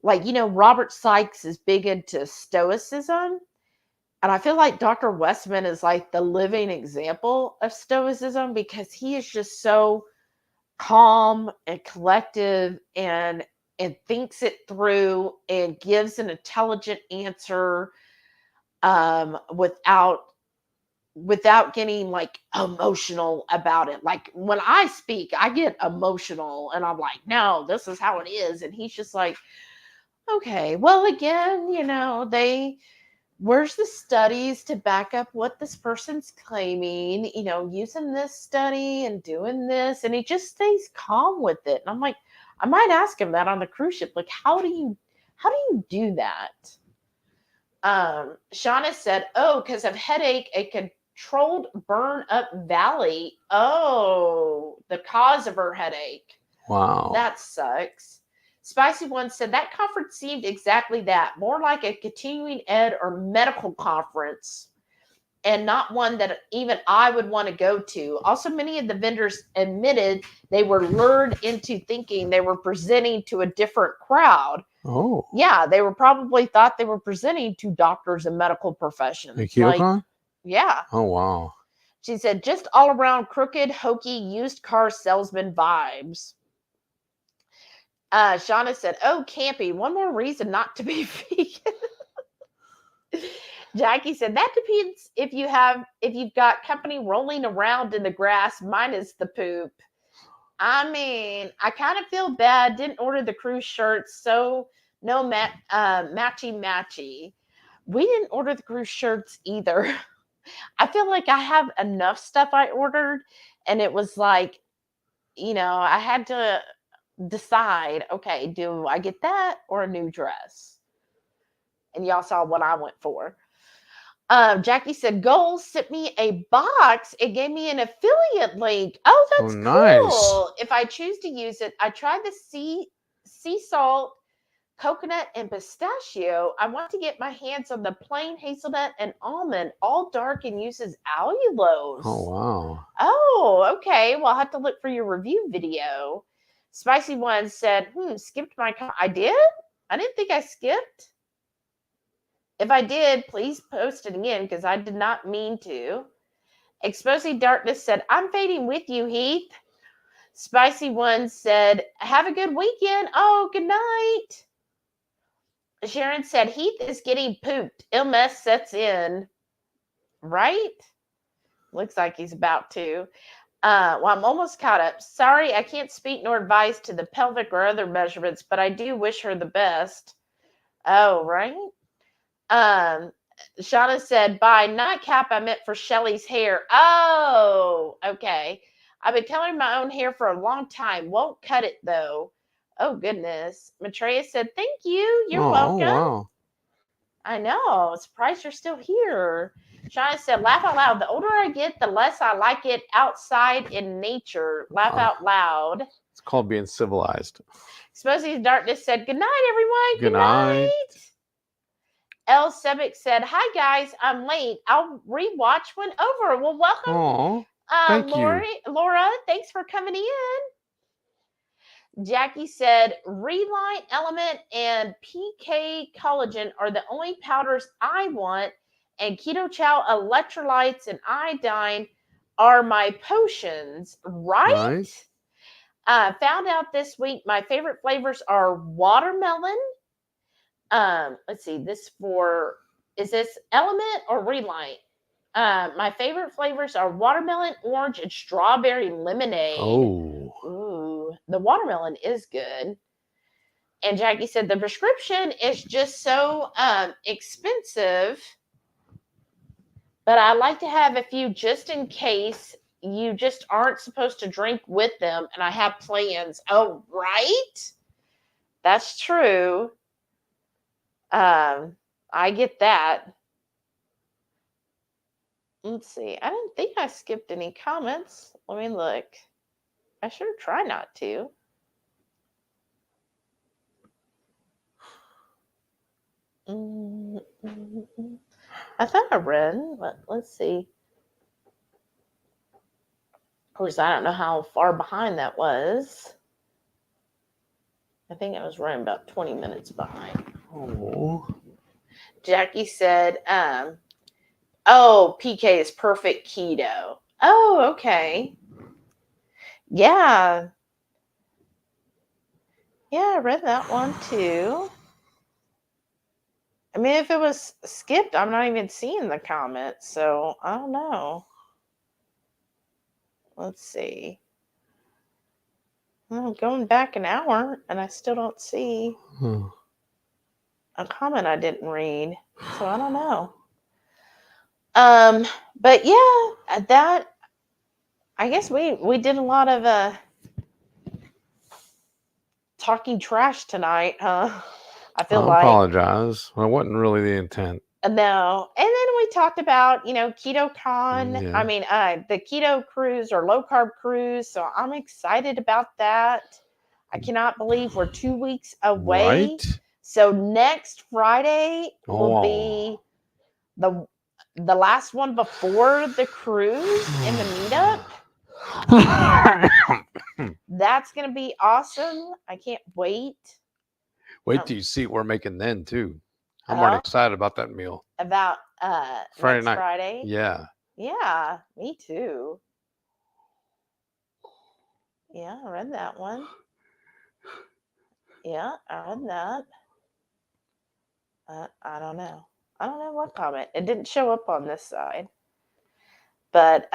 like, you know, Robert Sykes is big into stoicism. And I feel like Dr. Westman is like the living example of stoicism, because he is just so calm and collective and thinks it through and gives an intelligent answer without getting like emotional about it. Like, when I speak, I get emotional and I'm like, no, this is how it is. And he's just like, okay, well, again, you know, where's the studies to back up what this person's claiming, you know, using this study and doing this. And he just stays calm with it. And I'm like, I might ask him that on the cruise ship. Like, how do you do that? Shauna said, oh, because of headache, a controlled burn up valley. Oh, the cause of her headache.
Wow.
That sucks. Spicy One said that conference seemed exactly that, more like a continuing ed or medical conference, and not one that even I would want to go to. Also, many of the vendors admitted they were lured into thinking they were presenting to a different crowd.
Oh.
Yeah, they were probably thought they were presenting to doctors and medical professions.
Like,
yeah.
Oh, wow.
She said, just all around crooked, hokey, used car salesman vibes. Shauna said, oh, campy, one more reason not to be vegan. Jackie said, that depends if you've got company rolling around in the grass minus the poop. I mean, I kind of feel bad. Didn't order the cruise shirts, so no matchy. We didn't order the cruise shirts either. I feel like I have enough stuff I ordered, and it was like, you know, I had to decide, okay, do I get that or a new dress? And y'all saw what I went for. Jackie said, goals sent me a box. It gave me an affiliate link. Oh, that's
nice.
cool. If I choose to use it, I tried the sea salt, coconut, and pistachio. I want to get my hands on the plain hazelnut and almond, all dark and uses allulose.
Oh, wow.
Oh, okay. Well, I'll have to look for your review video. Spicy One said, skipped my I did? I didn't think I skipped. If I did, please post it again, because I did not mean to. Exposing Darkness said, I'm fading with you, Heath. Spicy One said, have a good weekend. Oh, good night. Sharon said, Heath is getting pooped. Illness sets in. Right? Looks like he's about to. Well, I'm almost caught up. Sorry, I can't speak nor advise to the pelvic or other measurements, but I do wish her the best. Oh, right? Shauna said, by nightcap, I meant for Shelly's hair. Oh, okay. I've been coloring my own hair for a long time. Won't cut it, though. Oh, goodness. Matreya said, thank you. You're welcome.
Wow.
I know. Surprised you're still here. Shauna said, laugh out loud. The older I get, the less I like it outside in nature. Laugh out loud.
It's called being civilized.
Exposing Darkness said, good night, everyone.
Good night.
El Sebic said, hi, guys. I'm late. I'll rewatch when over. Well, welcome.
Oh, thank you.
Laura, thanks for coming in. Jackie said, Relight Element and PK Collagen are the only powders I want, and Ketochow electrolytes and iodine are my potions. Right?
Nice.
Found out this week my favorite flavors are watermelon. Let's see, is this Element or Relight? My favorite flavors are watermelon, orange, and strawberry lemonade.
Oh.
Ooh, the watermelon is good. And Jackie said the prescription is just so expensive, but I like to have a few just in case you just aren't supposed to drink with them, and I have plans. Oh, right? That's true. I get that. Let's see. I didn't think I skipped any comments. Let me look. I sure try not to. I thought I read, but let's see. Of course, I don't know how far behind that was. I think I was running about 20 minutes behind.
Oh.
Jackie said, oh, PK is perfect keto. Oh, okay. Yeah. Yeah, I read that one too. I mean, if it was skipped, I'm not even seeing the comments, so I don't know. Let's see. I'm going back an hour, and I still don't see a comment I didn't read, so I don't know. But yeah, that I guess we did a lot of talking trash tonight, huh? I
apologize. Well, it wasn't really the intent.
No. And then we talked about, KetoCon.
Yeah.
I mean, the keto cruise or low carb cruise. So I'm excited about that. I cannot believe we're 2 weeks away.
Right?
So next Friday will be the last one before the cruise and the meetup. That's going to be awesome. I can't wait.
Wait till you see what we're making then, too. I'm already excited about that meal.
About
Friday night.
Friday?
Yeah.
Yeah, me too. Yeah, I read that one. Yeah, I read that. I don't know. I don't know what comment. It didn't show up on this side. But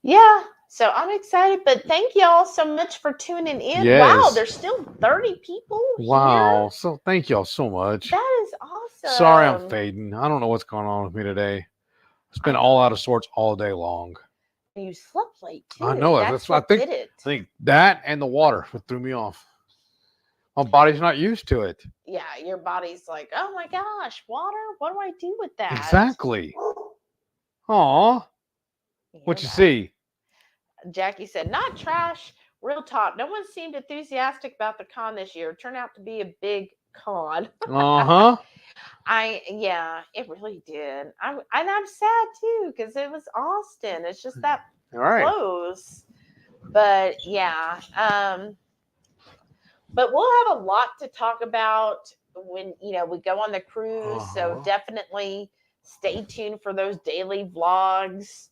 yeah, so I'm excited. But thank y'all so much for tuning in.
Yes.
Wow, there's still 30 people
Wow.
here.
So thank y'all so much.
That is awesome.
Sorry I'm fading. I don't know what's going on with me today. It's been all out of sorts all day long.
You slept late too.
I know. That's what I think. I think that and the water threw me off. My body's not used to it.
Yeah, your body's like, oh my gosh, water? What do I do with that?
Exactly. Aw. What you see?
Jackie said, not trash, real talk. No one seemed enthusiastic about the con this year. It turned out to be a big con.
Uh-huh.
Yeah, it really did. And I'm sad too, because it was Austin. It's just that close. But yeah. But we'll have a lot to talk about when we go on the cruise. So definitely stay tuned for those daily vlogs.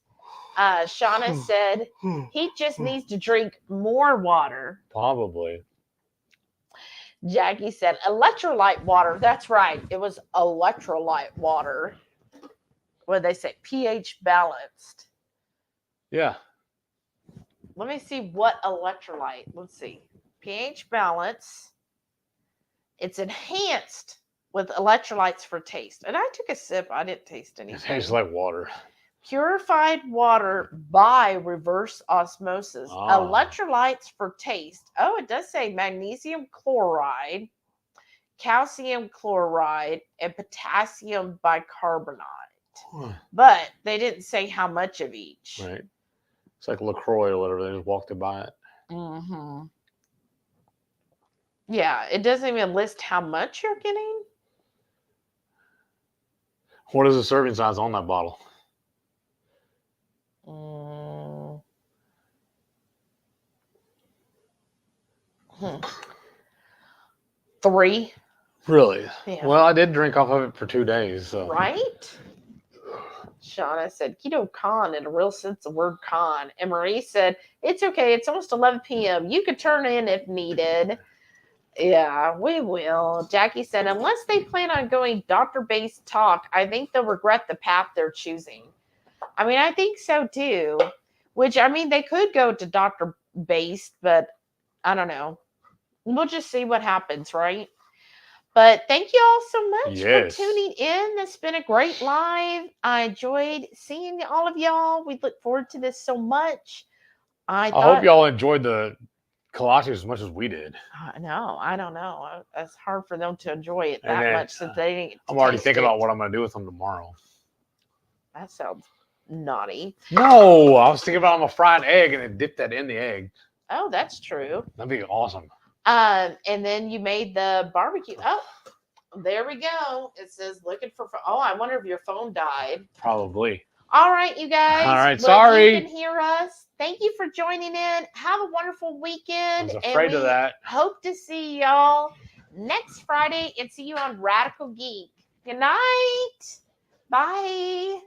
Shauna said he just needs to drink more water.
Probably.
Jackie said electrolyte water. That's right. It was electrolyte water. What did they say? pH balanced.
Yeah.
Let me see what electrolyte. Let's see. pH balance. It's enhanced with electrolytes for taste. And I took a sip. I didn't taste
It
anything.
tastes like water.
Purified water by reverse osmosis.
Ah.
Electrolytes for taste. Oh, it does say magnesium chloride, calcium chloride, and potassium bicarbonate. But they didn't say how much of each.
Right. It's like LaCroix or whatever. They just walked it by it.
Mm-hmm. Yeah, it doesn't even list how much you're getting.
What is the serving size on that bottle?
Mm. 3.
Really?
Yeah.
Well, I did drink off of it for 2 days. So.
Right? Shauna said, keto con in a real sense of the word con. And Marie said, it's okay. It's almost 11 p.m. You could turn in if needed. Yeah, we will. Jackie said, unless they plan on going doctor-based talk, I think they'll regret the path they're choosing. I mean, I think so too. Which, I mean, they could go to doctor-based, but I don't know. We'll just see what happens, right? But thank you all so much for tuning in. It's been a great live. I enjoyed seeing all of y'all. We look forward to this so much. I
hope y'all enjoyed the Kolache as much as we did.
No, I don't know. It's hard for them to enjoy it that much since they didn't.
I'm already thinking about what I'm going to do with them tomorrow. That
sounds naughty.
No, I was thinking about I'm going to fry an egg and then dip that in the egg.
Oh, that's true.
That'd be awesome.
And then you made the barbecue. Oh, there we go. It says looking for. Oh, I wonder if your phone died.
Probably.
All right, you guys.
All right,
well,
sorry.
You can hear us. Thank you for joining in. Have a wonderful weekend.
I was afraid of that.
Hope to see y'all next Friday and see you on Radical Geek. Good night. Bye.